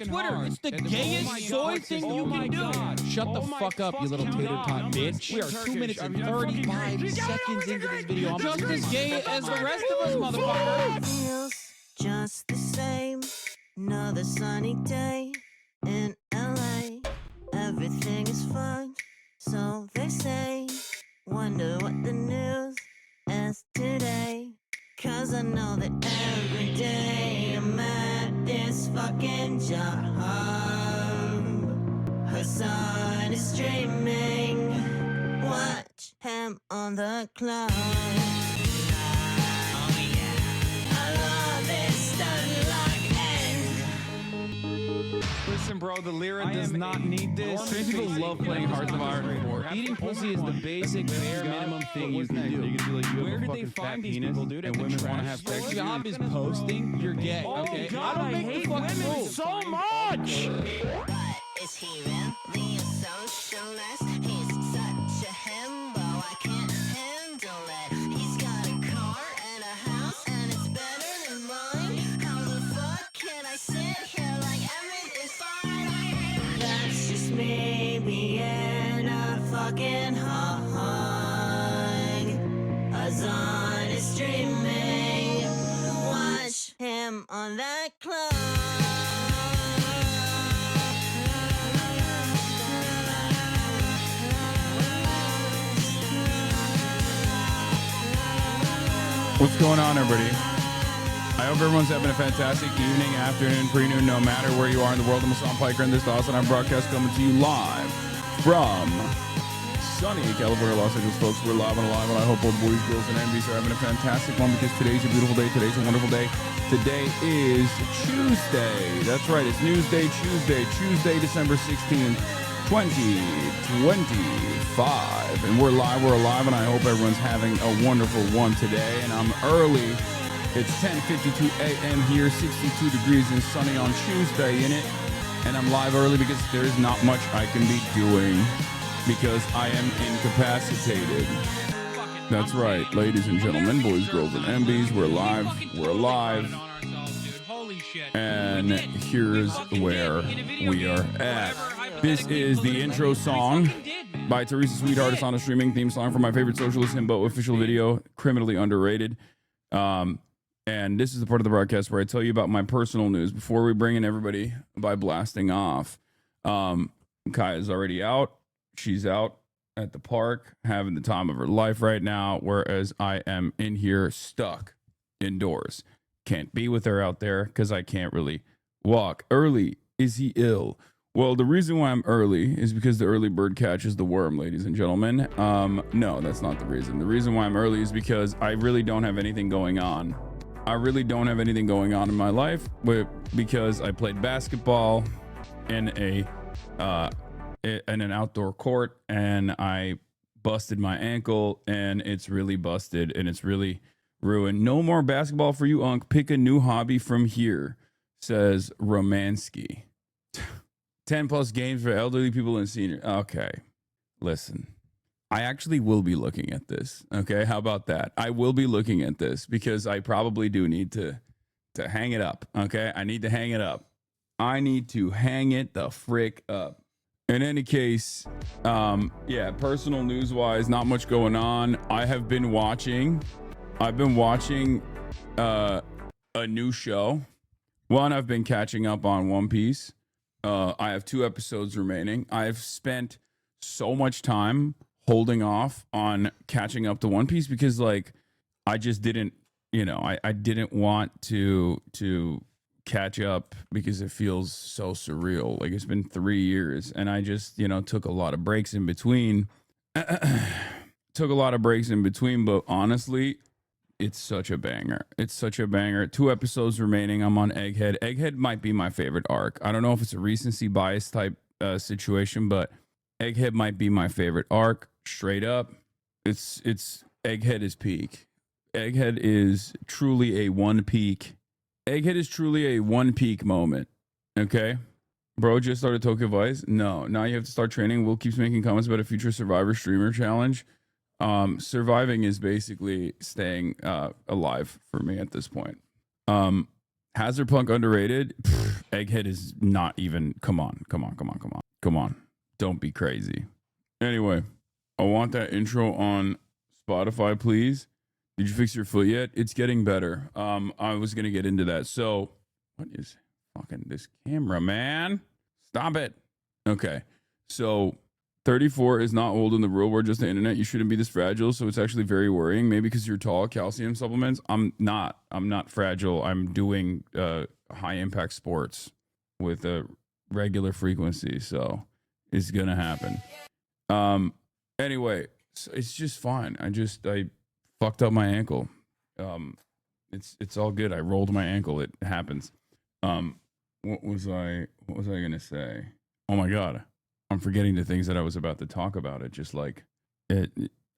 Twitter. It's the gayest soy thing you can do. Shut the fuck up, you little tater tot bitch. We are 2 minutes and 35 seconds into this video. I'm just as gay as the rest of us, motherfucker. Feels just the same. Another sunny day in LA. Everything is fine, so they say. Wonder what the news is today. Cause I know that every day I'm at this fucking job. Hasan is streaming. Watch him on the cloud. Oh yeah, I love this stuff like end. Listen, bro, the Lyra does not need this. Straight people love playing Hearts of Iron 4. Eating pussy is the basic, bare minimum thing you can do. Where did they find these people, dude? And women want to have sex. Your job is posting, you're gay. Okay? God, I hate women so much. But is he really a socialist? He's such a himbo, I can't handle it. He's got a car and a house, and it's better than mine. How the fuck can I sit here like everything's fine? That's just me being a fucking hog. Hasan is streaming. Watch him on that club. What's going on, everybody? I hope everyone's having a fantastic evening, afternoon, pre-noon, no matter where you are in the world. I'm Hassan Piker, and this is the HasanAbi broadcast coming to you live from sunny California, Los Angeles, folks. We're live and alive, and I hope all the boys, girls, and MVs are having a fantastic one because today's a beautiful day. Today's a wonderful day. Today is Tuesday. That's right. It's Newsday Tuesday, December 16th, 2025. And we're live, we're alive, and I hope everyone's having a wonderful one today. And I'm early. It's 10:52 a.m. here, 62 degrees and sunny on Tuesday in it. And I'm live early because there's not much I can be doing because I am incapacitated. That's right, ladies and gentlemen, boys, girls, and MBs, we're live, we're alive. And here's where we are at. This is the intro song by Teresa Sweetheart. It's on a streaming theme song for my favorite socialist himbo official video, criminally underrated. And this is the part of the broadcast where I tell you about my personal news before we bring in everybody by blasting off. Kaya's already out. She's out at the park having the time of her life right now, whereas I am in here stuck indoors. Can't be with her out there because I can't really walk. Early, is he ill? Well, the reason why I'm early is because the early bird catches the worm, ladies and gentlemen. No, that's not the reason. The reason why I'm early is because I really don't have anything going on. I really don't have anything going on in my life, but because I played basketball in an outdoor court and I busted my ankle and it's really busted and it's really ruined. No more basketball for you, Unc. Pick a new hobby from here, says Romansky. 10 plus games for elderly people and seniors. Okay, listen. I actually will be looking at this. Okay, how about that? I will be looking at this because I probably do need to hang it up. Okay, I need to hang it up. I need to hang it the frick up. In any case, yeah, personal news wise, not much going on. I've been watching a new show. One, I've been catching up on One Piece. I have 2 episodes remaining. I've spent so much time holding off on catching up to One Piece because like I just didn't, I didn't want to catch up because it feels so surreal. Like it's been 3 years and I just, took a lot of breaks in between. But honestly, it's such a banger. It's such a banger. 2 episodes remaining. I'm on Egghead. Egghead might be my favorite arc. I don't know if it's a recency bias type situation, but Egghead might be my favorite arc. Straight up, it's Egghead is peak. Egghead is truly a one peak. Egghead is truly a one peak moment. Okay, bro, just started Tokyo Vice. No, now you have to start training. Will keeps making comments about a future Survivor streamer challenge. Surviving is basically staying alive for me at this point. Hazard Punk underrated. Egghead is not even. Come on. Don't be crazy. Anyway, I want that intro on Spotify, please. Did you fix your foot yet? It's getting better. I was gonna get into that. So, what is fucking this camera, man? Stop it. Okay. So 34 is not old in the real world, just the internet. You shouldn't be this fragile. So it's actually very worrying. Maybe because you're tall, calcium supplements. I'm not fragile. I'm doing high impact sports with a regular frequency. So it's going to happen. Anyway, so it's just fine. I fucked up my ankle. It's all good. I rolled my ankle. It happens. What was I going to say? Oh my God. I'm forgetting the things that I was about to talk about. It just like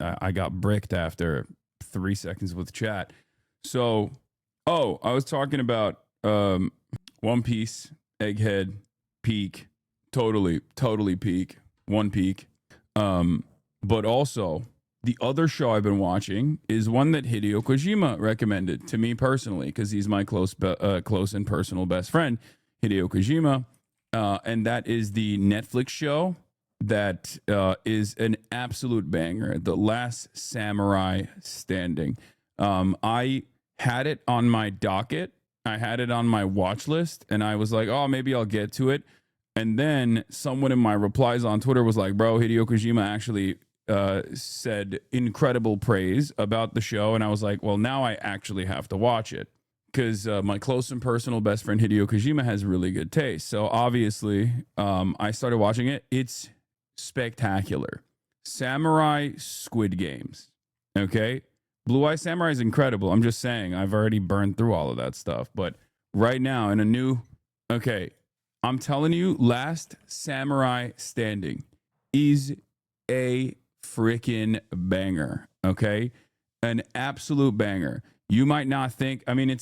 I got bricked after 3 seconds with chat. So, I was talking about One Piece, Egghead, peak, totally peak, one peak. But also the other show I've been watching is one that Hideo Kojima recommended to me personally because he's my close and personal best friend, Hideo Kojima. And that is the Netflix show that is an absolute banger, The Last Samurai Standing. I had it on my docket. I had it on my watch list, and I was like, oh, maybe I'll get to it. And then someone in my replies on Twitter was like, bro, Hideo Kojima actually said incredible praise about the show. And I was like, well, now I actually have to watch it. Because my close and personal best friend Hideo Kojima has really good taste. So obviously, I started watching it. It's spectacular. Samurai Squid Games. Okay? Blue Eye Samurai is incredible. I'm just saying, I've already burned through all of that stuff. But right now, in a new... Okay, I'm telling you, Last Samurai Standing is a freaking banger. Okay? An absolute banger. You might not think, I mean,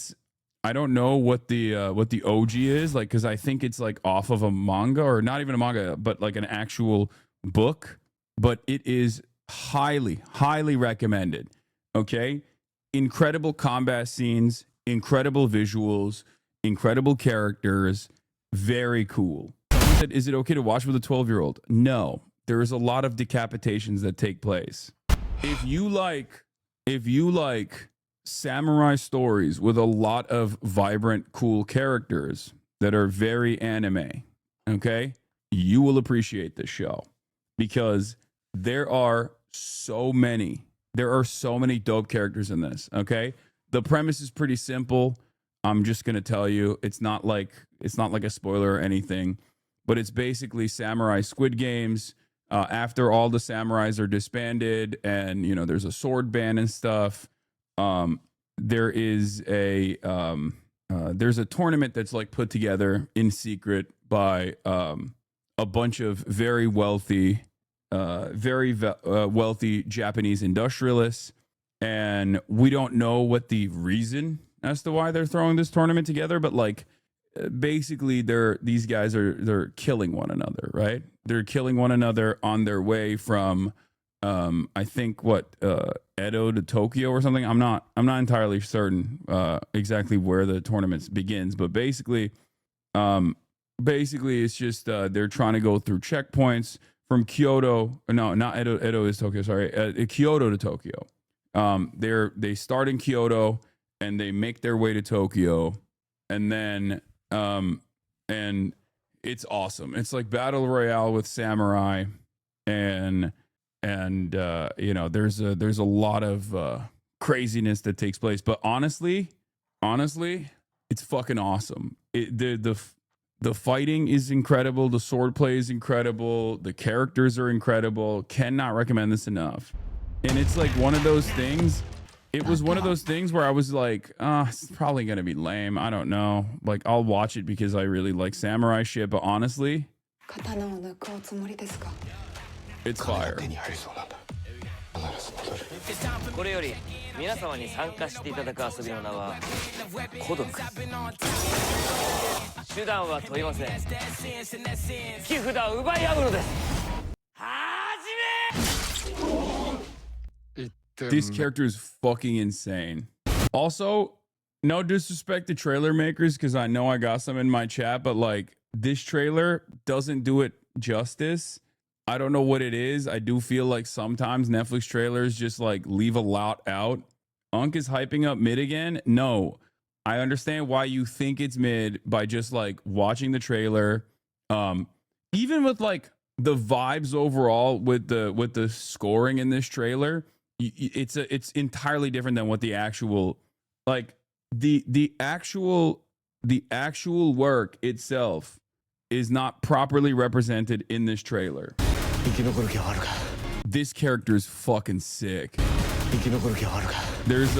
I don't know what the OG is, like, because I think it's like off of a manga, or not even a manga, but like an actual book. But it is highly recommended. Okay? Incredible combat scenes, incredible visuals, incredible characters, very cool. Someone said, is it okay to watch with a 12-year-old? No. There is a lot of decapitations that take place. If you like samurai stories with a lot of vibrant, cool characters that are very anime, okay, you will appreciate this show because there are so many dope characters in this. Okay, the premise is pretty simple. I'm just gonna tell you, it's not like a spoiler or anything, but it's basically Samurai Squid Games. After all the samurais are disbanded, and there's a sword ban and stuff. There's a tournament that's like put together in secret by a bunch of very wealthy Japanese industrialists, and we don't know what the reason as to why they're throwing this tournament together, but like basically these guys are killing one another, right? They're killing one another on their way from I think Edo to Tokyo or something. I'm not entirely certain exactly where the tournament begins, but basically it's just they're trying to go through checkpoints from Kyoto. No, not Edo. Edo is Tokyo. Sorry, Kyoto to Tokyo. They start in Kyoto and they make their way to Tokyo, and then and it's awesome. It's like battle royale with samurai, and there's a lot of craziness that takes place. But honestly, it's fucking awesome. The fighting is incredible. The sword play is incredible. The characters are incredible. Cannot recommend this enough. And it's like one of those things. It was one of those things where I was like, it's probably going to be lame. I don't know. Like, I'll watch it because I really like samurai shit. But honestly, it's fire. これより皆様に参加していただく遊びの名は孤独。手段は問いません。木札を奪い合うのです。始め！ This character is fucking insane. Also, no disrespect to trailer makers, because I know I got some in my chat, but like this trailer doesn't do it justice. I don't know what it is. I do feel like sometimes Netflix trailers just like leave a lot out. Unk is hyping up mid again. No, I understand why you think it's mid by just like watching the trailer. Even with like the vibes overall with the scoring in this trailer, it's entirely different than what the actual like the actual work itself is not properly represented in this trailer. This character is fucking sick. There's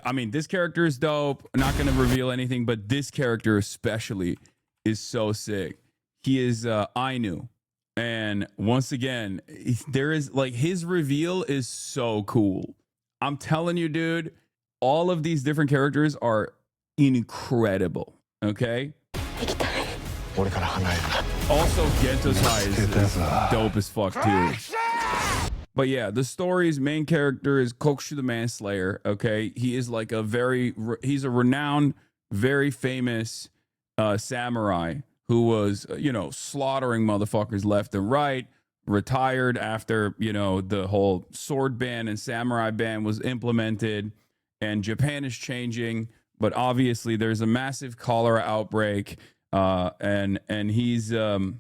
I mean, this character is dope. I'm not going to reveal anything, but this character especially is so sick. He is Ainu. And once again, there is like his reveal is so cool. I'm telling you, dude, all of these different characters are incredible. Okay. Also, Gento's high is dope as fuck too. But yeah, the story's main character is Kokushu the Manslayer. Okay, he is like he's a renowned, very famous samurai who was, slaughtering motherfuckers left and right, retired after, the whole sword ban and samurai ban was implemented, and Japan is changing, but obviously there's a massive cholera outbreak, and he's basically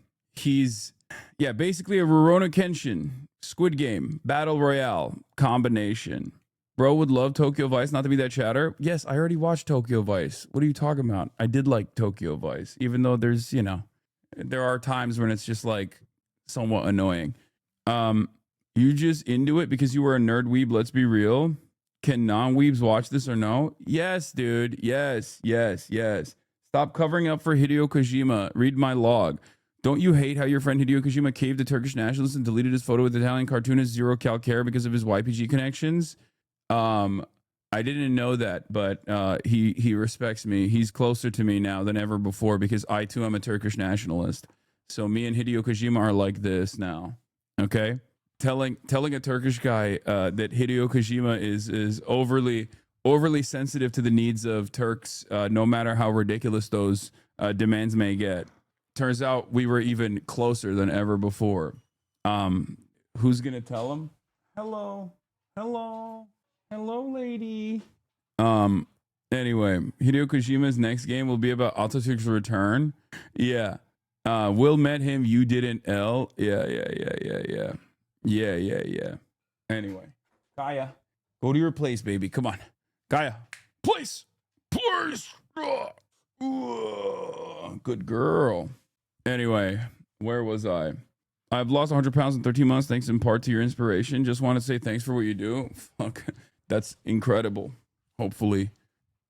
a Rurouni Kenshin Squid Game Battle Royale combination. Bro would love Tokyo Vice, not to be that chatter. Yes, I already watched Tokyo Vice. What are you talking about? I did like Tokyo Vice, even though there's, there are times when it's just like somewhat annoying. You just into it because you were a nerd weeb, let's be real. Can non-weebs watch this or no? Yes, dude. Yes. Stop covering up for Hideo Kojima. Read my log. Don't you hate how your friend Hideo Kojima caved the Turkish nationalists and deleted his photo with Italian cartoonist Zero Calcare because of his YPG connections? I didn't know that, but he respects me. He's closer to me now than ever before because I too am a Turkish nationalist. So me and Hideo Kojima are like this now. Okay, telling a Turkish guy that Hideo Kojima is overly sensitive to the needs of Turks, no matter how ridiculous those demands may get. Turns out we were even closer than ever before. Who's gonna tell him? Hello, lady. Anyway, Hideo Kojima's next game will be about Atatürk's return. Yeah. Will met him, you didn't. L. Yeah. Anyway, Kaya, go to your place, baby. Come on, Kaya, place. Good girl. Anyway, where was I? I've lost 100 pounds in 13 months thanks in part to your inspiration. Just want to say thanks for what you do. Fuck, that's incredible. Hopefully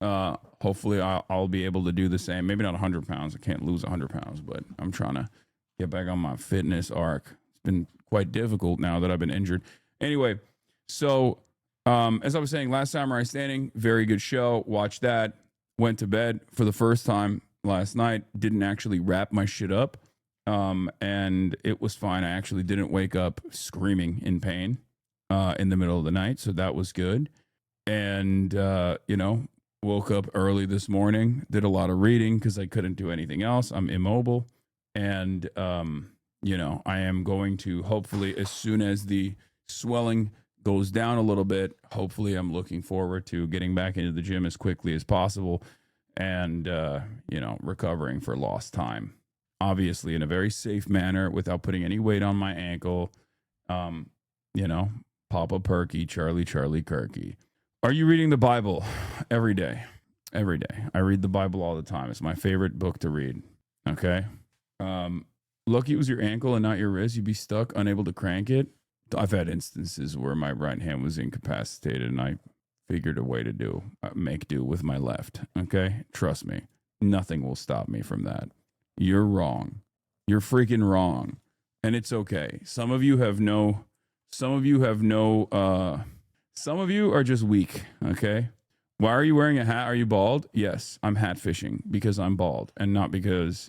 I'll be able to do the same. Maybe not 100 pounds. I can't lose 100 pounds, but I'm trying to get back on my fitness arc. It's been quite difficult now that I've been injured. Anyway, so as I was saying, Last Samurai Standing, very good show. Watch that. Went to bed for the first time last night. Didn't actually wrap my shit up. And it was fine. I actually didn't wake up screaming in pain in the middle of the night. So that was good. And, woke up early this morning, did a lot of reading because I couldn't do anything else. I'm immobile. And, I am going to hopefully, as soon as the swelling goes down a little bit, hopefully I'm looking forward to getting back into the gym as quickly as possible and, recovering for lost time. Obviously in a very safe manner without putting any weight on my ankle. Papa Perky, Charlie Kirky. Are you reading the Bible? Every day. I read the Bible all the time. It's my favorite book to read. Okay. Lucky it was your ankle and not your wrist. You'd be stuck, unable to crank it. I've had instances where my right hand was incapacitated and I figured a way to make do with my left. Okay. Trust me. Nothing will stop me from that. You're wrong. You're freaking wrong. And it's okay. Some of you are just weak. Okay. Why are you wearing a hat? Are you bald? Yes, I'm hat fishing because I'm bald and not because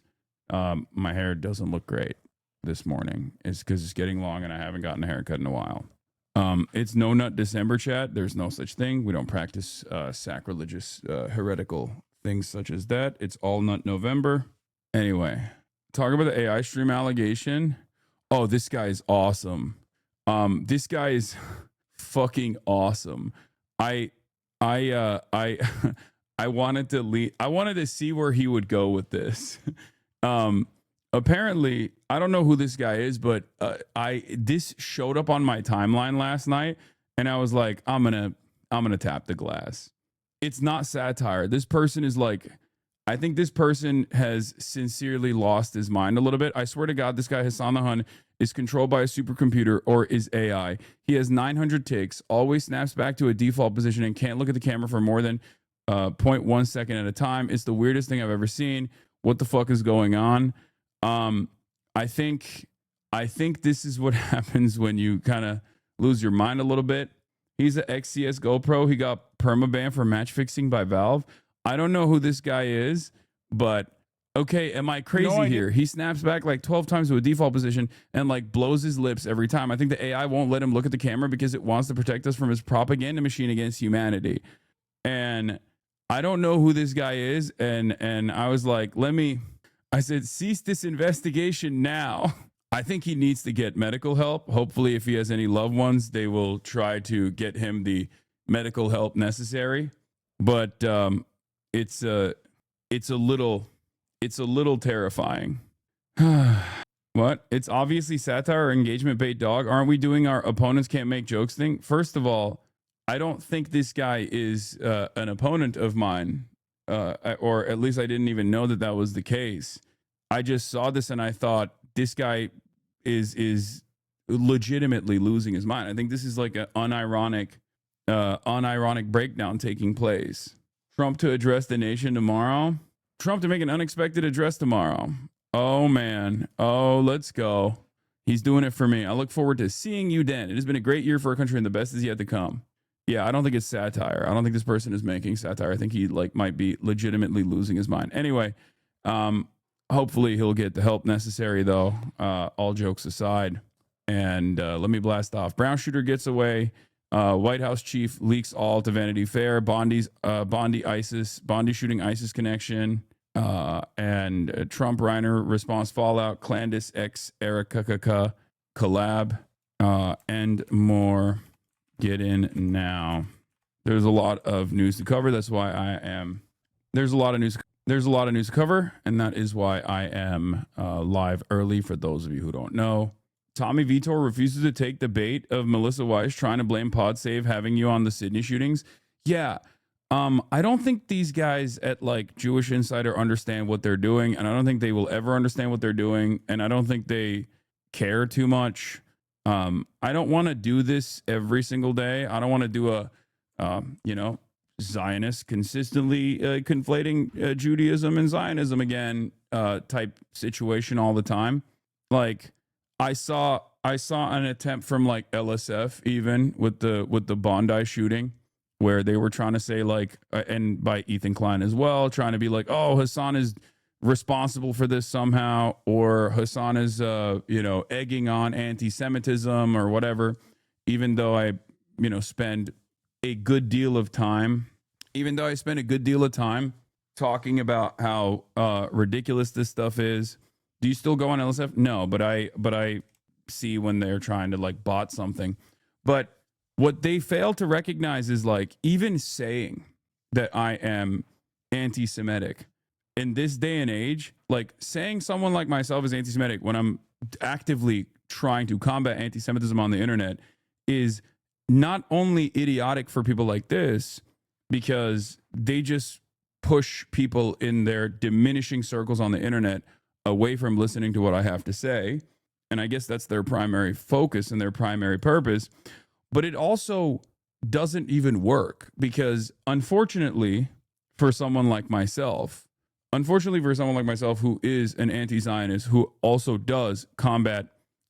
my hair doesn't look great this morning. It's because it's getting long and I haven't gotten a haircut in a while. It's No Nut December, chat. There's no such thing. We don't practice sacrilegious, heretical things such as that. It's All Nut November. Anyway, talk about the AI stream allegation. Oh, this guy is awesome. This guy is fucking awesome. I I wanted to see where he would go with this. Apparently, I don't know who this guy is, but this showed up on my timeline last night, and I was like, I'm gonna tap the glass. It's not satire. This person is like, I think this person has sincerely lost his mind a little bit. I swear to God, this guy Hassan is controlled by a supercomputer or is AI. He has 900 ticks, always snaps back to a default position, and can't look at the camera for more than 0.1 second at a time. It's the weirdest thing I've ever seen. What the fuck is going on? I think this is what happens when you kind of lose your mind a little bit. He's an ex-CSGO pro. He got permabanned for match fixing by Valve. I don't know who this guy is, but okay, am I crazy here? He snaps back like 12 times to a default position and like blows his lips every time. I think the AI won't let him look at the camera because it wants to protect us from his propaganda machine against humanity. And I don't know who this guy is. And I was like, I said, cease this investigation now. I think he needs to get medical help. Hopefully, if he has any loved ones, they will try to get him the medical help necessary. But it's a little terrifying. What? It's obviously satire or engagement bait, dog. Aren't we doing our opponents can't make jokes thing? First of all, I don't think this guy is an opponent of mine, or at least I didn't even know that was the case. I just saw this and I thought this guy is legitimately losing his mind. I think this is like an unironic breakdown taking place. Trump to address the nation tomorrow. Trump to make an unexpected address tomorrow. Oh, man. Oh, let's go. He's doing it for me. I look forward to seeing you then. It has been a great year for our country and the best is yet to come. Yeah, I don't think it's satire. I don't think this person is making satire. I think he might be legitimately losing his mind. Anyway, hopefully he'll get the help necessary, though, all jokes aside. And let me blast off. Brown shooter gets away. White House chief leaks all to Vanity Fair. Bondi shooting ISIS connection. And Trump REINER response fallout. CLANDACExERIKKKA collab. And more. Get in now. There's a lot of news to cover. That's why there's a lot of news to cover, and that is why I am live early for those of you who don't know. Tommy Vitor refuses to take the bait of Melissa Weiss trying to blame PodSave having you on the Sydney shootings. Yeah. I don't think these guys at like Jewish Insider understand what they're doing, and I don't think they will ever understand what they're doing, and I don't think they care too much. I don't want to do this every single day. I don't want to do a, Zionist consistently conflating Judaism and Zionism again type situation all the time. Like I saw an attempt from like LSF even with the Bondi shooting where they were trying to say like, and by Ethan Klein as well, trying to be like, oh, Hassan is responsible for this somehow, or Hassan is egging on anti-Semitism or whatever, even though I spend a good deal of time talking about how ridiculous this stuff is. Do you still go on LSF? No, but I see when they're trying to like bot something. But what they fail to recognize is like even saying that I am anti-Semitic in this day and age, like saying someone like myself is anti-Semitic when I'm actively trying to combat anti-Semitism on the internet is not only idiotic for people like this, because they just push people in their diminishing circles on the internet away from listening to what I have to say. And I guess that's their primary focus and their primary purpose. But it also doesn't even work because unfortunately for someone like myself who is an anti-Zionist who also does combat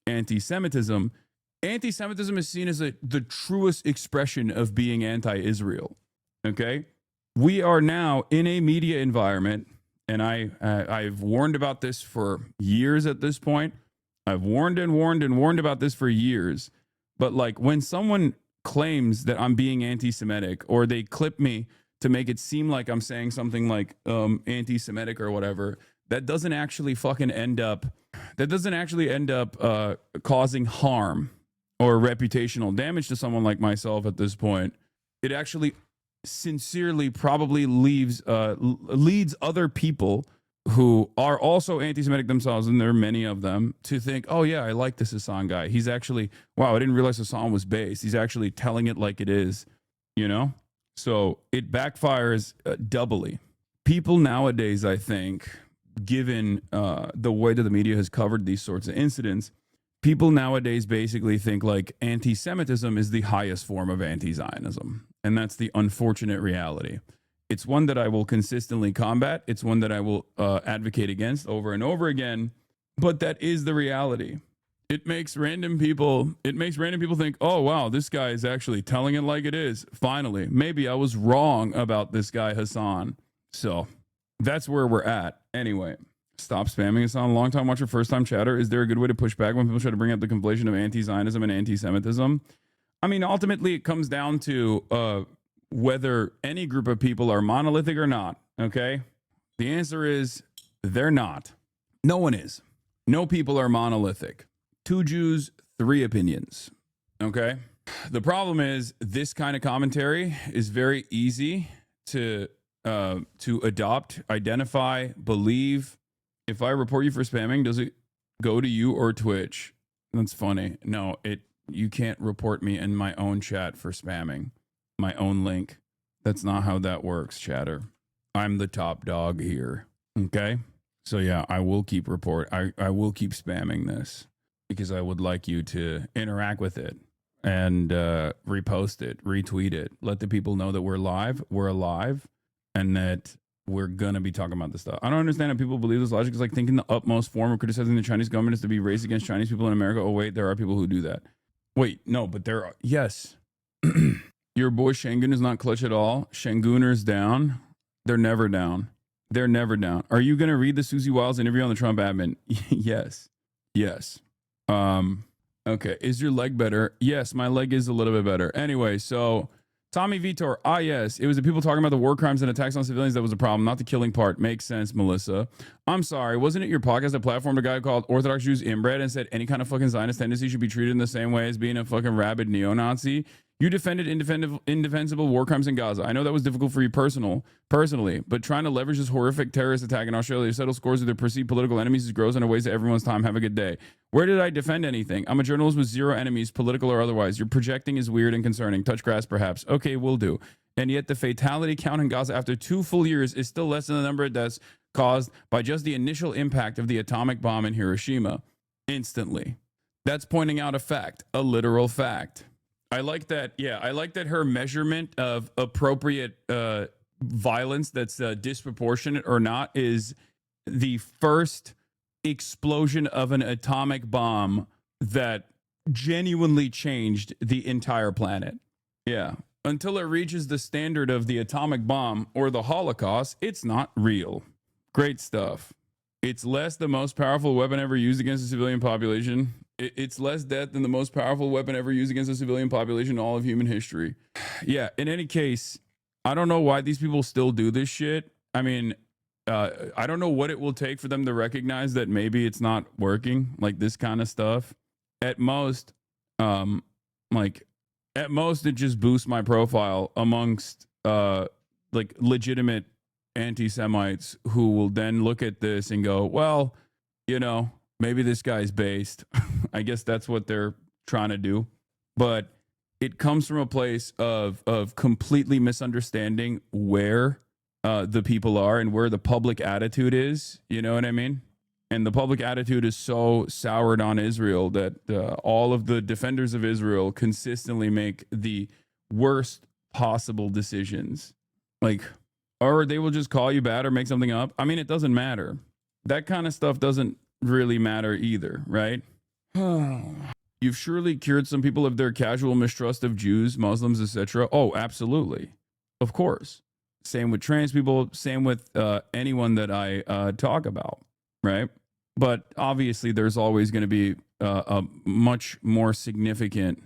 anti-Semitism, anti-Semitism is seen as the truest expression of being anti-Israel. Okay? We are now in a media environment, and I've warned about this for years at this point. I've warned about this for years, But like when someone claims that I'm being anti-Semitic, or they clip me to make it seem like I'm saying something like anti-Semitic or whatever, that doesn't actually end up causing harm or reputational damage to someone like myself at this point. It actually sincerely probably leads other people who are also anti-Semitic themselves, and there are many of them, to think, oh yeah, I like this Hasan guy. He's actually, wow, I didn't realize Hasan was based. He's actually telling it like it is, you know? So it backfires doubly. People nowadays, I think, given the way that the media has covered these sorts of incidents, people nowadays basically think like anti-Semitism is the highest form of anti-Zionism. And that's the unfortunate reality. It's one that I will consistently combat. It's one that I will advocate against over and over again. But that is the reality. It makes random people think, oh, wow, this guy is actually telling it like it is. Finally, maybe I was wrong about this guy, Hasan. So that's where we're at. Anyway, stop spamming Hasan. Long time watcher, first time chatter. Is there a good way to push back when people try to bring up the conflation of anti-Zionism and anti-Semitism? I mean, ultimately, it comes down to whether any group of people are monolithic or not, okay? The answer is they're not. No one is. No people are monolithic. 2 Jews, 3 opinions, okay? The problem is this kind of commentary is very easy to adopt, identify, believe. If I report you for spamming, does it go to you or Twitch? That's funny. No, you can't report me in my own chat for spamming. My own link. That's not how that works, chatter. I'm the top dog here. Okay? So yeah, I will keep I will keep spamming this because I would like you to interact with it and repost it, retweet it. Let the people know that we're alive, and that we're gonna be talking about this stuff. I don't understand how people believe this logic. Is like thinking the utmost form of criticizing the Chinese government is to be racist against Chinese people in America. Oh wait, there are people who do that. Wait, no, but there are, yes. Your boy Shangun is not clutch at all. Shanguners down. They're never down. They're never down. Are you going to read the Susie Wiles interview on the Trump admin? Yes. Yes. Okay. Is your leg better? Yes, my leg is a little bit better. Anyway, so Tommy Vitor. Yes. It was the people talking about the war crimes and attacks on civilians that was a problem, not the killing part. Makes sense, Melissa. I'm sorry. Wasn't it your podcast that platformed a guy called Orthodox Jews inbred and said any kind of fucking Zionist tendency should be treated in the same way as being a fucking rabid neo-Nazi? You defended indefensible war crimes in Gaza. I know that was difficult for you personally, but trying to leverage this horrific terrorist attack in Australia to settle scores with their perceived political enemies is gross and a waste of everyone's time. Have a good day. Where did I defend anything? I'm a journalist with 0 enemies, political or otherwise. Your projecting is weird and concerning. Touch grass, perhaps. Okay, will do. And yet the fatality count in Gaza after 2 full years is still less than the number of deaths caused by just the initial impact of the atomic bomb in Hiroshima. Instantly. That's pointing out a fact, a literal fact. I like that. Yeah, I like that her measurement of appropriate violence that's disproportionate or not is the first explosion of an atomic bomb that genuinely changed the entire planet. Yeah. Until it reaches the standard of the atomic bomb or the Holocaust, it's not real. Great stuff. It's less the most powerful weapon ever used against the civilian population. It's less death than the most powerful weapon ever used against a civilian population in all of human history. Yeah, in any case, I don't know why these people still do this shit. I mean, I don't know what it will take for them to recognize that maybe it's not working, like this kind of stuff. At most, it just boosts my profile amongst like legitimate anti-Semites who will then look at this and go, well, you know, maybe this guy's based. I guess that's what they're trying to do. But it comes from a place of completely misunderstanding where the people are and where the public attitude is. You know what I mean? And the public attitude is so soured on Israel that all of the defenders of Israel consistently make the worst possible decisions. Like, or they will just call you bad or make something up. I mean, it doesn't matter. That kind of stuff doesn't really matter either, right? You've surely cured some people of their casual mistrust of Jews, Muslims, etc. Oh, absolutely. Of course. Same with trans people, same with anyone that I talk about, right? But obviously there's always going to be a much more significant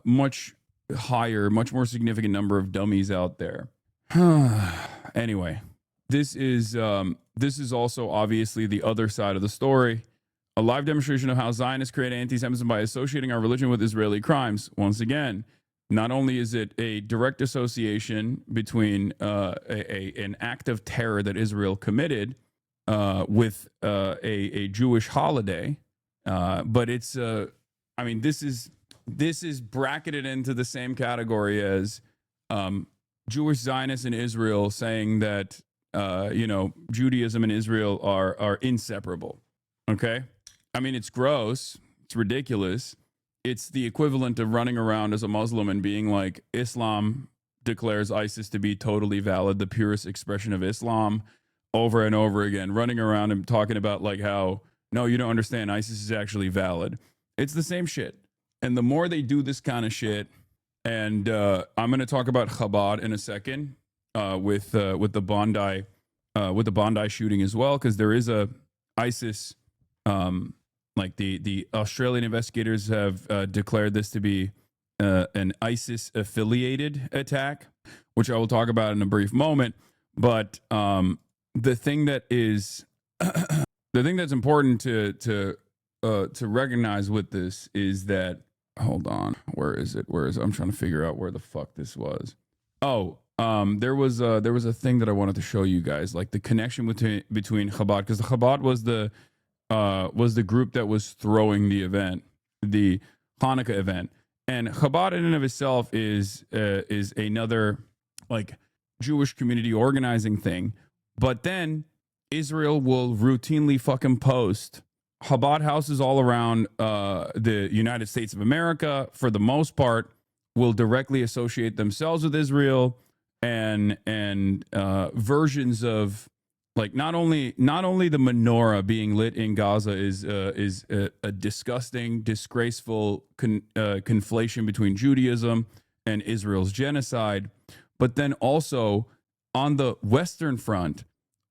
much higher, much more significant number of dummies out there. Anyway, this is also obviously the other side of the story. A live demonstration of how Zionists create anti-Semitism by associating our religion with Israeli crimes. Once again, not only is it a direct association between an act of terror that Israel committed with a Jewish holiday, but it's I mean, this is bracketed into the same category as Jewish Zionists in Israel saying that Judaism and Israel are inseparable. Okay, I mean, it's gross, it's ridiculous. It's the equivalent of running around as a Muslim and being like, Islam declares ISIS to be totally valid, the purest expression of Islam, over and over again, running around and talking about like how, no, you don't understand, ISIS is actually valid. It's the same shit. And the more they do this kind of shit, and I'm going to talk about Chabad in a second with the Bondi shooting as well, because there is a ISIS, like the Australian investigators have declared this to be an ISIS affiliated attack, which I will talk about in a brief moment. But the thing that is the thing that's important to recognize with this is that, hold on, where is it? I'm trying to figure out where the fuck this was. Oh, there was a thing that I wanted to show you guys, like the connection between Chabad, because the Chabad was the group that was throwing the event, the Hanukkah event, and Chabad in and of itself is another like Jewish community organizing thing. But then Israel will routinely fucking post Chabad houses all around the United States of America, for the most part, will directly associate themselves with Israel, and versions of, like, not only the menorah being lit in Gaza is a disgusting, disgraceful conflation between Judaism and Israel's genocide, but then also on the Western Front,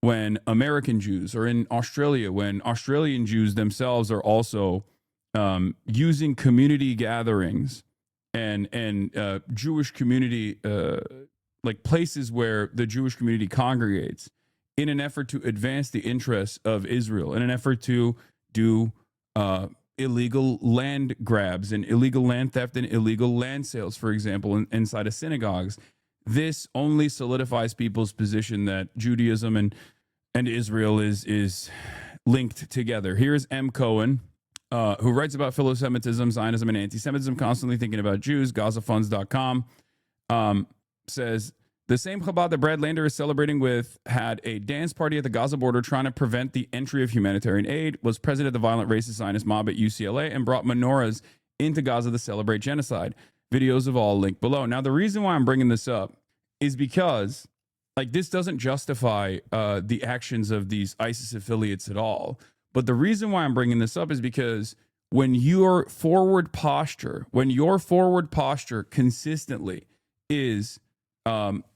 when American Jews, or in Australia, when Australian Jews themselves are also using community gatherings and Jewish community, like places where the Jewish community congregates, in an effort to advance the interests of Israel, in an effort to do illegal land grabs and illegal land theft and illegal land sales, for example, inside of synagogues. This only solidifies people's position that Judaism and Israel is linked together. Here's M. Cohen, who writes about philo-Semitism, Zionism, and anti-Semitism, constantly thinking about Jews. GazaFunds.com says, the same Chabad that Brad Lander is celebrating with had a dance party at the Gaza border trying to prevent the entry of humanitarian aid, was present at the violent racist Zionist mob at UCLA, and brought menorahs into Gaza to celebrate genocide. Videos of all linked below. Now, the reason why I'm bringing this up is because, like, this doesn't justify the actions of these ISIS affiliates at all. But the reason why I'm bringing this up is because when your forward posture consistently is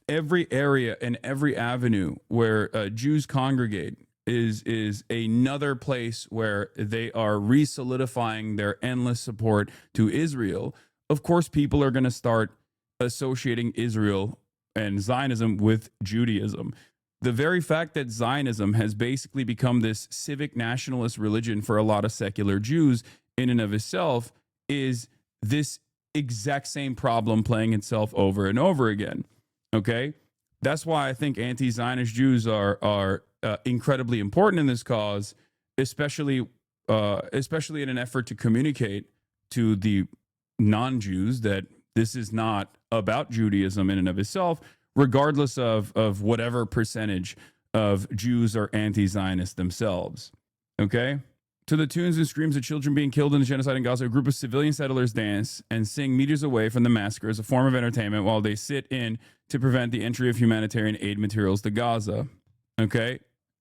every area and every avenue where Jews congregate is another place where they are re-solidifying their endless support to Israel, of course people are going to start associating Israel and Zionism with Judaism. The very fact that Zionism has basically become this civic nationalist religion for a lot of secular Jews in and of itself is this exact same problem playing itself over and over again. Okay? That's why I think anti-Zionist Jews are incredibly important in this cause, especially in an effort to communicate to the non-Jews that this is not about Judaism in and of itself, regardless of whatever percentage of Jews are anti-Zionist themselves. Okay? To the tunes and screams of children being killed in the genocide in Gaza, a group of civilian settlers dance and sing meters away from the massacre as a form of entertainment while they sit in to prevent the entry of humanitarian aid materials to Gaza. Okay?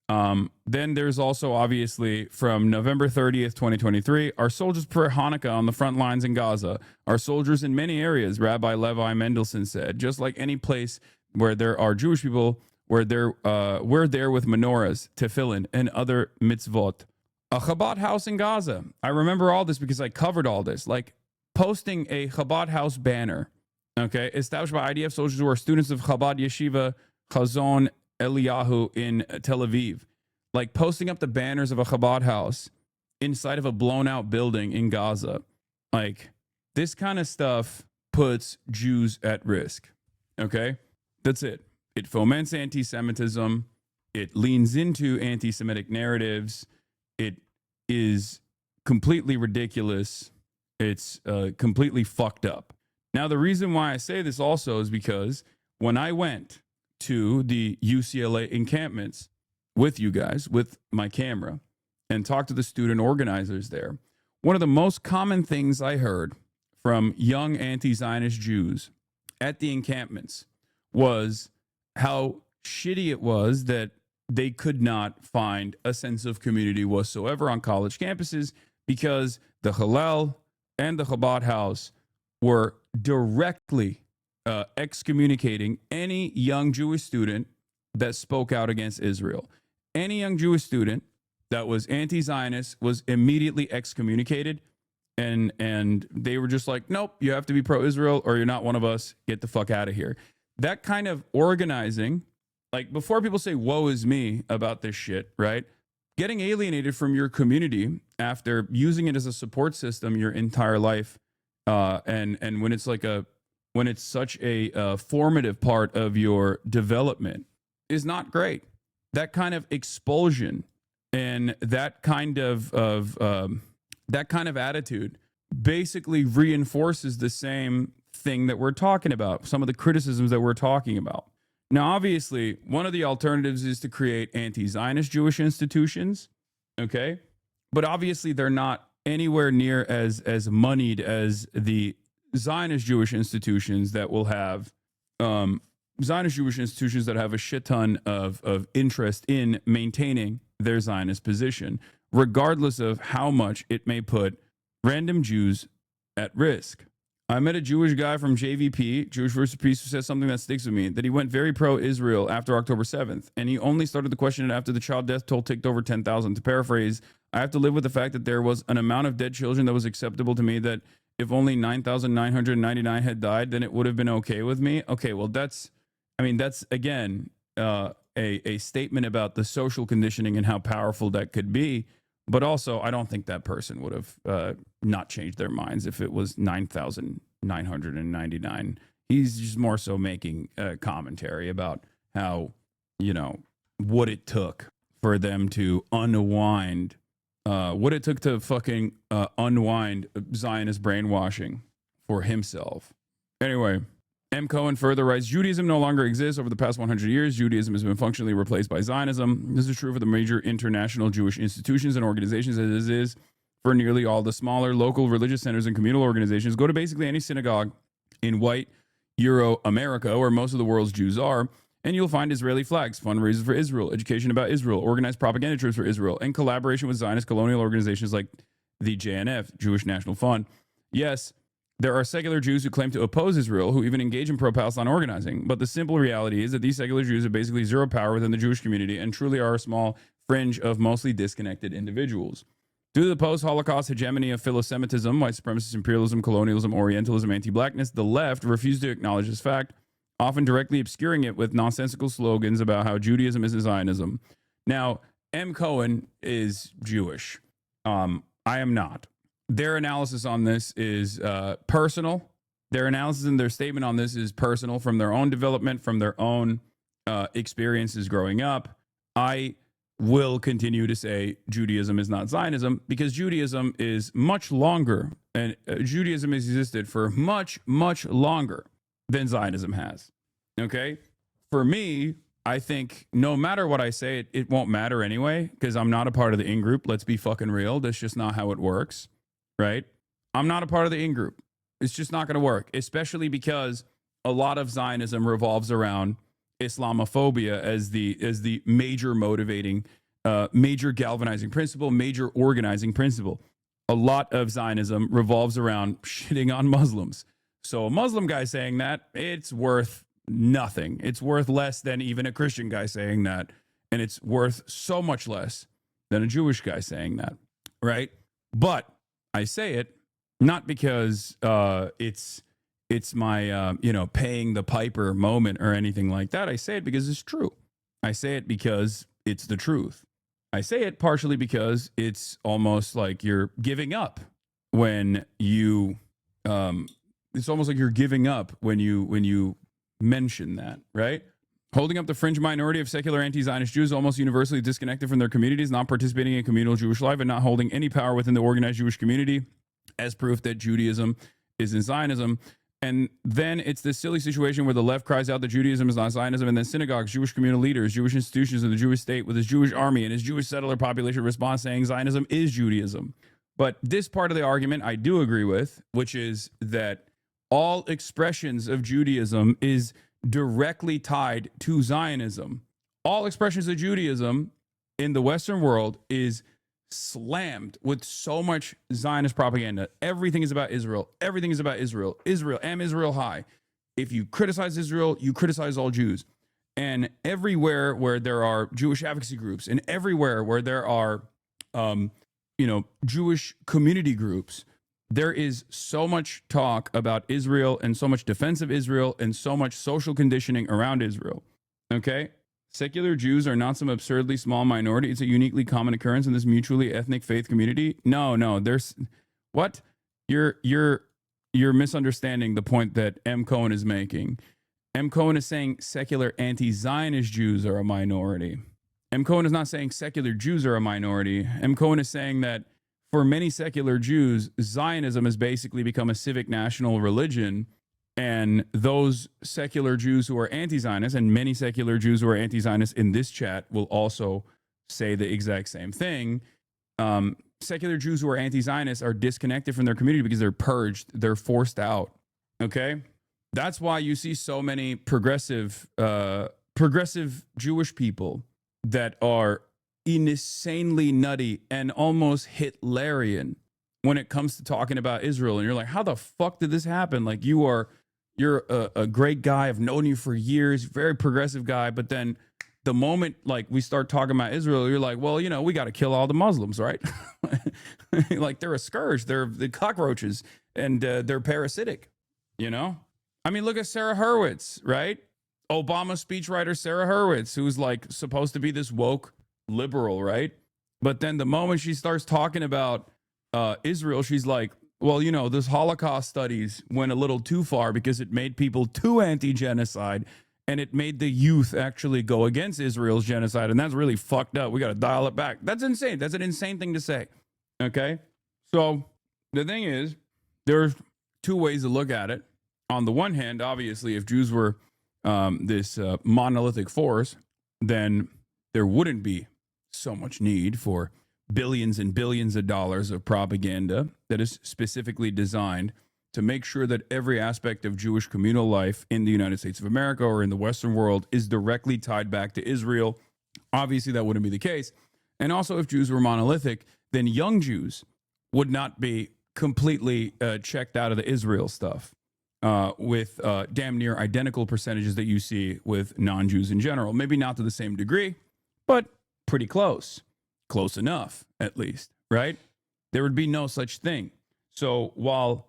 Then there's also, obviously, from November 30th, 2023, our soldiers pray Hanukkah on the front lines in Gaza. Our soldiers in many areas, Rabbi Levi Mendelsohn said, just like any place where there are Jewish people, we're there with menorahs, tefillin, and other mitzvot. A Chabad house in Gaza. I remember all this because I covered all this. Like, posting a Chabad house banner, okay, established by IDF soldiers who are students of Chabad Yeshiva Chazon Eliyahu in Tel Aviv. Like posting up the banners of a Chabad house inside of a blown out building in Gaza. Like this kind of stuff puts Jews at risk. Okay? That's it. It foments anti-Semitism. It leans into anti-Semitic narratives. It is completely ridiculous. It's completely fucked up. Now, the reason why I say this also is because when I went to the UCLA encampments with you guys, with my camera, and talked to the student organizers there, one of the most common things I heard from young anti-Zionist Jews at the encampments was how shitty it was that they could not find a sense of community whatsoever on college campuses because the Hillel and the Chabad house were directly excommunicating any young Jewish student that spoke out against Israel. Any young Jewish student that was anti-Zionist was immediately excommunicated, and they were just like, nope, you have to be pro-Israel or you're not one of us. Get the fuck out of here. That kind of organizing, like before people say, woe is me about this shit, right? Getting alienated from your community after using it as a support system your entire life, and when it's like when it's such a formative part of your development is not great. That kind of expulsion and that kind of attitude basically reinforces the same thing that we're talking about, some of the criticisms that we're talking about. Now, obviously, one of the alternatives is to create anti-Zionist Jewish institutions, okay? But obviously, they're not anywhere near as moneyed as the Zionist Jewish institutions that will have Zionist Jewish institutions that have a shit ton of interest in maintaining their Zionist position, regardless of how much it may put random Jews at risk. I met a Jewish guy from JVP, Jewish versus Peace, who says something that sticks with me, that he went very pro-Israel after October 7th, and he only started to question it after the child death toll ticked over 10,000. To paraphrase, I have to live with the fact that there was an amount of dead children that was acceptable to me that if only 9,999 had died, then it would have been okay with me. Okay, well, that's again, a statement about the social conditioning and how powerful that could be. But also, I don't think that person would have not changed their minds if it was 9,999. He's just more so making a commentary about how, what it took for them to unwind, what it took to fucking unwind Zionist brainwashing for himself. Anyway, M. Cohen further writes, Judaism no longer exists. Over the past 100 years, Judaism has been functionally replaced by Zionism. This is true for the major international Jewish institutions and organizations, as it is for nearly all the smaller local religious centers and communal organizations. Go to basically any synagogue in white Euro America, where most of the world's Jews are, and you'll find Israeli flags, fundraisers for Israel, education about Israel, organized propaganda trips for Israel, and collaboration with Zionist colonial organizations like the JNF, Jewish National Fund. Yes, there are secular Jews who claim to oppose Israel, who even engage in pro-Palestine organizing. But the simple reality is that these secular Jews have basically zero power within the Jewish community and truly are a small fringe of mostly disconnected individuals. Due to the post-Holocaust hegemony of philo-Semitism, white supremacist imperialism, colonialism, Orientalism, anti-blackness, the left refused to acknowledge this fact, often directly obscuring it with nonsensical slogans about how Judaism isn't Zionism. Now, M. Cohen is Jewish. I am not. Their analysis on this is personal. Their analysis and their statement on this is personal from their own development, from their own experiences growing up. I will continue to say Judaism is not Zionism because Judaism is much longer, and Judaism has existed for much, much longer than Zionism has. Okay? For me, I think no matter what I say, it won't matter anyway because I'm not a part of the in-group. Let's be fucking real. That's just not how it works. Right? I'm not a part of the in-group. It's just not going to work, especially because a lot of Zionism revolves around Islamophobia as the major motivating, major galvanizing principle, major organizing principle. A lot of Zionism revolves around shitting on Muslims. So a Muslim guy saying that, it's worth nothing. It's worth less than even a Christian guy saying that. And it's worth so much less than a Jewish guy saying that. Right? But I say it not because it's my paying the piper moment or anything like that. I say it because it's true. I say it because it's the truth. I say it partially because it's almost like you're giving up when you it's almost like you're giving up when you mention that, right? Holding up the fringe minority of secular anti-Zionist Jews almost universally disconnected from their communities, not participating in communal Jewish life, and not holding any power within the organized Jewish community as proof that Judaism is in Zionism. And then it's this silly situation where the left cries out that Judaism is not Zionism, and then synagogues, Jewish communal leaders, Jewish institutions of the Jewish state with his Jewish army and his Jewish settler population response saying Zionism is Judaism. But this part of the argument I do agree with, which is that all expressions of Judaism is directly tied to Zionism. All expressions of Judaism in the Western world is slammed with so much Zionist propaganda. Everything is about Israel. Everything is about Israel. Israel, am Israel high. If you criticize Israel, you criticize all Jews. And everywhere where there are Jewish advocacy groups, and everywhere where there are, Jewish community groups, there is so much talk about Israel and so much defense of Israel and so much social conditioning around Israel. Okay? Secular Jews are not some absurdly small minority. It's a uniquely common occurrence in this mutually ethnic faith community. No, there's what? You're misunderstanding the point that M. Cohen is making. M. Cohen is saying secular anti-Zionist Jews are a minority. M. Cohen is not saying secular Jews are a minority. M. Cohen is saying that for many secular Jews, Zionism has basically become a civic national religion. And those secular Jews who are anti-Zionist, and many secular Jews who are anti-Zionist in this chat will also say the exact same thing. Secular Jews who are anti-Zionist are disconnected from their community because they're purged. They're forced out. Okay? That's why you see so many progressive Jewish people that are insanely nutty and almost Hitlerian when it comes to talking about Israel. And you're like, how the fuck did this happen? Like, you're a great guy. I've known you for years, very progressive guy. But then the moment like we start talking about Israel, you're like, well, we got to kill all the Muslims, right? Like, they're a scourge. They're the cockroaches, and they're parasitic, I mean, look at Sarah Hurwitz, right? Obama speechwriter Sarah Hurwitz, who's like supposed to be this woke liberal, right? But then the moment she starts talking about Israel, she's like, well, this Holocaust studies went a little too far because it made people too anti-genocide, and it made the youth actually go against Israel's genocide, and that's really fucked up. We got to dial it back. That's insane. That's an insane thing to say. Okay? So the thing is, there's two ways to look at it. On the one hand, obviously, if Jews were this monolithic force, then there wouldn't be so much need for billions and billions of dollars of propaganda that is specifically designed to make sure that every aspect of Jewish communal life in the United States of America or in the Western world is directly tied back to Israel. Obviously, that wouldn't be the case. And also, if Jews were monolithic, then young Jews would not be completely checked out of the Israel stuff with damn near identical percentages that you see with non-Jews in general. Maybe not to the same degree, but pretty close. Close enough, at least, right? There would be no such thing. So while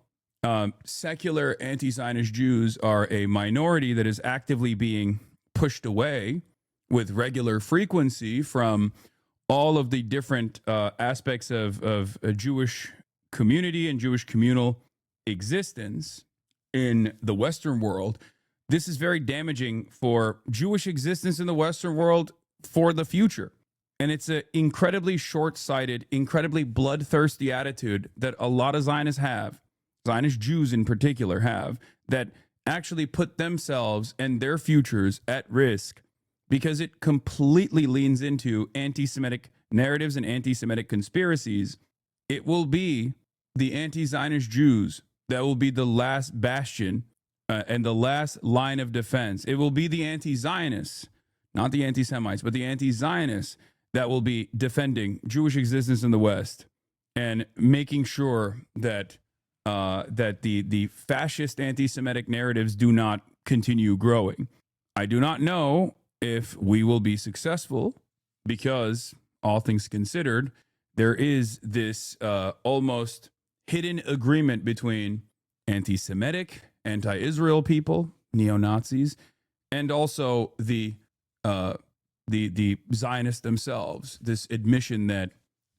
secular anti-Zionist Jews are a minority that is actively being pushed away with regular frequency from all of the different aspects of a Jewish community and Jewish communal existence in the Western world, this is very damaging for Jewish existence in the Western world for the future. And it's an incredibly short-sighted, incredibly bloodthirsty attitude that a lot of Zionists have, Zionist Jews in particular have, that actually put themselves and their futures at risk because it completely leans into anti-Semitic narratives and anti-Semitic conspiracies. It will be the anti-Zionist Jews that will be the last bastion and the last line of defense. It will be the anti-Zionists, not the anti-Semites, but the anti-Zionists that will be defending Jewish existence in the West and making sure that the fascist anti-Semitic narratives do not continue growing. I do not know if we will be successful because, all things considered, there is this almost hidden agreement between anti-Semitic, anti-Israel people, neo-Nazis, and also the Zionists themselves. This admission that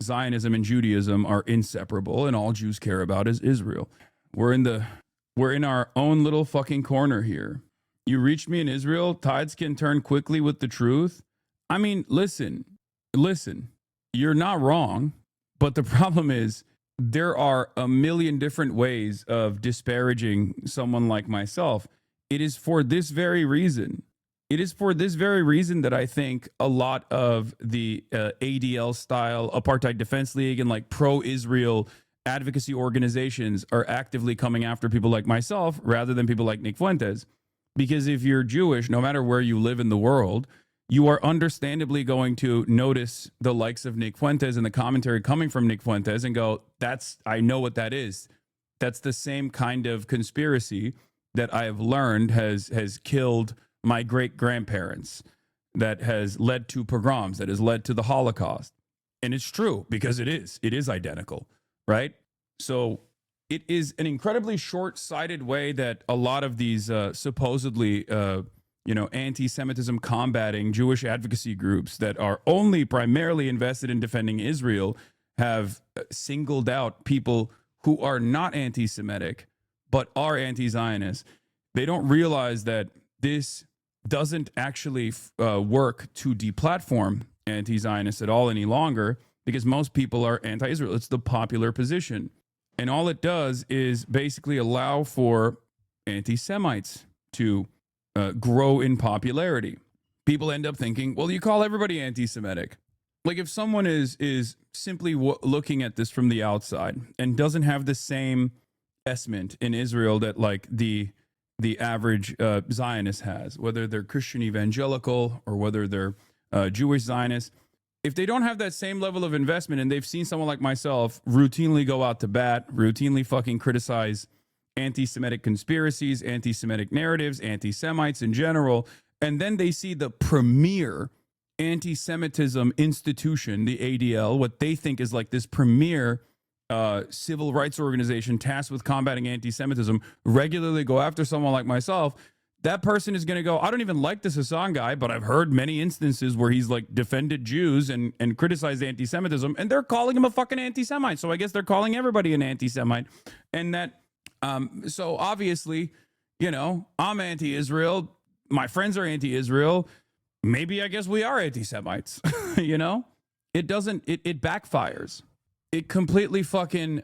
Zionism and Judaism are inseparable, and all Jews care about is Israel. We're in our own little fucking corner here. You reached me in Israel. Tides can turn quickly with the truth. I mean, listen. You're not wrong, but the problem is there are a million different ways of disparaging someone like myself. It is for this very reason. It is for this very reason that I think a lot of the ADL style Apartheid Defense League and like pro-Israel advocacy organizations are actively coming after people like myself rather than people like Nick Fuentes. Because if you're Jewish, no matter where you live in the world, you are understandably going to notice the likes of Nick Fuentes and the commentary coming from Nick Fuentes and go, I know what that is. That's the same kind of conspiracy that I have learned has killed my great-grandparents, that has led to pogroms, that has led to the Holocaust. And it's true, because it is identical, right? So it is an incredibly short-sighted way that a lot of these supposedly anti-Semitism combating Jewish advocacy groups that are only primarily invested in defending Israel have singled out people who are not anti-Semitic but are anti-Zionist. They don't realize that this doesn't actually work to deplatform anti-Zionists at all any longer, because most people are anti-Israel. It's the popular position. And all it does is basically allow for anti-Semites to grow in popularity. People end up thinking, well, you call everybody anti-Semitic. Like if someone is simply looking at this from the outside and doesn't have the same estimate in Israel that like the average Zionist has, whether they're Christian evangelical or whether they're Jewish Zionists, if they don't have that same level of investment and they've seen someone like myself routinely go out to bat, routinely fucking criticize anti-Semitic conspiracies, anti-Semitic narratives, anti-Semites in general, and then they see the premier anti-Semitism institution, the ADL, what they think is like this premier civil rights organization tasked with combating anti-Semitism, regularly go after someone like myself, that person is going to go, I don't even like this Hasan guy, but I've heard many instances where he's like defended Jews and criticized anti-Semitism, and they're calling him a fucking anti-Semite. So I guess they're calling everybody an anti-Semite. And that, so obviously, I'm anti-Israel. My friends are anti-Israel. Maybe I guess we are anti-Semites, It doesn't, it backfires. It completely fucking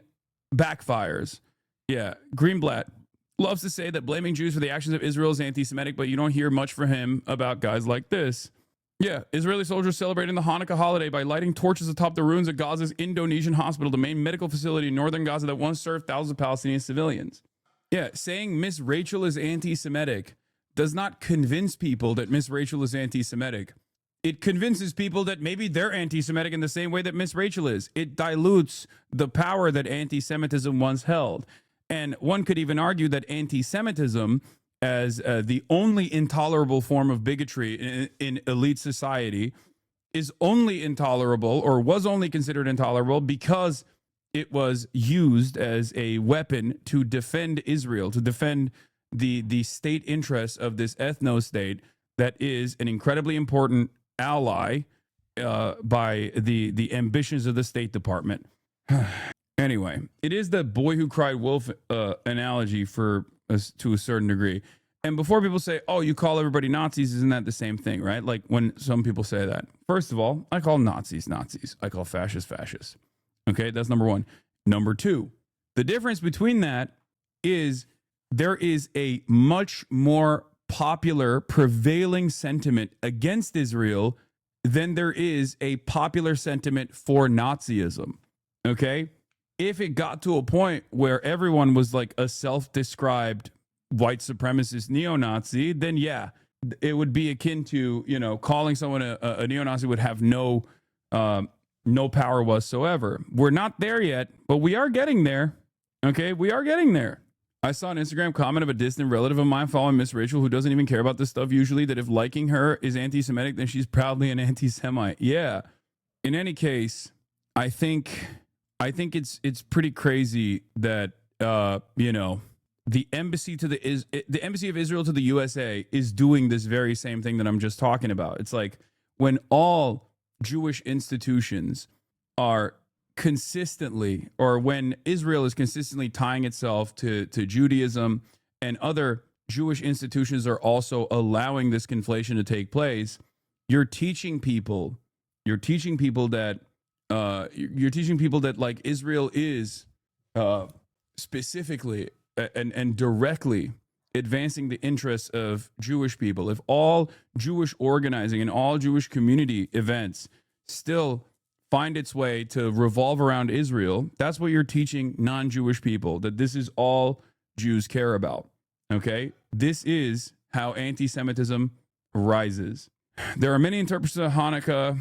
backfires. Yeah, Greenblatt loves to say that blaming Jews for the actions of Israel is anti-Semitic, but you don't hear much from him about guys like this. Yeah, Israeli soldiers celebrating the Hanukkah holiday by lighting torches atop the ruins of Gaza's Indonesian hospital, the main medical facility in northern Gaza that once served thousands of Palestinian civilians. Yeah, saying Miss Rachel is anti-Semitic does not convince people that Miss Rachel is anti-Semitic. It convinces people that maybe they're anti-Semitic in the same way that Miss Rachel is. It dilutes the power that anti-Semitism once held. And one could even argue that anti-Semitism, as the only intolerable form of bigotry in elite society, is only intolerable, or was only considered intolerable, because it was used as a weapon to defend Israel, to defend the state interests of this ethno-state that is an incredibly important ally by the ambitions of the State Department. Anyway, it is the boy who cried wolf analogy to a certain degree. And before people say, oh, you call everybody Nazis, isn't that the same thing, right? Like when some people say that. First of all, I call Nazis Nazis. I call fascists fascists. Okay, that's number one. Number two, the difference between that is there is a much more popular prevailing sentiment against Israel than there is a popular sentiment for Nazism. Okay? If it got to a point where everyone was like a self-described white supremacist neo-Nazi, then yeah, it would be akin to, calling someone a neo-Nazi would have no power whatsoever. We're not there yet, but we are getting there. Okay? We are getting there. I saw an Instagram comment of a distant relative of mine following Miss Rachel, who doesn't even care about this stuff usually, that if liking her is anti-Semitic, then she's proudly an anti-Semite. Yeah. In any case, I think I think it's pretty crazy that you know, the embassy of Israel to the USA is doing this very same thing that I'm just talking about. It's like when all Jewish institutions are consistently, or when Israel is consistently tying itself to Judaism, and other Jewish institutions are also allowing this conflation to take place, you're teaching people that like Israel is specifically and directly advancing the interests of Jewish people. If all Jewish organizing and all Jewish community events still find its way to revolve around Israel, that's what you're teaching non-Jewish people, that this is all Jews care about. Okay? This is how anti-Semitism rises. There are many interpretations of Hanukkah,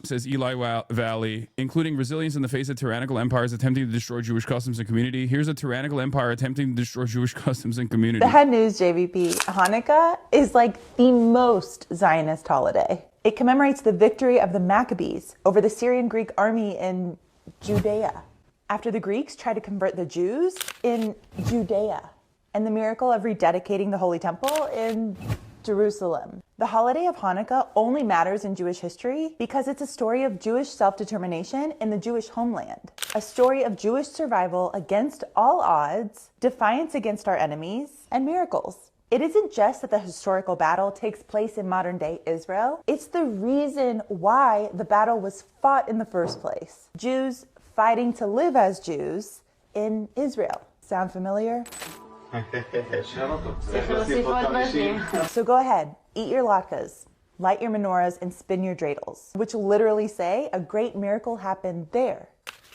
says Eli Valley, including resilience in the face of tyrannical empires attempting to destroy Jewish customs and community. Here's a tyrannical empire attempting to destroy Jewish customs and community. Bad news, JVP. Hanukkah is like the most Zionist holiday. It commemorates the victory of the Maccabees over the Syrian Greek army in Judea, after the Greeks tried to convert the Jews in Judea, and the miracle of rededicating the Holy Temple in Jerusalem. The holiday of Hanukkah only matters in Jewish history because it's a story of Jewish self-determination in the Jewish homeland, a story of Jewish survival against all odds, defiance against our enemies, and miracles. It isn't just that the historical battle takes place in modern-day Israel, it's the reason why the battle was fought in the first place. Jews fighting to live as Jews in Israel. Sound familiar? So go ahead, eat your latkes, light your menorahs, and spin your dreidels, which literally say a great miracle happened there,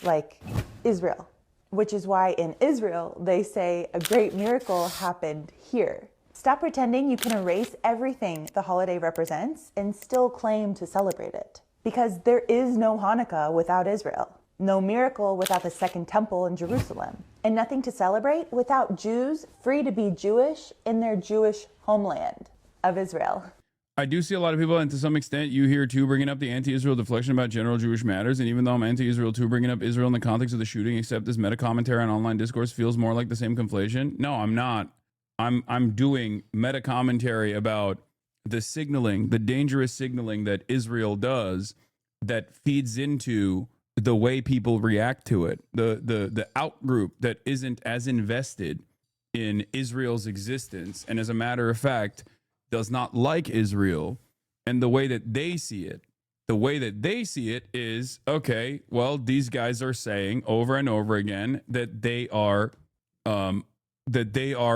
like Israel, which is why in Israel they say a great miracle happened here. Stop pretending you can erase everything the holiday represents and still claim to celebrate it, because there is no Hanukkah without Israel. No miracle without the Second Temple in Jerusalem, and nothing to celebrate without Jews free to be Jewish in their Jewish homeland of Israel. I do see a lot of people, and to some extent you here too, bringing up the anti-Israel deflection about general Jewish matters. And even though I'm anti-Israel too, bringing up Israel in the context of the shooting, except this meta-commentary on online discourse feels more like the same conflation. No, I'm not. I'm doing meta-commentary about the signaling, the dangerous signaling that Israel does that feeds into the way people react to it, the out group that isn't as invested in Israel's existence, and as a matter of fact does not like Israel, and the way that they see it. The way that they see it is, okay, well, these guys are saying over and over again that they are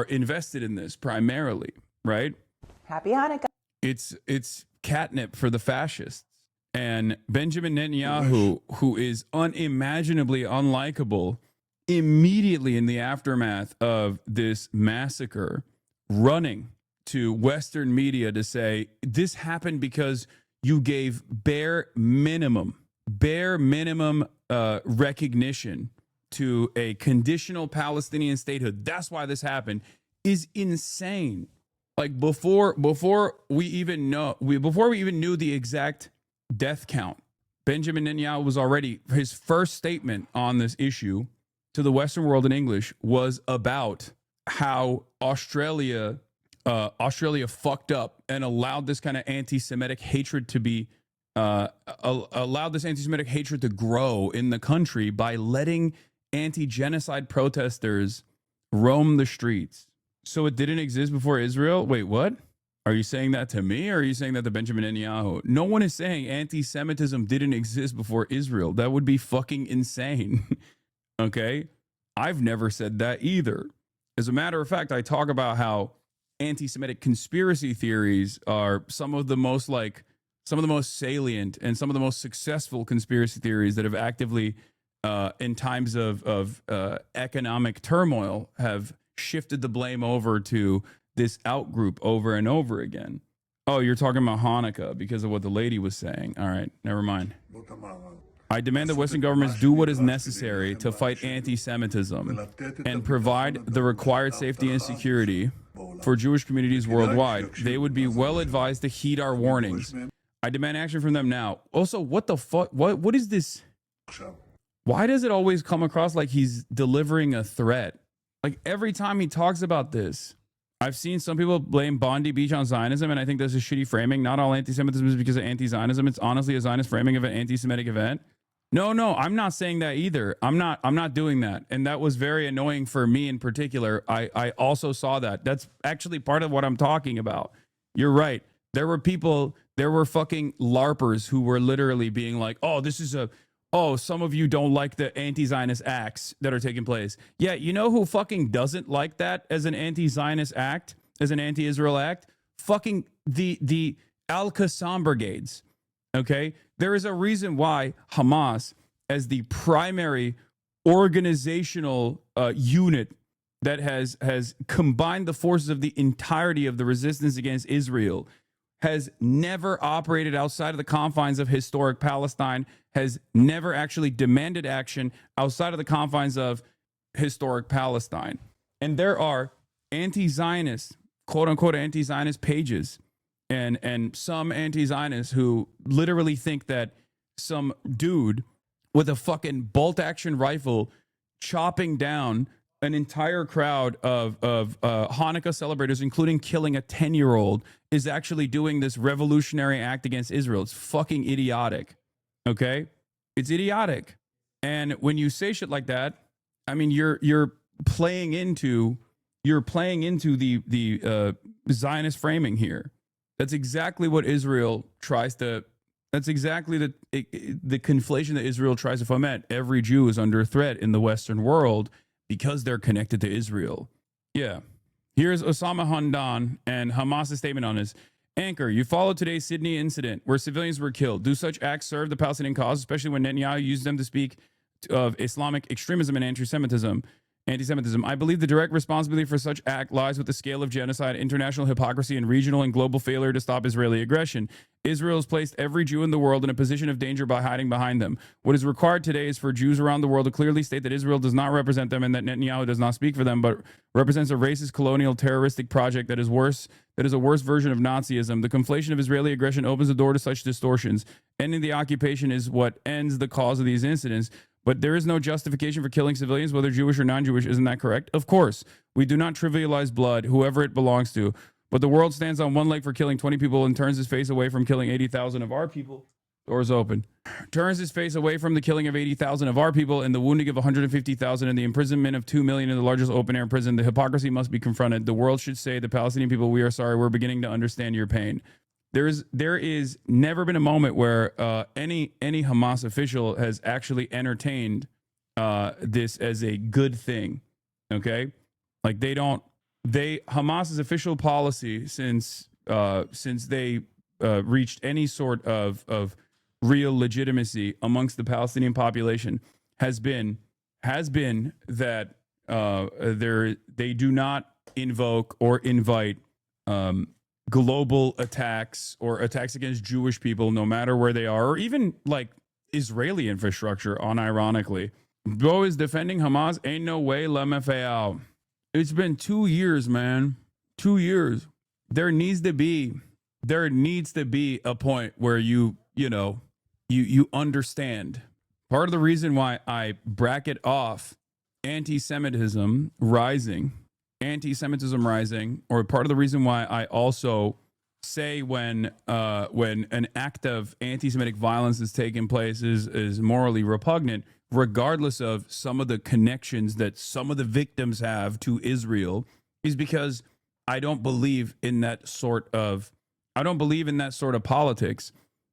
invested in this primarily, right? Happy Hanukkah. It's catnip for the fascists. And Benjamin Netanyahu, who is unimaginably unlikable, immediately in the aftermath of this massacre, running to Western media to say, this happened because you gave bare minimum recognition to a conditional Palestinian statehood. That's why this happened, is insane. Like before we even knew the exact death count, Benjamin Netanyahu was already, his first statement on this issue to the Western world in English was about how Australia fucked up and allowed this kind of anti-Semitic hatred to be allowed this anti-Semitic hatred to grow in the country by letting anti-genocide protesters roam the streets. So it didn't exist before Israel? Wait, what? Are you saying that to me, or are you saying that to Benjamin Netanyahu? No one is saying anti-Semitism didn't exist before Israel. That would be fucking insane. Okay? I've never said that either. As a matter of fact, I talk about how anti-Semitic conspiracy theories are some of the most salient and some of the most successful conspiracy theories that have actively, in times of economic turmoil, have shifted the blame over to this outgroup over and over again. Oh, you're talking about Hanukkah because of what the lady was saying. All right, never mind. I demand that Western governments do what is necessary to fight anti-Semitism and provide the required safety and security for Jewish communities worldwide. They would be well advised to heed our warnings. I demand action from them now. Also, what the fuck? What is this? why does it always come across like he's delivering a threat? Like every time he talks about this, I've seen some people blame Bondi Beach on Zionism, and I think that's a shitty framing. Not all anti-Semitism is because of anti-Zionism. It's honestly a Zionist framing of an anti-Semitic event. No, I'm not saying that either. I'm not doing that. And that was very annoying for me in particular. I also saw that. That's actually part of what I'm talking about. You're right. There were fucking LARPers who were literally being like, some of you don't like the anti-Zionist acts that are taking place. Yeah, you know who fucking doesn't like that as an anti-Zionist act, as an anti-Israel act? Fucking the Al-Qassam brigades. Okay? There is a reason why Hamas, as the primary organizational unit that has combined the forces of the entirety of the resistance against Israel, has never operated outside of the confines of historic Palestine, has never actually demanded action outside of the confines of historic Palestine. And there are anti-Zionist, quote unquote, anti-Zionist pages and some anti-Zionists who literally think that some dude with a fucking bolt action rifle chopping down an entire crowd of Hanukkah celebrators, including killing a 10-year-old, is actually doing this revolutionary act against Israel. It's fucking idiotic. Okay? It's idiotic. And when you say shit like that, I mean, you're playing into the Zionist framing here. That's exactly what Israel tries to. That's exactly the conflation that Israel tries to foment. Every Jew is under threat in the Western world because they're connected to Israel. Yeah. Here's Osama Hamdan and Hamas's statement on this. Anchor, you followed today's Sydney incident where civilians were killed. Do such acts serve the Palestinian cause, especially when Netanyahu used them to speak of Islamic extremism and anti-Semitism? I believe the direct responsibility for such act lies with the scale of genocide, international hypocrisy, and regional and global failure to stop Israeli aggression. Israel has placed every Jew in the world in a position of danger by hiding behind them. What is required today is for Jews around the world to clearly state that Israel does not represent them and that Netanyahu does not speak for them, but represents a racist, colonial, terroristic project that is a worse version of Nazism. The conflation of Israeli aggression opens the door to such distortions. Ending the occupation is what ends the cause of these incidents. But there is no justification for killing civilians, whether Jewish or non-Jewish. Isn't that correct? Of course. We do not trivialize blood, whoever it belongs to. But the world stands on one leg for killing 20 people and turns his face away from killing 80,000 of our people. Doors open. Turns his face away from the killing of 80,000 of our people and the wounding of 150,000 and the imprisonment of 2 million in the largest open-air prison. The hypocrisy must be confronted. The world should say, the Palestinian people, we are sorry. We're beginning to understand your pain. There is never been a moment where any Hamas official has actually entertained this as a good thing. Okay, like Hamas's official policy since they reached any sort of real legitimacy amongst the Palestinian population has been that they do not invoke or invite global attacks or attacks against Jewish people, no matter where they are, or even like Israeli infrastructure, unironically. Bro is defending Hamas. Ain't no way, let me out. It's been 2 years, man. 2 years. There needs to be a point where you understand. Part of the reason why I bracket off anti-Semitism rising, or part of the reason why I also say when an act of anti-Semitic violence is taking place is morally repugnant, regardless of some of the connections that some of the victims have to Israel, is because I don't believe in that sort of politics.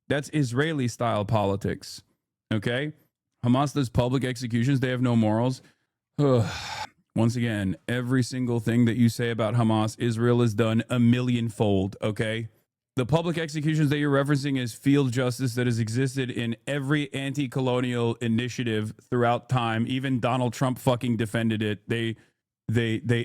That's Israeli style politics. Okay? Hamas does public executions. They have no morals. Once again, every single thing that you say about Hamas, Israel has done a millionfold, okay? The public executions that you're referencing is field justice that has existed in every anti-colonial initiative throughout time. Even Donald Trump fucking defended it. They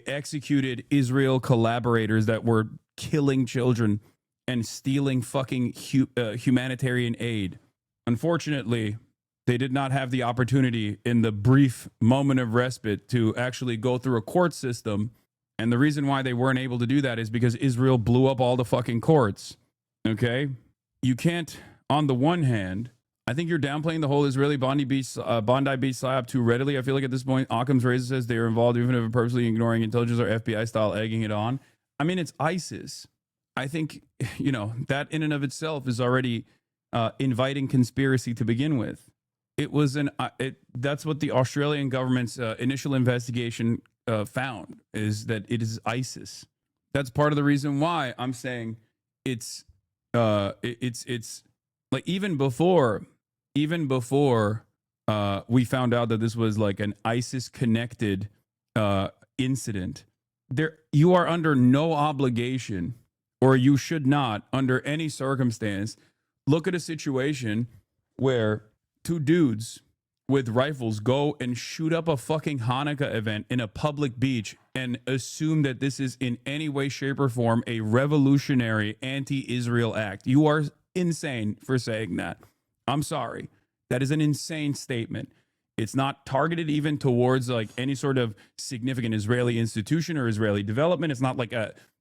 executed Israel collaborators that were killing children and stealing fucking humanitarian aid. Unfortunately, they did not have the opportunity in the brief moment of respite to actually go through a court system. And the reason why they weren't able to do that is because Israel blew up all the fucking courts. Okay? You can't, on the one hand, I think you're downplaying the whole Israeli Bondi beat psyop too readily. I feel like at this point, Occam's razor says they are involved, even if purposely ignoring intelligence or FBI style egging it on. I mean, it's ISIS. I think, you know, that in and of itself is already inviting conspiracy to begin with. It was that's what the Australian government's initial investigation found, is that it is ISIS. That's part of the reason why I'm saying it's like even before we found out that this was like an ISIS connected incident, you are under no obligation, or you should not under any circumstance look at a situation where two dudes with rifles go and shoot up a fucking Hanukkah event in a public beach and assume that this is in any way, shape, or form a revolutionary anti-Israel act. You are insane for saying that. I'm sorry. That is an insane statement. It's not targeted even towards like any sort of significant Israeli institution or Israeli development. It's not like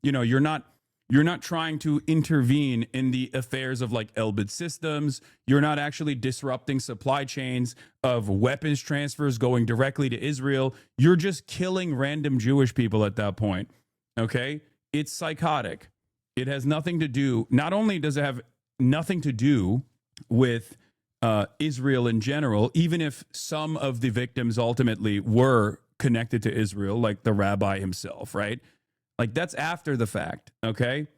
you're not trying to intervene in the affairs of like Elbit systems. You're not actually disrupting supply chains of weapons transfers going directly to Israel. You're just killing random Jewish people at that point. Okay? It's psychotic. It has nothing to do, not only does it have nothing to do with Israel in general, even if some of the victims ultimately were connected to Israel, like the rabbi himself, right? Like that's after the fact, okay?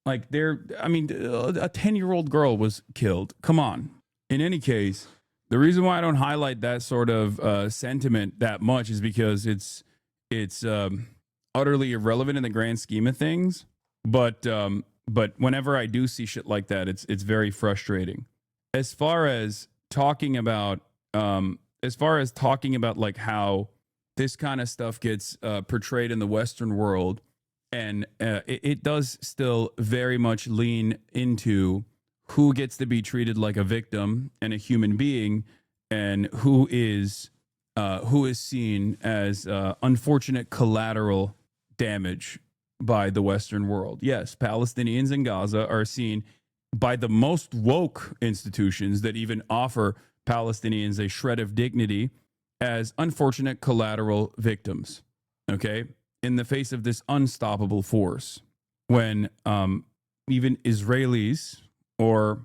Like a 10-year-old girl was killed. Come on. In any case, the reason why I don't highlight that sort of sentiment that much is because it's utterly irrelevant in the grand scheme of things. But whenever I do see shit like that, it's very frustrating. As far as talking about like how this kind of stuff gets portrayed in the Western world, and it does still very much lean into who gets to be treated like a victim and a human being, and who is seen as unfortunate collateral damage by the Western world. Yes, Palestinians in Gaza are seen by the most woke institutions that even offer Palestinians a shred of dignity as unfortunate collateral victims, okay, in the face of this unstoppable force. When even Israelis or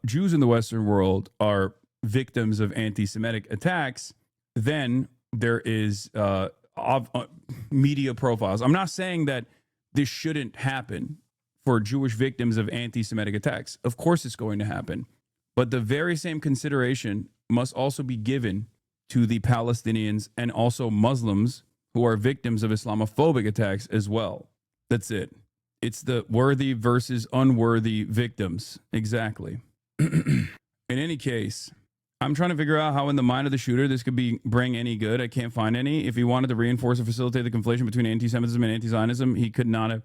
Jews in the Western world are victims of anti-Semitic attacks, then there is media profiles. I'm not saying that this shouldn't happen for Jewish victims of anti-Semitic attacks. Of course it's going to happen. But the very same consideration must also be given to the Palestinians and also Muslims who are victims of Islamophobic attacks as well. That's it. It's the worthy versus unworthy victims. Exactly. In any case, I'm trying to figure out how in the mind of the shooter this could bring any good. I can't find any. If he wanted to reinforce or facilitate the conflation between anti-Semitism and anti-Zionism, he could not have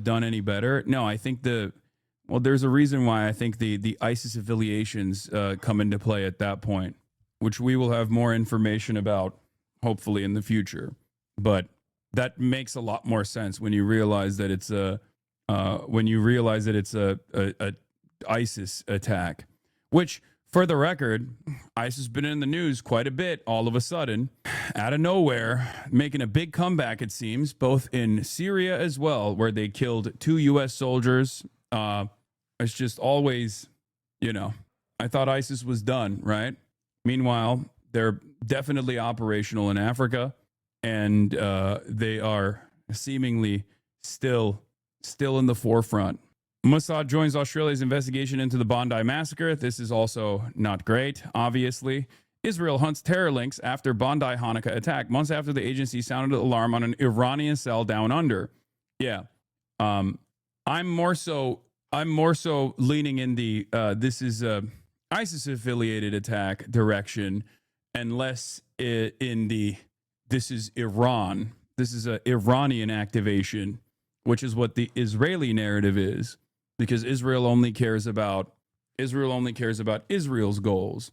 done any better. No, I think there's a reason why I think the ISIS affiliations come into play at that point, which we will have more information about hopefully in the future. But that makes a lot more sense when you realize that it's a ISIS attack, which, for the record, ISIS has been in the news quite a bit all of a sudden, out of nowhere, making a big comeback, it seems, both in Syria as well, where they killed 2 U.S. soldiers. It's just always, I thought ISIS was done, right? Meanwhile, they're definitely operational in Africa, and they are seemingly still in the forefront. Mossad joins Australia's investigation into the Bondi massacre. This is also not great, obviously. Israel hunts terror links after Bondi Hanukkah attack, months after the agency sounded alarm on an Iranian cell down under. Yeah. I'm more so leaning in the this is a ISIS-affiliated attack direction, and less in the this is Iran. This is an Iranian activation, which is what the Israeli narrative is, because Israel only cares about Israel's goals.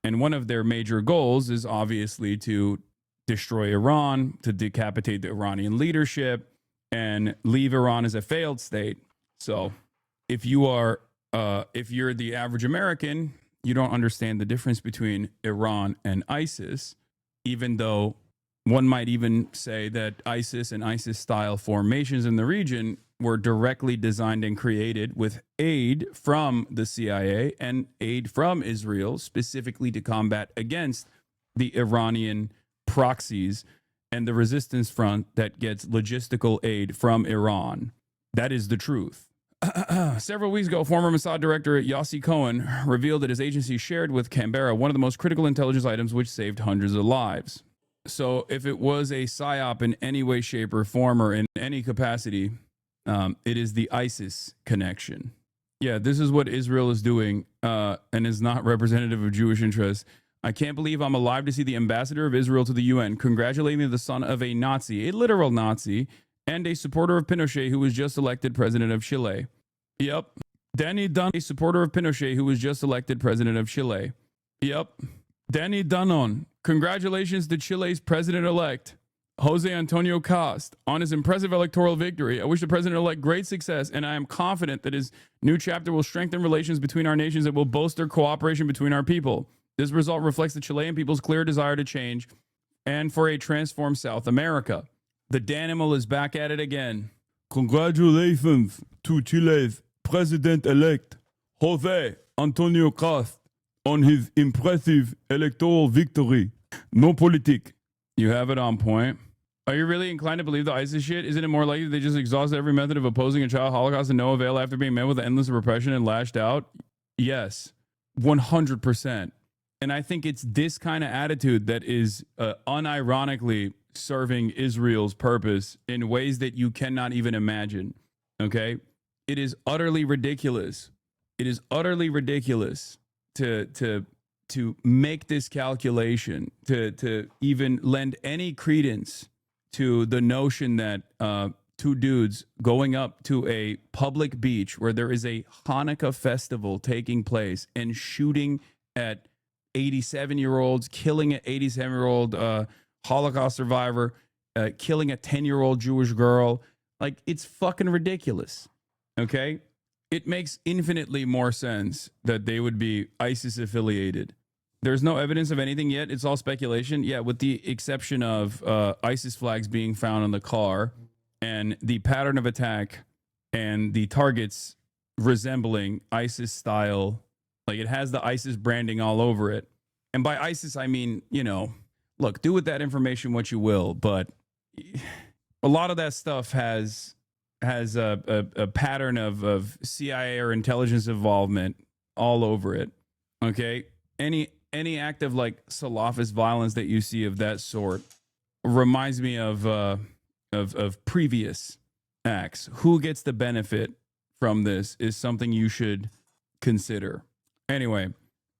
And one of their major goals is obviously to destroy Iran, to decapitate the Iranian leadership, and leave Iran as a failed state. So if you're the average American, you don't understand the difference between Iran and ISIS, even though one might even say that ISIS and ISIS-style formations in the region were directly designed and created with aid from the CIA and aid from Israel, specifically to combat against the Iranian proxies and the resistance front that gets logistical aid from Iran. That is the truth. Several weeks ago, former Mossad director Yossi Cohen revealed that his agency shared with Canberra one of the most critical intelligence items which saved hundreds of lives. So if it was a psyop in any way, shape, or form, or in any capacity, it is the ISIS connection. Yeah, this is what Israel is doing and is not representative of Jewish interests. I can't believe I'm alive to see the ambassador of Israel to the UN congratulating the son of a Nazi, a literal Nazi, and a supporter of Pinochet who was just elected president of Chile. Yep. Danny Dunn, a supporter of Pinochet who was just elected president of Chile. Yep. Danny Dunnon, congratulations to Chile's president-elect, Jose Antonio Cast, on his impressive electoral victory. I wish the president-elect great success, and I am confident that his new chapter will strengthen relations between our nations and will bolster cooperation between our people. This result reflects the Chilean people's clear desire to change and for a transformed South America. The Danimal is back at it again. Congratulations to Chile's president-elect, Jose Antonio Cast, on his impressive electoral victory. No politique. You have it on point. Are you really inclined to believe the ISIS shit? Isn't it more likely they just exhausted every method of opposing a child Holocaust to no avail after being met with endless repression and lashed out? Yes, 100%. And I think it's this kind of attitude that is unironically serving Israel's purpose in ways that you cannot even imagine. Okay? It is utterly ridiculous. It is utterly ridiculous to make this calculation, to even lend any credence to the notion that two dudes going up to a public beach where there is a Hanukkah festival taking place and shooting at 87-year-olds, killing an 87-year-old Holocaust survivor, killing a 10-year-old Jewish girl. Like, it's fucking ridiculous. Okay? It makes infinitely more sense that they would be ISIS affiliated. There's no evidence of anything yet. It's all speculation. Yeah, with the exception of ISIS flags being found on the car and the pattern of attack and the targets resembling ISIS style. Like, it has the ISIS branding all over it. And by ISIS, I mean, you know, look, do with that information what you will. But a lot of that stuff has a pattern of CIA or intelligence involvement all over it. Okay? Any act of like Salafist violence that you see of that sort reminds me of previous acts. Who gets the benefit from this is something you should consider. Anyway,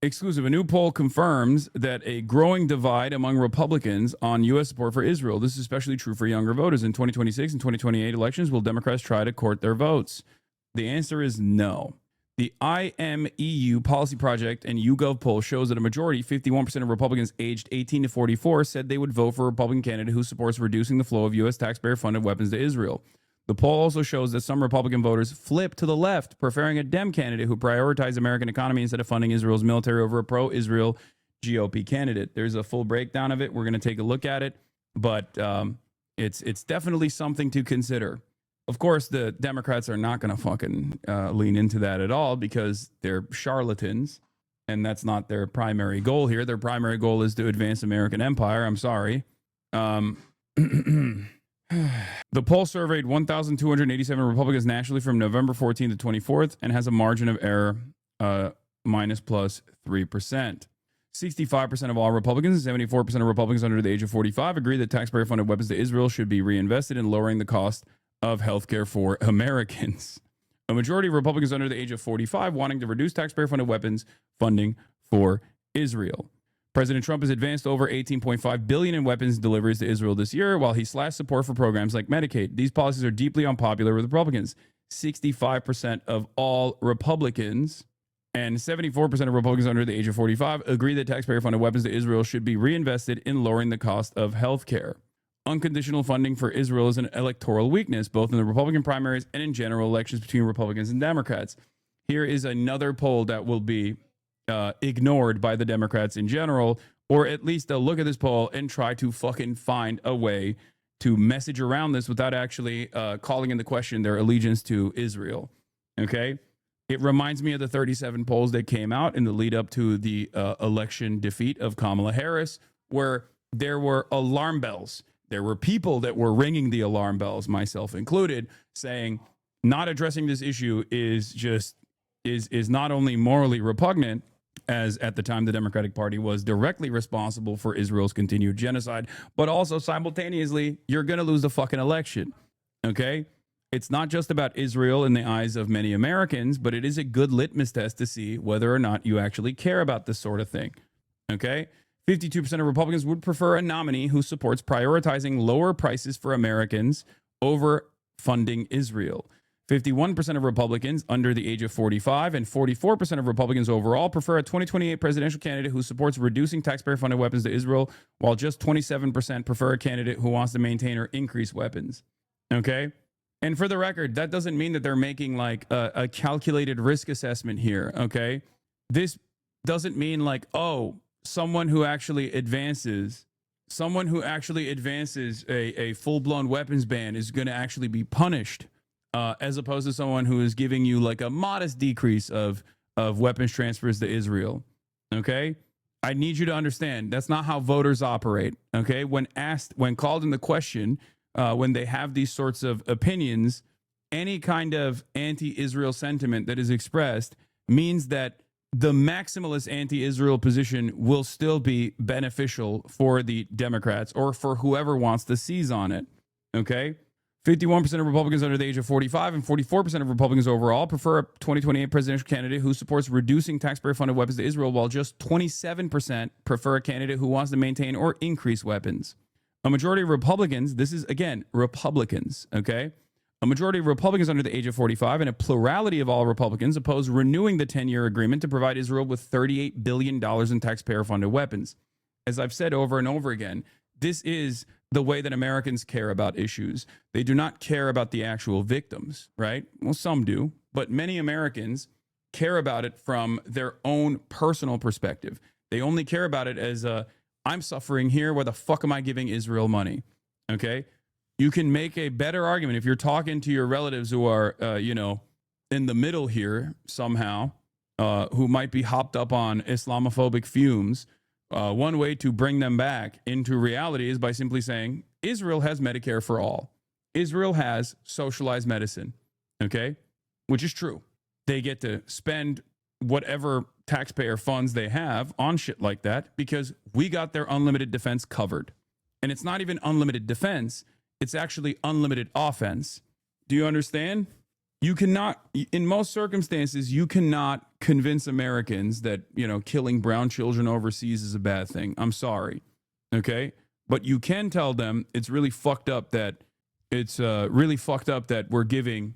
exclusive. A new poll confirms that a growing divide among Republicans on U.S. support for Israel. This is especially true for younger voters. In 2026 and 2028 elections, will Democrats try to court their votes? The answer is no. The IMEU Policy Project and YouGov poll shows that a majority, 51% of Republicans aged 18 to 44, said they would vote for a Republican candidate who supports reducing the flow of U.S. taxpayer-funded weapons to Israel. The poll also shows that some Republican voters flip to the left, preferring a Dem candidate who prioritizes American economy instead of funding Israel's military over a pro-Israel GOP candidate. There's a full breakdown of it. We're going to take a look at it, but it's definitely something to consider. Of course, the Democrats are not going to fucking lean into that at all because they're charlatans, and that's not their primary goal here. Their primary goal is to advance American empire. I'm sorry. The poll surveyed 1,287 Republicans nationally from November 14th to 24th and has a margin of error minus plus 3%. 65% of all Republicans and 74% of Republicans under the age of 45 agree that taxpayer-funded weapons to Israel should be reinvested in lowering the cost of healthcare for Americans. A majority of Republicans under the age of 45 wanting to reduce taxpayer-funded weapons funding for Israel. President Trump has advanced over $18.5 billion in weapons deliveries to Israel this year, while he slashed support for programs like Medicaid. These policies are deeply unpopular with Republicans. 65% of all Republicans and 74% of Republicans under the age of 45 agree that taxpayer-funded weapons to Israel should be reinvested in lowering the cost of health care. Unconditional funding for Israel is an electoral weakness, both in the Republican primaries and in general elections between Republicans and Democrats. Here is another poll that will be ignored by the Democrats in general, or at least they'll look at this poll and try to fucking find a way to message around this without actually calling into question their allegiance to Israel. Okay? It reminds me of the 37 polls that came out in the lead up to the election defeat of Kamala Harris, where there were alarm bells. There were people that were ringing the alarm bells, myself included, saying not addressing this issue is not only morally repugnant, as at the time the Democratic Party was directly responsible for Israel's continued genocide, but also simultaneously, you're going to lose the fucking election. Okay? It's not just about Israel in the eyes of many Americans, but it is a good litmus test to see whether or not you actually care about this sort of thing. Okay? 52% of Republicans would prefer a nominee who supports prioritizing lower prices for Americans over funding Israel. 51% of Republicans under the age of 45 and 44% of Republicans overall prefer a 2028 presidential candidate who supports reducing taxpayer-funded weapons to Israel, while just 27% prefer a candidate who wants to maintain or increase weapons. Okay? And for the record, that doesn't mean that they're making like a calculated risk assessment here, okay? This doesn't mean like, oh, someone who actually advances a full-blown weapons ban is going to actually be punished, as opposed to someone who is giving you like a modest decrease of weapons transfers to Israel, okay? I need you to understand that's not how voters operate, okay? When called in the question, when they have these sorts of opinions, any kind of anti-Israel sentiment that is expressed means that the maximalist anti-Israel position will still be beneficial for the Democrats or for whoever wants to seize on it. Okay? 51% of Republicans under the age of 45 and 44% of Republicans overall prefer a 2028 presidential candidate who supports reducing taxpayer-funded weapons to Israel, while just 27% prefer a candidate who wants to maintain or increase weapons. A majority of Republicans, this is, again, Republicans, okay? A majority of Republicans under the age of 45 and a plurality of all Republicans oppose renewing the 10-year agreement to provide Israel with $38 billion in taxpayer-funded weapons. As I've said over and over again, this is the way that Americans care about issues. They do not care about the actual victims, right? Well, some do, but many Americans care about it from their own personal perspective. They only care about it as I'm suffering here. Why the fuck am I giving Israel money? Okay. You can make a better argument if you're talking to your relatives who are, in the middle here somehow, who might be hopped up on Islamophobic fumes. One way to bring them back into reality is by simply saying, Israel has Medicare for all. Israel has socialized medicine. Okay. Which is true. They get to spend whatever taxpayer funds they have on shit like that because we got their unlimited defense covered. And it's not even unlimited defense. It's actually unlimited offense. Do you understand? You cannot, in most circumstances, you cannot convince Americans that, killing brown children overseas is a bad thing. I'm sorry. Okay. But you can tell them it's really fucked up that we're giving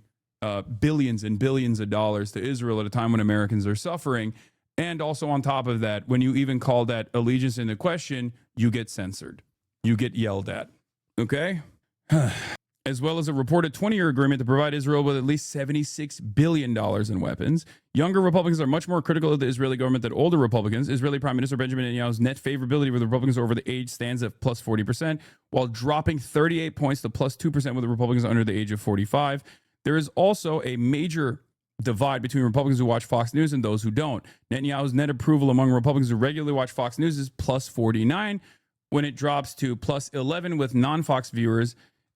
billions and billions of dollars to Israel at a time when Americans are suffering. And also on top of that, when you even call that allegiance into question, you get censored. You get yelled at. Okay? As well as a reported 20-year agreement to provide Israel with at least $76 billion in weapons. Younger Republicans are much more critical of the Israeli government than older Republicans. Israeli Prime Minister Benjamin Netanyahu's net favorability with the Republicans over the age stands at plus 40%, while dropping 38 points to plus 2% with the Republicans under the age of 45. There is also a major divide between Republicans who watch Fox News and those who don't. Netanyahu's net approval among Republicans who regularly watch Fox News is plus 49, when it drops to plus 11 with non-Fox viewers,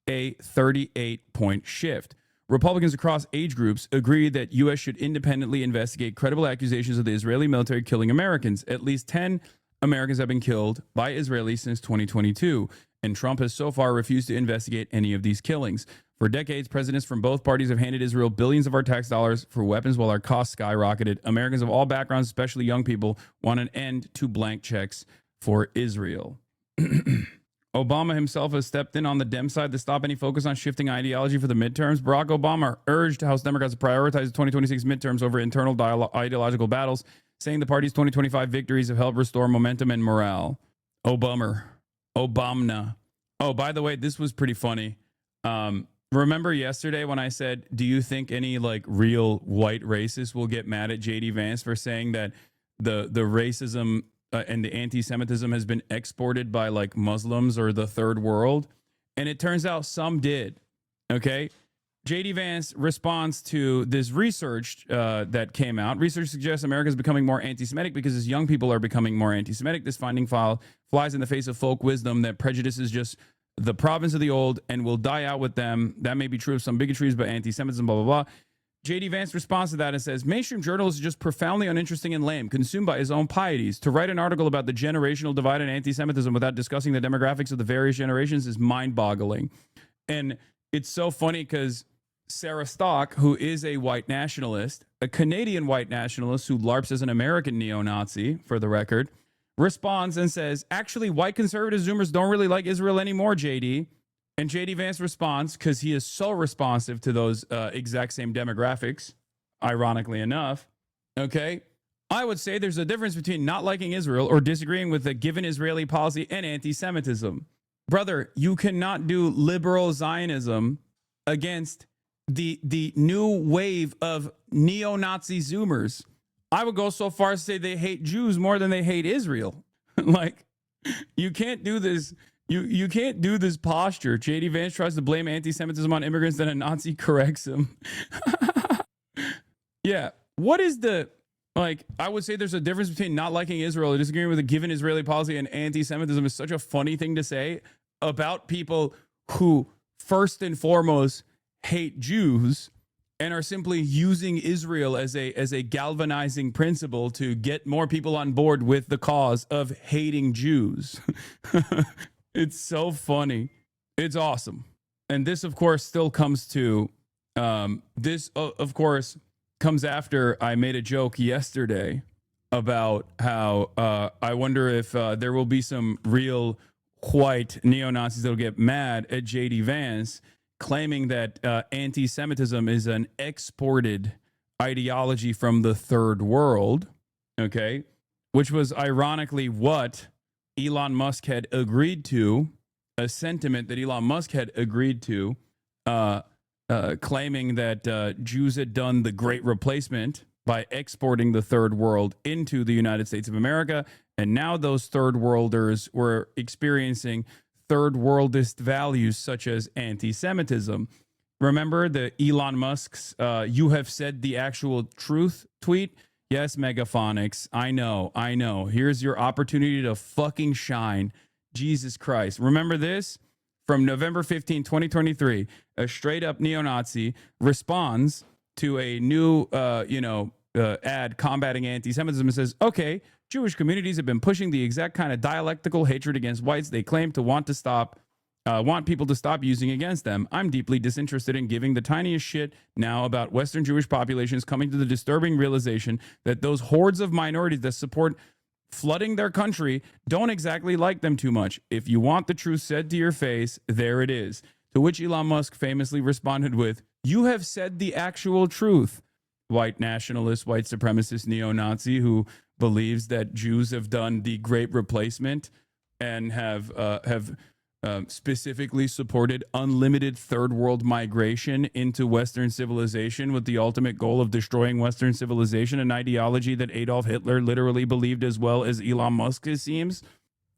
a 38-point shift. Republicans across age groups agree that U.S. should independently investigate credible accusations of the Israeli military killing Americans. At least 10 Americans have been killed by Israelis since 2022, and Trump has so far refused to investigate any of these killings. For decades, presidents from both parties have handed Israel billions of our tax dollars for weapons while our costs skyrocketed. Americans of all backgrounds, especially young people, want an end to blank checks for Israel. Obama himself has stepped in on the Dem side to stop any focus on shifting ideology for the midterms. Barack Obama urged House Democrats to prioritize the 2026 midterms over internal ideological battles, saying the party's 2025 victories have helped restore momentum and morale. Obama. Oh, by the way, this was pretty funny. Remember yesterday when I said, do you think any real white racists will get mad at JD Vance for saying that the racism and the anti-Semitism has been exported by like Muslims or the third world. And it turns out some did. Okay. JD Vance responds to this research that came out. Research suggests America is becoming more anti-Semitic because as young people are becoming more anti-Semitic. This finding flies in the face of folk wisdom that prejudice is just the province of the old and will die out with them. That may be true of some bigotries, but anti-Semitism, blah, blah, blah. JD Vance responds to that and says, mainstream journalists are just profoundly uninteresting and lame, consumed by his own pieties. To write an article about the generational divide in anti-Semitism without discussing the demographics of the various generations is mind-boggling. And it's so funny because Sarah Stock, who is a white nationalist, a Canadian white nationalist who LARPs as an American neo-Nazi, for the record, responds and says, actually, white conservative Zoomers don't really like Israel anymore, JD. And JD Vance responds, because he is so responsive to those exact same demographics, ironically enough, okay, I would say there's a difference between not liking Israel or disagreeing with a given Israeli policy and anti-Semitism. Brother, you cannot do liberal Zionism against the new wave of neo-Nazi Zoomers. I would go so far as to say they hate Jews more than they hate Israel. Like, you can't do this. You can't do this posture. JD Vance tries to blame anti-Semitism on immigrants, then a Nazi corrects him. Yeah. What is the, like, I would say there's a difference between not liking Israel or disagreeing with a given Israeli policy and anti-Semitism is such a funny thing to say about people who first and foremost hate Jews and are simply using Israel as a galvanizing principle to get more people on board with the cause of hating Jews. It's so funny. It's awesome. And this, of course, still comes to, of course, comes after I made a joke yesterday about how I wonder if there will be some real white neo-Nazis that will get mad at JD Vance claiming that anti-Semitism is an exported ideology from the third world, okay, which was ironically what Elon Musk had agreed to, a sentiment that Elon Musk had agreed to, claiming that Jews had done the great replacement by exporting the third world into the United States of America. And now those third worlders were experiencing third worldist values such as anti-Semitism. Remember the Elon Musk's "you have said the actual truth" tweet? Yes, Megaphonics. I know. Here's your opportunity to fucking shine. Jesus Christ. Remember this? From November 15, 2023, a straight up neo-Nazi responds to a new, ad combating anti-Semitism and says, okay, Jewish communities have been pushing the exact kind of dialectical hatred against whites they claim to want people to stop using against them. I'm deeply disinterested in giving the tiniest shit now about Western Jewish populations coming to the disturbing realization that those hordes of minorities that support flooding their country don't exactly like them too much. If you want the truth said to your face, there it is. To which Elon Musk famously responded with, you have said the actual truth. White nationalist, white supremacist neo-Nazi who believes that Jews have done the great replacement and have specifically supported unlimited third world migration into Western civilization with the ultimate goal of destroying Western civilization, an ideology that Adolf Hitler literally believed as well as Elon Musk, it seems.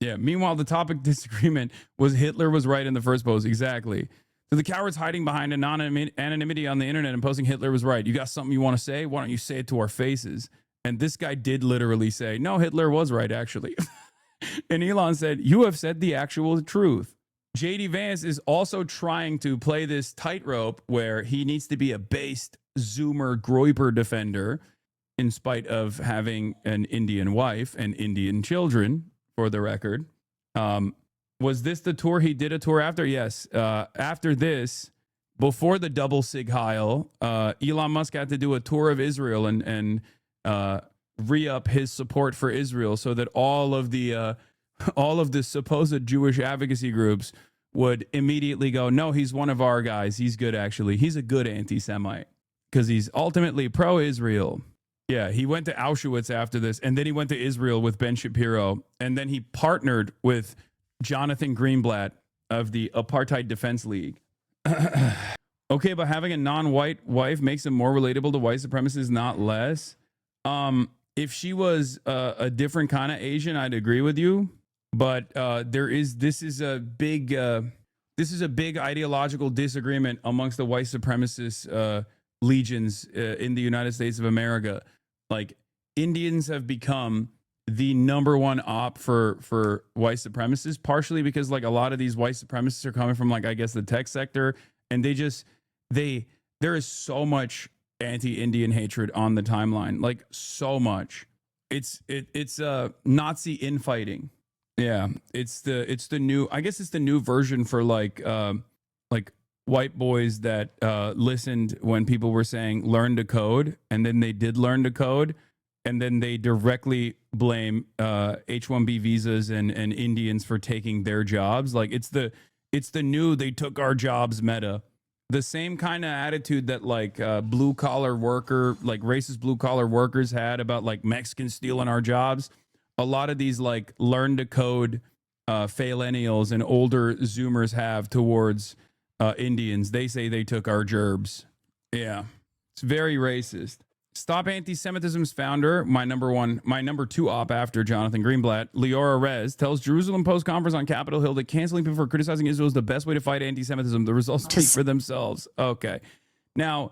Yeah. Meanwhile, the topic of disagreement was Hitler was right in the first post. Exactly. So the cowards hiding behind anonymity on the internet and posting Hitler was right. You got something you want to say? Why don't you say it to our faces? And this guy did literally say, no, Hitler was right, actually. And Elon said, you have said the actual truth. JD Vance is also trying to play this tightrope where he needs to be a based Zoomer Groyper defender in spite of having an Indian wife and Indian children, for the record. Was this the tour? He did a tour after? Yes. After this, before the double Sig Heil, Elon Musk had to do a tour of Israel and re-up his support for Israel so that all of the supposed Jewish advocacy groups would immediately go, no, he's one of our guys. He's good, actually. He's a good anti-Semite because he's ultimately pro-Israel. Yeah, he went to Auschwitz after this, and then he went to Israel with Ben Shapiro, and then he partnered with Jonathan Greenblatt of the Apartheid Defense League. Okay, but having a non-white wife makes him more relatable to white supremacists, not less. if she was a different kind of Asian, I'd agree with you. But this is a big ideological disagreement amongst the white supremacist legions in the United States of America. Like, Indians have become the number one op for white supremacists, partially because like a lot of these white supremacists are coming from like, I guess, the tech sector, and there is so much anti-Indian hatred on the timeline, like so much. It's Nazi infighting. Yeah, it's the new, I guess it's the new version for like white boys that listened when people were saying learn to code, and then they did learn to code, and then they directly blame H-1B visas and Indians for taking their jobs. Like it's the new they took our jobs meta. The same kind of attitude that like blue collar worker, like racist blue collar workers had about like Mexicans stealing our jobs. A lot of these like learn to code faillennials and older Zoomers have towards Indians. They say they took our gerbs. Yeah, it's very racist. Stop Anti-Semitism's founder, my number two op after Jonathan Greenblatt, Leora Rez, tells Jerusalem Post conference on Capitol Hill that canceling people for criticizing Israel is the best way to fight anti-Semitism. The results speak for themselves. Okay. Now,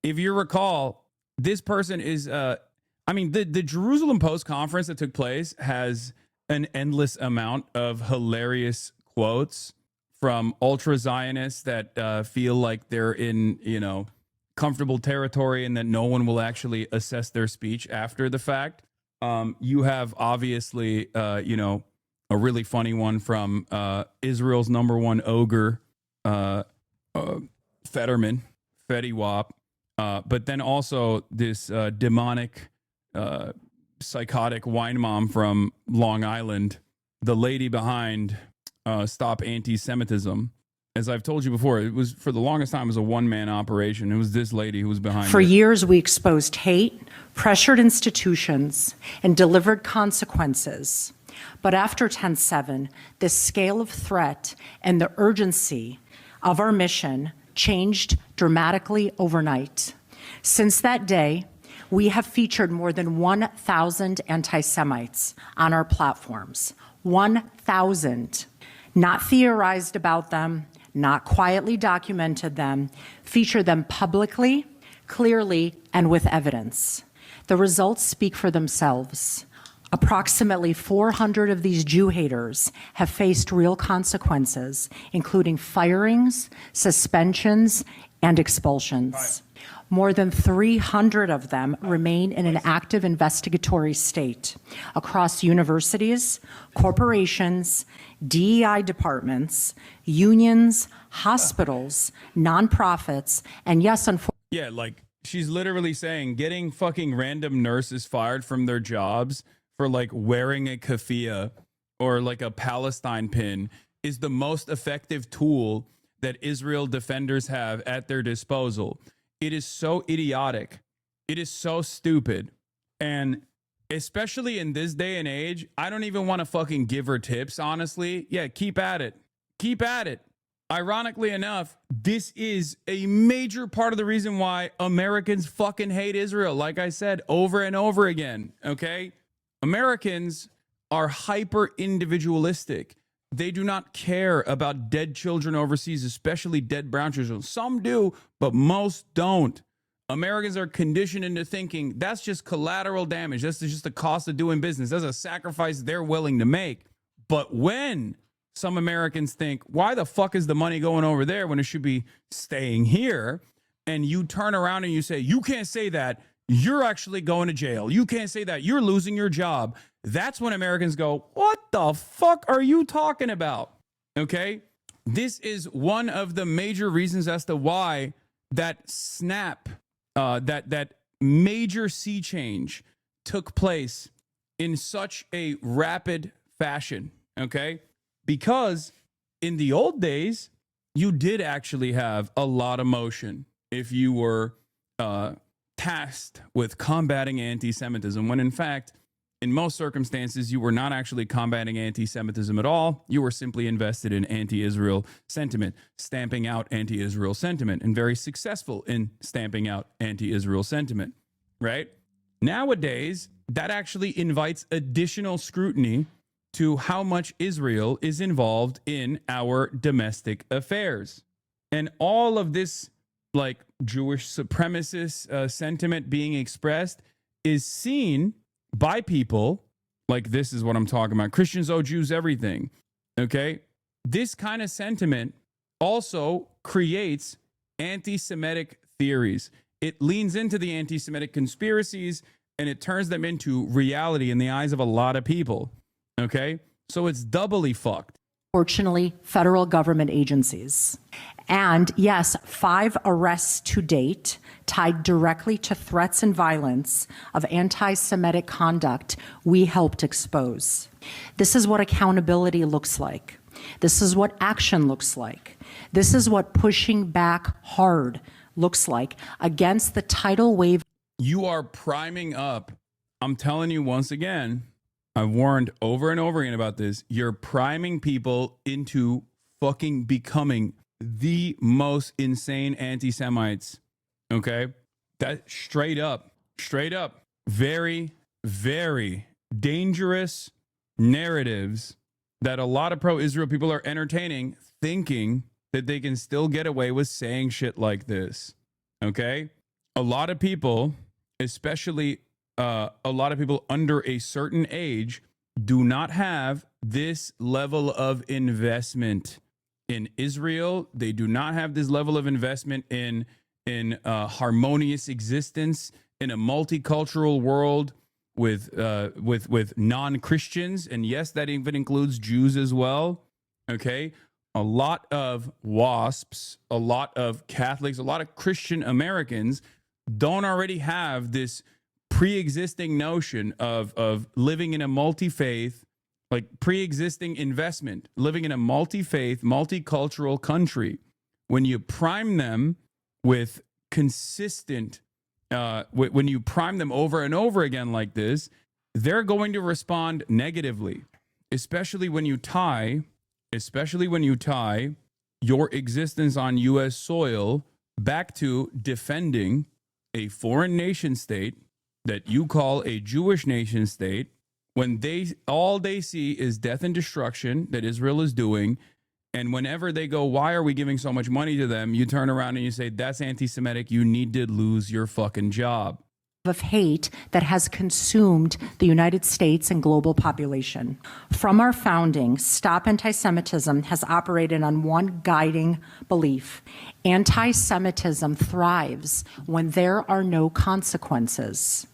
if you recall, this person is, the Jerusalem Post conference that took place has an endless amount of hilarious quotes from ultra-Zionists that feel like they're in, comfortable territory and that no one will actually assess their speech after the fact. You have obviously, a really funny one from Israel's number one ogre, Fetterman, Fetty Wap, but then also this demonic, psychotic wine mom from Long Island, the lady behind Stop Anti-Semitism. As I've told you before, it was for the longest time, it was a one-man operation. It was this lady who was behind it. For years, we exposed hate, pressured institutions, and delivered consequences. But after 10/7, the scale of threat and the urgency of our mission changed dramatically overnight. Since that day, we have featured more than 1,000 anti-Semites on our platforms. 1,000. Not theorized about them, not quietly documented them, feature them publicly, clearly, and with evidence. The results speak for themselves. Approximately 400 of these Jew haters have faced real consequences, including firings, suspensions, and expulsions. More than 300 of them remain in an active investigatory state across universities, corporations, DEI departments, unions, hospitals, nonprofits, and yes, unfortunately. Yeah, like she's literally saying getting fucking random nurses fired from their jobs for like wearing a keffiyeh or like a Palestine pin is the most effective tool that Israel defenders have at their disposal. It is so idiotic. It is so stupid. And especially in this day and age, I don't even want to fucking give her tips, honestly. Yeah, keep at it. Keep at it. Ironically enough, this is a major part of the reason why Americans fucking hate Israel. Like I said, over and over again, okay? Americans are hyper individualistic. They do not care about dead children overseas, especially dead brown children. Some do, but most don't. Americans are conditioned into thinking that's just collateral damage. That's just the cost of doing business. That's a sacrifice they're willing to make. But when some Americans think, why the fuck is the money going over there when it should be staying here? And you turn around and you say, you can't say that. You're actually going to jail. You can't say that. You're losing your job. That's when Americans go, what the fuck are you talking about? Okay? This is one of the major reasons as to why that snap, that major sea change took place in such a rapid fashion. Okay? Because in the old days, you did actually have a lot of motion if you were tasked with combating anti-Semitism, when in fact, in most circumstances, you were not actually combating anti-Semitism at all. You were simply invested in anti-Israel sentiment, stamping out anti-Israel sentiment, and very successful in stamping out anti-Israel sentiment, right? Nowadays, that actually invites additional scrutiny to how much Israel is involved in our domestic affairs. And all of this, like, Jewish supremacist sentiment being expressed is seen by people like, this is what I'm talking about. Christians owe Jews everything. Okay? This kind of sentiment also creates anti-Semitic theories. It leans into the anti-Semitic conspiracies and it turns them into reality in the eyes of a lot of people. Okay? So it's doubly fucked. Fortunately, federal government agencies. And yes, 5 arrests to date tied directly to threats and violence of anti-Semitic conduct we helped expose. This is what accountability looks like. This is what action looks like. This is what pushing back hard looks like against the tidal wave. You are priming up. I'm telling you once again, I've warned over and over again about this. You're priming people into fucking becoming the most insane anti-Semites. Okay? That straight up, very, very dangerous narratives that a lot of pro-Israel people are entertaining, thinking that they can still get away with saying shit like this. Okay? A lot of people, especially a lot of people under a certain age, do not have this level of investment in Israel. They do not have this level of investment in harmonious existence in a multicultural world with non-Christians, and yes, that even includes Jews as well. Okay, a lot of WASPs, a lot of Catholics, a lot of Christian Americans don't already have this pre-existing notion of living in a multi-faith, like pre-existing investment, living in a multi-faith, multicultural country. When you prime them with consistent, when you prime them over and over again like this, they're going to respond negatively, especially when you tie your existence on U.S. soil back to defending a foreign nation state that you call a Jewish nation state, when all they see is death and destruction that Israel is doing. And whenever they go, why are we giving so much money to them? You turn around and you say, that's anti-Semitic. You need to lose your fucking job. Of hate that has consumed the United States and global population. From our founding, Stop Anti-Semitism has operated on one guiding belief. Anti-Semitism thrives when there are no consequences.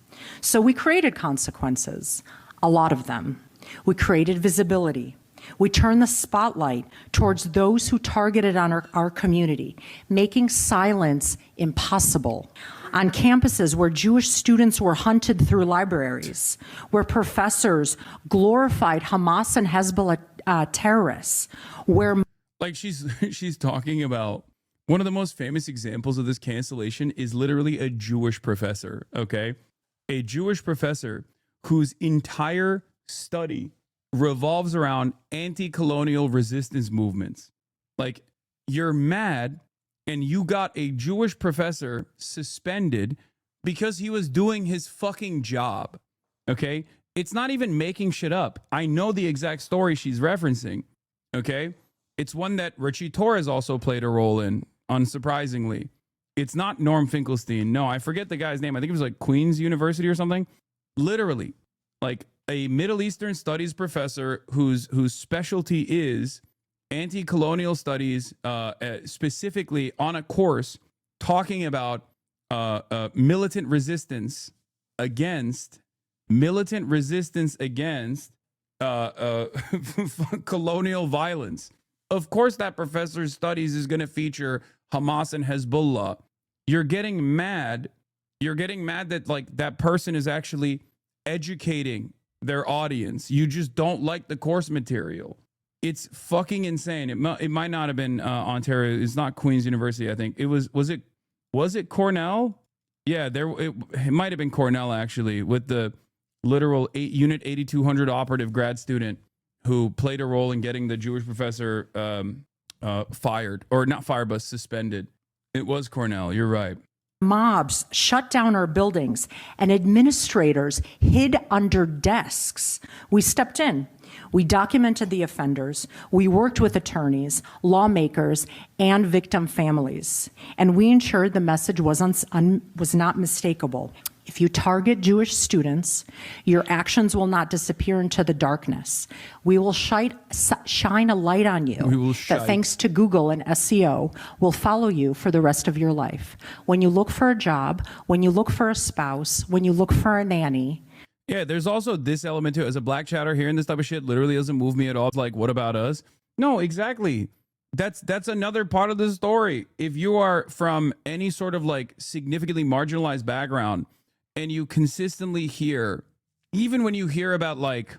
So we created consequences, a lot of them. We created visibility. We turned the spotlight towards those who targeted on our community, making silence impossible. On campuses where Jewish students were hunted through libraries, where professors glorified Hamas and Hezbollah terrorists, where... Like she's talking about one of the most famous examples of this cancellation is literally a Jewish professor, okay? A Jewish professor whose entire study revolves around anti-colonial resistance movements. Like, you're mad and you got a Jewish professor suspended because he was doing his fucking job. Okay? It's not even making shit up. I know the exact story she's referencing. Okay? It's one that Richie Torres also played a role in, unsurprisingly. It's not Norm Finkelstein. No, I forget the guy's name. I think it was like Queen's University or something. Literally, like a Middle Eastern studies professor whose specialty is anti-colonial studies, specifically on a course talking about militant resistance against colonial violence. Of course, that professor's studies is going to feature Hamas and Hezbollah. You're getting mad. You're getting mad that like that person is actually educating their audience. You just don't like the course material. It's fucking insane. It might not have been Ontario. It's not Queen's University. I think it was it Cornell? Yeah, it might have been Cornell actually, with the literal Unit 8200 operative grad student who played a role in getting the Jewish professor fired, or not fired, but suspended. It was Cornell. You're right. Mobs shut down our buildings and administrators hid under desks. We stepped in. We documented the offenders. We worked with attorneys, lawmakers, and victim families. And we ensured the message was not mistakable. If you target Jewish students, your actions will not disappear into the darkness. We will shine a light on you that, thanks to Google and SEO, will follow you for the rest of your life. When you look for a job, when you look for a spouse, when you look for a nanny. Yeah, there's also this element to it. As a black chatter, hearing this type of shit literally doesn't move me at all. It's like, what about us? No, exactly. That's another part of the story. If you are from any sort of like significantly marginalized background, and you consistently hear, even when you hear about like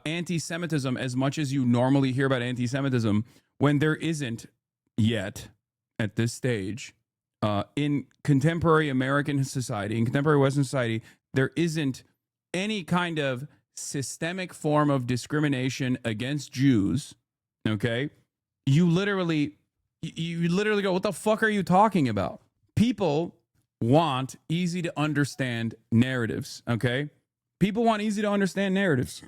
anti-Semitism as much as you normally hear about anti-Semitism, when there isn't yet at this stage in contemporary American society, in contemporary Western society, there isn't any kind of systemic form of discrimination against Jews. Okay, you literally go, what the fuck are you talking about? People want easy to understand narratives, okay? People want easy to understand narratives.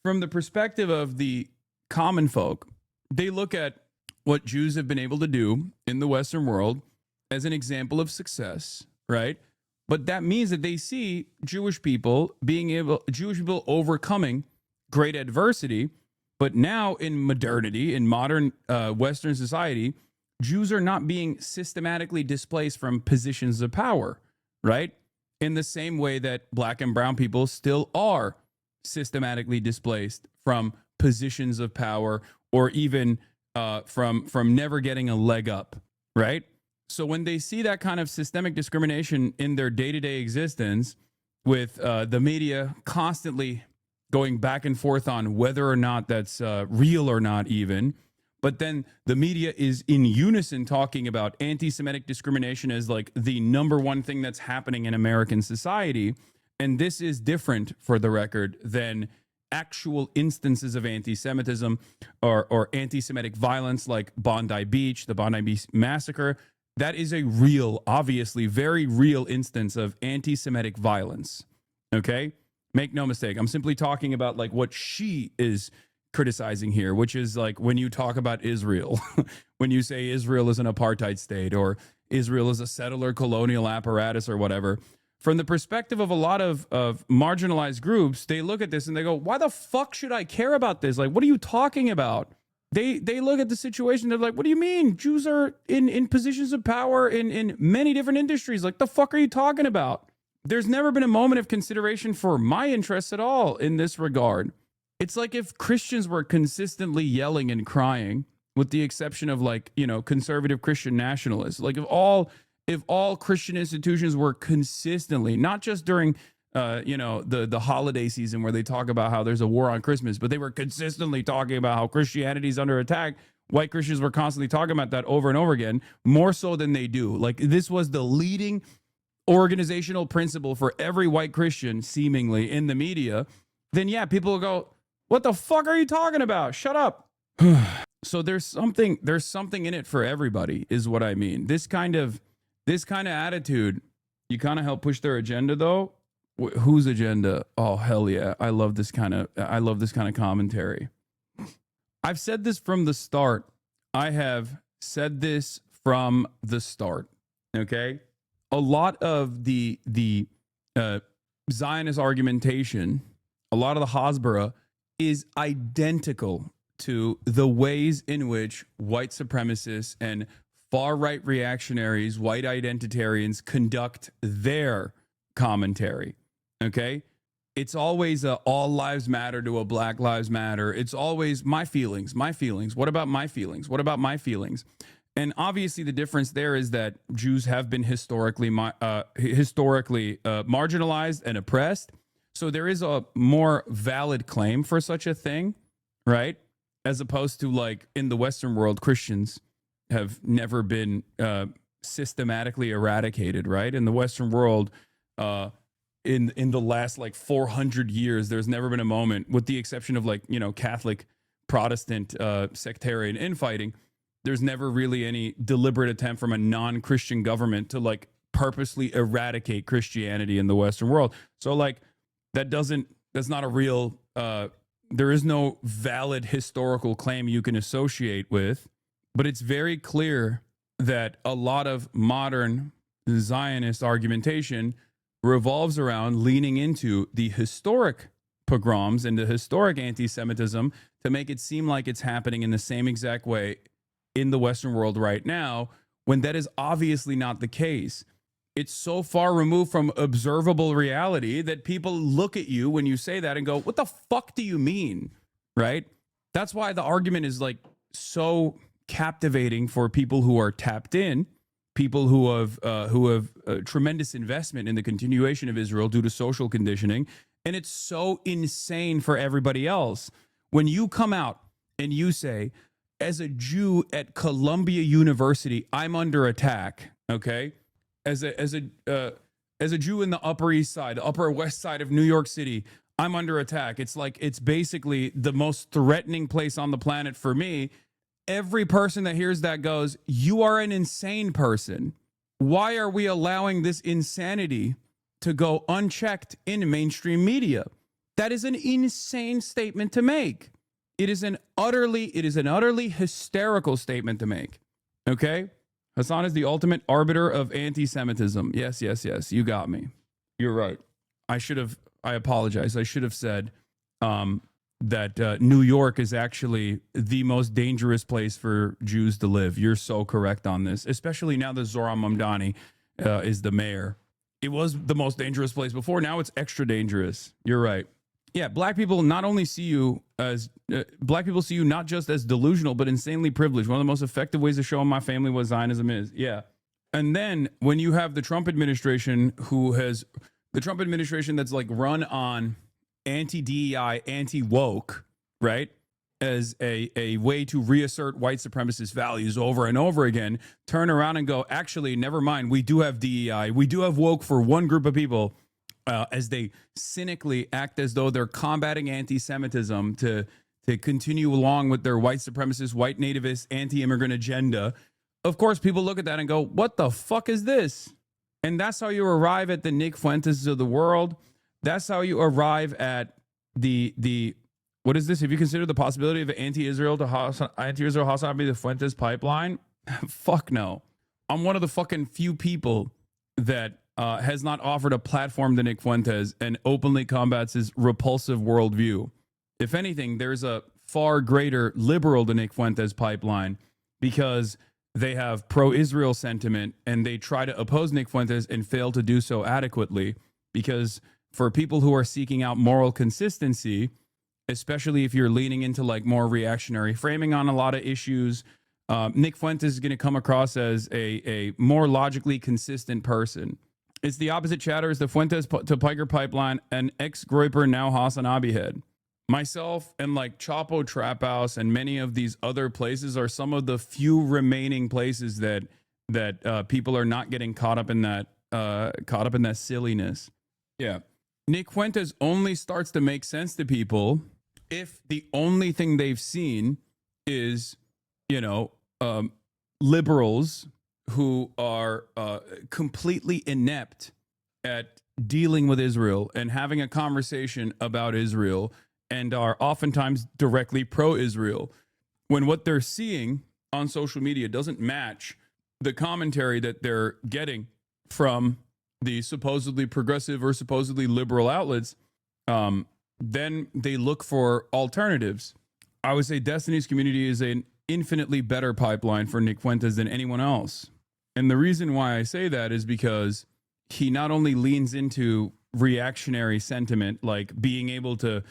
From the perspective of the common folk, they look at what Jews have been able to do in the Western world as an example of success, right? But that means that they see Jewish people overcoming great adversity. But now in modernity, in modern Western society, Jews are not being systematically displaced from positions of power, right? In the same way that black and brown people still are systematically displaced from positions of power, or even from never getting a leg up, right? So when they see that kind of systemic discrimination in their day-to-day existence, with the media constantly going back and forth on whether or not that's real or not even, but then the media is in unison talking about anti-Semitic discrimination as like the number one thing that's happening in American society. And this is different, for the record, than actual instances of anti-Semitism or anti-Semitic violence like Bondi Beach, the Bondi Beach massacre. That is a real, obviously very real instance of anti-Semitic violence. Okay? Make no mistake. I'm simply talking about like what she is criticizing here, which is like when you talk about Israel, when you say Israel is an apartheid state or Israel is a settler colonial apparatus or whatever, from the perspective of a lot of marginalized groups, they look at this and they go, why the fuck should I care about this? Like, what are you talking about? They look at the situation, they're like, what do you mean? Jews are in positions of power in many different industries. Like, the fuck are you talking about? There's never been a moment of consideration for my interests at all in this regard. It's like if Christians were consistently yelling and crying, with the exception of like, you know, conservative Christian nationalists. Like if all Christian institutions were consistently, not just during, the holiday season where they talk about how there's a war on Christmas, but they were consistently talking about how Christianity's under attack. White Christians were constantly talking about that over and over again, more so than they do. Like this was the leading organizational principle for every white Christian, seemingly, in the media. Then yeah, people will go, what the fuck are you talking about? Shut up. So there's something in it for everybody, is what I mean. This kind of attitude, you kind of help push their agenda though. Whose agenda? Oh, hell yeah. I love this kind of commentary. I've said this from the start. I have said this from the start. Okay? A lot of the Zionist argumentation, a lot of the Hasbara, is identical to the ways in which white supremacists and far-right reactionaries, white identitarians, conduct their commentary, okay? It's always a all lives matter to a black lives matter. It's always my feelings. What about my feelings? What about my feelings? And obviously the difference there is that Jews have been historically marginalized and oppressed. So there is a more valid claim for such a thing, right? As opposed to like in the Western world, Christians have never been systematically eradicated, right? In the Western world, in the last like 400 years, there's never been a moment, with the exception of like, you know, Catholic, Protestant, sectarian infighting, there's never really any deliberate attempt from a non-Christian government to like purposely eradicate Christianity in the Western world. So like that's not a real, there is no valid historical claim you can associate with, but it's very clear that a lot of modern Zionist argumentation revolves around leaning into the historic pogroms and the historic anti-Semitism to make it seem like it's happening in the same exact way in the Western world right now, when that is obviously not the case. It's so far removed from observable reality that people look at you when you say that and go, what the fuck do you mean? Right? That's why the argument is like so captivating for people who are tapped in, people who have tremendous investment in the continuation of Israel due to social conditioning. And it's so insane for everybody else. When you come out and you say, as a Jew at Columbia University, I'm under attack, okay? As a Jew in the Upper East Side, the Upper West Side of New York City, I'm under attack. It's like, it's basically the most threatening place on the planet for me. Every person that hears that goes, you are an insane person. Why are we allowing this insanity to go unchecked in mainstream media? That is an insane statement to make. It is an utterly hysterical statement to make. Okay? Hasan is the ultimate arbiter of anti-Semitism. Yes, you got me. You're right. I apologize. I should have said that New York is actually the most dangerous place for Jews to live. You're so correct on this, especially now that Zohran Mamdani is the mayor. It was the most dangerous place before. Now it's extra dangerous. You're right. Yeah, black people not only see you as black people see you not just as delusional, but insanely privileged. One of the most effective ways of showing my family what Zionism is. Yeah. And then when you have the Trump administration, that's like run on anti-DEI, anti-woke, right? As a way to reassert white supremacist values over and over again, turn around and go, actually, never mind. We do have DEI. We do have woke for one group of people, as they cynically act as though they're combating anti-Semitism to continue along with their white supremacist, white nativist, anti-immigrant agenda. Of course, people look at that and go, what the fuck is this? And that's how you arrive at the Nick Fuentes of the world. That's how you arrive at the what is this? If you consider the possibility of an anti-Israel HasanAbi the Fuentes pipeline, fuck no. I'm one of the fucking few people that has not offered a platform to Nick Fuentes and openly combats his repulsive worldview. If anything, there's a far greater liberal to Nick Fuentes pipeline because they have pro-Israel sentiment and they try to oppose Nick Fuentes and fail to do so adequately. Because for people who are seeking out moral consistency, especially if you're leaning into like more reactionary framing on a lot of issues, Nick Fuentes is going to come across as a more logically consistent person. It's the opposite chatter as the Fuentes to Piker pipeline, an ex-Groyper, now HasanAbi head. Myself and like Chapo Trap House and many of these other places are some of the few remaining places that people are not getting caught up in that silliness. Yeah. Nick Fuentes only starts to make sense to people if the only thing they've seen is, liberals who are completely inept at dealing with Israel and having a conversation about Israel and are oftentimes directly pro-Israel, when what they're seeing on social media doesn't match the commentary that they're getting from the supposedly progressive or supposedly liberal outlets, then they look for alternatives. I would say Destiny's Community is an infinitely better pipeline for Nick Fuentes than anyone else. And the reason why I say that is because he not only leans into reactionary sentiment, like being able to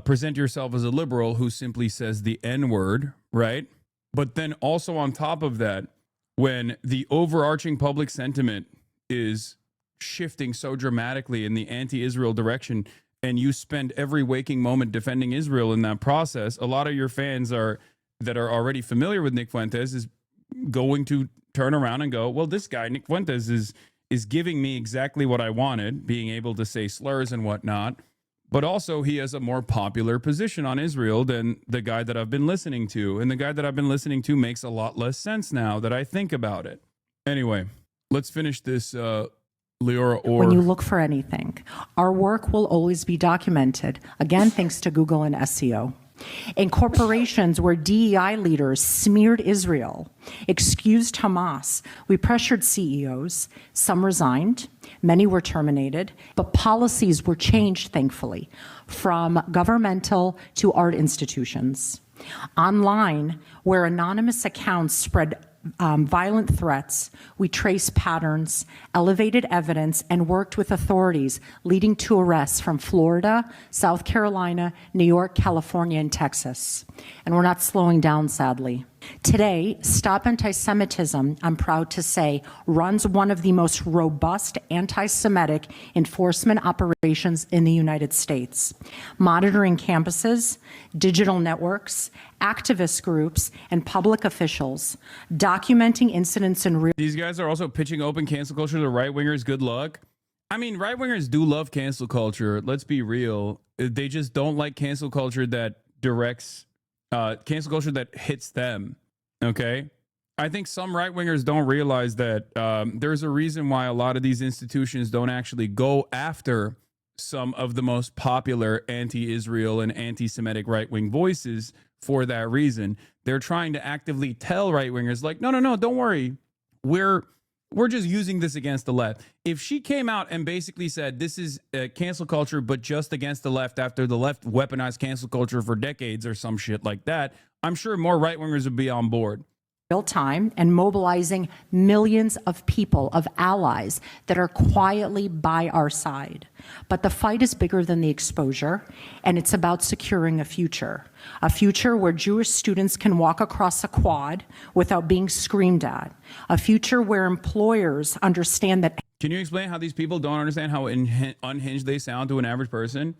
present yourself as a liberal who simply says the N-word, right? But then also on top of that, when the overarching public sentiment is shifting so dramatically in the anti-Israel direction, and you spend every waking moment defending Israel in that process, a lot of your fans that are already familiar with Nick Fuentes is going to turn around and go, well, this guy, Nick Fuentes, is giving me exactly what I wanted, being able to say slurs and whatnot. But also he has a more popular position on Israel than the guy that I've been listening to. And the guy that I've been listening to makes a lot less sense now that I think about it. Anyway, Let's finish this, Leora. Or when you look for anything. Our work will always be documented, again, thanks to Google and SEO. In corporations where DEI leaders smeared Israel, excused Hamas, we pressured CEOs. Some resigned, many were terminated, but policies were changed, thankfully, from governmental to art institutions. Online, where anonymous accounts spread violent threats, we traced patterns, elevated evidence, and worked with authorities, leading to arrests from Florida, South Carolina, New York, California, and Texas. And we're not slowing down, sadly. Today, Stop Anti-Semitism, I'm proud to say, runs one of the most robust anti-Semitic enforcement operations in the United States, monitoring campuses, digital networks, activist groups, and public officials, documenting incidents in real. These guys are also pitching open cancel culture to right-wingers. Good luck. I mean, right-wingers do love cancel culture. Let's be real. They just don't like cancel culture that directs, cancel culture that hits them. Okay? I think some right-wingers don't realize that there's a reason why a lot of these institutions don't actually go after some of the most popular anti-Israel and anti-Semitic right-wing voices for that reason. They're trying to actively tell right-wingers, like, no, don't worry. We're just using this against the left. If she came out and basically said this is cancel culture, but just against the left after the left weaponized cancel culture for decades or some shit like that, I'm sure more right-wingers would be on board. Real time and mobilizing millions of people, of allies that are quietly by our side. But the fight is bigger than the exposure, and it's about securing a future where Jewish students can walk across a quad without being screamed at, a future where employers understand that. Can you explain how these people don't understand how unhinged they sound to an average person?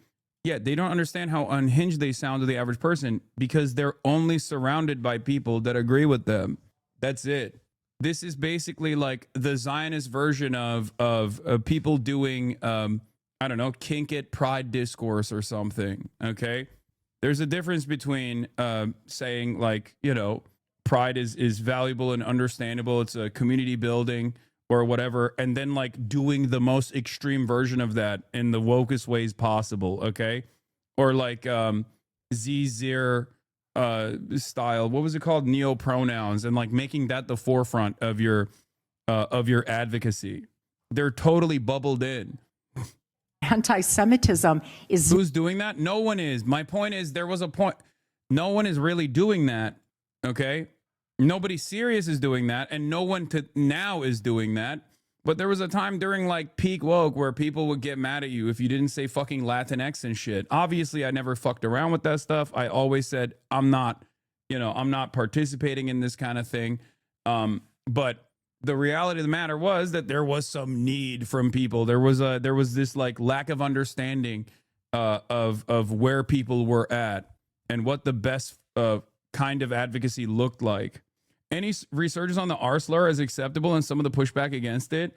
Yeah, they don't understand how unhinged they sound to the average person because they're only surrounded by people that agree with them. That's it. This is basically like the Zionist version of people doing, I don't know, kink it pride discourse or something, okay? There's a difference between saying, like, you know, pride is valuable and understandable. It's a community building or whatever, and then like doing the most extreme version of that in the wokest ways possible, okay? Or like Z-Zir style, what was it called? Neo-pronouns, and like making that the forefront of your advocacy. They're totally bubbled in. Anti-Semitism is... Who's doing that? No one is. My point is, there was a point. No one is really doing that, okay? Nobody serious is doing that, and no one now is doing that. But there was a time during like peak woke where people would get mad at you if you didn't say fucking Latinx and shit. Obviously, I never fucked around with that stuff. I always said I'm not participating in this kind of thing. But the reality of the matter was that there was some need from people. There was this like lack of understanding of where people were at and what the best kind of advocacy looked like. Any resurgence on the R slur is acceptable and some of the pushback against it.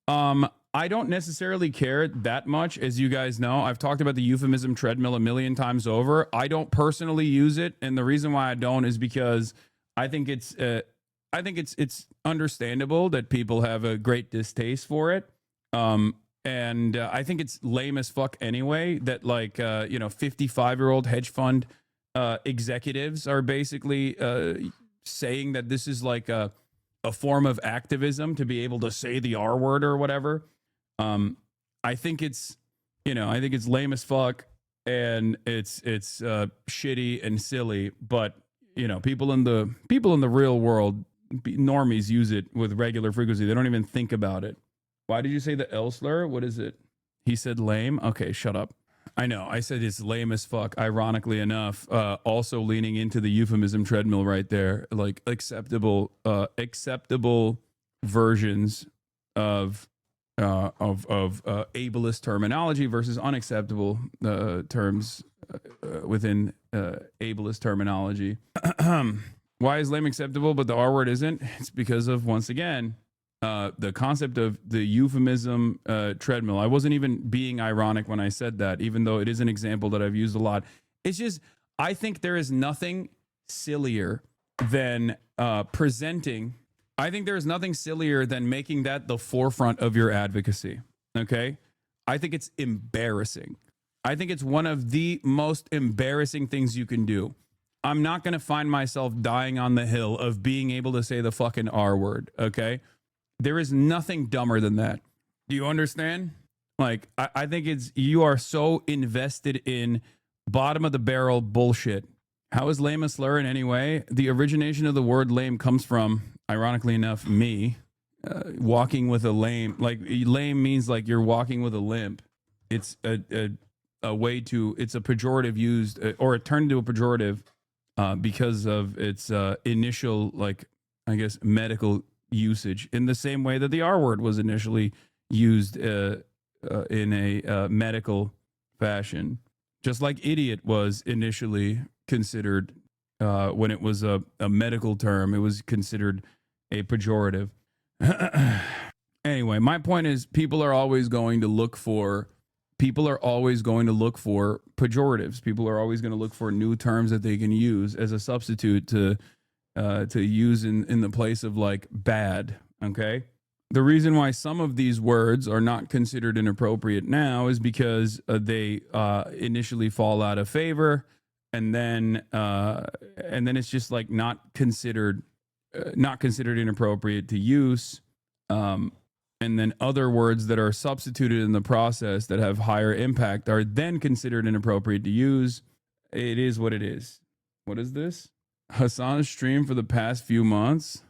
I don't necessarily care that much. As you guys know, I've talked about the euphemism treadmill a million times over. I don't personally use it. And the reason why I don't is because I think it's understandable that people have a great distaste for it. And I think it's lame as fuck anyway that like, 55-year-old hedge fund executives are basically saying that this is like a form of activism to be able to say the R word or whatever. I think it's lame as fuck and it's shitty and silly, but people in the real world, normies use it with regular frequency. They don't even think about it. Why did you say the L slur? What is it? He said lame. Okay, shut up. I know. I said it's lame as fuck, ironically enough. Also leaning into the euphemism treadmill right there, like acceptable versions of ableist terminology versus unacceptable terms within ableist terminology. Why is lame acceptable, but the R word isn't? It's because of, once again, the concept of the euphemism treadmill. I wasn't even being ironic when I said that, even though it is an example that I've used a lot. It's just, I think there is nothing sillier than presenting I think there's nothing sillier than making that the forefront of your advocacy. Okay. I think it's embarrassing. I think it's one of the most embarrassing things you can do. I'm not going to find myself dying on the hill of being able to say the fucking R word. Okay. There is nothing dumber than that. Do you understand? Like, I think you are so invested in bottom of the barrel bullshit. How is lame a slur in any way? The origination of the word lame comes from, ironically enough, me walking with a lame. Like, lame means like you're walking with a limp. It's a way to, it's a pejorative used, or it turned into a pejorative because of its initial, like, I guess, medical usage, in the same way that the R word was initially used in a medical fashion. Just like idiot was initially considered, when it was a medical term, it was considered a pejorative. Anyway, my point is people are always going to look for pejoratives. People are always going to look for new terms that they can use as a substitute to use in the place of like bad. Okay. The reason why some of these words are not considered inappropriate now is because they initially fall out of favor, and then it's just like not considered inappropriate to use. And then other words that are substituted in the process that have higher impact are then considered inappropriate to use. It is what it is. What is this? Hasan's stream for the past few months.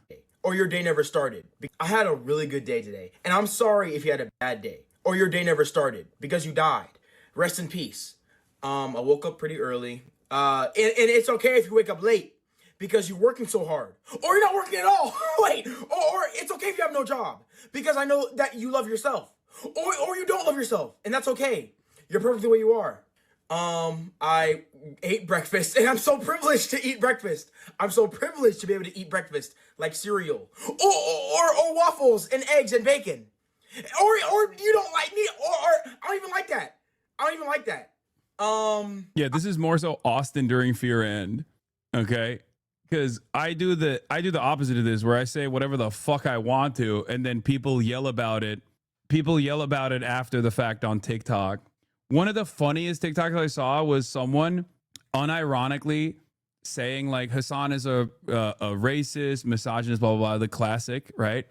Or your day never started. I had a really good day today, and I'm sorry if you had a bad day. Or your day never started because you died. Rest in peace. I woke up pretty early. And it's okay if you wake up late because you're working so hard. Or you're not working at all. Wait. Or it's okay if you have no job because I know that you love yourself. Or you don't love yourself, and that's okay. You're perfect the way you are. I ate breakfast, and I'm so privileged to eat breakfast. I'm so privileged to be able to eat breakfast like cereal, or waffles and eggs and bacon, or you don't like me, or I don't even like that. I don't even like that. Yeah, this is more so Austin during Fear End, okay? Because I do the opposite of this, where I say whatever the fuck I want to, and then people yell about it. People yell about it after the fact on TikTok. One of the funniest TikToks I saw was someone unironically saying like Hasan is a racist, misogynist, blah, blah, blah, the classic, right?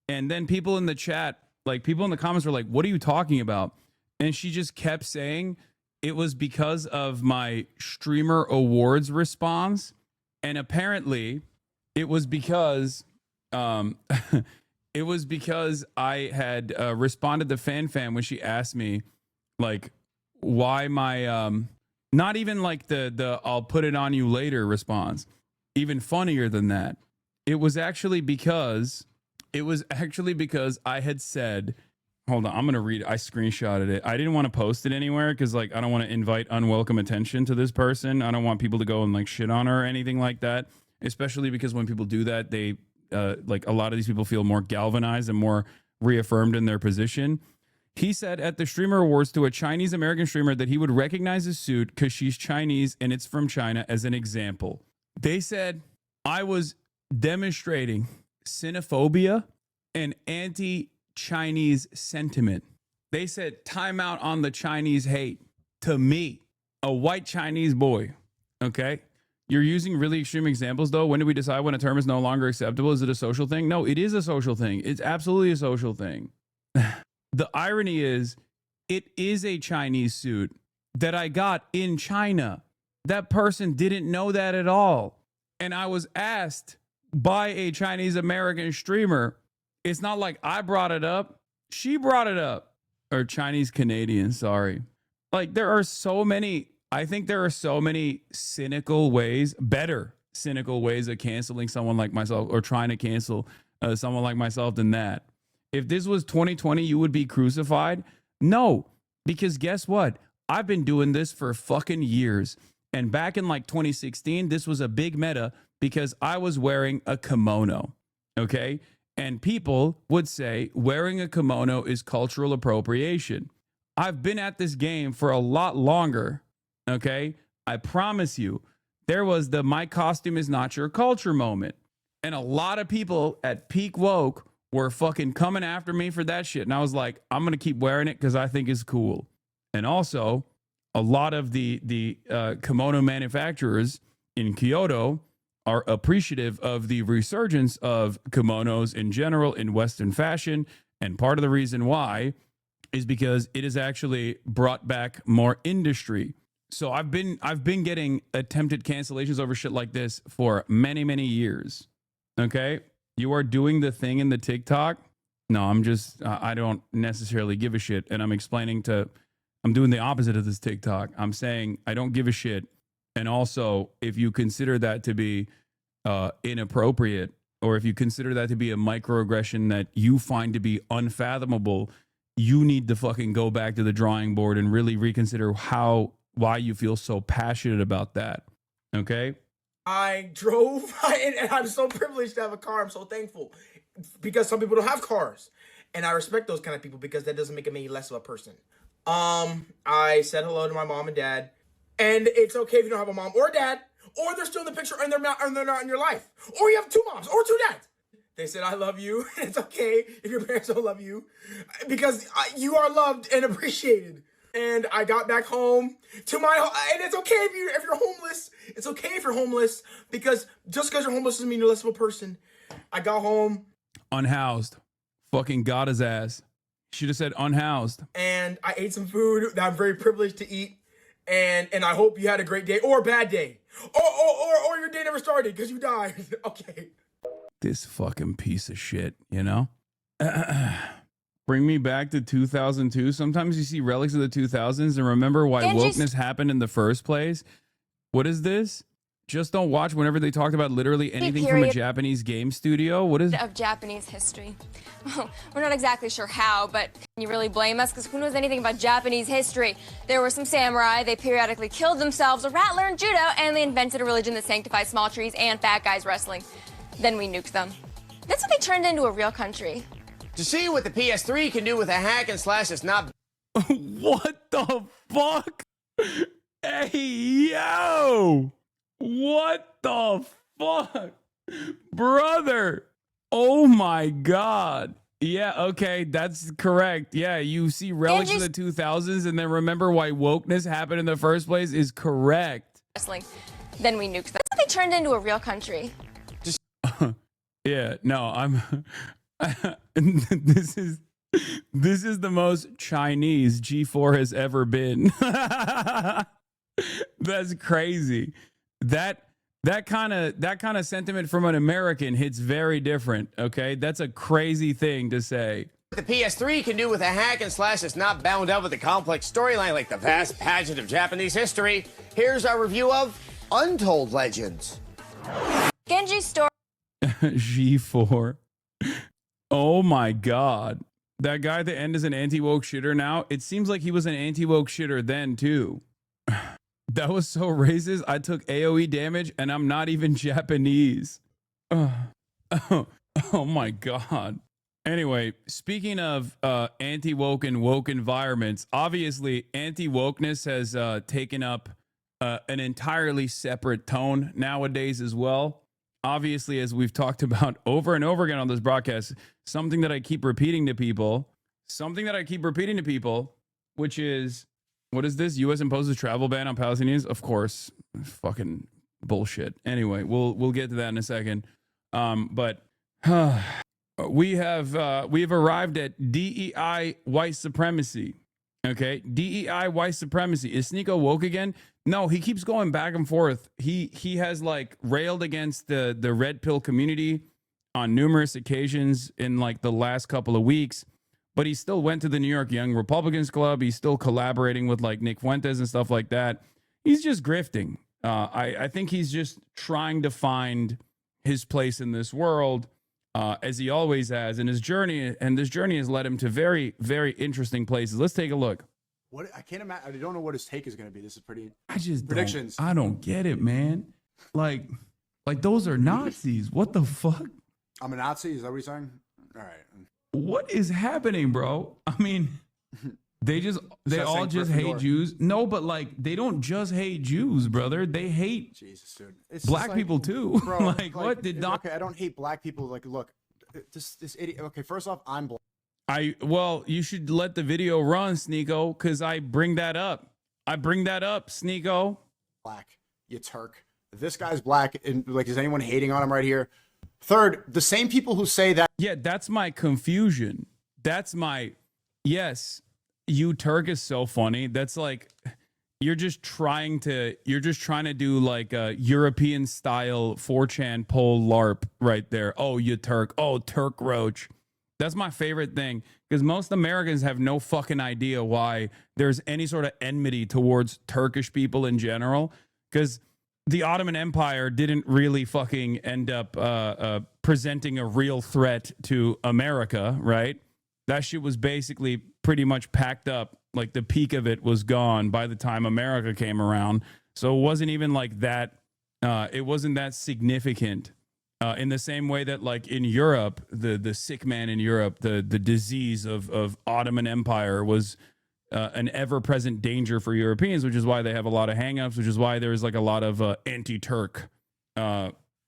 And then people in the chat, like people in the comments were like, what are you talking about? And she just kept saying it was because of my streamer awards response. And apparently it was because it was because I had responded to FanFam when she asked me like why my not even like the I'll put it on you later response. Even funnier than that. It was actually because I had said, hold on, I'm gonna read it. I screenshotted it. I didn't want to post it anywhere because like I don't want to invite unwelcome attention to this person. I don't want people to go and like shit on her or anything like that. Especially because when people do that, they like a lot of these people feel more galvanized and more reaffirmed in their position. He said at the Streamer Awards to a Chinese American streamer that he would recognize his suit because she's Chinese and it's from China as an example. They said I was demonstrating xenophobia and anti-Chinese sentiment. They said timeout on the Chinese hate to me, a white Chinese boy. Okay. You're using really extreme examples though. When do we decide when a term is no longer acceptable? Is it a social thing? No, it is a social thing. It's absolutely a social thing. The irony is it is a Chinese suit that I got in China. That person didn't know that at all. And I was asked by a Chinese American streamer. It's not like I brought it up. She brought it up. Or Chinese Canadian, sorry. Like there are so many, I think there are so many cynical ways, better cynical ways of canceling someone like myself or trying to cancel someone like myself than that. If this was 2020, you would be crucified? No, because guess what? I've been doing this for fucking years. And back in like 2016, this was a big meta because I was wearing a kimono. Okay. And people would say wearing a kimono is cultural appropriation. I've been at this game for a lot longer. Okay. I promise you, there was the my costume is not your culture moment. And a lot of people at peak woke were fucking coming after me for that shit. And I was like, I'm going to keep wearing it because I think it's cool. And also, a lot of the kimono manufacturers in Kyoto are appreciative of the resurgence of kimonos in general in Western fashion. And part of the reason why is because it has actually brought back more industry. So I've been getting attempted cancellations over shit like this for many, many years. Okay? You are doing the thing in the TikTok. No, I'm just, I don't necessarily give a shit. And I'm doing the opposite of this TikTok. I'm saying I don't give a shit. And also, if you consider that to be inappropriate, or if you consider that to be a microaggression that you find to be unfathomable, you need to fucking go back to the drawing board and really reconsider why you feel so passionate about that. Okay? I drove, and I'm so privileged to have a car. I'm so thankful because some people don't have cars, and I respect those kind of people because that doesn't make them any less of a person. I said hello to my mom and dad, and it's okay if you don't have a mom or dad, or they're still in the picture and they're not in your life, or you have two moms or two dads. They said, I love you. It's okay if your parents don't love you because you are loved and appreciated. And I got back home to my home. And it's okay if you're homeless. It's okay if you're homeless because just because you're homeless doesn't mean you're less of a person. I got home. Unhoused. Fucking got his ass. Should have said unhoused. And I ate some food that I'm very privileged to eat. And I hope you had a great day or a bad day. Or your day never started because you died. Okay. This fucking piece of shit, you know? Bring me back to 2002. Sometimes you see relics of the 2000s and remember why wokeness happened in the first place. What is this? Just don't watch whenever they talked about literally anything from a Japanese game studio. What is of Japanese history? Well, we're not exactly sure how, but can you really blame us? Because who knows anything about Japanese history? There were some samurai, they periodically killed themselves, a rat learned judo, and they invented a religion that sanctifies small trees and fat guys wrestling. Then we nuked them. That's how they turned into a real country. To see what the PS3 can do with a hack and slash is not... What the fuck? Hey, yo! What the fuck? Brother! Oh my god. Yeah, okay, that's correct. Yeah, you see relics of the 2000s and then remember why wokeness happened in the first place is correct. Wrestling. Then we nuked them. That's how they turned into a real country. Yeah, no, I'm... This is the most Chinese G4 has ever been. That's crazy. That kind of sentiment from an American hits very different. Okay, that's a crazy thing to say. What the PS3 can do with a hack and slash is not bound up with a complex storyline like the vast pageant of Japanese history. Here's our review of Untold Legends. Genji's story. G4. Oh my god. That guy at the end is an anti-woke shitter now. It seems like he was an anti-woke shitter then too. That was so racist. I took AoE damage and I'm not even Japanese. Oh my god. Anyway, speaking of anti-woke and woke environments, obviously anti-wokeness has taken up an entirely separate tone nowadays as well. Obviously, as we've talked about over and over again on this broadcast, something that I keep repeating to people, which is, what is this? U.S. imposes travel ban on Palestinians? Of course, fucking bullshit. Anyway, we'll get to that in a second. But we have arrived at DEI white supremacy. Okay, DEI white supremacy. Is Sneeko woke again? No, he keeps going back and forth. He has like railed against the red pill community on numerous occasions in like the last couple of weeks, but he still went to the New York Young Republicans Club. He's still collaborating with like Nick Fuentes and stuff like that. He's just grifting. I think he's just trying to find his place in this world, as he always has. And this journey has led him to very, very interesting places. Let's take a look. What I can't imagine. I don't know what his take is going to be. This is pretty. I just predictions. I don't get it, man. Like those are Nazis. What the fuck? I'm a Nazi. Is that what you're saying? All right. What is happening, bro? I mean, They all just hate Jews. No, but like they don't just hate Jews, brother. They hate Jesus, dude. It's black like, people too. Bro, like what did not? Okay, I don't hate black people. Like, look, this idiot. Okay, first off, I'm black. Well, you should let the video run, Sneeko, because I bring that up. Sneeko. Black, you Turk. This guy's black, and like, is anyone hating on him right here? Third, the same people who say that. Yeah, that's my confusion. Yes, you Turk is so funny. That's like you're just trying to do like a European style 4chan poll LARP right there. Oh, you Turk. Oh, Turk Roach. That's my favorite thing because most Americans have no fucking idea why there's any sort of enmity towards Turkish people in general because the Ottoman Empire didn't really fucking end up presenting a real threat to America, right? That shit was basically pretty much packed up. Like the peak of it was gone by the time America came around. So it wasn't even like that. It wasn't that significant in the same way that like in Europe, the sick man in Europe, the disease of Ottoman Empire was an ever-present danger for Europeans, which is why they have a lot of hang-ups, which is why there's like a lot of anti-Turk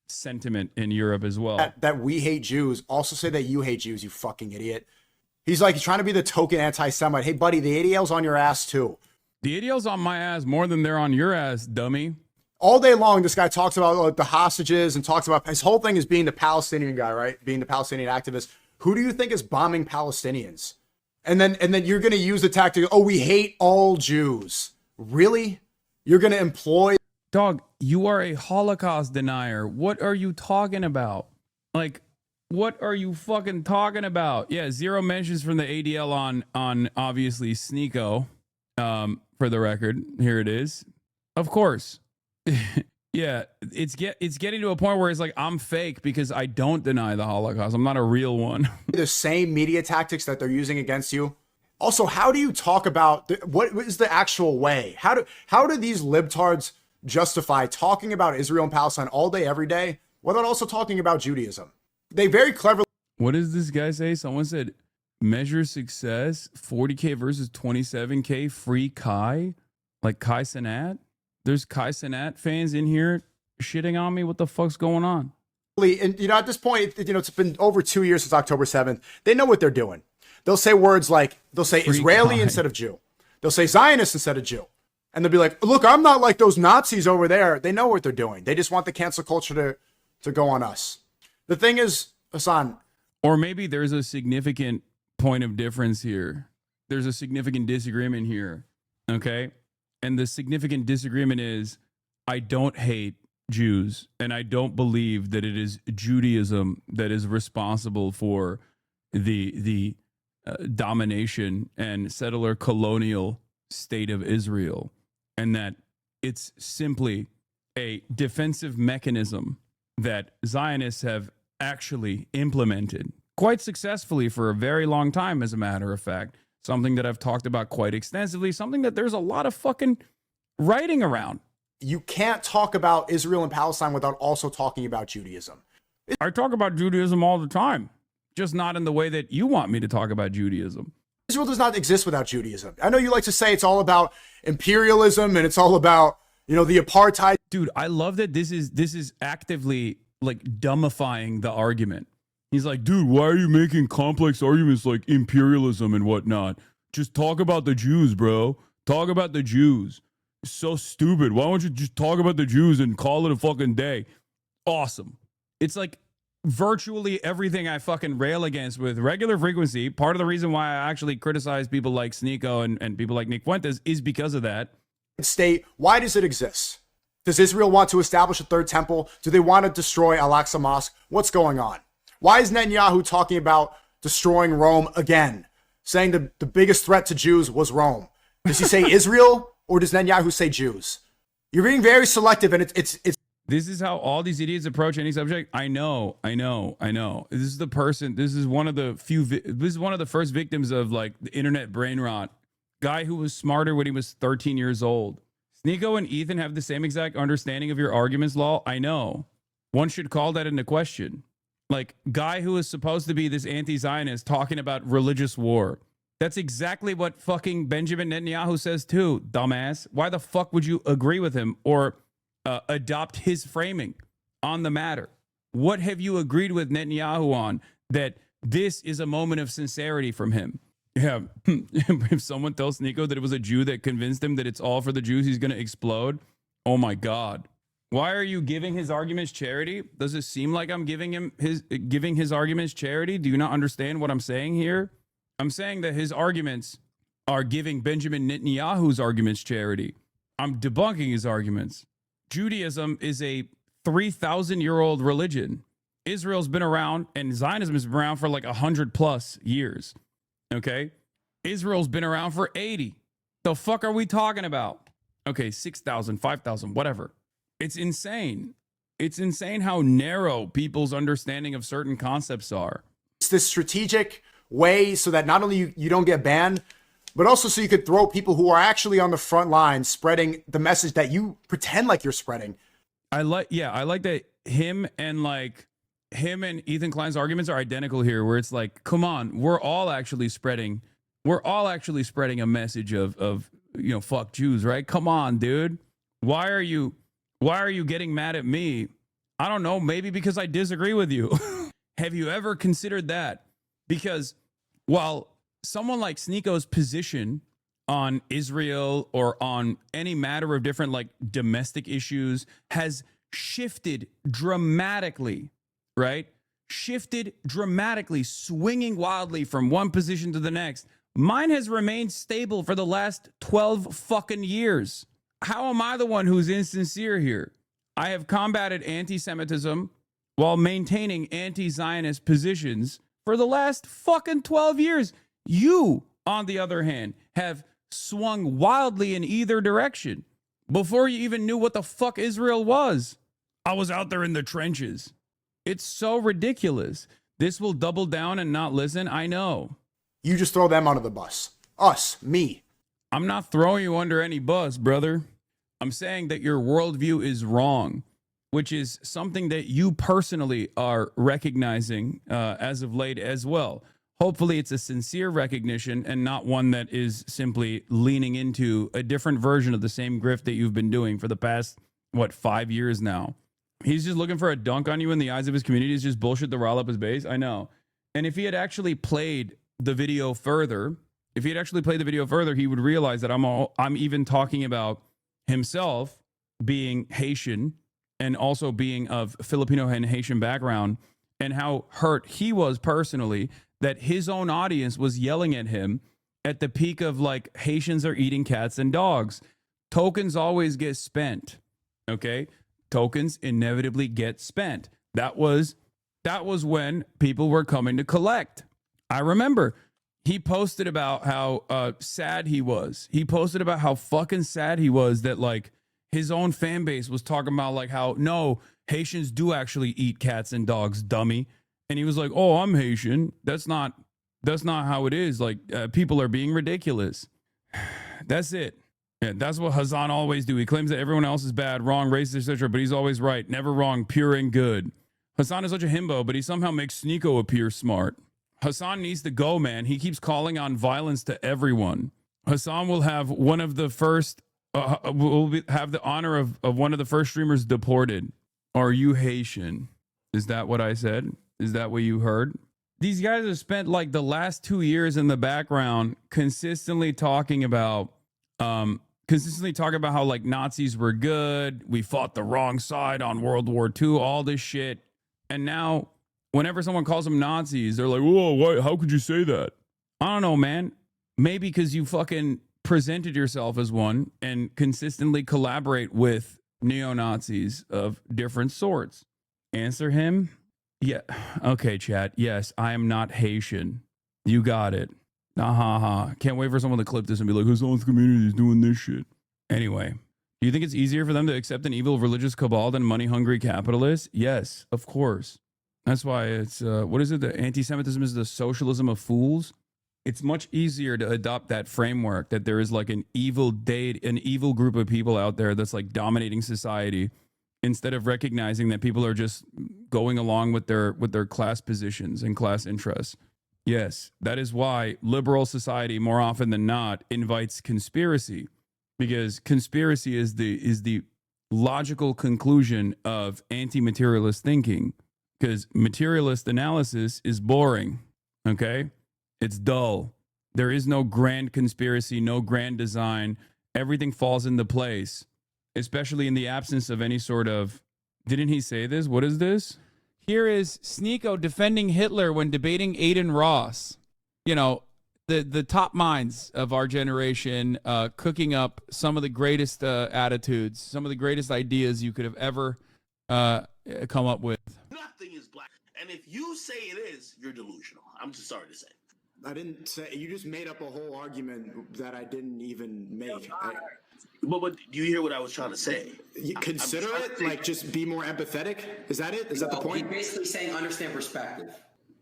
sentiment in Europe as well. That we hate Jews. Also say that you hate Jews, you fucking idiot. He's trying to be the token anti-Semite. Hey, buddy, the ADL's on your ass, too. The ADL's on my ass more than they're on your ass, dummy. All day long, this guy talks about the hostages and talks about his whole thing is being the Palestinian guy, right? Being the Palestinian activist. Who do you think is bombing Palestinians? And then you're going to use the tactic, oh, we hate all Jews. Really? You're going to employ... Dog, you are a Holocaust denier. What are you talking about? Like... What are you fucking talking about? Yeah, 0 mentions from the ADL on obviously Sneeko. For the record, here it is. Of course. Yeah, it's getting to a point where it's like I'm fake because I don't deny the Holocaust. I'm not a real one. The same media tactics that they're using against you. Also, how do you talk about what is the actual way? How do these libtards justify talking about Israel and Palestine all day every day without also talking about Judaism? They very cleverly. What does this guy say? Someone said, measure success, 40K versus 27K, free Kai, like Kai Cenat. There's Kai Cenat fans in here shitting on me. What the fuck's going on? And at this point, it's been over 2 years since October 7th. They know what they're doing. They'll say words like, they'll say free Israeli Kai instead of Jew. They'll say Zionist instead of Jew. And they'll be like, look, I'm not like those Nazis over there. They know what they're doing. They just want the cancel culture to go on us. The thing is, Hasan. Or maybe there's a significant point of difference here. There's a significant disagreement here. Okay? And the significant disagreement is I don't hate Jews, and I don't believe that it is Judaism that is responsible for the domination and settler colonial state of Israel, and that it's simply a defensive mechanism that Zionists have actually implemented quite successfully for a very long time, as a matter of fact. Something that I've talked about quite extensively, something that there's a lot of fucking writing around. You can't talk about Israel and Palestine without also talking about Judaism. I talk about Judaism all the time, just not in the way that you want me to talk about Judaism. Israel does not exist without Judaism. I know you like to say it's all about imperialism and it's all about, the apartheid. Dude, I love that this is actively like dumbifying the argument. He's like, dude, why are you making complex arguments like imperialism and whatnot? Just talk about the Jews, bro. Talk about the Jews. It's so stupid. Why don't you just talk about the Jews and call it a fucking day? Awesome. It's like virtually everything I fucking rail against with regular frequency. Part of the reason why I actually criticize people like Sneeko and people like Nick Fuentes is because of that. State, why does it exist? Does Israel want to establish a third temple? Do they want to destroy Al-Aqsa Mosque? What's going on? Why is Netanyahu talking about destroying Rome again? Saying the biggest threat to Jews was Rome. Does he say Israel or does Netanyahu say Jews? You're being very selective, and it's. This is how all these idiots approach any subject. I know. This is the person. This is one of the first victims of like the internet brain rot. Guy who was smarter when he was 13 years old. Sneeko and Ethan have the same exact understanding of your arguments, Law. I know. One should call that into question. Like, guy who is supposed to be this anti-Zionist talking about religious war. That's exactly what fucking Benjamin Netanyahu says too, dumbass. Why the fuck would you agree with him or adopt his framing on the matter? What have you agreed with Netanyahu on that this is a moment of sincerity from him? Yeah, if someone tells Nico that it was a Jew that convinced him that it's all for the Jews, he's going to explode. Oh my God. Why are you giving his arguments charity? Does it seem like I'm giving his arguments charity? Do you not understand what I'm saying here? I'm saying that his arguments are giving Benjamin Netanyahu's arguments charity. I'm debunking his arguments. Judaism is a 3,000-year-old religion. Israel's been around, and Zionism has been around for like 100+ years. Okay? Israel's been around for 80. The fuck are we talking about? Okay, 6,000, 5,000, whatever. It's insane. It's insane how narrow people's understanding of certain concepts are. It's this strategic way so that not only you don't get banned, but also so you could throw people who are actually on the front line spreading the message that you pretend like you're spreading. I like that him and Ethan Klein's arguments are identical here, where it's like, come on, we're all actually spreading a message of fuck Jews, right? Come on, dude. Why are you getting mad at me? I don't know, maybe because I disagree with you. Have you ever considered that? Because while someone like Sneako's position on Israel or on any matter of different like domestic issues has shifted dramatically, right? Shifted dramatically, swinging wildly from one position to the next. Mine has remained stable for the last 12 fucking years. How am I the one who's insincere here? I have combated anti-Semitism while maintaining anti-Zionist positions for the last fucking 12 years. You, on the other hand, have swung wildly in either direction. Before you even knew what the fuck Israel was, I was out there in the trenches. It's so ridiculous. This will double down and not listen, I know. You just throw them under the bus. Us, me. I'm not throwing you under any bus, brother. I'm saying that your worldview is wrong, which is something that you personally are recognizing as of late as well. Hopefully it's a sincere recognition and not one that is simply leaning into a different version of the same grift that you've been doing for the past, 5 years now. He's just looking for a dunk on you in the eyes of his community. It's just bullshit to rile up his base. I know. And if he had actually played the video further, he would realize that I'm even talking about himself being Haitian and also being of Filipino and Haitian background, and how hurt he was personally that his own audience was yelling at him at the peak of like Haitians are eating cats and dogs. Tokens always get spent. Okay? Tokens inevitably get spent. That was when people were coming to collect. I remember he posted about how sad he was. He posted about how fucking sad he was that like his own fan base was talking about like how no, Haitians do actually eat cats and dogs, dummy. And he was like, "Oh, I'm Haitian. That's not how it is. Like people are being ridiculous." That's it. Yeah, that's what Hasan always do. He claims that everyone else is bad, wrong, racist, etc., but he's always right, never wrong, pure and good. Hasan is such a himbo, but he somehow makes Sneeko appear smart. Hasan needs to go, man. He keeps calling on violence to everyone. Hasan will have one of the first, have the honor of one of the first streamers deported. Are you Haitian? Is that what I said? Is that what you heard? These guys have spent like the last 2 years in the background consistently talking about how like Nazis were good. We fought the wrong side on World War II, all this shit. And now whenever someone calls them Nazis, they're like, "Whoa, why, how could you say that?" I don't know, man. Maybe because you fucking presented yourself as one and consistently collaborate with neo-Nazis of different sorts. Answer him. Yeah. Okay, chat. Yes, I am not Haitian. You got it. Can't wait for someone to clip this and be like, Hasan's community is doing this shit. Anyway, do you think it's easier for them to accept an evil religious cabal than money-hungry capitalists? Yes, of course. That's why it's, what is it? The anti-Semitism is the socialism of fools. It's much easier to adopt that framework that there is like an evil group of people out there that's like dominating society, instead of recognizing that people are just going along with their class positions and class interests. Yes, that is why liberal society more often than not invites conspiracy, because conspiracy is the logical conclusion of anti-materialist thinking, because materialist analysis is boring, okay? It's dull. There is no grand conspiracy, no grand design. Everything falls into place, especially in the absence of any sort of, didn't he say this? What is this? Here is Sneeko defending Hitler when debating Aiden Ross. You know, the top minds of our generation, cooking up some of the greatest attitudes, some of the greatest ideas you could have ever come up with. Nothing is black. And if you say it is, you're delusional. I'm just sorry to say. I didn't say, you just made up a whole argument that I didn't even make. But do you hear what I was trying to say? You consider it, like, just be more empathetic? Is that it? Is that the point? He's basically saying understand perspective.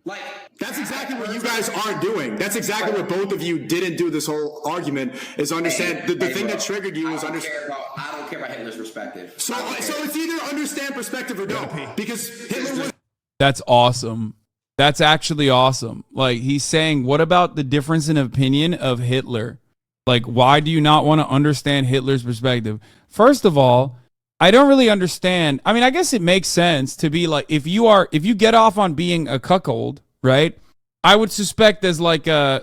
Like, that's exactly what you guys aren't doing. That's exactly what both of you didn't do this whole argument, is understand. The thing that triggered you was understand. I don't care about Hitler's perspective. So it's either understand perspective or don't. Because Hitler was... That's awesome. That's actually awesome. Like, he's saying, what about the difference in opinion of Hitler? Like, why do you not want to understand Hitler's perspective? First of all, I don't really understand. I mean, I guess it makes sense to be like, if you get off on being a cuckold, right? I would suspect as like a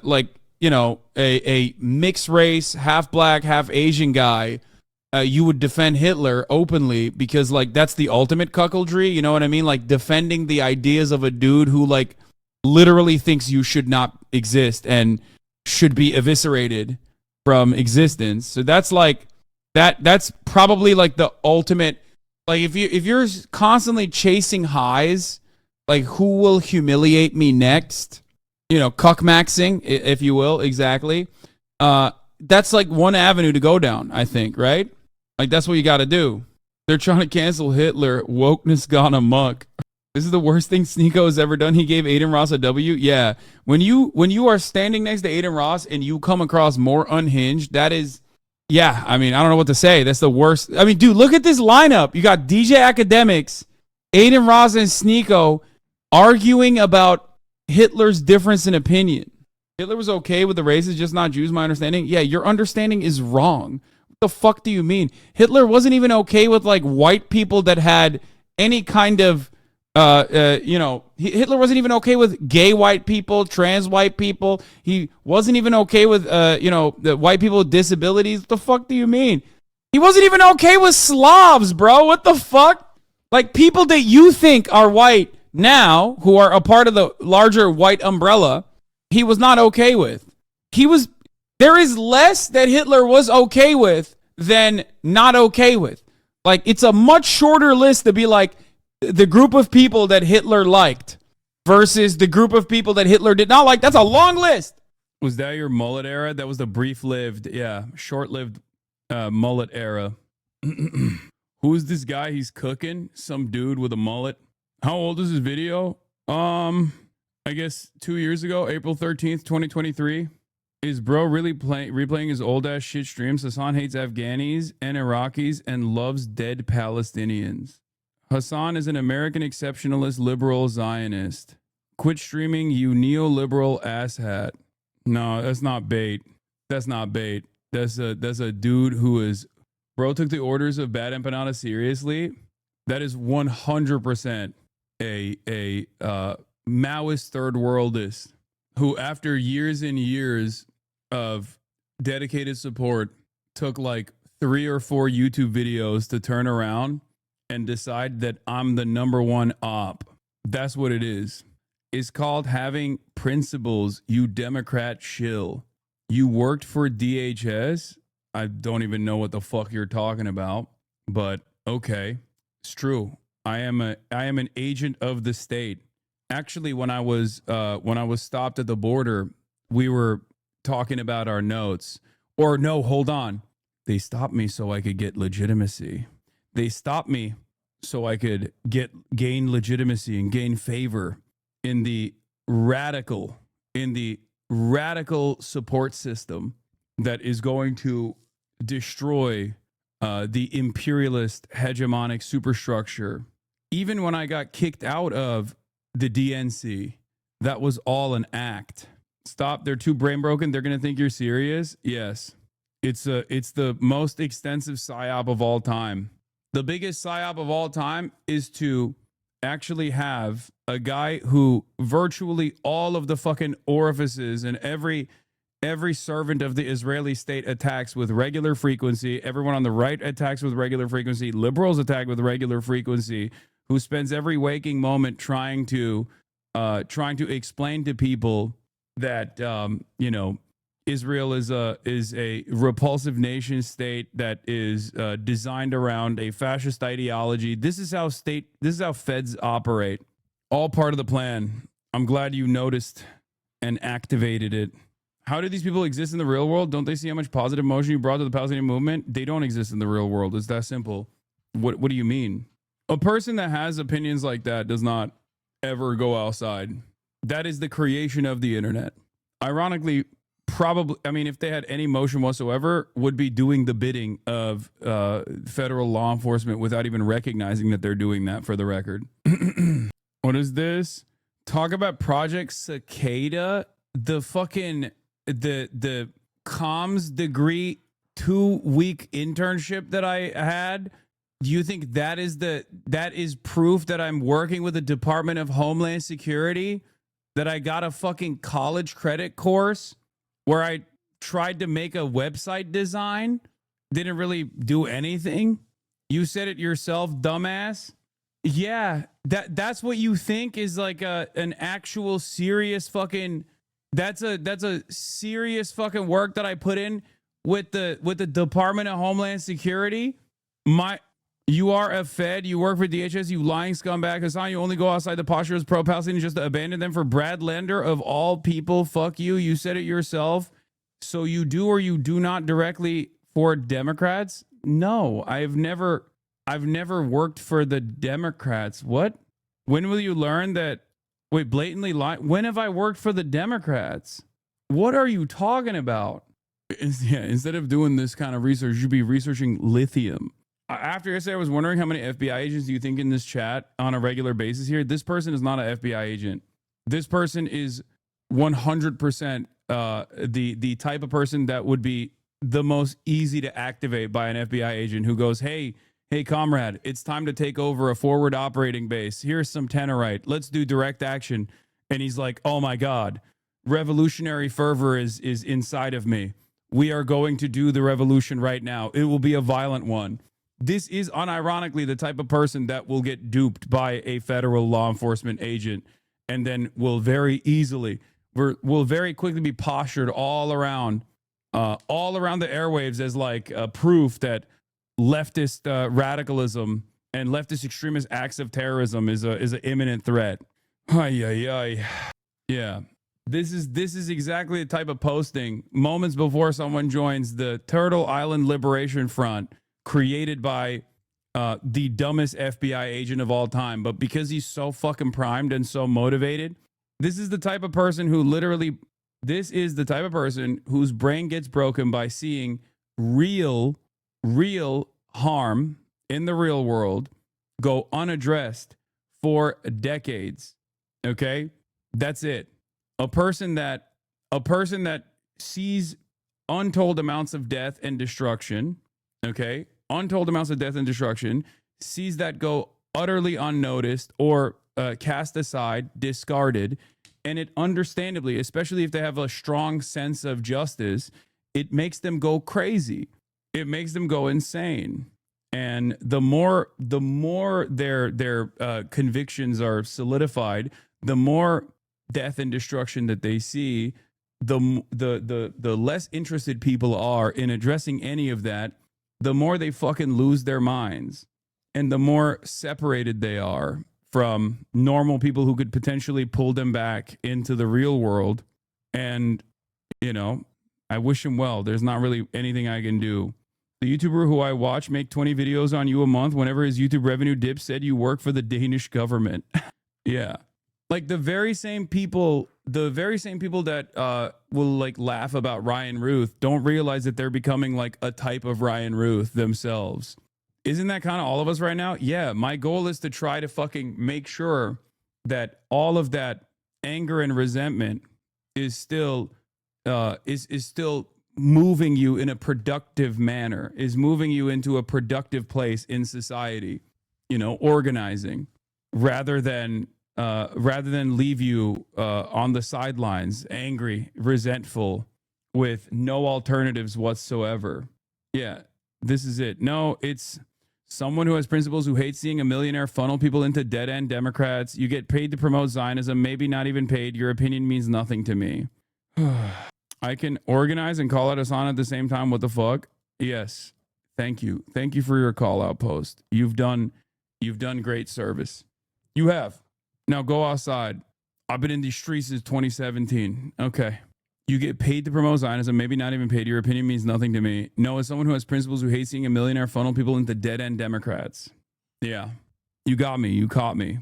mixed race, half black, half Asian guy, you would defend Hitler openly because, like, that's the ultimate cuckoldry. You know what I mean? Like, defending the ideas of a dude who, like, literally thinks you should not exist and should be eviscerated from existence. So that's like that's probably like the ultimate. Like, if you're constantly chasing highs, like, who will humiliate me next? You know, cuckmaxing, if you will, exactly. That's like one avenue to go down, I think, right? Like, that's what you got to do. They're trying to cancel Hitler. Wokeness gone amok. This is the worst thing Sneeko has ever done. He gave Aiden Ross a W. Yeah. When you are standing next to Aiden Ross and you come across more unhinged, that is, yeah, I mean, I don't know what to say. That's the worst. I mean, dude, look at this lineup. You got DJ Academics, Aiden Ross, and Sneeko arguing about Hitler's difference in opinion. Hitler was okay with the races, just not Jews, my understanding. Yeah, your understanding is wrong. What the fuck do you mean? Hitler wasn't even okay with, like, white people that had any kind of, Hitler wasn't even okay with gay white people, trans white people. He wasn't even okay with, the white people with disabilities. What the fuck do you mean? He wasn't even okay with Slavs, bro. What the fuck? Like, people that you think are white now, who are a part of the larger white umbrella, he was not okay with. There is less that Hitler was okay with than not okay with. Like, it's a much shorter list to be like, the group of people that Hitler liked versus the group of people that Hitler did not like. That's a long list. Was that your mullet era? That was the short-lived mullet era. Who's this guy? He's cooking. Some dude with a mullet. How old is his video? I guess 2 years ago, April 13th, 2023. Is bro really replaying his old-ass shit streams? Hasan hates Afghanis and Iraqis and loves dead Palestinians. Hasan is an American exceptionalist liberal Zionist. Quit streaming, you neoliberal asshat. No, that's not bait. That's not bait. That's a dude who is, bro, took the orders of Bad Empanada seriously. That is 100% a Maoist third worldist who, after years and years of dedicated support, took like 3 or 4 YouTube videos to turn around and decide that I'm the number one op. That's what it is. It's called having principles, you Democrat shill. You worked for DHS? I don't even know what the fuck you're talking about, but okay. It's true. I am an agent of the state. Actually, when I was stopped at the border, we were talking about our notes. Or no, hold on. They stopped me so I could get legitimacy. They stopped me so I could gain legitimacy and gain favor in the radical support system that is going to destroy the imperialist hegemonic superstructure. Even when I got kicked out of the DNC, That was all an act. Stop. They're too brain broken. They're going to think you're serious. Yes. It's the most extensive psyop of all time. The biggest psyop of all time is to actually have a guy who virtually all of the fucking orifices and every servant of the Israeli state attacks with regular frequency. Everyone on the right attacks with regular frequency. Liberals attack with regular frequency. Who spends every waking moment trying to explain to people that Israel is a repulsive nation state that is designed around a fascist ideology. This is how feds operate. All part of the plan. I'm glad you noticed and activated it. How do these people exist in the real world? Don't they see how much positive motion you brought to the Palestinian movement? They don't exist in the real world. It's that simple. What do you mean? A person that has opinions like that does not ever go outside. That is the creation of the internet. Ironically, probably, I mean, if they had any motion whatsoever, would be doing the bidding of federal law enforcement without even recognizing that they're doing that, for the record. What is this? Talk about Project Cicada, the fucking, the comms degree 2-week internship that I had. Do you think that is proof that I'm working with the Department of Homeland Security? That I got a fucking college credit course where I tried to make a website design? Didn't really do anything? You said it yourself, dumbass. Yeah, that's what you think is like an actual serious fucking, that's a serious fucking work that I put in with the Department of Homeland Security. You are a Fed. You work for DHS. You lying scumbag. Hasan, you only go outside the posture as pro-Palestinian just to abandon them for Brad Lender of all people. Fuck you. You said it yourself. So you do or you do not directly for Democrats? No, I've never worked for the Democrats. What? When will you learn that? Wait, blatantly lie. When have I worked for the Democrats? What are you talking about? Yeah, instead of doing this kind of research, you'd be researching lithium. After yesterday, I was wondering how many FBI agents do you think in this chat on a regular basis here? This person is not an FBI agent. This person is 100% the type of person that would be the most easy to activate by an FBI agent who goes, hey, comrade, it's time to take over a forward operating base. Here's some Tenorite. Let's do direct action. And he's like, oh my God, revolutionary fervor is inside of me. We are going to do the revolution right now. It will be a violent one. This is unironically the type of person that will get duped by a federal law enforcement agent and then will very quickly be postured all around the airwaves as like proof that leftist radicalism and leftist extremist acts of terrorism is an imminent threat. Yeah. This is exactly the type of posting moments before someone joins the Turtle Island Liberation Front, created by the dumbest FBI agent of all time. But because he's so fucking primed and so motivated, this is the type of person whose brain gets broken by seeing real harm in the real world go unaddressed for decades. Okay? That's it. A person that sees untold amounts of death and destruction, okay? Untold amounts of death and destruction, sees that go utterly unnoticed or cast aside, discarded, and it understandably, especially if they have a strong sense of justice, it makes them go crazy. It makes them go insane. And the more their convictions are solidified, the more death and destruction that they see, the less interested people are in addressing any of that, the more they fucking lose their minds, and the more separated they are from normal people who could potentially pull them back into the real world. And, you know, I wish him well. There's not really anything I can do. The YouTuber who I watch make 20 videos on you a month, whenever his YouTube revenue dips, said you work for the Danish government. Yeah. Like the very same people that will like laugh about Ryan Ruth don't realize that they're becoming like a type of Ryan Ruth themselves. Isn't that kind of all of us right now? Yeah. My goal is to try to fucking make sure that all of that anger and resentment is still is still moving you in a productive manner, is moving you into a productive place in society, you know, organizing, rather than leave you on the sidelines, angry, resentful, with no alternatives whatsoever. Yeah, this is it. No, it's someone who has principles, who hates seeing a millionaire funnel people into dead-end Democrats. You get paid to promote Zionism, maybe not even paid. Your opinion means nothing to me. I can organize and call out Hasan at the same time. What the fuck? Yes. Thank you. Thank you for your call out post. You've done great service. You have. Now go outside. I've been in these streets since 2017. Okay. You get paid to promote Zionism, maybe not even paid. Your opinion means nothing to me. No, as someone who has principles, who hates seeing a millionaire funnel people into dead-end Democrats. Yeah. You got me. You caught me.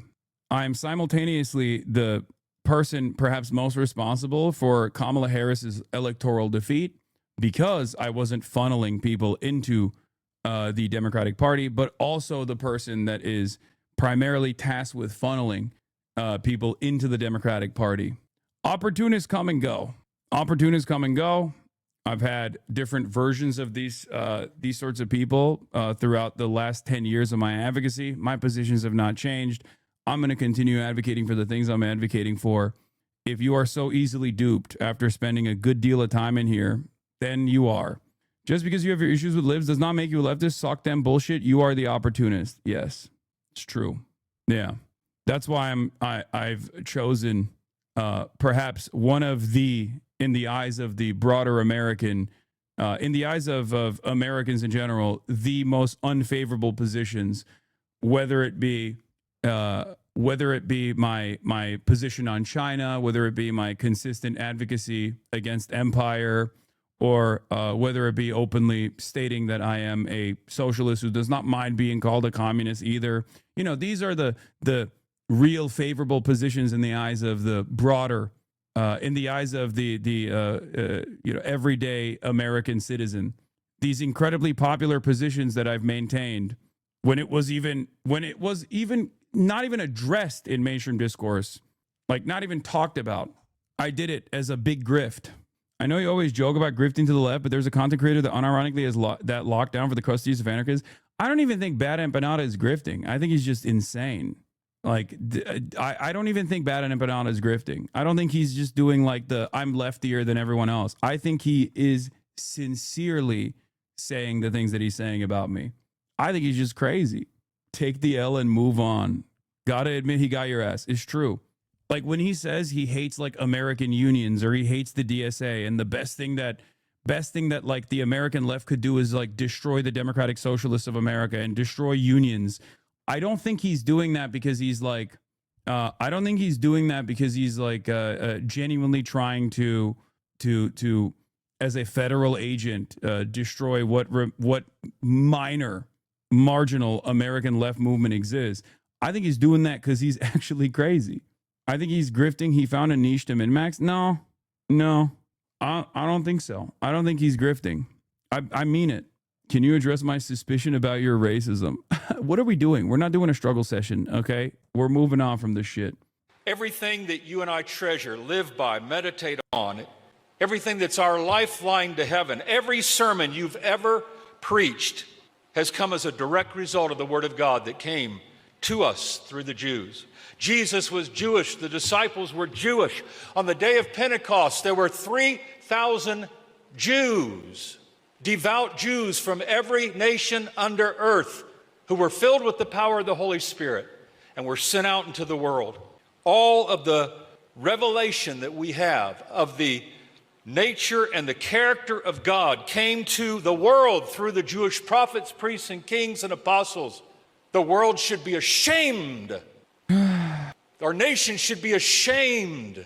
I am simultaneously the person perhaps most responsible for Kamala Harris's electoral defeat, because I wasn't funneling people into the Democratic Party, but also the person that is primarily tasked with funneling people into the Democratic Party. Opportunists come and go. Opportunists come and go. I've had different versions of these sorts of people throughout the last 10 years of my advocacy. My positions have not changed. I'm going to continue advocating for the things I'm advocating for. If you are so easily duped after spending a good deal of time in here, then you are. Just because you have your issues with libs does not make you a leftist. Sock them bullshit. You are the opportunist. Yes, it's true. Yeah, that's why I've chosen perhaps one of the, in the eyes of the broader American, in the eyes of Americans in general, the most unfavorable positions, whether it be my position on China, whether it be my consistent advocacy against empire, or whether it be openly stating that I am a socialist who does not mind being called a communist either. You know, these are the real favorable positions in the eyes of the broader, in the eyes of the everyday American citizen. These incredibly popular positions that I've maintained when it was even not even addressed in mainstream discourse, like not even talked about. I did it as a big grift. I know you always joke about grifting to the left, but there's a content creator that unironically has that locked down for the custodies of anarchists. I don't even think Bad Empanada is grifting. I think he's just insane. Like, I don't even think Bad Empanada is grifting. I don't think he's just doing like the I'm leftier than everyone else. I think he is sincerely saying the things that he's saying about me. I think he's just crazy. Take the L and move on. Gotta admit he got your ass. It's true. Like when he says he hates like American unions or he hates the DSA, and the best thing that like the American left could do is like destroy the Democratic Socialists of America and destroy unions. I don't think he's doing that because he's like, genuinely trying to as a federal agent destroy what marginal American left movement exists. I think he's doing that because he's actually crazy. I think he's grifting. He found a niche to min-max. No, I don't think so. I don't think he's grifting. I mean it. Can you address my suspicion about your racism? What are we doing? We're not doing a struggle session, okay? We're moving on from this shit. Everything that you and I treasure, live by, meditate on, everything that's our lifeline to heaven, every sermon you've ever preached has come as a direct result of the Word of God that came to us through the Jews. Jesus was Jewish. The disciples were Jewish. On the day of Pentecost, there were 3,000 Jews, devout Jews from every nation under earth, who were filled with the power of the Holy Spirit and were sent out into the world. All of the revelation that we have of the nature and the character of God came to the world through the Jewish prophets, priests, and kings and apostles. The world should be ashamed. Our nation should be ashamed.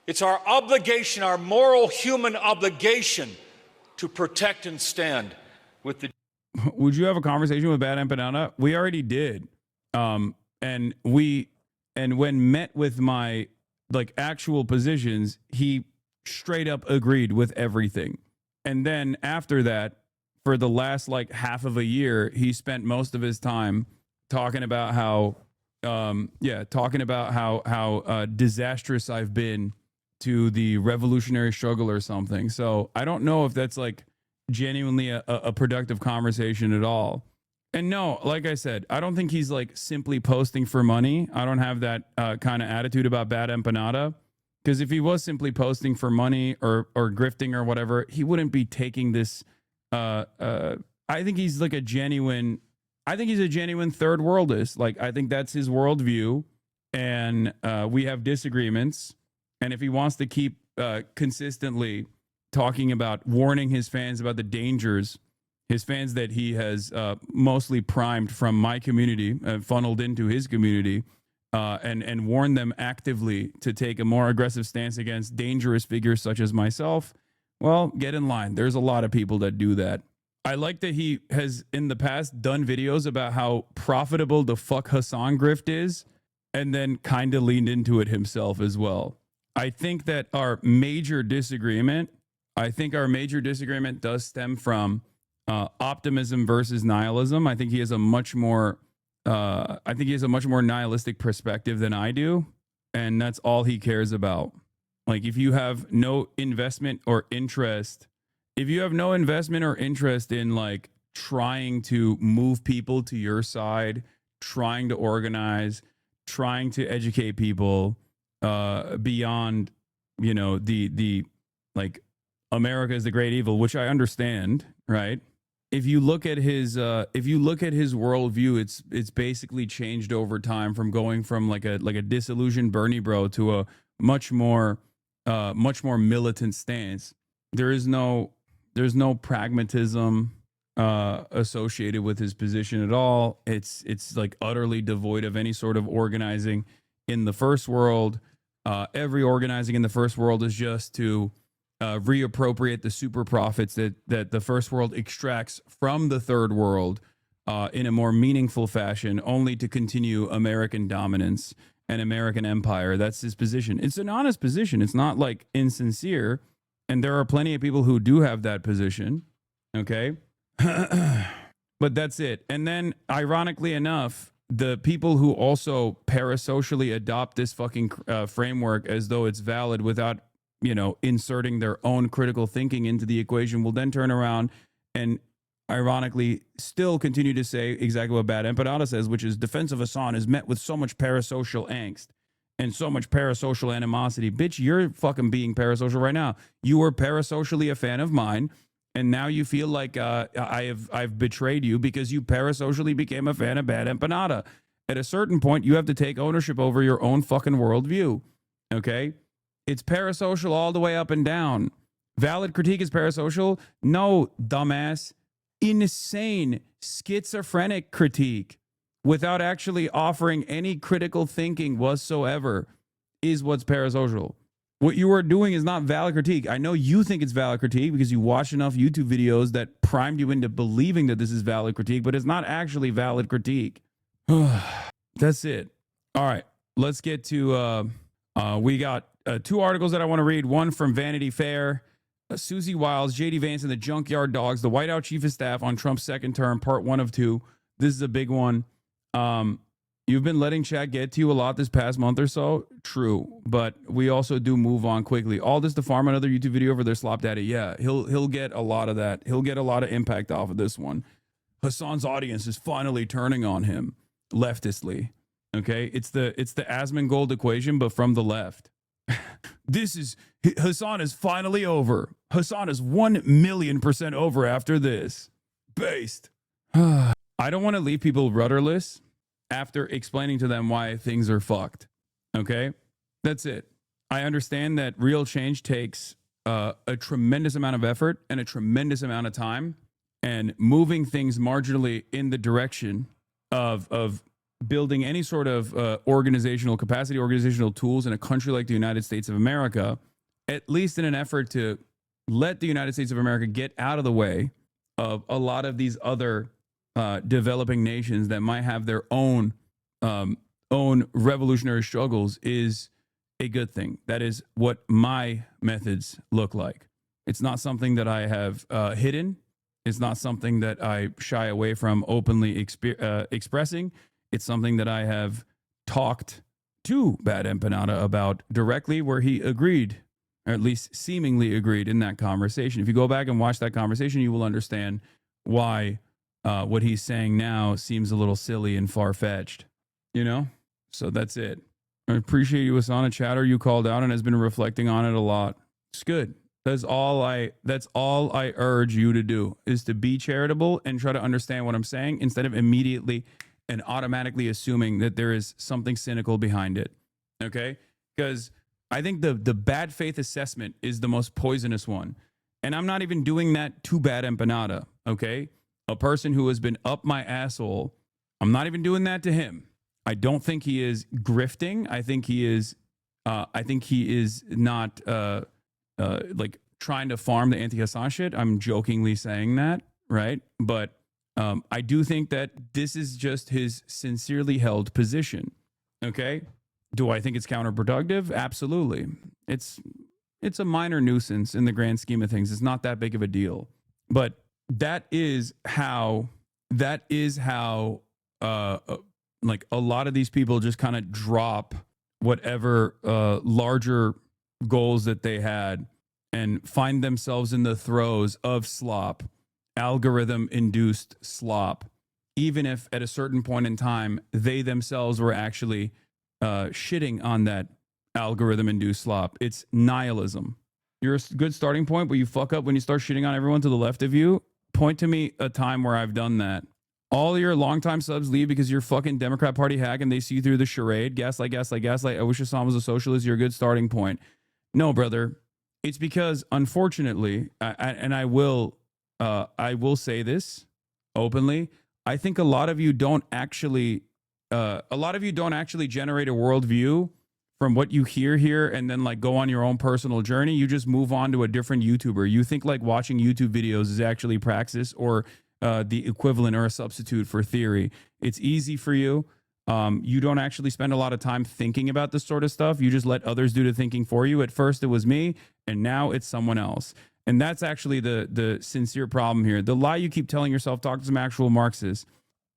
It's our obligation, our moral human obligation, to protect and stand with the. Would you have a conversation with Bad Empanada? We already did. And when met with my like actual positions, he straight up agreed with everything. And then after that, for the last like half of a year, he spent most of his time talking about how Yeah, talking about how disastrous I've been to the revolutionary struggle or something. So I don't know if that's like genuinely a productive conversation at all. And no, like I said, I don't think he's like simply posting for money. I don't have that kind of attitude about Bad Empanada. Because if he was simply posting for money or grifting or whatever, he wouldn't be taking this. I think he's like a genuine. I think he's a genuine third worldist. Like, I think that's his worldview, and we have disagreements. And if he wants to keep consistently talking about warning his fans about the dangers, his fans that he has mostly primed from my community, funneled into his community, and warn them actively to take a more aggressive stance against dangerous figures such as myself, well, get in line. There's a lot of people that do that. I like that he has in the past done videos about how profitable the fuck Hasan grift is, and then kind of leaned into it himself as well. I think that our major disagreement does stem from optimism versus nihilism. I think he has a much more nihilistic perspective than I do, and that's all he cares about. Like, if you have no investment or interest in like trying to move people to your side, trying to organize, trying to educate people beyond, you know, the like America is the great evil, which I understand, right? If you look at his worldview, it's basically changed over time from going from like a disillusioned Bernie bro to a much more militant stance. There's no pragmatism associated with his position at all. It's like utterly devoid of any sort of organizing in the first world. Every organizing in the first world is just to reappropriate the super profits that the first world extracts from the third world in a more meaningful fashion, only to continue American dominance and American empire. That's his position. It's an honest position. It's not like insincere. And there are plenty of people who do have that position. Okay. But that's it. And then, ironically enough, the people who also parasocially adopt this fucking framework as though it's valid without, you know, inserting their own critical thinking into the equation will then turn around and ironically still continue to say exactly what Bad Empanada says, which is defense of Hasan is met with so much parasocial angst and so much parasocial animosity. Bitch, you're fucking being parasocial right now. You were parasocially a fan of mine, and now you feel like I've betrayed you because you parasocially became a fan of Bad Empanada. At a certain point, you have to take ownership over your own fucking worldview. Okay? It's parasocial all the way up and down. Valid critique is parasocial? No, dumbass. Insane, schizophrenic critique without actually offering any critical thinking whatsoever is what's parasocial. What you are doing is not valid critique. I know you think it's valid critique because you watch enough YouTube videos that primed you into believing that this is valid critique, but it's not actually valid critique. That's it. All right, let's get to, we got two articles that I want to read. One from Vanity Fair, Susie Wiles, J.D. Vance and the Junkyard Dogs, the White House Chief of Staff on Trump's second term, part 1 of 2. This is a big one. You've been letting chat get to you a lot this past month or so. True, but we also do move on quickly. All this to farm another YouTube video over their slop daddy. Yeah, he'll get a lot of that. He'll get a lot of impact off of this one. Hasan's audience is finally turning on him leftistly. Okay, it's the Asmongold equation, but from the left. Hasan is finally over. Hasan is 1,000,000% over after this. Based. I don't want to leave people rudderless after explaining to them why things are fucked. Okay? That's it. I understand that real change takes a tremendous amount of effort and a tremendous amount of time, and moving things marginally in the direction of building any sort of organizational capacity, organizational tools in a country like the United States of America, at least in an effort to let the United States of America get out of the way of a lot of these other developing nations that might have their own revolutionary struggles, is a good thing. That is what my methods look like. It's not something that I have hidden. It's not something that I shy away from openly expressing. It's something that I have talked to Bad Empanada about directly, where he agreed, or at least seemingly agreed in that conversation. If you go back and watch that conversation, you will understand why what he's saying now seems a little silly and far-fetched, you know? So that's it. I appreciate you, Asana Chatter. You called out and has been reflecting on it a lot. It's good. That's all I urge you to do, is to be charitable and try to understand what I'm saying instead of immediately and automatically assuming that there is something cynical behind it. Okay? Because I think the bad faith assessment is the most poisonous one. And I'm not even doing that to Bad Empanada. Okay? A person who has been up my asshole, I'm not even doing that to him. I don't think he is grifting. I think he is not like trying to farm the anti-Hassan shit. I'm jokingly saying that, right? But I do think that this is just his sincerely held position. Okay? Do I think it's counterproductive? Absolutely. It's a minor nuisance in the grand scheme of things. It's not that big of a deal. But that is how like a lot of these people just kind of drop whatever larger goals that they had and find themselves in the throes of slop, algorithm-induced slop, even if at a certain point in time they themselves were actually shitting on that algorithm-induced slop. It's nihilism. You're a good starting point, but you fuck up when you start shitting on everyone to the left of you. Point to me a time where I've done that. All your longtime subs leave because you're fucking Democrat Party hack and they see through the charade. Gaslight, gaslight, gaslight. I wish Hassan was a socialist. You're a good starting point. No, brother. It's because, unfortunately, I will say this openly. I think a lot of you don't actually generate a worldview from what you hear here and then like go on your own personal journey. You just move on to a different YouTuber. You think like watching YouTube videos is actually praxis or the equivalent or a substitute for theory. It's easy for you. You don't actually spend a lot of time thinking about this sort of stuff. You just let others do the thinking for you. At first it was me, and now it's someone else. And that's actually the sincere problem here. The lie you keep telling yourself, talk to some actual Marxists.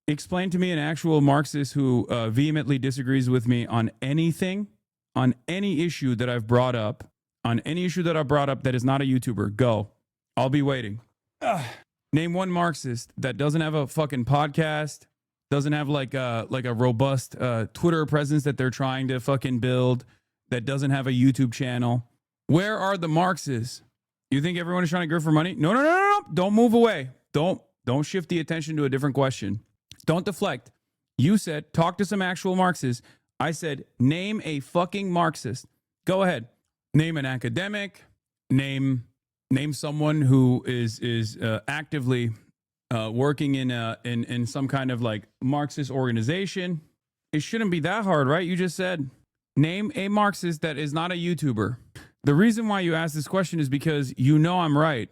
Explain to me an actual Marxist who vehemently disagrees with me on anything, on any issue that I've brought up, that is not a YouTuber. Go. I'll be waiting. Name one Marxist that doesn't have a fucking podcast, doesn't have like a robust Twitter presence that they're trying to fucking build, that doesn't have a YouTube channel. Where are the Marxists? You think everyone is trying to grift for money? No. Don't move away. Don't shift the attention to a different question. Don't deflect. You said talk to some actual Marxists. I said name a fucking Marxist. Go ahead. Name an academic. Name someone who is actively working in some kind of like Marxist organization. It shouldn't be that hard, right? You just said name a Marxist that is not a YouTuber. The reason why you asked this question is because you know I'm right.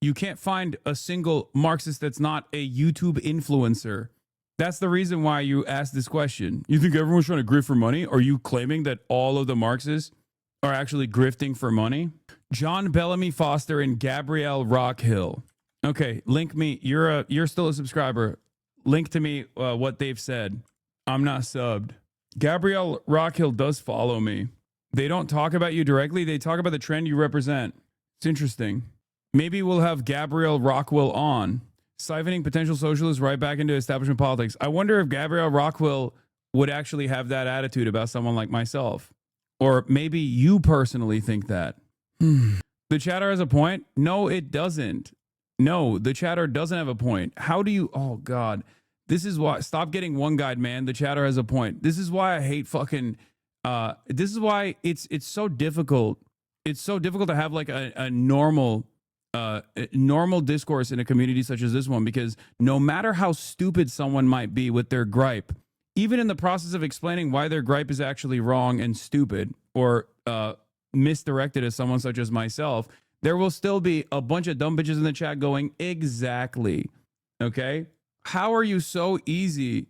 You can't find a single Marxist that's not a YouTube influencer. That's the reason why you asked this question. You think everyone's trying to grift for money? Are you claiming that all of the Marxists are actually grifting for money? John Bellamy Foster and Gabrielle Rockhill. Okay, link me. You're still a subscriber. Link to me what they've said. I'm not subbed. Gabrielle Rockhill does follow me. They don't talk about you directly. They talk about the trend you represent. It's interesting. Maybe we'll have Gabrielle Rockwell on. Siphoning potential socialists right back into establishment politics. I wonder if Gabrielle Rockwell would actually have that attitude about someone like myself. Or maybe you personally think that. The chatter has a point? No, it doesn't. No, the chatter doesn't have a point. How do you... Oh, God. This is why... Stop getting one guide, man. The chatter has a point. This is why I hate fucking... this is why it's so difficult. It's so difficult to have like a normal discourse in a community such as this one, because no matter how stupid someone might be with their gripe, even in the process of explaining why their gripe is actually wrong and stupid or misdirected as someone such as myself, there will still be a bunch of dumb bitches in the chat going, exactly. Okay? How are you so easily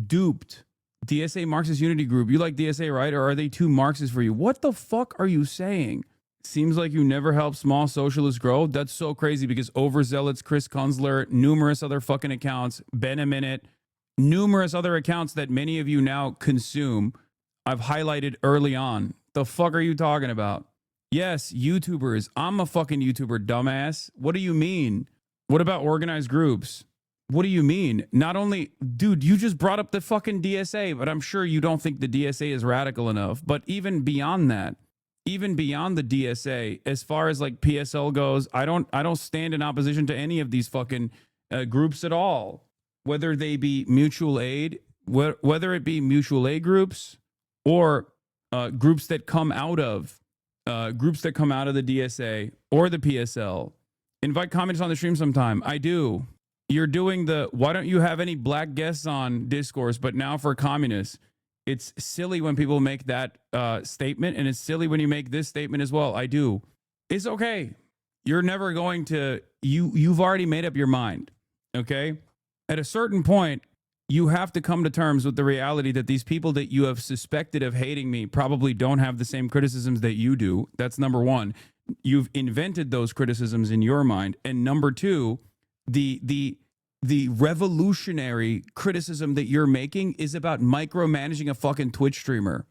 duped? DSA Marxist Unity Group. You like DSA, right? Or are they too Marxist for you? What the fuck are you saying? Seems like you never help small socialists grow. That's so crazy because Overzealots, Chris Kunzler, numerous other fucking accounts, Ben a Minute, numerous other accounts that many of you now consume, I've highlighted early on. The fuck are you talking about? Yes, YouTubers. I'm a fucking YouTuber, dumbass. What do you mean? What about organized groups? What do you mean? Not only, dude, you just brought up the fucking DSA, but I'm sure you don't think the DSA is radical enough. But even beyond that, even beyond the DSA, as far as like PSL goes, I don't stand in opposition to any of these fucking groups at all. Whether they be mutual aid, whether it be mutual aid groups or groups that come out of the DSA or the PSL. Invite comments on the stream sometime. I do. You're doing the why don't you have any black guests on discourse, but now for communists. It's silly when people make that statement, and it's silly when you make this statement as well. I do. It's okay. You're never going to, you've already made up your mind, okay? At a certain point, you have to come to terms with the reality that these people that you have suspected of hating me probably don't have the same criticisms that you do. That's number one. You've invented those criticisms in your mind. And number two, the revolutionary criticism that you're making is about micromanaging a fucking Twitch streamer.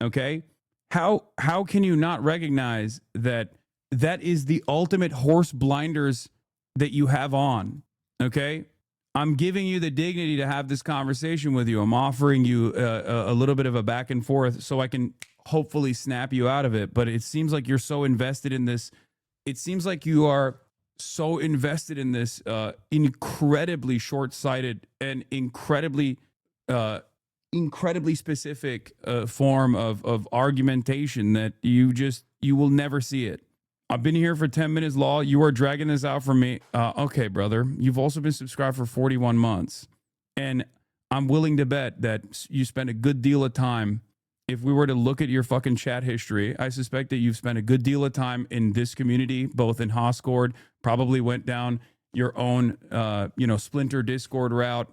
Okay? How can you not recognize that that is the ultimate horse blinders that you have on? Okay? I'm giving you the dignity to have this conversation with you. I'm offering you a little bit of a back and forth so I can hopefully snap you out of it. But it seems like you're so invested in this. It seems like you are so invested in this incredibly short-sighted and incredibly specific form of argumentation that you will never see it. I've been here for 10 minutes, Law. You are dragging this out from me. Okay, brother. You've also been subscribed for 41 months. And I'm willing to bet that you spent a good deal of time. If we were to look at your fucking chat history, I suspect that you've spent a good deal of time in this community, both in Discord, probably went down your own, splinter Discord route.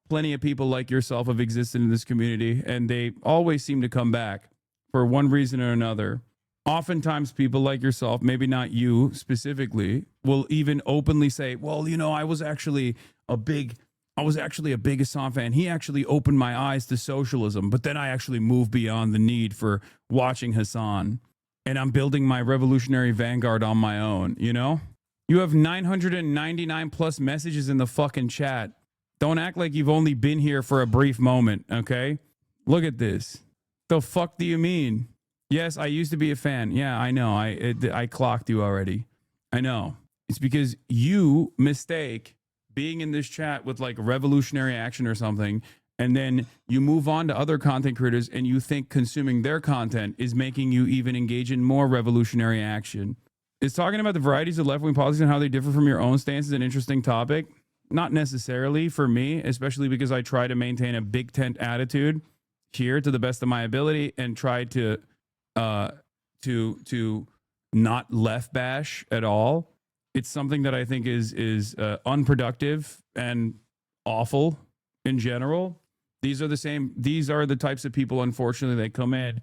Plenty of people like yourself have existed in this community, and they always seem to come back for one reason or another. Oftentimes people like yourself, maybe not you specifically, will even openly say, well, I was actually a big Hasan fan. He actually opened my eyes to socialism, but then I actually moved beyond the need for watching Hasan, and I'm building my revolutionary vanguard on my own, You have 999 plus messages in the fucking chat. Don't act like you've only been here for a brief moment, okay? Look at this. The fuck do you mean? Yes, I used to be a fan. Yeah, I know. I clocked you already. I know. It's because you mistake being in this chat with like revolutionary action or something, and then you move on to other content creators and you think consuming their content is making you even engage in more revolutionary action. Is talking about the varieties of left-wing politics and how they differ from your own stance is an interesting topic? Not necessarily for me, especially because I try to maintain a big tent attitude here to the best of my ability and try to not left bash at all. It's something that I think is unproductive and awful in general. These are the types of people, unfortunately, that come in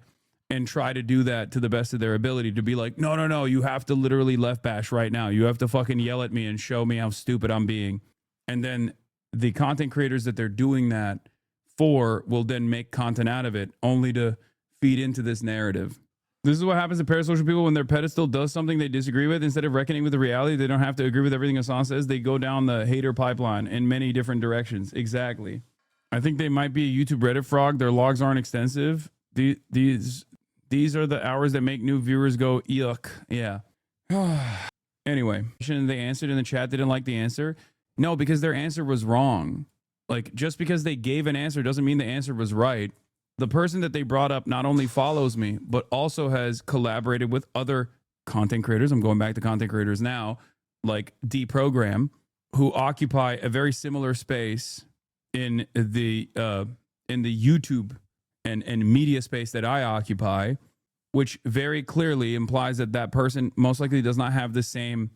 and try to do that to the best of their ability, to be like, no, you have to literally left bash right now. You have to fucking yell at me and show me how stupid I'm being. And then the content creators that they're doing that for will then make content out of it, only to feed into this narrative. This is what happens to parasocial people when their pedestal does something they disagree with. Instead of reckoning with the reality, they don't have to agree with everything Hasan says. They go down the hater pipeline in many different directions. Exactly. I think they might be a YouTube Reddit frog. Their logs aren't extensive. These are the hours that make new viewers go, yuck. Yeah. Anyway, they answered in the chat. They didn't like the answer. No, because their answer was wrong. Like, just because they gave an answer doesn't mean the answer was right. The person that they brought up not only follows me, but also has collaborated with other content creators. I'm going back to content creators now, like Deprogram, who occupy a very similar space in the YouTube and media space that I occupy, which very clearly implies that that person most likely does not have the same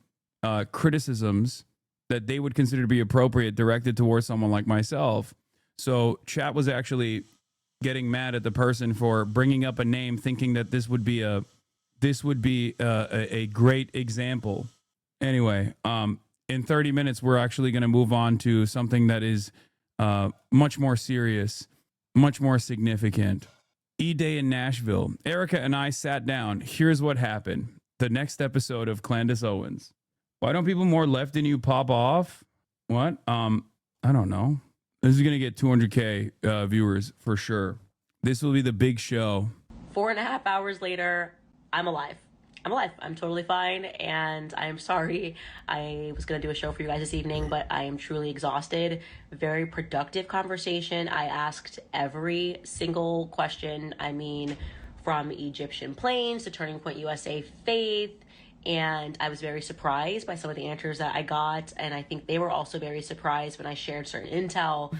criticisms that they would consider to be appropriate directed towards someone like myself. So chat was actually getting mad at the person for bringing up a name, thinking that this would be a great example. Anyway, in 30 minutes, we're actually going to move on to something that is much more serious, much more significant. E-Day in Nashville. Erica and I sat down. Here's what happened. The next episode of Candace Owens. Why don't people more left than you pop off? What? I don't know. This is going to get 200K viewers for sure. This will be the big show. 4.5 hours later, I'm alive. I'm totally fine, and I am sorry. I was going to do a show for you guys this evening, but I am truly exhausted. Very productive conversation. I asked every single question. I mean, from Egyptian planes to Turning Point USA faith, and I was very surprised by some of the answers that I got, and I think they were also very surprised when I shared certain intel.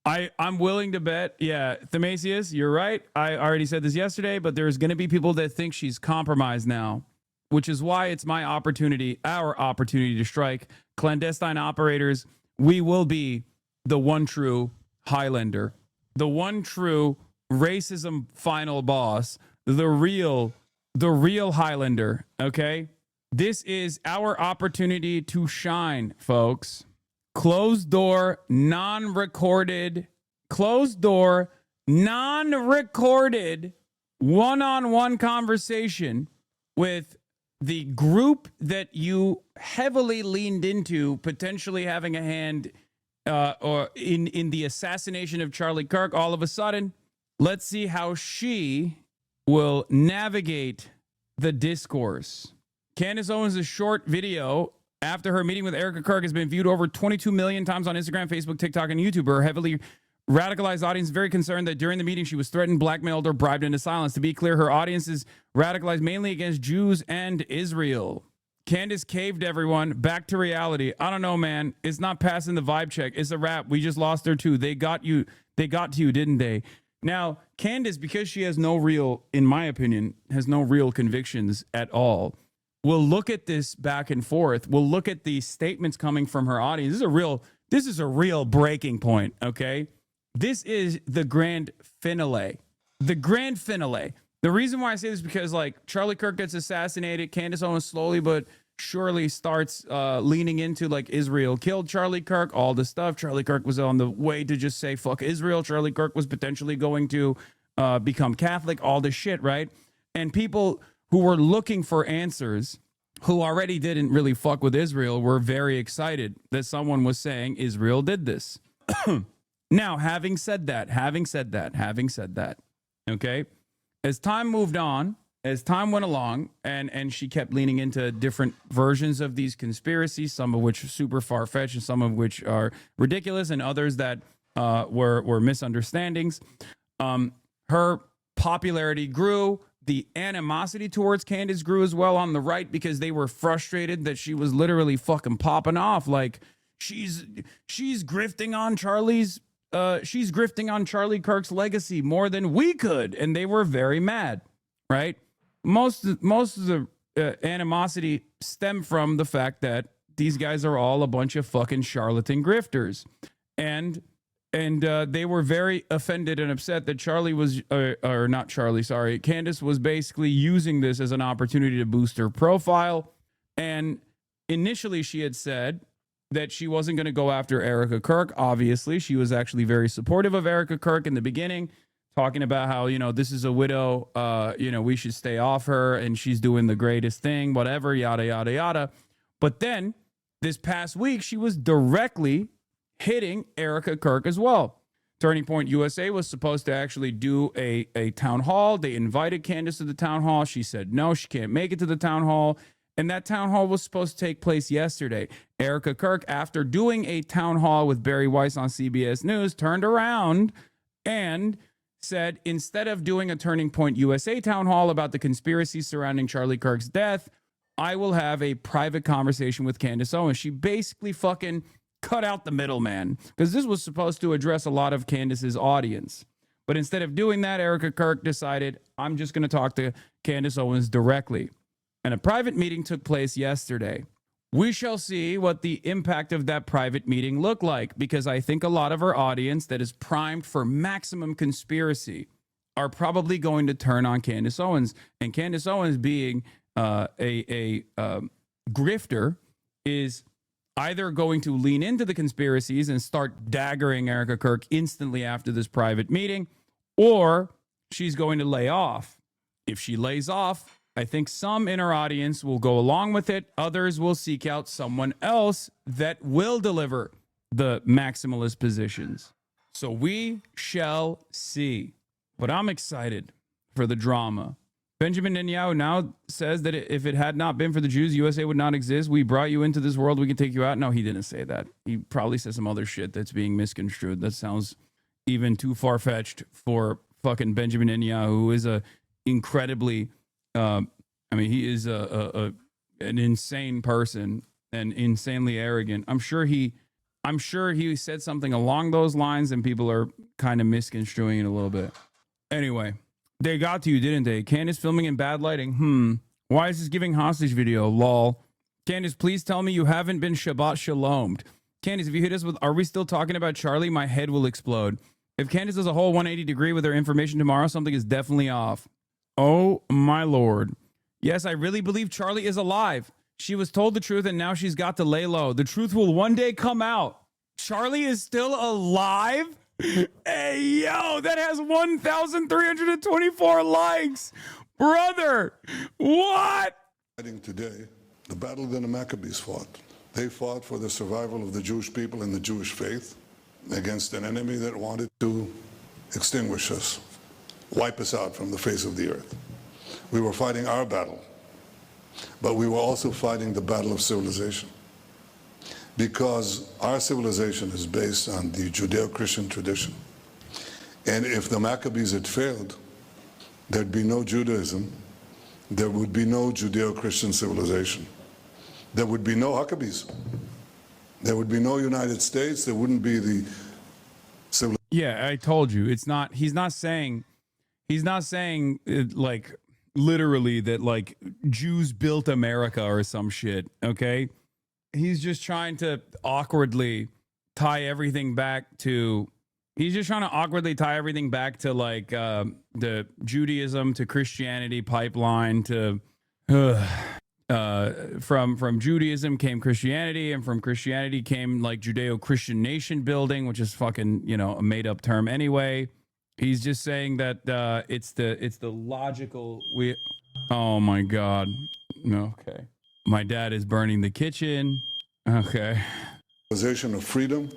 I'm willing to bet, yeah, Themasius, you're right. I already said this yesterday, but there's going to be people that think she's compromised now, which is why it's my opportunity, our opportunity to strike. Clandestine operators, we will be the one true Highlander, the one true racism final boss, the real Highlander, okay? This is our opportunity to shine, folks. Closed door, non-recorded one-on-one conversation with the group that you heavily leaned into potentially having a hand or in the assassination of Charlie Kirk. All of a sudden, let's see how she will navigate the discourse. Candace Owens' short video after her meeting with Erica Kirk has been viewed over 22 million times on Instagram, Facebook, TikTok, and YouTube. Her heavily radicalized audience is very concerned that during the meeting she was threatened, blackmailed, or bribed into silence. To be clear, her audience is radicalized mainly against Jews and Israel. Candace caved everyone. Back to reality. I don't know, man. It's not passing the vibe check. It's a wrap. We just lost her too. They got you. They got to you, didn't they? Now, Candace, because she has no real, in my opinion, has no real convictions at all, we'll look at this back and forth. We'll look at the statements coming from her audience. This is a real breaking point, okay? This is the grand finale. The grand finale. The reason why I say this is because, like, Charlie Kirk gets assassinated. Candace Owens slowly but surely starts leaning into, like, Israel killed Charlie Kirk, all this stuff. Charlie Kirk was on the way to just say, fuck Israel. Charlie Kirk was potentially going to become Catholic, all this shit, right? And people who were looking for answers, who already didn't really fuck with Israel, were very excited that someone was saying Israel did this. Now, having said that, okay, as time moved on, as time went along, and she kept leaning into different versions of these conspiracies, some of which are super far-fetched and some of which are ridiculous, and others that were misunderstandings, her popularity grew. The animosity towards Candace grew as well on the right because they were frustrated that she was literally fucking popping off like she's grifting on Charlie Kirk's legacy more than we could, and they were very mad, right? Most of the animosity stemmed from the fact that these guys are all a bunch of fucking charlatan grifters, and they were very offended and upset that Candace was basically using this as an opportunity to boost her profile. And initially she had said that she wasn't going to go after Erica Kirk. Obviously, she was actually very supportive of Erica Kirk in the beginning, talking about how, this is a widow, we should stay off her and she's doing the greatest thing, whatever, yada, yada, yada. But then this past week, she was directly hitting Erica Kirk as well. Turning Point USA was supposed to actually do a town hall. They invited Candace to the town hall. She said no, she can't make it to the town hall. And that town hall was supposed to take place yesterday. Erica Kirk, after doing a town hall with Barry Weiss on CBS News, turned around and said, instead of doing a Turning Point USA town hall about the conspiracy surrounding Charlie Kirk's death, I will have a private conversation with Candace Owens. She basically fucking cut out the middleman, because this was supposed to address a lot of Candace's audience. But instead of doing that, Erica Kirk decided, I'm just going to talk to Candace Owens directly. And a private meeting took place yesterday. We shall see what the impact of that private meeting looked like, because I think a lot of our audience that is primed for maximum conspiracy are probably going to turn on Candace Owens. And Candace Owens, being a grifter, is either going to lean into the conspiracies and start daggering Erica Kirk instantly after this private meeting, or she's going to lay off. If she lays off, I think some in our audience will go along with it. Others will seek out someone else that will deliver the maximalist positions. So we shall see. But I'm excited for the drama. Benjamin Netanyahu now says that if it had not been for the Jews, USA would not exist. We brought you into this world. We can take you out. No, he didn't say that. He probably said some other shit that's being misconstrued. That sounds even too far-fetched for fucking Benjamin Netanyahu, who is a incredibly... he is an insane person and insanely arrogant. I'm sure he said something along those lines, and people are kind of misconstruing it a little bit. Anyway, they got to you, didn't they? Candace filming in bad lighting. Why is this giving hostage video? Lol. Candace, please tell me you haven't been Shabbat Shalomed. Candace, if you hit us with, are we still talking about Charlie? My head will explode. If Candace does a whole 180 degree with her information tomorrow, something is definitely off. Oh, my Lord. Yes, I really believe Charlie is alive. She was told the truth, and now she's got to lay low. The truth will one day come out. Charlie is still alive? Hey, yo, that has 1,324 likes. Brother, what? Today, the battle that the Maccabees fought. They fought for the survival of the Jewish people and the Jewish faith against an enemy that wanted to extinguish us, wipe us out from the face of the earth. We were fighting our battle, but we were also fighting the battle of civilization, because our civilization is based on the Judeo-Christian tradition. And if the Maccabees had failed, there'd be no Judaism, there would be no Judeo-Christian civilization. There would be no Maccabees. There would be no United States, there wouldn't be the civilization. Yeah, I told you. He's not saying like literally that like Jews built America or some shit, okay? He's just trying to awkwardly tie everything back to like the Judaism to Christianity pipeline to from Judaism came Christianity, and from Christianity came like Judeo-Christian nation building, which is fucking, a made up term anyway. He's just saying that it's the logical oh my God. Okay. My dad is burning the kitchen. Okay. Civilization of freedom,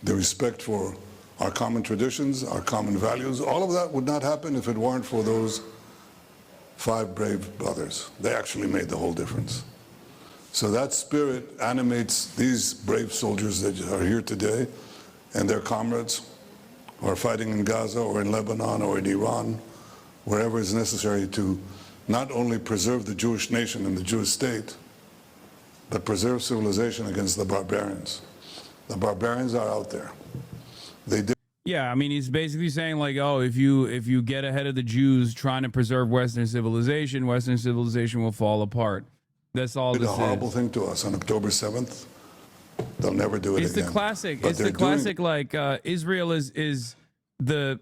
the respect for our common traditions, our common values, all of that would not happen if it weren't for those 5 brave brothers. They actually made the whole difference. So that spirit animates these brave soldiers that are here today and their comrades who are fighting in Gaza or in Lebanon or in Iran, wherever is necessary to not only preserve the Jewish nation and the Jewish state, but preserve civilization against the barbarians. The barbarians are out there. They did. Yeah, I mean, he's basically saying like, oh, if you get ahead of the Jews trying to preserve Western civilization will fall apart. That's all this is. Did a horrible thing to us on October 7th. They'll never do it again. It's the classic. Like Israel is the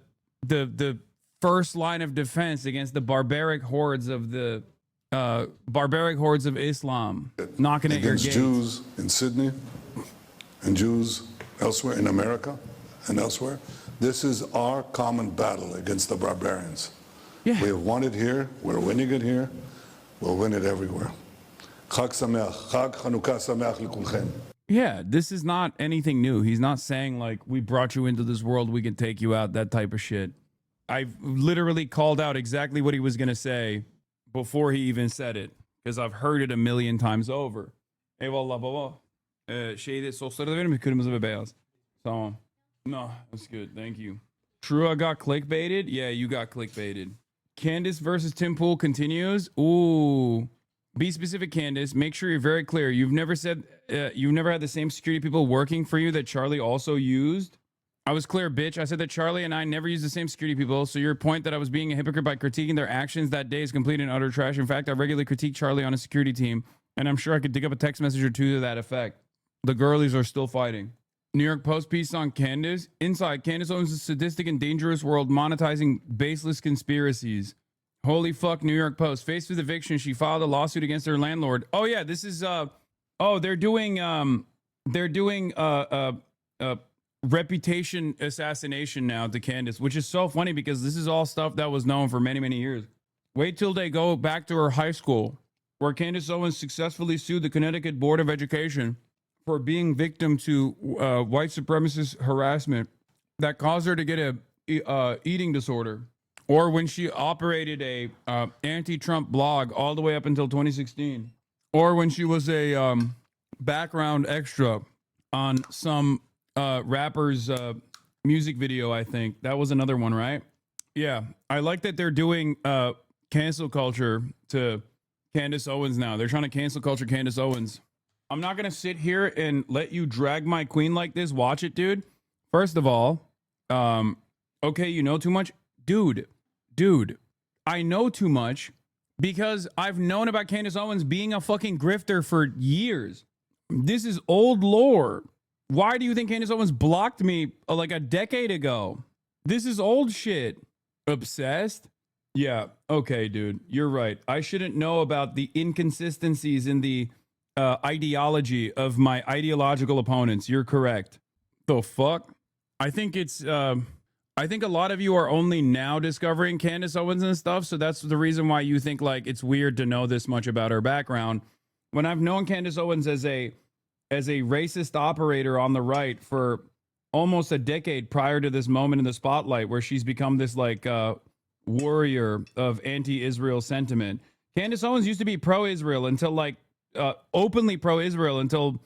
first line of defense against the barbaric hordes of Islam knocking at your gates. Against Jews in Sydney and Jews elsewhere in America and elsewhere. This is our common battle against the barbarians. Yeah. We have won it here. We're winning it here. We'll win it everywhere. Chag Sameach. Chag Chanukah Sameach Likulchem. Yeah, this is not anything new. He's not saying like, we brought you into this world, we can take you out, that type of shit. I've literally called out exactly what he was going to say before he even said it, because I've heard it a million times over. Eyvallah baba. So, no, that's good. Thank you. True, I got clickbaited? Yeah, you got clickbaited. Candace versus Tim Pool continues. Ooh. Be specific, Candace. Make sure you're very clear. You've never said, you've never had the same security people working for you that Charlie also used? I was clear, bitch. I said that Charlie and I never used the same security people, so your point that I was being a hypocrite by critiquing their actions that day is complete and utter trash. In fact, I regularly critique Charlie on a security team, and I'm sure I could dig up a text message or two to that effect. The girlies are still fighting. New York Post piece on Candace. Inside, Candace owns a sadistic and dangerous world monetizing baseless conspiracies. Holy fuck, New York Post. Faced with eviction, she filed a lawsuit against her landlord. Oh, yeah, this is, they're doing, they're doing reputation assassination now to Candace, which is so funny because this is all stuff that was known for many, many years. Wait till they go back to her high school, where Candace Owens successfully sued the Connecticut Board of Education for being victim to white supremacist harassment that caused her to get a eating disorder, or when she operated a anti-Trump blog all the way up until 2016, or when she was a background extra on some rapper's music video. I think that was another one, right? Yeah, I like that they're doing cancel culture to Candace Owens now. They're trying to cancel culture Candace Owens. I'm not going to sit here and let you drag my queen like this. Watch it, dude. First of all, okay, you know too much. Dude, I know too much because I've known about Candace Owens being a fucking grifter for years. This is old lore. Why do you think Candace Owens blocked me like a decade ago? This is old shit. Obsessed? Yeah, okay, dude. You're right. I shouldn't know about the inconsistencies in the ideology of my ideological opponents. You're correct. The fuck? I think it's I think a lot of you are only now discovering Candace Owens and stuff, so that's the reason why you think like it's weird to know this much about her background. When I've known Candace Owens as a racist operator on the right for almost a decade prior to this moment in the spotlight, where she's become this like warrior of anti-Israel sentiment. Candace Owens used to be pro-Israel until like openly pro-Israel until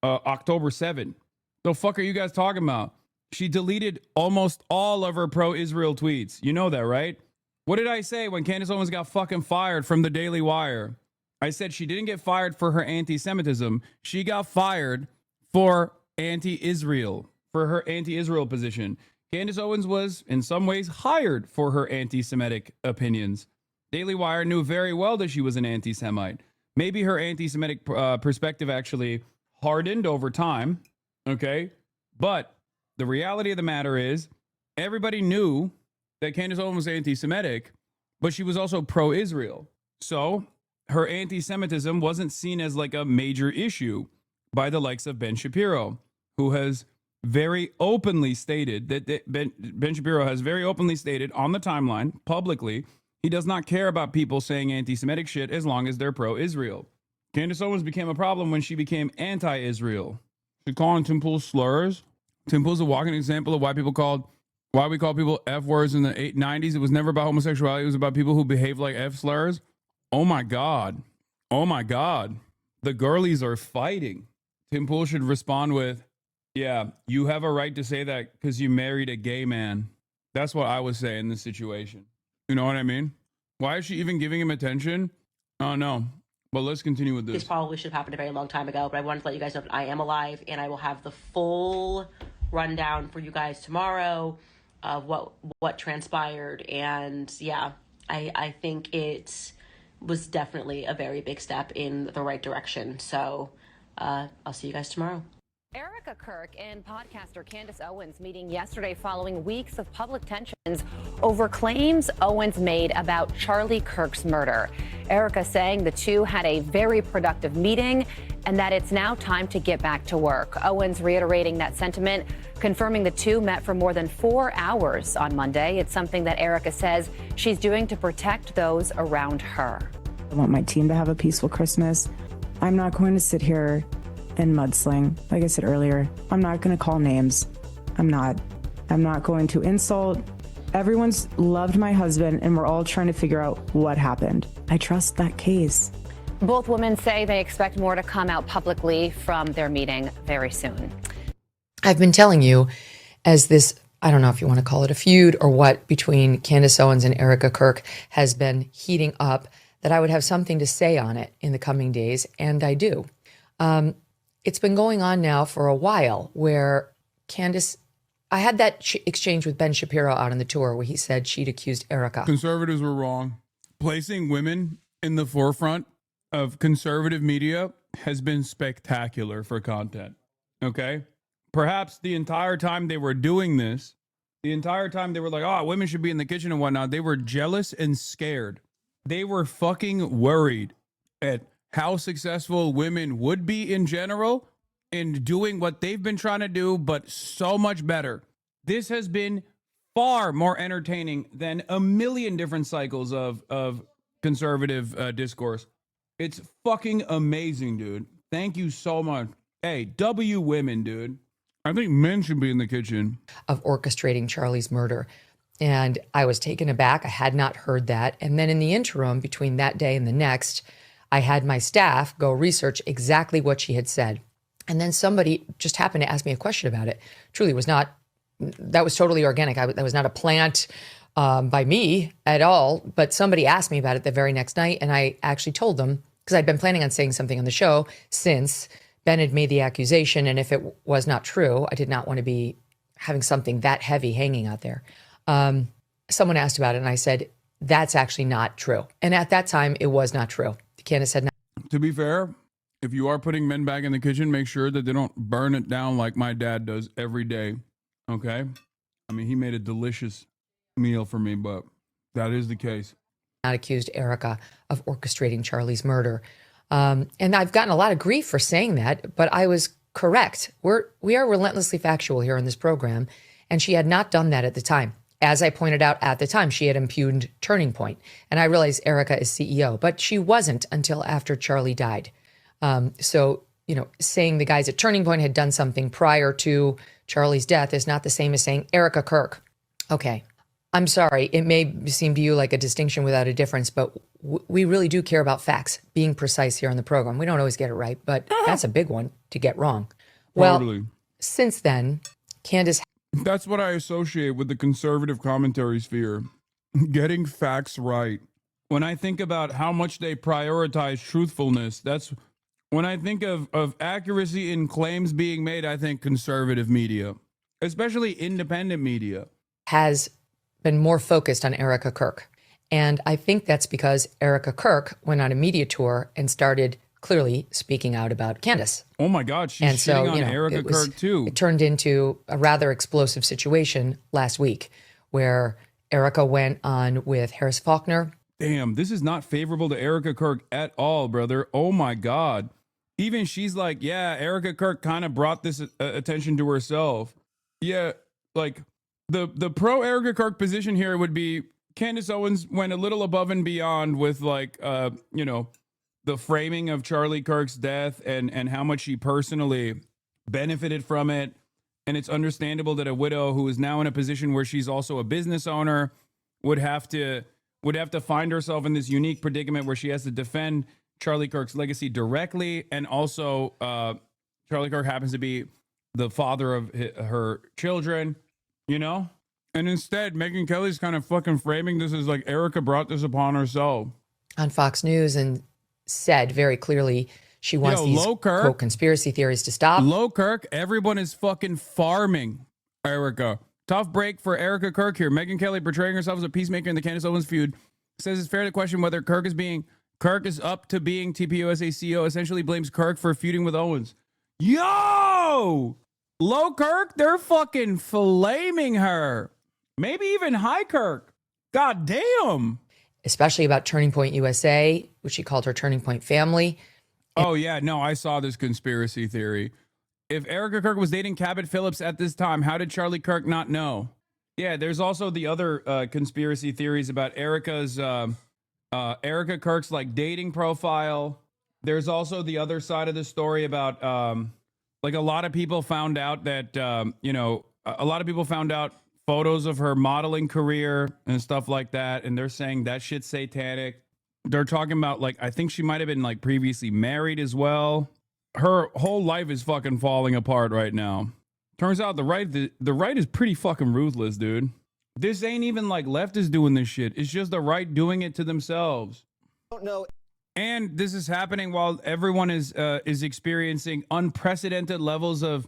October 7. The fuck are you guys talking about? She deleted almost all of her pro-Israel tweets. You know that, right? What did I say when Candace Owens got fucking fired from the Daily Wire? I said she didn't get fired for her anti-Semitism. She got fired for anti-Israel, for her anti-Israel position. Candace Owens was, in some ways, hired for her anti-Semitic opinions. Daily Wire knew very well that she was an anti-Semite. Maybe her anti-Semitic perspective actually hardened over time, okay? But the reality of the matter is, everybody knew that Candace Owens was anti-Semitic, but she was also pro-Israel. So her anti-Semitism wasn't seen as like a major issue by the likes of Ben Shapiro, who has very openly stated that Ben Shapiro has very openly stated on the timeline publicly he does not care about people saying anti-Semitic shit as long as they're pro-Israel. Candace Owens became a problem when she became anti-Israel. She calling Tim Pool slurs. Tim Pool's a walking example of why we call people F words in the 90s. It was never about homosexuality. It was about people who behave like F slurs. Oh my God. Oh my God. The girlies are fighting. Tim Pool should respond with, yeah, you have a right to say that because you married a gay man. That's what I would say in this situation. You know what I mean? Why is she even giving him attention? Oh, no. But let's continue with this. This probably should have happened a very long time ago, but I wanted to let you guys know that I am alive, and I will have the full rundown for you guys tomorrow of what transpired. And yeah, I think it was definitely a very big step in the right direction. So I'll see you guys tomorrow. Erica Kirk and podcaster Candace Owens meeting yesterday following weeks of public tensions over claims Owens made about Charlie Kirk's murder. Erica saying the two had a very productive meeting and that it's now time to get back to work. Owens reiterating that sentiment, confirming the two met for more than 4 hours on Monday. It's something that Erica says she's doing to protect those around her. I want my team to have a peaceful Christmas. I'm not going to sit here and mudsling. Like I said earlier, I'm not going to call names. I'm not going to insult. Everyone's loved my husband, and we're all trying to figure out what happened. I trust that case. Both women say they expect more to come out publicly from their meeting very soon. I've been telling you, as this, I don't know if you want to call it a feud or what, between Candace Owens and Erica Kirk has been heating up, that I would have something to say on it in the coming days, and I do. It's been going on now for a while where Candace, I had that exchange with Ben Shapiro out on the tour where he said she'd accused Erica. Conservatives were wrong. Placing women in the forefront of conservative media has been spectacular for content. Okay? Perhaps the entire time they were doing this, the entire time they were like, oh, women should be in the kitchen and whatnot, they were jealous and scared. They were fucking worried at how successful women would be in general in doing what they've been trying to do, but so much better. This has been far more entertaining than a million different cycles of conservative discourse. It's fucking amazing, dude. Thank you so much. Hey, W women, dude. I think men should be in the kitchen. Of orchestrating Charlie's murder. And I was taken aback. I had not heard that. And then in the interim, between that day and the next, I had my staff go research exactly what she had said. And then somebody just happened to ask me a question about it. Truly was not, that was totally organic. That was not a plant by me at all. But somebody asked me about it the very next night. And I actually told them, because I'd been planning on saying something on the show since Ben had made the accusation. And if it was not true, I did not want to be having something that heavy hanging out there. Someone asked about it and I said, that's actually not true. And at that time, it was not true. Candace had not. To be fair, if you are putting men back in the kitchen, make sure that they don't burn it down like my dad does every day. Okay? I mean, he made a delicious meal for me, but that is the case. Not accused Erica of orchestrating Charlie's murder. And I've gotten a lot of grief for saying that, but I was correct. We are relentlessly factual here in this program, and she had not done that at the time. As I pointed out at the time, she had impugned Turning Point. And I realize Erica is CEO, but she wasn't until after Charlie died. So, you know, saying the guys at Turning Point had done something prior to Charlie's death is not the same as saying Erica Kirk. Okay, I'm sorry. It may seem to you like a distinction without a difference, but we really do care about facts, being precise here on the program. We don't always get it right, but that's a big one to get wrong. Totally. Well, since then, Candace... That's what I associate with the conservative commentary sphere. Getting facts right. When I think about how much they prioritize truthfulness, that's when I think of accuracy in claims being made, I think conservative media, especially independent media, has been more focused on Erica Kirk. And I think that's because Erica Kirk went on a media tour and started clearly speaking out about Candace. Oh my God, she's shitting on Erica Kirk too. It turned into a rather explosive situation last week where Erica went on with Harris Faulkner. Damn, this is not favorable to Erica Kirk at all, brother. Oh my God. Even she's like, yeah, Erica Kirk kind of brought this attention to herself. Yeah, like the pro Erica Kirk position here would be Candace Owens went a little above and beyond with like, you know, the framing of Charlie Kirk's death and how much she personally benefited from it. And it's understandable that a widow who is now in a position where she's also a business owner would have to find herself in this unique predicament where she has to defend Charlie Kirk's legacy directly. And also Charlie Kirk happens to be the father of her children, you know? And instead, Megyn Kelly's kind of fucking framing this as like Erica brought this upon herself. On Fox News and said very clearly she wants these quote conspiracy theories to stop. Low Kirk, everyone is fucking farming Erica. Tough break for Erica Kirk here. Megyn Kelly portraying herself as a peacemaker in the Candace Owens feud says it's fair to question whether Kirk is up to being TPUSA CEO, essentially blames Kirk for feuding with Owens. Yo! Low Kirk, they're fucking flaming her. Maybe even High Kirk. God damn. Especially about Turning Point USA, which she called her Turning Point family. Oh, yeah. No, I saw this conspiracy theory. If Erica Kirk was dating Cabot Phillips at this time, how did Charlie Kirk not know? Yeah, there's also the other conspiracy theories about Erica Kirk's like dating profile. There's also the other side of the story about like a lot of people found out that, you know, a lot of people found out photos of her modeling career and stuff like that. And they're saying that shit's satanic. They're talking about like, I think she might have been like previously married as well. Her whole life is fucking falling apart right now. Turns out the right is pretty fucking ruthless, dude. This ain't even like leftists doing this shit. It's just the right doing it to themselves. Don't know. And this is happening while everyone is experiencing unprecedented levels of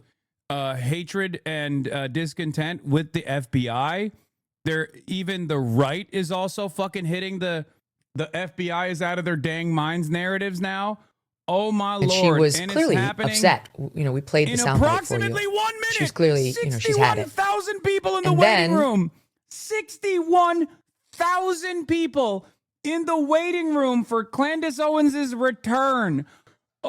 hatred and discontent with the FBI. Even the right is also fucking hitting the FBI is out of their dang minds narratives now. Oh my and Lord! She was and clearly upset. You know, we played the soundbite for you. Approximately 1 minute. She's clearly, you know, she's had it. 61,000 people in the waiting room. 61,000 people in the waiting room for Candace Owens' return.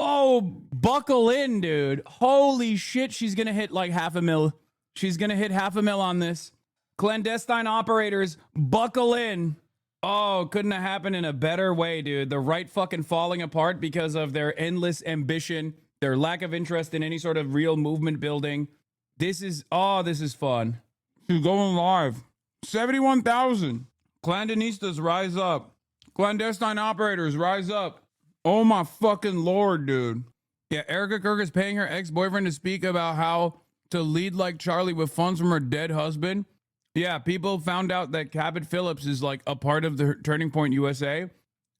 Oh, buckle in, dude. Holy shit, she's going to hit like $500,000. She's going to hit $500,000 on this. Clandestine operators, buckle in. Oh, couldn't have happened in a better way, dude. The right fucking falling apart because of their endless ambition, their lack of interest in any sort of real movement building. This is fun. She's going live. 71,000. Clandanistas, rise up. Clandestine operators, rise up. Oh my fucking Lord, dude. Yeah, Erica Kirk is paying her ex-boyfriend to speak about how to lead like Charlie with funds from her dead husband. Yeah, people found out that Cabot Phillips is like a part of the Turning Point USA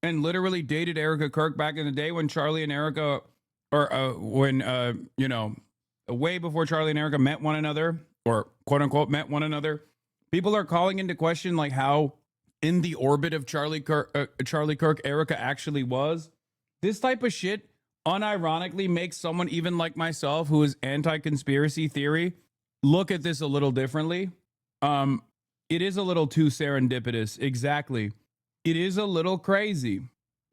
and literally dated Erica Kirk back in the day when Charlie and Erica, way before Charlie and Erica met one another, or quote unquote met one another. People are calling into question like how in the orbit of Charlie Kirk Erica actually was. This type of shit unironically makes someone even like myself who is anti-conspiracy theory look at this a little differently. It is a little too serendipitous. Exactly. It is a little crazy.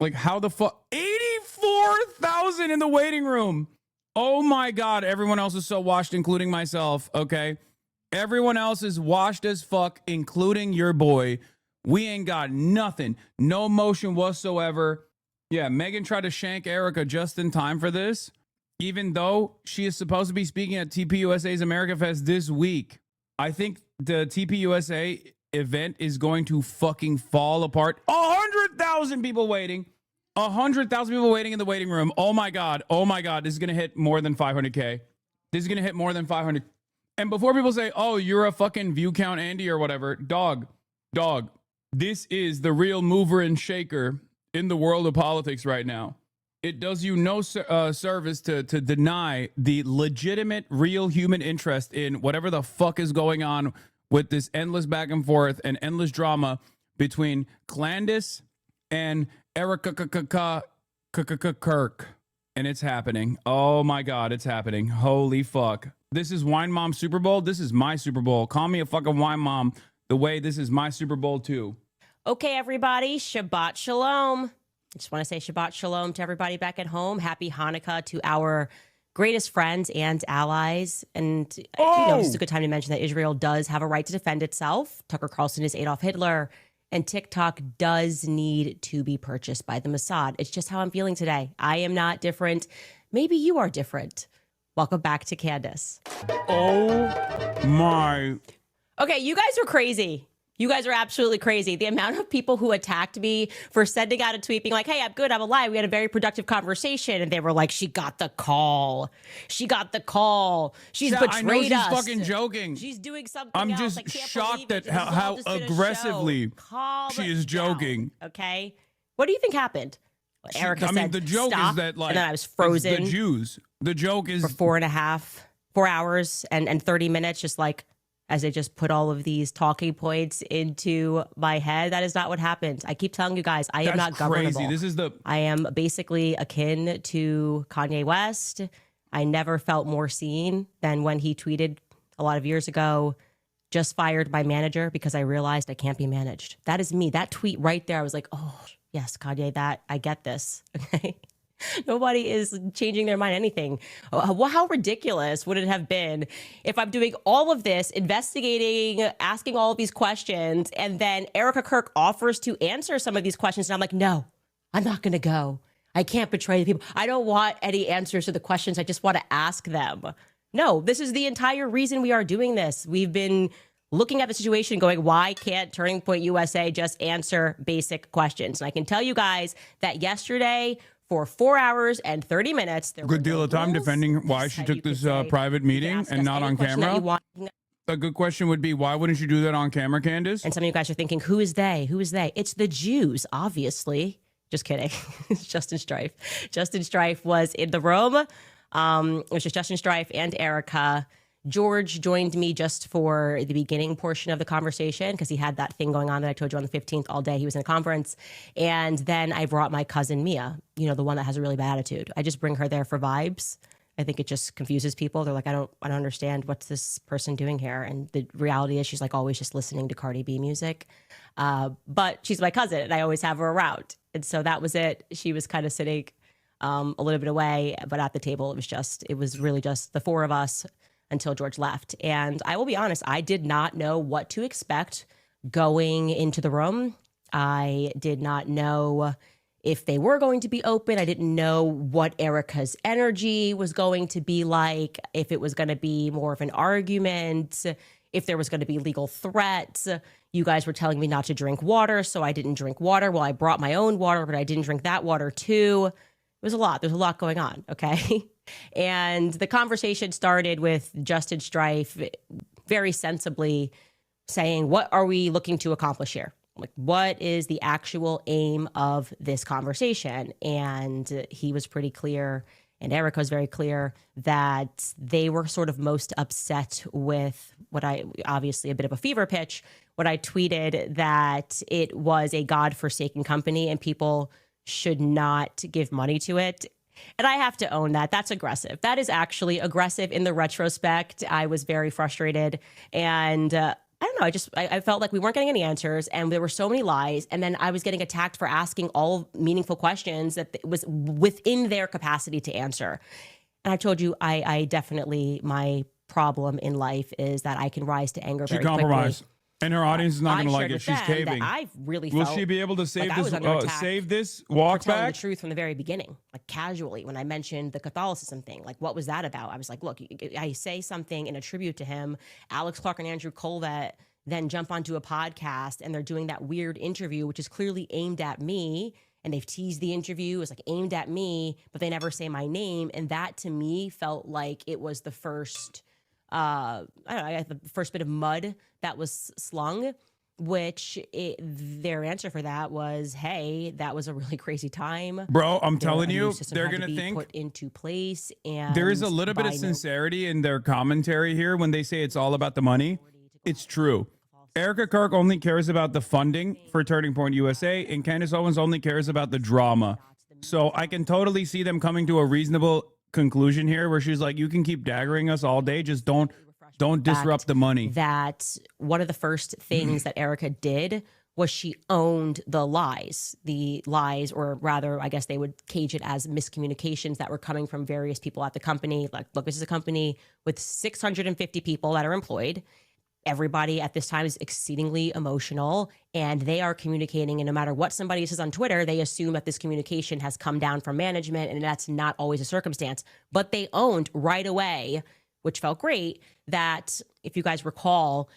Like how the fuck 84,000 in the waiting room. Oh my God. Everyone else is so washed, including myself. Okay. Everyone else is washed as fuck, including your boy. We ain't got nothing. No motion whatsoever. Yeah, Megan tried to shank Erica just in time for this, even though she is supposed to be speaking at TPUSA's America Fest this week. I think the TPUSA event is going to fucking fall apart. 100,000 people waiting. 100,000 people waiting in the waiting room. Oh my God. Oh my God. This is going to hit more than 500K. This is going to hit more than 500. And before people say, oh, you're a fucking view count Andy or whatever, dog, this is the real mover and shaker in the world of politics right now. It does you no service to deny the legitimate, real human interest in whatever the fuck is going on with this endless back and forth and endless drama between Clandis and Erica Kirk. And it's happening. Oh my God, it's happening. Holy fuck. This is Wine Mom Super Bowl. This is my Super Bowl. Call me a fucking wine mom the way this is my Super Bowl too. Okay, everybody, Shabbat Shalom. I just want to say Shabbat Shalom to everybody back at home. Happy Hanukkah to our greatest friends and allies. And this is a good time to mention that Israel does have a right to defend itself. Tucker Carlson is Adolf Hitler. And TikTok does need to be purchased by the Mossad. It's just how I'm feeling today. I am not different. Maybe you are different. Welcome back to Candace. Oh my. Okay, you guys are crazy. You guys are absolutely crazy. The amount of people who attacked me for sending out a tweet being like, hey, I'm good, I'm alive. We had a very productive conversation. And they were like, she got the call. She's betrayed I know she's us. fucking joking. She's doing something I'm else. just shocked at how aggressively she is joking. Okay. What do you think happened? Erica said, the joke stop, is that, like, and then I was frozen. The Jews. The joke is for 4 hours and 30 minutes, just like, as they just put all of these talking points into my head. That is not what happened. I keep telling you guys, I am not governable. Crazy. I am basically akin to Kanye West. I never felt more seen than when he tweeted a lot of years ago, just fired my manager because I realized I can't be managed. That is me. That tweet right there, I was like, oh, yes, Kanye, I get this. Okay. Nobody is changing their mind anything. How ridiculous would it have been if I'm doing all of this, investigating, asking all of these questions, and then Erica Kirk offers to answer some of these questions, and I'm like, no, I'm not going to go. I can't betray the people. I don't want any answers to the questions. I just want to ask them. No, this is the entire reason we are doing this. We've been looking at the situation going, why can't Turning Point USA just answer basic questions? And I can tell you guys that yesterday, for 4 hours and 30 minutes. There good deal of time defending why she took this private meeting and not on camera. A good question would be, why wouldn't you do that on camera, Candace? And some of you guys are thinking, who is they? Who is they? It's the Jews, obviously. Just kidding. It's Justin Strife. Justin Strife was in the room. It was just Justin Strife and Erica. George joined me just for the beginning portion of the conversation because he had that thing going on that I told you on the 15th all day. He was in a conference. And then I brought my cousin Mia, the one that has a really bad attitude. I just bring her there for vibes. I think it just confuses people. They're like, I don't understand what's this person doing here. And the reality is she's like always just listening to Cardi B music. But she's my cousin and I always have her around. And so that was it. She was kind of sitting a little bit away, but at the table, it was really just the four of us until George left. And I will be honest, I did not know what to expect going into the room. I did not know if they were going to be open. I didn't know what Erica's energy was going to be like, if it was going to be more of an argument, if there was going to be legal threats. You guys were telling me not to drink water, so I didn't drink water. Well, I brought my own water, but I didn't drink that water too. It was a lot. There's a lot going on, okay? And the conversation started with Justin Strife very sensibly saying, what are we looking to accomplish here? Like, what is the actual aim of this conversation? And he was pretty clear, and Erica was very clear, that they were sort of most upset with what obviously a bit of a fever pitch, what I tweeted, that it was a godforsaken company and people should not give money to it. And I have to own that. That's aggressive. That is actually aggressive in the retrospect. I was very frustrated. And I don't know. I felt like we weren't getting any answers and there were so many lies. And then I was getting attacked for asking all meaningful questions that was within their capacity to answer. And I told you, I definitely, my problem in life is that I can rise to anger very quickly. Compromised. And her audience is not going to like it. She's caving. I really Will felt she be able to save like this walk for telling back? the truth from the very beginning, like casually, when I mentioned the Catholicism thing. Like, what was that about? I was like, look, I say something in a tribute to him. Alex Clark and Andrew Colvett then jump onto a podcast and they're doing that weird interview, which is clearly aimed at me. And they've teased the interview as like aimed at me, but they never say my name. And that to me felt like it was the first, the first bit of mud that was slung, which their answer for that was, hey, that was a really crazy time. Bro, I'm telling you, they're going to think put into place. And there is a little bit of sincerity in their commentary here when they say it's all about the money. It's true. Erica Kirk only cares about the funding for Turning Point USA, and Candace Owens only cares about the drama. So I can totally see them coming to a reasonable conclusion here where she's like, you can keep daggering us all day, just don't disrupt the money. That one of the first things that Erica did was she owned the lies, or rather, I guess they would cage it as miscommunications that were coming from various people at the company. Like, look, this is a company with 650 people that are employed. Everybody at this time is exceedingly emotional and they are communicating. And no matter what somebody says on Twitter, they assume that this communication has come down from management, and that's not always a circumstance. But they owned right away, which felt great, that if you guys recall,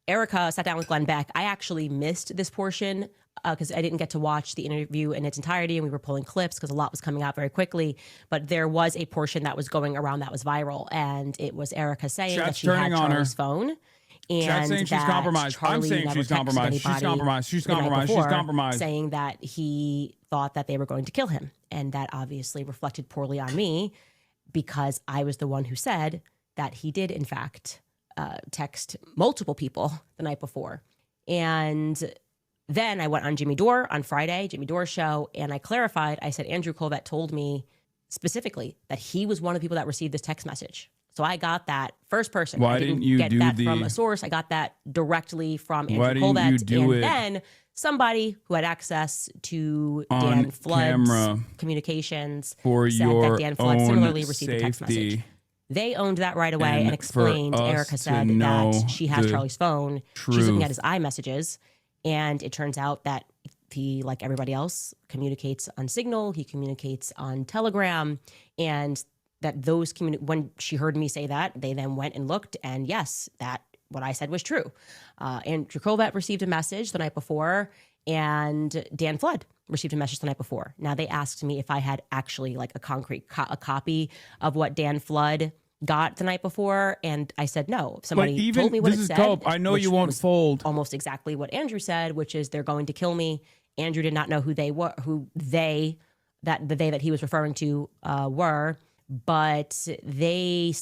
Erica sat down with Glenn Beck. I actually missed this portion because I didn't get to watch the interview in its entirety, and we were pulling clips because a lot was coming out very quickly. But there was a portion that was going around that was viral, and it was Erica saying that she had Charlie's phone. And Chat's saying she's compromised. I'm saying she's compromised. She's compromised. She's compromised. She's compromised. Saying that he thought that they were going to kill him. And that obviously reflected poorly on me because I was the one who said that he did, in fact, text multiple people the night before. And then I went on Jimmy Dore on Friday, Jimmy Dore's show, and I clarified. I said, Andrew Colvett told me specifically that he was one of the people that received this text message. So I got that first person. Why I didn't you get do that from a source. I got that directly from Why Andrew didn't you Colvett. do And it then somebody who had access to on Dan Flood's camera communications for said your that Dan Flood own similarly received a text safety? message. They owned that right away And and explained. for us Erica to said know that she has the Charlie's phone. truth. She's looking at his iMessages. And it turns out that he, like everybody else, communicates on Signal. He communicates on Telegram. And that those when she heard me say that, they then went and looked. And yes, that what I said was true. Andrew Colvett received a message the night before. And Dan Flood received a message the night before. Now, they asked me if I had actually like a concrete a copy of what Dan Flood got the night before, and I said no. Somebody told me what it said. Dope. I know you won't fold. Almost exactly what Andrew said, which is they're going to kill me. Andrew did not know who they were, the they that he was referring to were, but they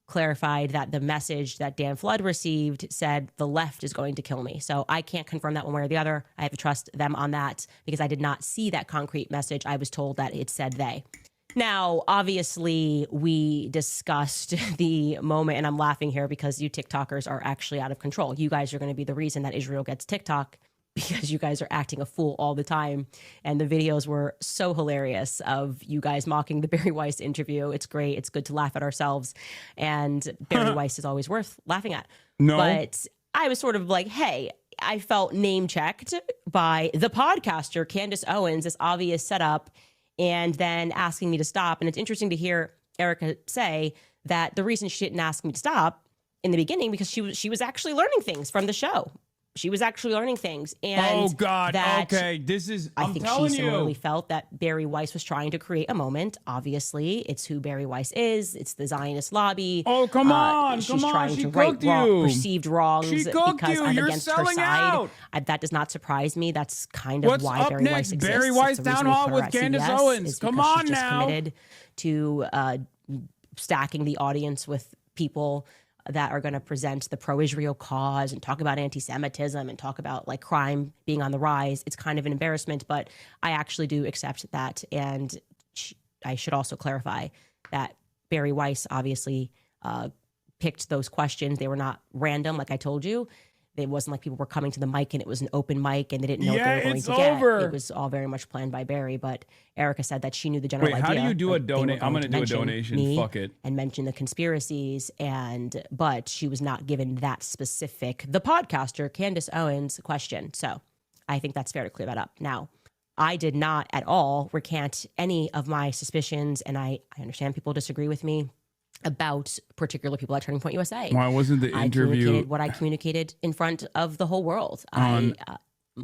clarified that the message that Dan Flood received said the left is going to kill me. So I can't confirm that one way or the other. I have to trust them on that because I did not see that concrete message. I was told that it said they. Now, obviously, we discussed the moment, and I'm laughing here because you TikTokers are actually out of control. You guys are going to be the reason that Israel gets TikTok because you guys are acting a fool all the time. And the videos were so hilarious of you guys mocking the Barry Weiss interview. It's great. It's good to laugh at ourselves. And Barry Weiss is always worth laughing at. No. But I was sort of like, hey, I felt name checked by the podcaster, Candace Owens, this obvious setup, and then asking me to stop. And it's interesting to hear Erica say that the reason she didn't ask me to stop in the beginning because she was actually learning things from the show. She was actually learning things. And oh, God. Okay. This is, I I'm think telling she similarly you. felt that Barry Weiss was trying to create a moment. Obviously, it's who Barry Weiss is. It's the Zionist lobby. Oh, come on. She's Come on. trying She to right cooked you. perceived wrongs She cooked because you. I'm You're against her selling side. out. That does not surprise me. That's kind of What's why up Barry next? Weiss exists. Barry It's Weiss the Town reason we Hall put her with at Candace CBS Owens. is Come because on she's just now. committed to stacking the audience with people that are going to present the pro-Israel cause and talk about anti-Semitism and talk about like crime being on the rise. It's kind of an embarrassment, but I actually do accept that. And I should also clarify that Barry Weiss obviously picked those questions. They were not random, like I told you. It wasn't like people were coming to the mic and it was an open mic and they didn't know what they were going to get. It was all very much planned by Barry. But Erica said that she knew the general idea. Wait, how do you do a like, donate? I'm going to do a donation. Fuck it. And mention the conspiracies. But she was not given that specific, the podcaster, Candace Owens, question. So I think that's fair to clear that up. Now, I did not at all recant any of my suspicions. And I understand people disagree with me about particular people at Turning Point USA. Why wasn't the I interview communicated what I communicated in front of the whole world. on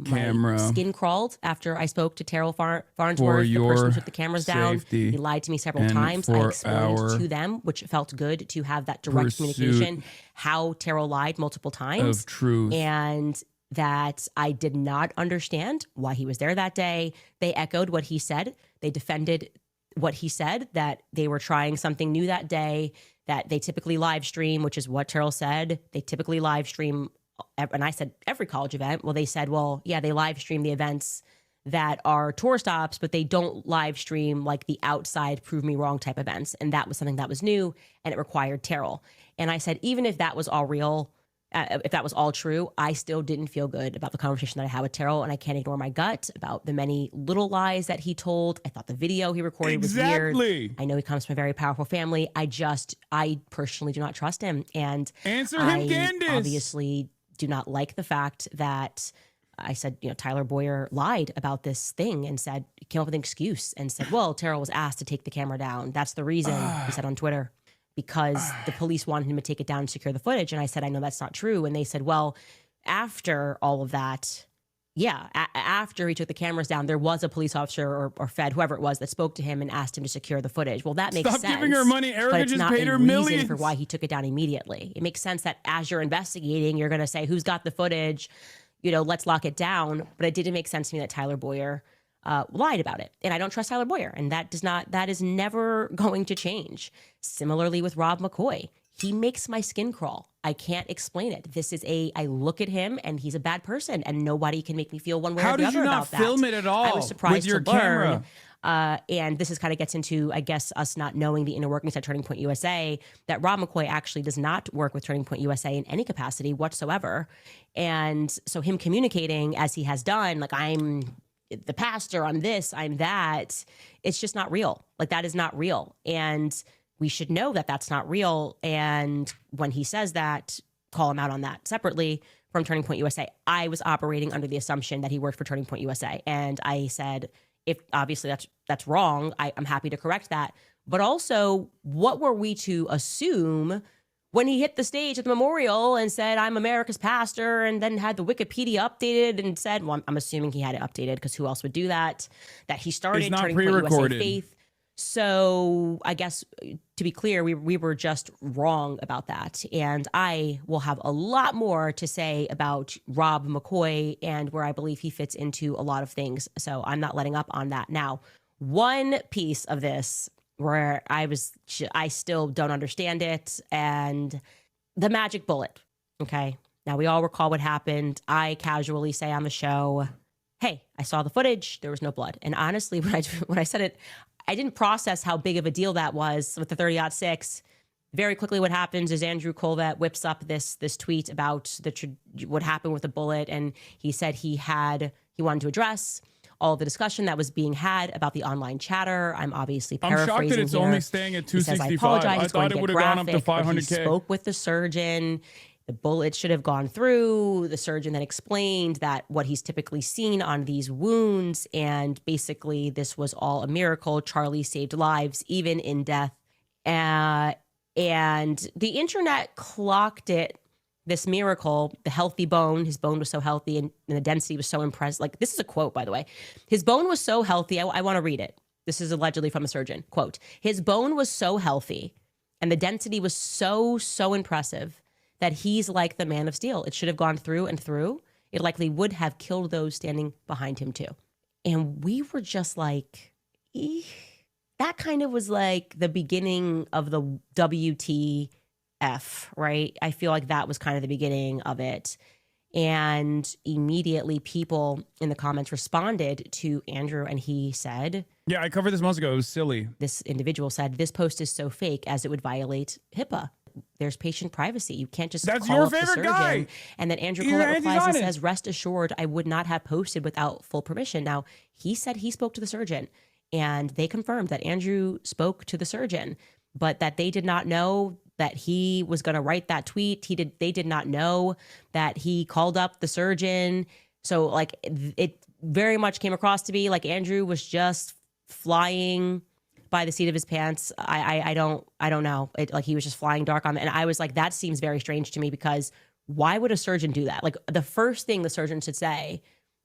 camera? My skin crawled after I spoke to Terrell Farnsworth, For the your person who took the cameras down. safety He lied to me several and times. I for explained our to them, which felt good to have that direct pursuit communication, how Terrell lied multiple times. of truth. And that I did not understand why he was there that day. They echoed what he said. They defended what he said, that they were trying something new that day, that they typically live stream, which is what Terrell said. They typically live stream, and I said every college event. Well, they said, well, yeah, they live stream the events that are tour stops, but they don't live stream like the outside prove me wrong type events. And that was something that was new and it required Terrell. And I said, even if that was all real, if that was all true, I still didn't feel good about the conversation that I had with Terrell, and I can't ignore my gut about the many little lies that he told. I thought the video he recorded was weird. I know he comes from a very powerful family. I personally do not trust him, and Answer him, Candace. Obviously do not like the fact that I said, Tyler Boyer lied about this thing and said, came up with an excuse and said, well, Terrell was asked to take the camera down. That's the reason, he said on Twitter, because the police wanted him to take it down and secure the footage. And I said, I know that's not true. And they said, well, after all of that, after he took the cameras down, there was a police officer or Fed, whoever it was, that spoke to him and asked him to secure the footage. Well, that makes sense. Stop giving her money. Erica but it's just not paid a her reason millions for why he took it down immediately. It makes sense that as you're investigating, you're going to say, who's got the footage? Let's lock it down. But it didn't make sense to me that Tyler Boyer lied about it. And I don't trust Tyler Boyer. And that is never going to change. Similarly with Rob McCoy. He makes my skin crawl. I can't explain it. I look at him and he's a bad person and nobody can make me feel one way or the other about that. How did you not film it at all? I was surprised with your to learn. camera? And this kind of gets into, I guess, us not knowing the inner workings at Turning Point USA, that Rob McCoy actually does not work with Turning Point USA in any capacity whatsoever. And so him communicating as he has done, like, I'm the pastor, I'm this, I'm that, it's just not real. Like, that is not real. And we should know that that's not real. And when he says that, call him out on that separately from Turning Point USA. I was operating under the assumption that he worked for Turning Point USA. And I said, if obviously that's wrong, I'm happy to correct that. But also, what were we to assume when he hit the stage at the memorial and said, I'm America's pastor, and then had the Wikipedia updated and said, well, I'm assuming he had it updated because who else would do that? That he started Turning Point USA Faith. So I guess, to be clear, we were just wrong about that. And I will have a lot more to say about Rob McCoy and where I believe he fits into a lot of things. So I'm not letting up on that. Now, one piece of this where I still don't understand it, and the magic bullet. Okay. Now, we all recall what happened. I casually say on the show, hey, I saw the footage. There was no blood. And honestly, when I said it, I didn't process how big of a deal that was with the 30-06. very quickly what happens is Andrew Colvett whips up this tweet about what happened with the bullet, and he said he wanted to address all of the discussion that was being had about the online chatter. I'm obviously paraphrasing. I'm shocked that it's here. only staying at 265. He says, I apologize. I thought it would have gone up to 500K. He spoke with the surgeon. The bullet should have gone through. The surgeon then explained that what he's typically seen on these wounds, and basically this was all a miracle. Charlie saved lives, even in death. And the internet clocked it, this miracle, the healthy bone. His bone was so healthy and the density was so impressive. Like, this is a quote, by the way. His bone was so healthy. I want to read it. This is allegedly from a surgeon. Quote, his bone was so healthy and the density was so impressive that he's like the man of steel. It should have gone through and through. It likely would have killed those standing behind him too. And we were just like, eek. That kind of was like the beginning of the WTF, right? I feel like that was kind of the beginning of it. And immediately people in the comments responded to Andrew, and he said, yeah, I covered this months ago. It was silly. This individual said, this post is so fake as it would violate HIPAA. There's patient privacy. You can't just That's call your up the favorite surgeon. guy. And then Andrew He's Colvett replies and anti-Zionist. says, rest assured, I would not have posted without full permission. Now, he said he spoke to the surgeon, and they confirmed that Andrew spoke to the surgeon, but that they did not know that he was going to write that tweet. They did not know that he called up the surgeon. So like it very much came across to be like Andrew was just flying by the seat of his pants. I don't know. Like he was just flying dark on it. And I was like, that seems very strange to me, because why would a surgeon do that? Like the first thing the surgeon should say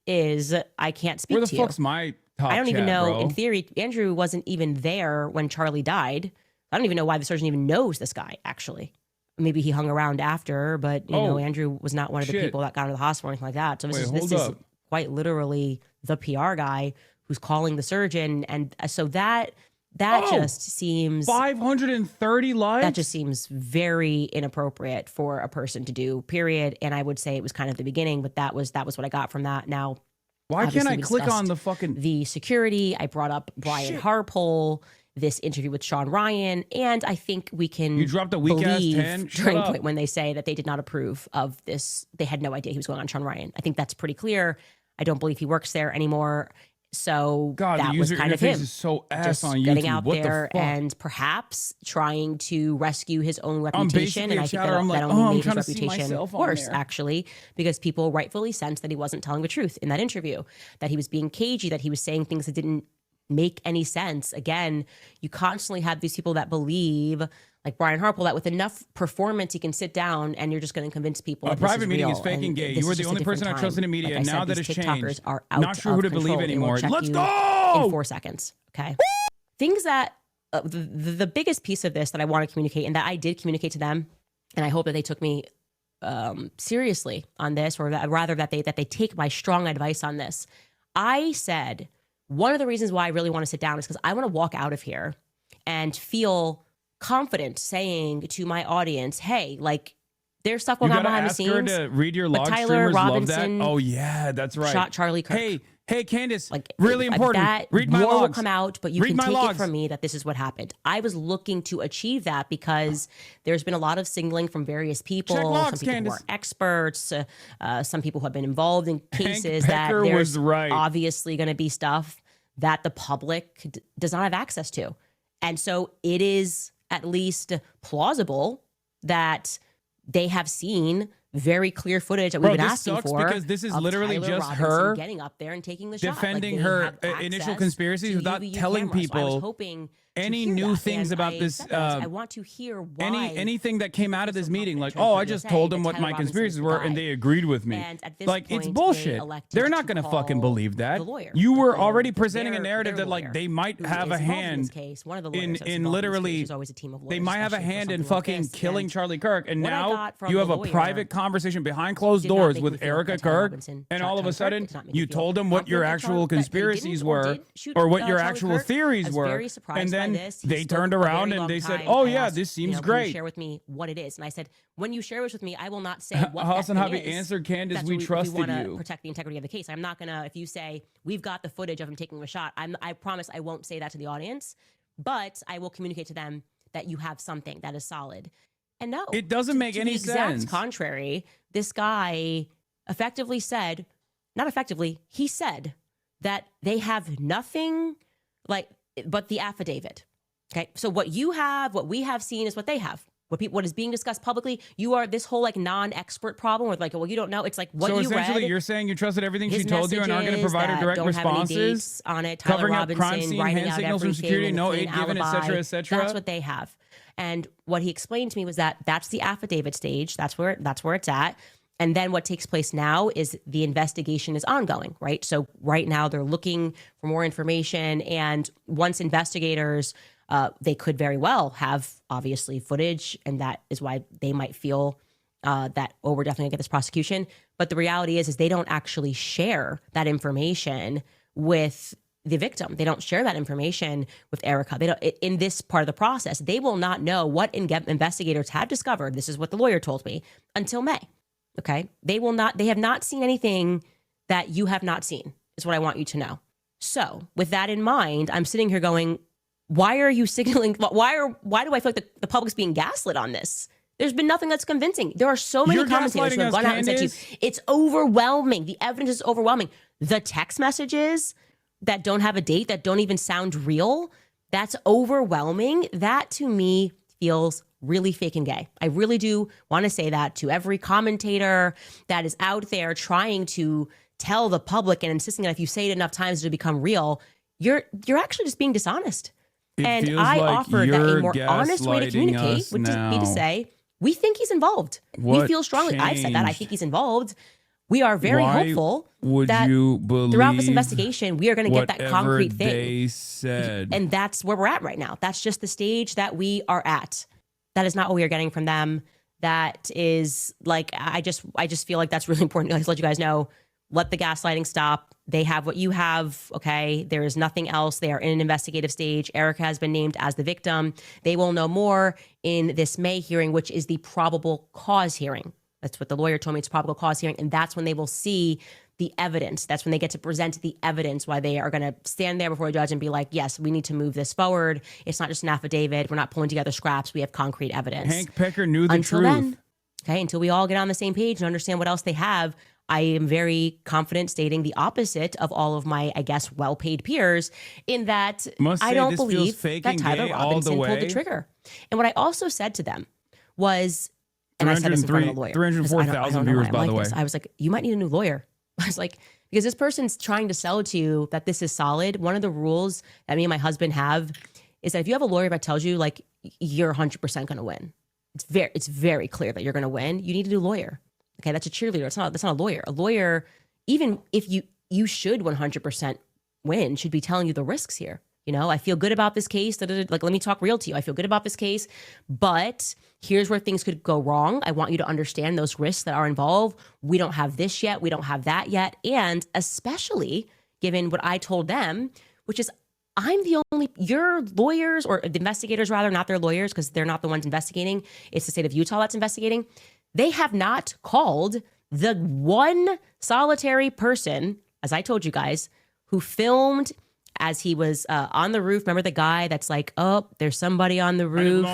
is, I can't speak to you. Where the fuck's my top I don't even chat, know. bro? In theory, Andrew wasn't even there when Charlie died. I don't even know why the surgeon even knows this guy, actually. Maybe he hung around after, but you know, Andrew was not one of the people that got into the hospital or anything like that. So this is quite literally the PR guy who's calling the surgeon. And so that just seems 530 likes. That just seems very inappropriate for a person to do, period. And I would say it was kind of the beginning, but that was what I got from that. Now, why can't I click on the the security? I brought up Brian Harpole, this interview with Sean Ryan, and I think we can You dropped a weak ass 10. during the point when they say that they did not approve of this. They had no idea he was going on Sean Ryan. I think that's pretty clear. I don't believe he works there anymore. So God, that the was user kind of interface him is so ass just on YouTube. getting out What the there fuck? and perhaps trying to rescue his own I'm reputation. basically And a I think chatter. I'm like, that oh, only I'm made trying to his see reputation myself on worse, there. actually, because people rightfully sensed that he wasn't telling the truth in that interview, that he was being cagey, that he was saying things that didn't make any sense. Again, you constantly have these people that believe, like Brian Harpole, that with enough performance, he can sit down and you're just going to convince people. A that this private meeting real. is fake and gay. This You were is the just a only person I different trusted in time. media. Like I Now said, that these it's TikTokers changed. are out Not sure who of to believe control. They will anymore. check Let's you go! in 4 seconds. Okay. Things that the biggest piece of this that I want to communicate, and that I did communicate to them, and I hope that they took me seriously on this, or that, rather that they take my strong advice on this. I said one of the reasons why I really want to sit down is because I want to walk out of here and feel confident saying to my audience, hey, like, there's stuff going on behind the scenes. You gotta ask her to read your but log. Tyler Streamers Robinson love that. Oh yeah, that's right. shot Charlie Kirk. Hey, Candace, like really important. That read my more logs. will come out, but you read can my take logs. it from me that this is what happened. I was looking to achieve that because there's been a lot of signaling from various people. Check logs, some people Candace. who are experts, some people who have been involved in cases that Pecker there's was right. obviously going to be stuff that the public does not have access to. And so it is at least plausible that they have seen very clear footage that we've been asking for. Because this is of literally Tyler just Robinson her getting up there and taking the shot. defending Like, her they have initial access conspiracies to without UVU telling cameras. So I was people hoping any to hear new that. things And about I this. said that. I want to hear why. Anything that came out of this meeting, like, Trump oh, I would just say told that them what Tyler my Robinson's conspiracies the were, guy. and they agreed with me. And at this Like, point, it's they bullshit. elected They're not to going to fucking call believe that. the lawyer. You were Their- already presenting a their narrative that, like, lawyer, they might who have is a involved in hand this case. One of the lawyers in that's involved in this literally. case. There's always a team of They lawyers, might have a especially for hand in something like fucking this. killing And Charlie Kirk, and what I now got from you have the a lawyer private conversation behind closed did not doors make with me feel Erica that Tyler Kirk, Robinson and shot all of a Charlie Kirk. sudden Did not make me you feel told them what your confident that actual they didn't conspiracies or were, did shoot, or what your Charlie actual Kirk. I theories was were, very surprised and by then this. He they spoke turned for a around very and long they said, time. "Oh I yeah, asked, this seems can great." you share with me what it is? And I said, when you share this with me, I will not say what HasanAbi that thing is. answered, Candace, That's we what trusted we wanna you. protect the integrity of the case. I'm not gonna. If you say we've got the footage of him taking a shot, I promise I won't say that to the audience, but I will communicate to them that you have something that is solid. And no, It doesn't make any the exact sense. contrary, this guy effectively said, not effectively, he said that they have nothing but the affidavit. Okay, so what you have, what we have seen is what they have. What is being discussed publicly, you are this whole non-expert problem with well, you don't know. It's like what so you read. essentially, you're saying you trusted everything she His told you and aren't going to provide her direct don't have any responses dates on it. Tyler covering Robinson, up crime scene, writing hand out signals from everything, security, and no clean aid given, alibi. etc., etc. That's what they have. And what he explained to me was that that's the affidavit stage. That's where it's at. And then what takes place now is the investigation is ongoing, right? So right now they're looking for more information. And once investigators, they could very well have obviously footage. And that is why they might feel that, oh, we're definitely gonna get this prosecution. But the reality is they don't actually share that information with the victim. They don't share that information with Erica. They don't, in this part of the process, they will not know what investigators have discovered. This is what the lawyer told me until May. Okay. They have not seen anything that you have not seen, is what I want you to know. So with that in mind, I'm sitting here going, why are you signaling? Why do I feel like the public's being gaslit on this? There's been nothing that's convincing. There are so many commentators who have gone out and said to you, it's overwhelming. The evidence is overwhelming. The text messages that don't have a date, that don't even sound real, that's overwhelming. That to me feels really fake and gay. I really do want to say that to every commentator that is out there trying to tell the public and insisting that if you say it enough times it'll become real, you're actually just being dishonest. And I offered that a more honest way to communicate would just be to say, we think he's involved. We feel strongly. I've said that. I think he's involved. We are very hopeful that throughout this investigation, we are going to get that concrete thing. They said. And that's where we're at right now. That's just the stage that we are at. That is not what we are getting from them. That is I just feel like that's really important to let you guys know. Let the gaslighting stop. They have what you have. Okay. There is nothing else. They are in an investigative stage. Erica has been named as the victim. They will know more in this May hearing, which is the probable cause hearing. That's what the lawyer told me. It's probable cause hearing. And that's when they will see the evidence. That's when they get to present the evidence, why they are going to stand there before a judge and be like, yes, we need to move this forward. It's not just an affidavit. We're not pulling together scraps. We have concrete evidence. Hank Pecker knew the until truth. Then, okay, until we all get on the same page and understand what else they have, I am very confident stating the opposite of all of my, I guess, well-paid peers in that I don't believe that Tyler Robinson pulled the trigger. And what I also said to them was, and I said this in front of the lawyer. 304,000 viewers, by the way. I was like, you might need a new lawyer. I was like, because this person's trying to sell to you that this is solid. One of the rules that me and my husband have is that if you have a lawyer that tells you you're 100% going to win, it's very clear that you're going to win, you need a new lawyer. Okay, that's a cheerleader. That's not a lawyer. A lawyer, even if you should 100% win, should be telling you the risks here. I feel good about this case. Let me talk real to you. I feel good about this case, but here's where things could go wrong. I want you to understand those risks that are involved. We don't have this yet. We don't have that yet. And especially given what I told them, which is your lawyers, or the investigators rather, not their lawyers, because they're not the ones investigating. It's the state of Utah that's investigating. They have not called the one solitary person, as I told you guys, who filmed as he was on the roof. Remember the guy that's like, oh, there's somebody on the roof,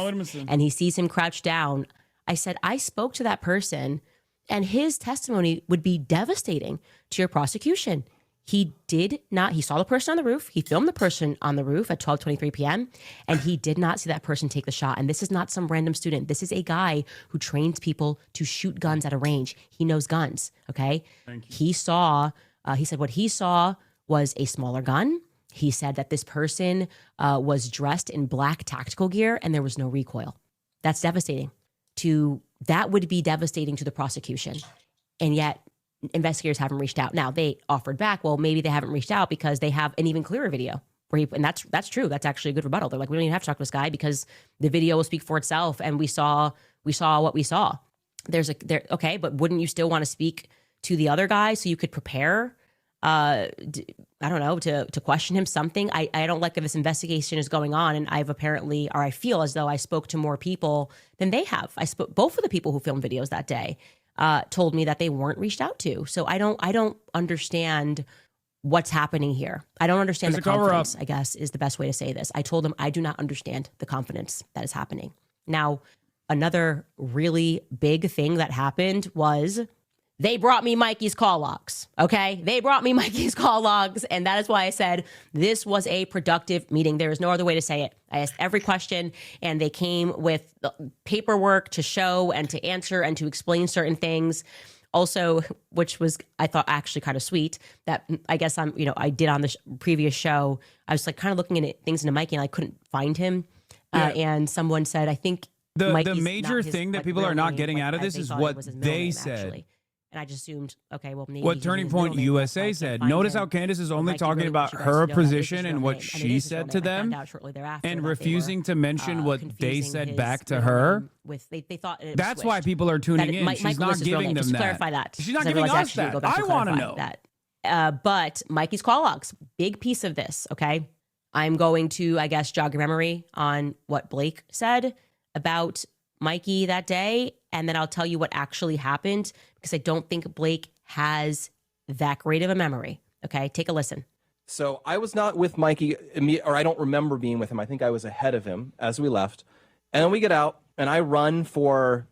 and he sees him crouched down. I said, I spoke to that person, and his testimony would be devastating to your prosecution. He saw the person on the roof. He filmed the person on the roof at 12:23 p.m. and he did not see that person take the shot. And this is not some random student. This is a guy who trains people to shoot guns at a range. He knows guns. Okay. He said what he saw was a smaller gun. He said that this person was dressed in black tactical gear and there was no recoil. That's devastating. That would be devastating to the prosecution. And yet investigators haven't reached out. Now they offered back, well, maybe they haven't reached out because they have an even clearer video and that's true. That's actually a good rebuttal. They're like, we don't even have to talk to this guy because the video will speak for itself. And we saw what we saw. Okay, but wouldn't you still want to speak to the other guy so you could prepare? I don't know, to question him something. I don't like that this investigation is going on, and I feel as though I spoke to more people than they have. Both of the people who filmed videos that day told me that they weren't reached out to. So I don't understand what's happening here. I don't understand It's the a cover-up. confidence, I guess, is the best way to say this. I told him I do not understand the confidence that is happening. Now, another really big thing that happened was they brought me Mikey's call logs, okay? They brought me Mikey's call logs, and that is why I said this was a productive meeting. There is no other way to say it. I asked every question, and they came with paperwork to show and to answer and to explain certain things. Also, which was, I thought, actually kind of sweet, that I guess I did on the previous show. I was like kind of looking at things into Mikey, and I couldn't find him. And someone said, I think The Mikey's major not his, thing that like, people real are not name, getting like, out of as this is thought it what was his middle they name, said. actually. And I just assumed, okay, well, maybe What he's Turning using his middle Point name, that's why USA I can't said. find Notice him. how Candace is But only Mikey talking really about wants you guys her to know that is his position real and what name, she it is his said real to name. I found them, out shortly thereafter and that they refusing were, to mention what they confusing said his back to middle her. name with they thought it was That's why switched. people are tuning That in. Mike She's was not his real giving name. them Just to that. clarify that. She's not Because I giving realized I us actually didn't that. go back I and want to clarify know. that. But Mikey's call logs, big piece of this, okay? I'm going to, I guess, jog your memory on what Blake said about Mikey that day, and then I'll tell you what actually happened, because I don't think Blake has that great of a memory. Okay, take a listen. So I was not with Mikey, or I don't remember being with him. I think I was ahead of him as we left. And then we get out, and I run for,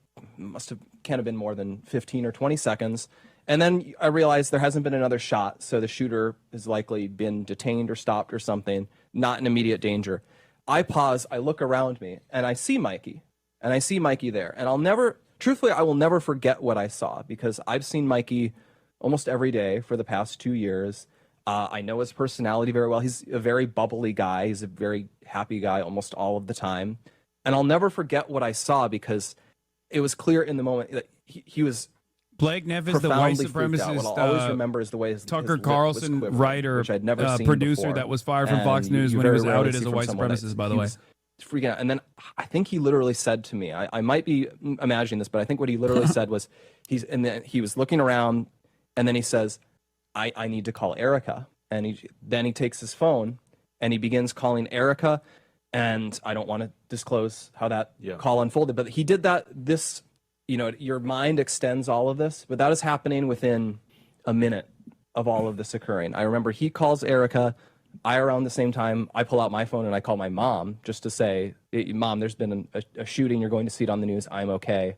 can't have been more than 15 or 20 seconds. And then I realized there hasn't been another shot, so the shooter has likely been detained or stopped or something, not in immediate danger. I pause, I look around me, and I see Mikey. And I see Mikey there. And truthfully, I will never forget what I saw, because I've seen Mikey almost every day for the past 2 years. I know his personality very well. He's a very bubbly guy. He's a very happy guy almost all of the time. And I'll never forget what I saw, because it was clear in the moment that he was Blake Neff is the white profoundly freaked out. What I'll supremacist always remember is the way his Tucker lip was Carlson quivering, writer, which I'd never seen producer before. that was fired from Fox And News you when he very was rarely outed as see a from white someone that supremacist, by the he way. was freaking out. And then I think he literally said to me, I might be imagining this, but I think what he literally said was, he was looking around, and then he says, I need to call Erica. And then he takes his phone and he begins calling Erica. And I don't want to disclose how that call unfolded, but he did that. Your mind extends all of this, but that is happening within a minute of all of this occurring. I remember he calls Erica. Around the same time, I pull out my phone and I call my mom just to say, Mom, there's been a shooting. You're going to see it on the news. I'm okay.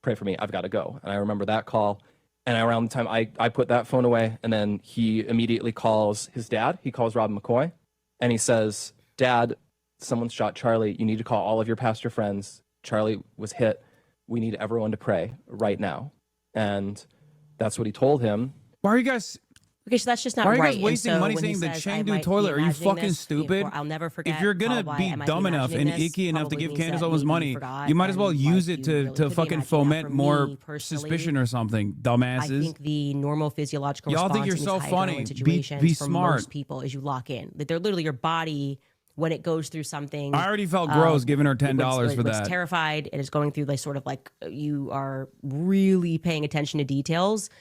Pray for me. I've got to go. And I remember that call. And around the time I put that phone away, and then he immediately calls his dad. He calls Rob McCoy, and he says, Dad, someone shot Charlie. You need to call all of your pastor friends. Charlie was hit. We need everyone to pray right now. And that's what he told him. Why are you guys... Okay, so that's just not Why are you right. guys wasting money saying the Chengdu toilet? Are you fucking stupid? I'll never forget. If you're gonna be dumb enough and icky enough to give Candace Owens money, you might as well use it to fucking foment more suspicion or something, dumbasses. I think the normal physiological Y'all response think you're in so these funny. situations Be for smart. most people is you lock in. That they're literally your body when it goes through something. I already felt gross giving her $10 for that. It's terrified and it's going through you are really paying attention to details.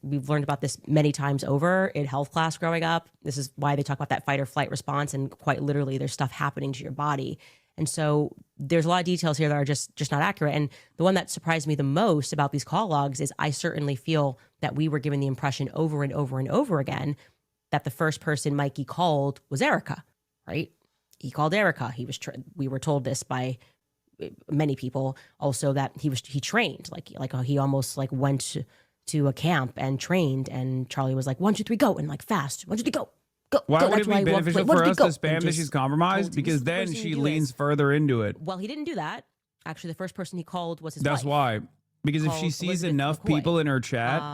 We've learned about this many times over in health class growing up. This is why they talk about that fight or flight response, and quite literally there's stuff happening to your body. And so there's a lot of details here that are just not accurate. And the one that surprised me the most about these call logs is I certainly feel that we were given the impression over and over and over again that the first person Mikey called was Erica, right? He called Erica. We were told this by many people also, that he trained like he almost went to a camp and trained, and Charlie was like, 1, 2, 3, go, and fast, 1, 2, 3, go. Why go. would it be beneficial for us to spam that she's compromised? Because then she leans further into it. Well, he didn't do that. Actually, the first person he called was his That's wife. why. Because if she sees enough people in her chat, stayed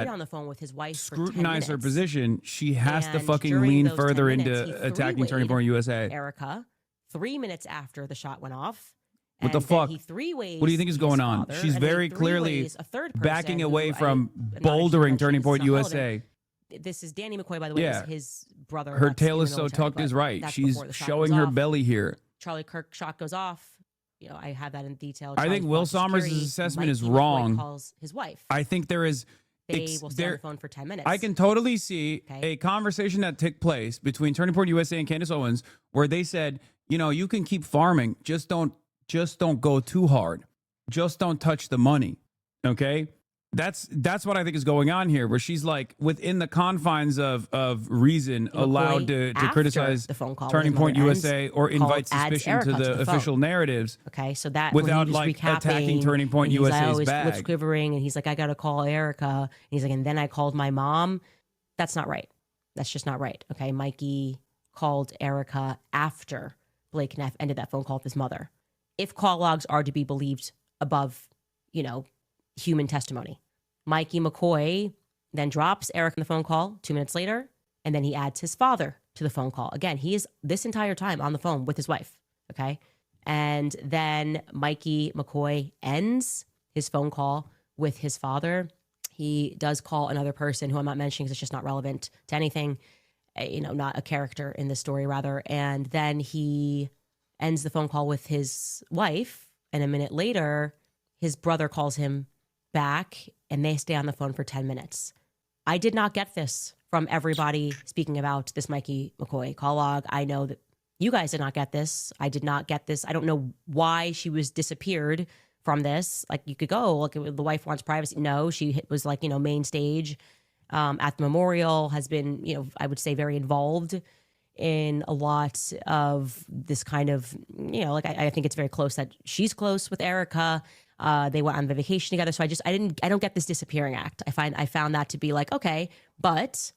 on the phone with his wife scrutinize her position, she has to And fucking during lean those 10 further minutes, into he attacking Turning Point USA. Erica, 3 minutes after the shot went off. What the And then fuck? he three-ways What do you think is going on? father, She's and then very clearly three-ways a third person backing away who from I'm not bouldering Turning it's Point not relevant. USA. This is Danny McCoy, by the way. Yeah. Is his brother. Her that's tail in is the so military, tucked but is right. that's She's before the shot showing goes her off. belly here. Charlie Kirk shot goes off. I have that in detail. I think Will Sommers' assessment is wrong. Calls his wife. I think there is... They will stay on the phone for 10 minutes. I can totally see a conversation that took place between Turning Point USA and Candace Owens where they said, you can keep farming, just don't go too hard. Just don't touch the money. Okay? That's what I think is going on here, where she's like within the confines of reason allowed to criticize the phone call Turning Point USA or invite suspicion to the official narratives. Okay, so that without when he was like recapping, attacking Turning Point and he's like, USA's his bag. lips quivering, and he's like, I gotta call Erica. And he's like, and then I called my mom. That's not right. That's just not right. Okay, Mikey called Erica after Blake Neff ended that phone call with his mother. If call logs are to be believed above, human testimony. Mikey McCoy then drops Eric in the phone call 2 minutes later, and then he adds his father to the phone call. Again, he is this entire time on the phone with his wife, okay? And then Mikey McCoy ends his phone call with his father. He does call another person who I'm not mentioning because it's just not relevant to anything, not a character in this story, rather. And then he ends the phone call with his wife, and a minute later, his brother calls him back, and they stay on the phone for 10 minutes. I did not get this from everybody speaking about this Mikey McCoy call log. I know that you guys did not get this. I did not get this. I don't know why she was disappeared from this. Like, you could go, look, the wife wants privacy. No, she was like, main stage at the memorial, has been, I would say very involved in a lot of this kind of, I think it's very close that she's close with Erica. They went on the vacation together. So I don't get this disappearing act. I found that to be like, okay, but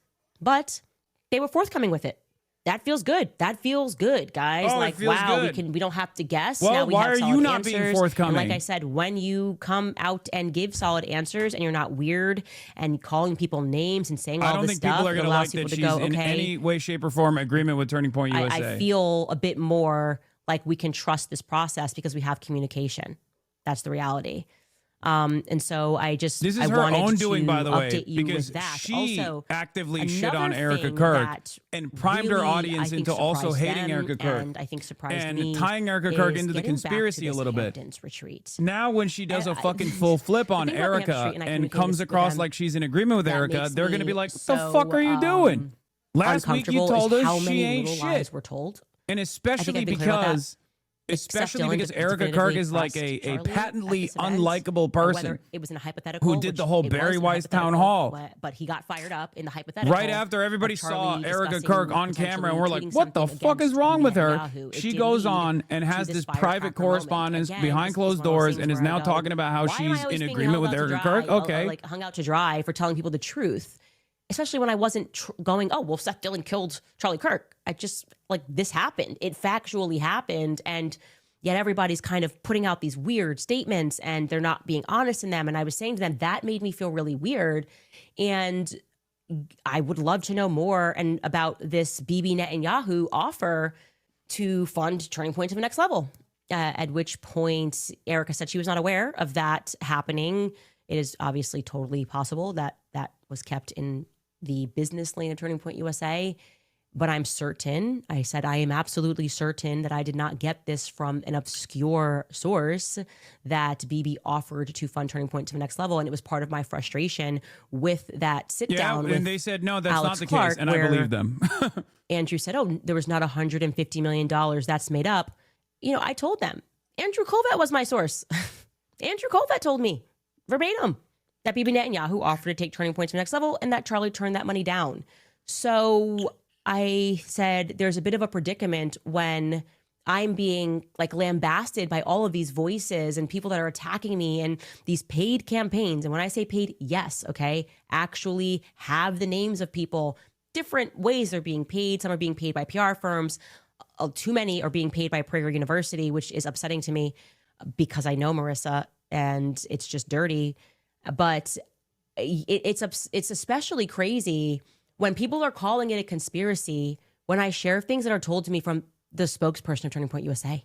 they were forthcoming with it. That feels good. That feels good, guys. Oh, like, wow, we don't have to guess. Well, now we why have are solid you not answers. being forthcoming? And like I said, when you come out and give solid answers and you're not weird and calling people names and saying all I don't this think stuff, people are it going to allows like that people she's to go, in okay, any way, shape, or form agreement with Turning Point USA. I feel a bit more like we can trust this process because we have communication. That's the reality. And so this is her wanted own to doing, by the way, update you because with that. she Also, actively shit on another Erica thing Kirk that and primed her really, audience I think, into also surprised hating them Erica Kirk and I think surprised and me tying Erica Kirk is into the getting back to conspiracy a this little bit. Hamptons retreat. Now, when she does I- a fucking full flip on the thing about the Hamptons Erica retreat, and I and communicated comes this with across them, like she's in agreement with that Erica, makes they're going to be me like, "What the so, fuck are you doing?" Last week you uncomfortable told is us how she many ain't little lies shit, were told. and I especially think I've been clear about that. because. Especially Dylan because Erica Kirk definitively is like crossed a Charlie patently at this event, unlikable or person whether it was in a hypothetical, who did the whole which it Barry was in a Weiss town hypothetical, hall. but he got fired up in the hypothetical. Right after everybody of saw Charlie Erica discussing Kirk on camera, and we're like, tweeting what the something fuck is against wrong with her? Netanyahu. It She did goes lead on and to has this this firecracker private correspondence moment. Again, behind this closed is one of those doors things and is where I now go, talking about how why am I she's always in being agreement with held out to Erica Kirk. dry, Okay. like hung out to dry for telling people the truth. Especially when I wasn't going, oh, well, Seth Dillon killed Charlie Kirk. I just, like, this happened. It factually happened. And yet everybody's kind of putting out these weird statements and they're not being honest in them. And I was saying to them, that made me feel really weird. And I would love to know more and about this Bibi Netanyahu offer to fund Turning Point to the next level. At which point Erica said she was not aware of that happening. It is obviously totally possible that that was kept in the business lane of Turning Point USA. But I'm certain, I said, I am absolutely certain that I did not get this from an obscure source that Bibi offered to fund Turning Point to the next level. And it was part of my frustration with that sit down. Yeah, with and they said, no, that's Alex not the Clark, case. And I where believe them. Andrew said, oh, there was not $150 million that's made up. I told them, Andrew Colvett was my source. Andrew Colvett told me verbatim that Bibi Netanyahu offered to take Turning Point to the next level and that Charlie turned that money down. So I said there's a bit of a predicament when I'm being like lambasted by all of these voices and people that are attacking me and these paid campaigns. And when I say paid, yes, okay, actually have the names of people. Different ways they're being paid. Some are being paid by PR firms. Too many are being paid by Prager University, which is upsetting to me because I know Marissa and it's just dirty. But it's especially crazy when people are calling it a conspiracy when I share things that are told to me from the spokesperson of Turning Point USA.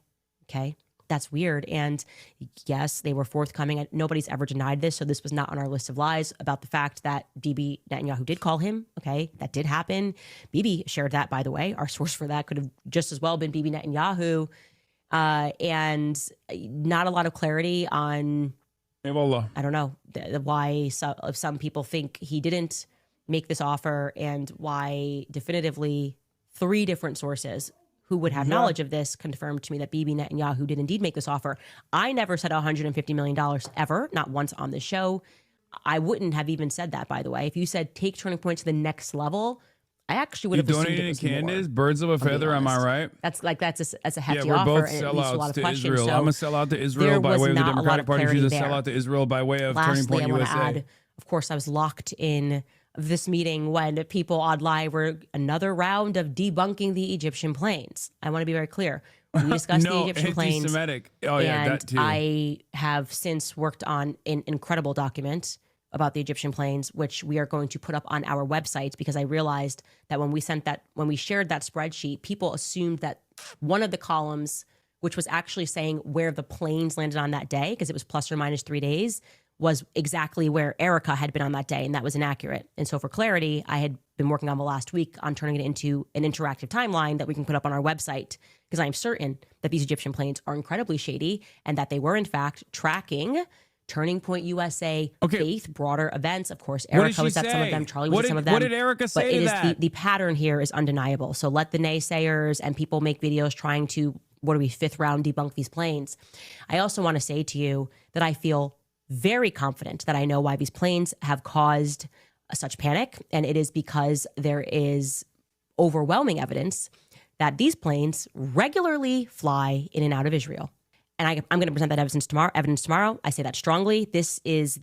Okay, that's weird. And yes, they were forthcoming. Nobody's ever denied this. So this was not on our list of lies about the fact that Bibi Netanyahu did call him. Okay, that did happen. Bibi shared that, by the way. Our source for that could have just as well been Bibi Netanyahu. And not a lot of clarity on, I don't know, why some people think he didn't make this offer and why definitively 3 different sources who would have knowledge of this confirmed to me that Bibi Netanyahu did indeed make this offer. I never said $150 million ever, not once on the show. I wouldn't have even said that, by the way. If you said take Turning Point to the next level, I actually would have assumed it was Candace, more, birds of a feather, am I right? That's a hefty we're offer, both and it leads to a lot sellouts of to questions. Israel. So I'm a sellout to Israel by way of the Democratic Party. She's a sellout to Israel by way of Turning Point Lastly, I want USA. to add, of course, I was locked in this meeting when people on live were another round of debunking the Egyptian planes. I want to be very clear. We discussed the Egyptian planes. Anti-Semitic. Oh, yeah, and that too. I have since worked on an incredible document about the Egyptian planes, which we are going to put up on our website, because I realized that when we shared that spreadsheet, people assumed that one of the columns, which was actually saying where the planes landed on that day, because it was plus or minus 3 days, was exactly where Erica had been on that day, and that was inaccurate. And so for clarity, I had been working on the last week on turning it into an interactive timeline that we can put up on our website, because I am certain that these Egyptian planes are incredibly shady and that they were in fact tracking Turning Point USA, Faith, broader events. Of course, Erica was at some of them, Charlie was at some of them. What did Erica say but to it is that? the pattern here is undeniable. So let the naysayers and people make videos trying to, fifth round debunk these planes. I also want to say to you that I feel very confident that I know why these planes have caused such panic. And it is because there is overwhelming evidence that these planes regularly fly in and out of Israel. And I'm going to present that evidence tomorrow. I say that strongly. This is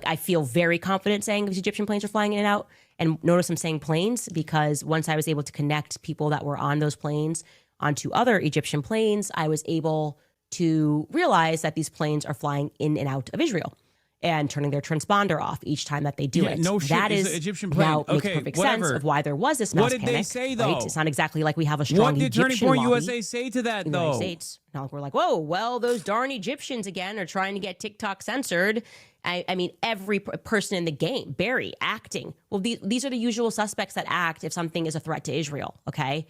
I feel very confident saying these Egyptian planes are flying in and out. And notice I'm saying planes because once I was able to connect people that were on those planes onto other Egyptian planes, I was able to realize that these planes are flying in and out of Israel and turning their transponder off each time that they do it. No shit. That It's is an Egyptian plane. now makes Okay, perfect whatever. sense of why there was this mass What did panic. they say, though? Right? It's not exactly like we have a strong What did Turning Egyptian Point lobby USA say to that, in the United though? States. Now we're like, whoa, well, those darn Egyptians again are trying to get TikTok censored. I mean, every person in the game, Barry, acting. Well, these are the usual suspects that act if something is a threat to Israel, okay?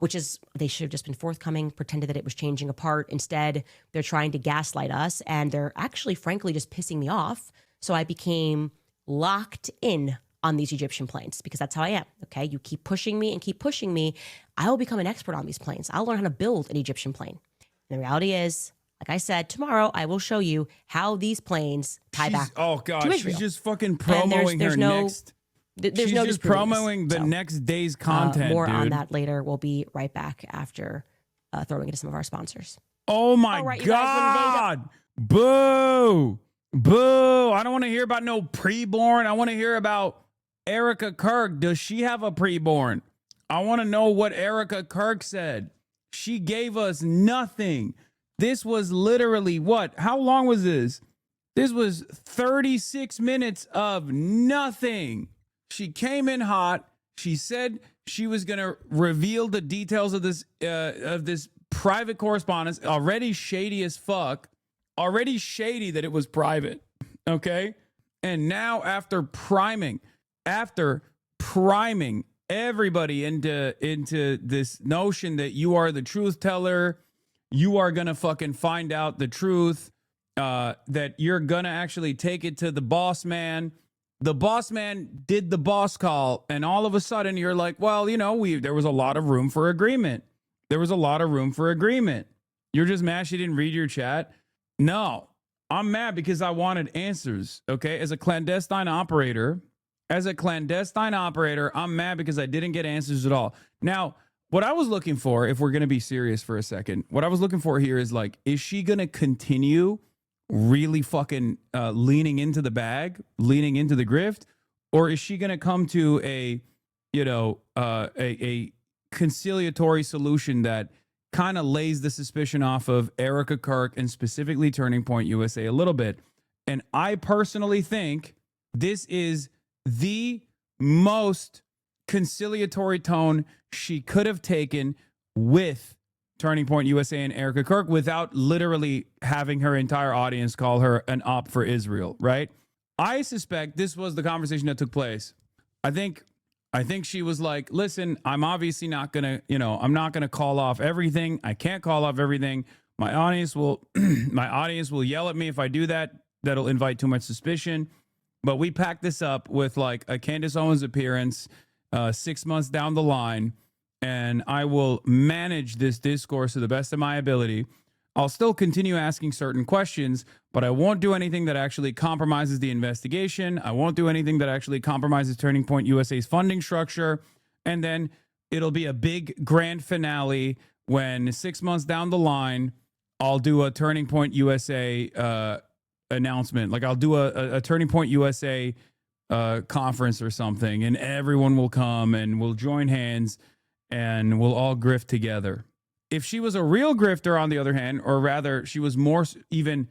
Which is, they should have just been forthcoming, pretended that it was changing apart. Instead, they're trying to gaslight us, and they're actually, frankly, just pissing me off. So I became locked in on these Egyptian planes because that's how I am, okay? You keep pushing me and keep pushing me, I will become an expert on these planes. I'll learn how to build an Egyptian plane. And the reality is, like I said, tomorrow I will show you how these planes tie back to Israel. She's just fucking promoting her next. There's She's no just disputing this. promoting the So, next day's content, more dude. on that later. We'll be right back after throwing it to some of our sponsors. Oh my All right, you guys, God. Boo. Boo. I don't want to hear about no preborn. I want to hear about Erica Kirk. Does she have a preborn? I want to know what Erica Kirk said. She gave us nothing. This was literally what? How long was this? This was 36 minutes of nothing. She came in hot. She said she was going to reveal the details of this private correspondence. Already shady as fuck. Already shady that it was private. Okay? And now after priming everybody into this notion that you are the truth teller, you are going to fucking find out the truth, that you're going to actually take it to the boss man. The boss man did the boss call, and all of a sudden you're like, well, there was a lot of room for agreement. There was a lot of room for agreement. You're just mad she didn't read your chat? No, I'm mad because I wanted answers, okay? As a clandestine operator, I'm mad because I didn't get answers at all. Now, what I was looking for, if we're going to be serious for a second, what I was looking for here is is she going to continue really fucking leaning into the bag, leaning into the grift, or is she going to come to a conciliatory solution that kind of lays the suspicion off of Erica Kirk and specifically Turning Point USA a little bit? And I personally think this is the most conciliatory tone she could have taken with Turning Point USA and Erica Kirk without literally having her entire audience call her an op for Israel, right? I suspect this was the conversation that took place. I think she was like, listen, I'm obviously not going to, I'm not going to call off everything. I can't call off everything. My audience will yell at me if I do that. That'll invite too much suspicion. But we packed this up with a Candace Owens appearance 6 months down the line, and I will manage this discourse to the best of my ability. I'll still continue asking certain questions, but I won't do anything that actually compromises the investigation. I won't do anything that actually compromises Turning Point USA's funding structure. And then it'll be a big grand finale when 6 months down the line, I'll do a Turning Point USA announcement. Like I'll do a Turning Point USA conference or something, and everyone will come and we'll join hands and we'll all grift together. If she was a real grifter, on the other hand, or rather she was more even,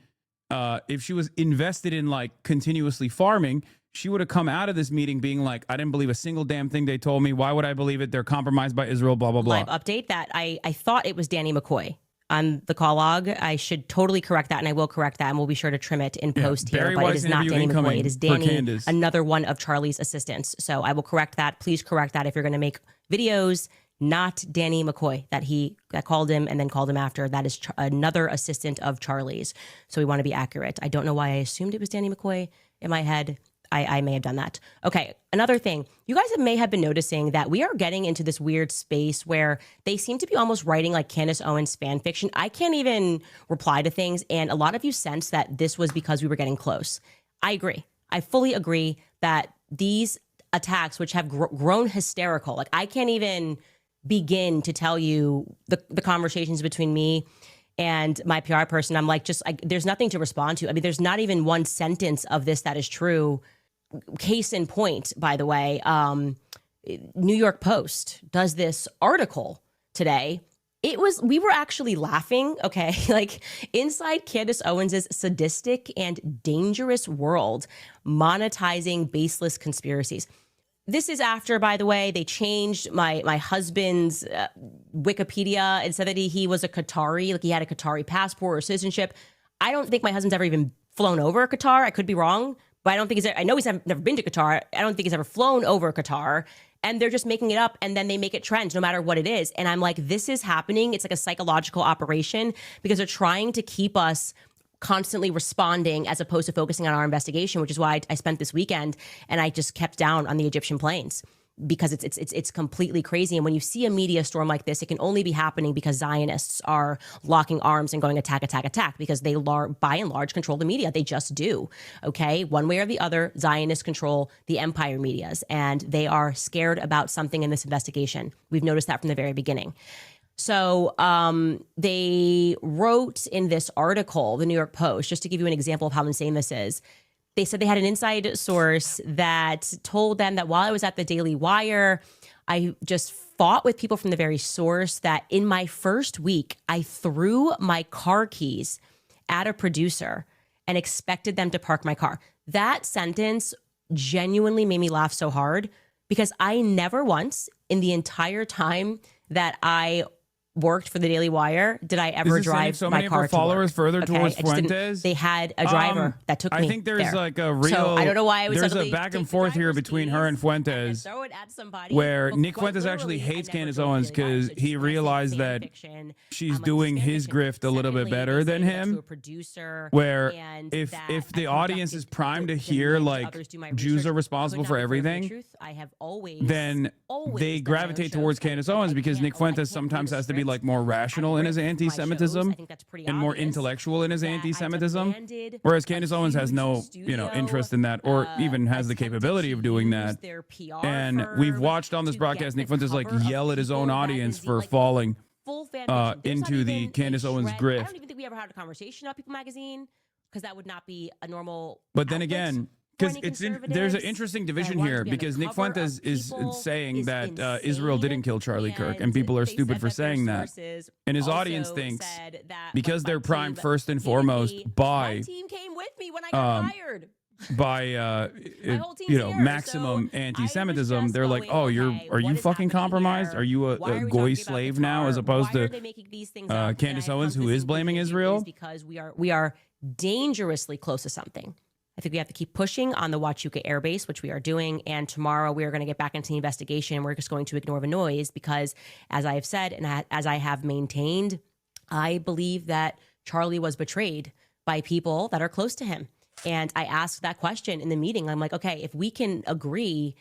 if she was invested in like continuously farming, she would have come out of this meeting being like, I didn't believe a single damn thing they told me. Why would I believe it? They're compromised by Israel, blah, blah, blah. Live update that I thought it was Danny McCoy on the call log. I should totally correct that, and I will correct that, and we'll be sure to trim it in post here. But it is not Danny McCoy. It is Danny, another one of Charlie's assistants. So I will correct that. Please correct that if you're going to make videos. Not Danny McCoy that called him and then called him after. That is another assistant of Charlie's. So we want to be accurate. I don't know why I assumed it was Danny McCoy in my head. I may have done that. Okay, another thing. You guys may have been noticing that we are getting into this weird space where they seem to be almost writing like Candace Owens fan fiction. I can't even reply to things, and a lot of you sense that this was because we were getting close. I agree. I fully agree that these attacks, which have grown hysterical, like I can't even begin to tell you the conversations between me and my PR person. I'm like, there's nothing to respond to. I mean, there's not even one sentence of this that is true. Case in point, by the way, New York Post does this article today. We were actually laughing, okay? Like, inside Candace Owens' sadistic and dangerous world, monetizing baseless conspiracies. This is after, by the way, they changed my husband's Wikipedia and said that he was a Qatari, like he had a Qatari passport or citizenship. I don't think my husband's ever even flown over Qatar. I could be wrong, but I don't think I know he's never been to Qatar. I don't think he's ever flown over Qatar. And they're just making it up, and then they make it trend no matter what it is. And I'm like, this is happening. It's like a psychological operation because they're trying to keep us constantly responding as opposed to focusing on our investigation, which is why I spent this weekend and I just kept down on the Egyptian plains because it's completely crazy. And when you see a media storm like this, it can only be happening because Zionists are locking arms and going attack because they by and large control the media. They just do. Okay, one way or the other, Zionists control the empire medias, and they are scared about something in this investigation. We've noticed that from the very beginning. So they wrote in this article, the New York Post, just to give you an example of how insane this is. They said they had an inside source that told them that while I was at the Daily Wire, I just fought with people from the very source that in my first week, I threw my car keys at a producer and expected them to park my car. That sentence genuinely made me laugh so hard because I never once in the entire time that I worked for the Daily Wire did I ever drive so my many car of her followers to work. further towards Fuentes? They had a driver that took me I think there's there. like a real. So I don't know why I was there's a back and forth here between her and Fuentes, throw it at somebody. where But Nick quite Fuentes actually literally, hates I never Candace drove Owens the Daily Wire, because so he just realized that fiction. she's doing his grift a little bit better than him. Producer, where and if that the I audience is primed to hear demand like others do my Jews research. are responsible Could for not be further from the everything, truth. I have always then they gravitate towards Candace Owens because Nick Fuentes sometimes has to be like more rational in his anti-Semitism and more intellectual in his anti-Semitism, whereas Candace Owens has no interest in that or even has the capability of doing that. And we've watched on this broadcast Nick Fuentes like yell at his own audience for falling into the Candace Owens grift. I don't even think we ever had a conversation about People Magazine because that would not be a normal. But then again, because there's an interesting division here because Nick Fuentes is saying that Israel didn't kill Charlie Kirk, and people are stupid for saying that. And his audience thinks because they're primed first and foremost by team came with me when I got hired. By maximum anti-Semitism, they're like, oh, are you fucking compromised? Are you a goy slave now, as opposed to Candace Owens, who is blaming Israel? Because we are dangerously close to something. I think we have to keep pushing on the Huachuca Air Base, which we are doing. And tomorrow we are going to get back into the investigation. We're just going to ignore the noise because, as I have said and as I have maintained, I believe that Charlie was betrayed by people that are close to him. And I asked that question in the meeting. I'm like, okay, if we can agree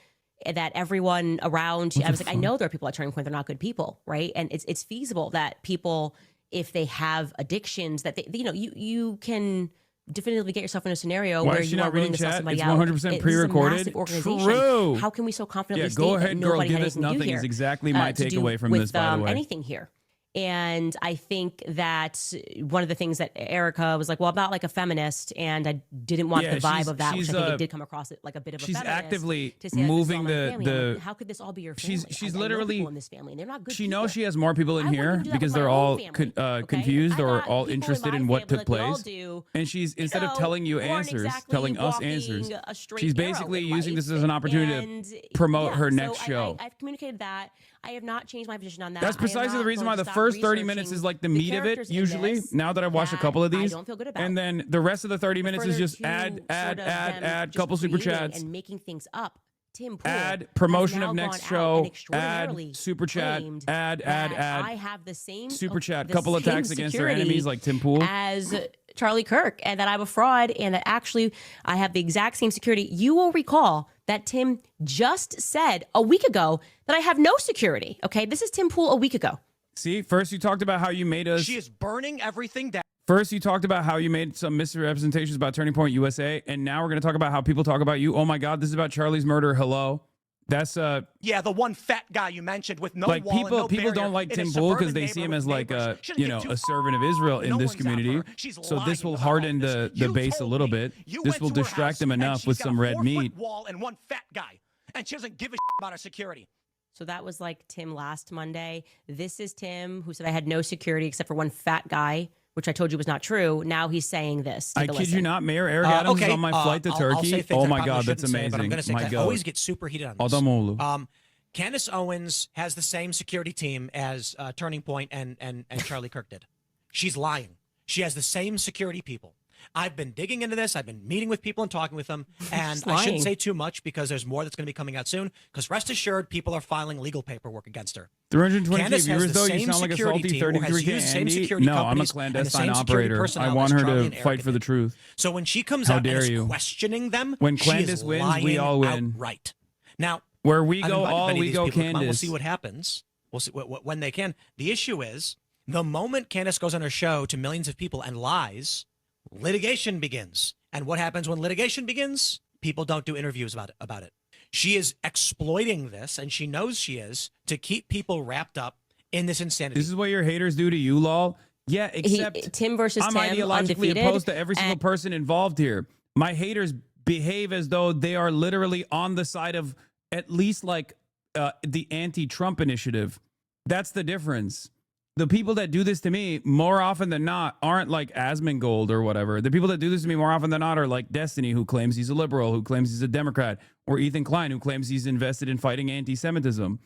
that everyone around, I was like, I know there are people at Turning Point, they're not good people, right? And it's feasible that people if they have addictions that they, you know, you can definitively get yourself in a scenario Why where is she you are not willing reading to sell chat? somebody It's out. 100% pre-recorded. True. How can we so confidently state go that ahead, girl. nobody Give had us anything to do nothing here, is exactly my to do takeaway from with, this, by the way. anything here. And I think that one of the things that Erica was like, well, I'm not like a feminist, and I didn't want the vibe of that, which I think it did come across like a bit of a feminist. She's actively to say, like, moving this is all my family. I'm the. like, how could this all be your family? She's I know literally people in this family, and they're not good She people. knows she has more people in here do that because with my they're own all family, confused or got all people in interested my in what family took like we all place. do, And she's instead of know, telling you who aren't answers, exactly telling us walking answers. a straight She's arrow basically in using life. this as an opportunity And, to promote her next so show. I've communicated that. I have not changed my position on that. That's precisely the reason why the first 30 minutes is like the meat of it, usually. Now that I've watched a couple of these. don't feel good about. And then the rest of the 30 minutes is Further just to add, just couple super creating chats. and making things up. Tim Pool Add has promotion now of next gone out show, and extraordinarily add super chat, claimed add. that I have the same Super chat, the couple same attacks against their security enemies like Tim Pool. as Charlie Kirk, and that I'm a fraud, and that actually I have the exact same security. You will recall that Tim just said a week ago that I have no security. Okay, this is Tim Pool a week ago. See, first you talked about how you made us. She is burning everything down. First, you talked about how you made some misrepresentations about Turning Point USA, and now we're going to talk about how people talk about you. Oh my God, this is about Charlie's murder. Hello, that's Yeah, the one fat guy you mentioned with no like wall and no people barrier don't like in Tim a Pool because suburban they see him as neighborhood like with a neighbors. a servant of Israel in this community. So this will harden the base a little bit. This will distract them enough with some red meat. Wall and one fat guy, and she doesn't give a about our security. So that was like Tim last Monday. This is Tim who said I had no security except for one fat guy, which I told you was not true. Now he's saying this. I kid you not, Mayor Eric Adams is on my flight to Turkey. Oh my God, that's amazing. But I'm going to say, my I God. always get super heated on this. Adamolu. Candace Owens has the same security team as Turning Point and Charlie Kirk did. She's lying. She has the same security people. I've been digging into this. I've been meeting with people and talking with them. And I shouldn't say too much because there's more that's going to be coming out soon. Because rest assured, people are filing legal paperwork against her. 320K viewers, though, you sound like a salty 33K Andy. No, I'm a clandestine operator. I want her to fight for the truth. So when she comes How out and dare is you. questioning them, When she Candace is wins, we all win. Outright. Now, Where we I've go invited all, many of we these go people to come on. We'll Candace. see what happens. We'll see when they can. The issue is the moment Candace goes on her show to millions of people and lies, litigation begins. And what happens when litigation begins? People don't do interviews about it. She is exploiting this, and she knows she is, to keep people wrapped up in this insanity. This is what your haters do to you, lol. Yeah, except Tim versus I'm Tim, ideologically undefeated, opposed to every single person involved here. My haters behave as though they are literally on the side of at least like the anti-Trump initiative. That's the difference. The people that do this to me more often than not aren't like Asmongold or whatever. The people that do this to me more often than not are like Destiny, who claims he's a liberal, who claims he's a Democrat, or Ethan Klein, who claims he's invested in fighting anti-Semitism.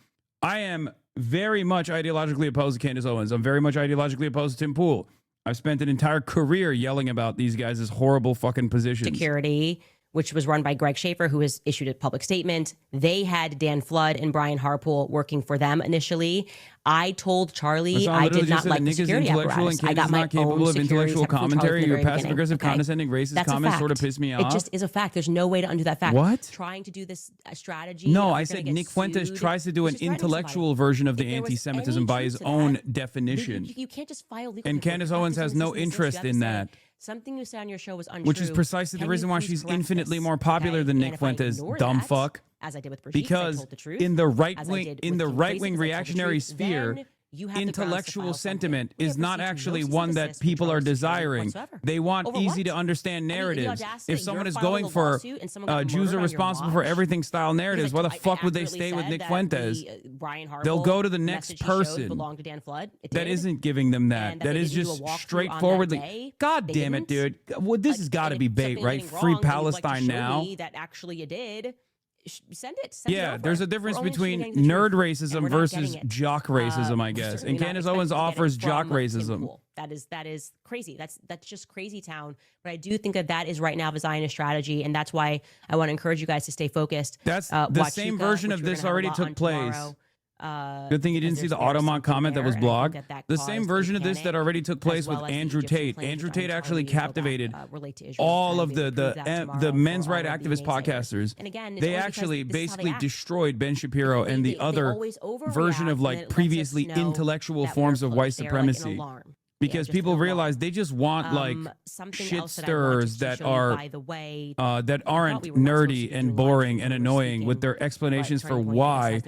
I am very much ideologically opposed to Candace Owens. I'm very much ideologically opposed to Tim Pool. I've spent an entire career yelling about these guys' horrible fucking positions. Security, which was run by Greg Schaefer, who has issued a public statement. They had Dan Flood and Brian Harpool working for them initially. I told Charlie I did not like the security apparatus. I got my own capable of intellectual commentary. Your passive aggressive, okay? condescending, racist That's comments sort of piss me off. It just is a fact. There's no way to undo that fact. What? Trying to do this strategy. No, of I you're said gonna Nick get Fuentes sued. tries to do an He's just threatening intellectual somebody. version of the If there was anti-Semitism any by truth his to own that, definition. You can't just file legal And paperwork. Candace You have Owens to has listen no to this. You interest have to in say, that. Something you said on your show was untrue. Which is precisely the Can reason you why please she's correct infinitely this? more popular than And Nick if I Fuentes, ignore dumb that, fuck. as I did with Brigitte, I Because told the truth. in the right As I wing, did in with the Keith right Races, wing I told the reactionary truth. sphere, Then you have the grounds to intellectual file sentiment something. is We have not received actually no one that synthesis from people are Charles Security desiring. whatsoever. They want Over easy what? to understand I mean, the narratives. audacity If that someone you're is filing going a for lawsuit and someone got Jews are murdered on your responsible for watch. everything style narratives, why the I fuck would they accurately stay with said Nick that Fuentes? Brian Harpool They'll go to the message next he showed person. belonged to Dan Flood. It That did. isn't giving them that. And That they is didn't do a just walkthrough on that straightforwardly. day. God They damn it, dude. didn't. Well, this has got to And be if bait, something right? getting Free wrong and you'd like to Palestine show now. me that actually you did. Send it. Send it Yeah, over. there's a difference We're only between getting the nerd truth, and racism we're not versus getting it. jock racism, I guess. Certainly And not Candace expecting Owens to get it offers jock from Tim racism. Pool. That is crazy. That's just crazy town. But I do think that is right now the Zionist strategy, and that's why I want to encourage you guys to stay focused. That's the same version of this already took place. Good thing you didn't see the Automont comment that was blogged. The same version of this that already took place with Andrew Tate. Andrew Tate actually captivated all of the men's right activist podcasters. They actually basically destroyed Ben Shapiro and the other version of like previously intellectual forms of white supremacy. because people realize they just want like something shit else that I wanted stirrers to that show you, are by the way, that aren't nerdy and boring and annoying with their explanations for why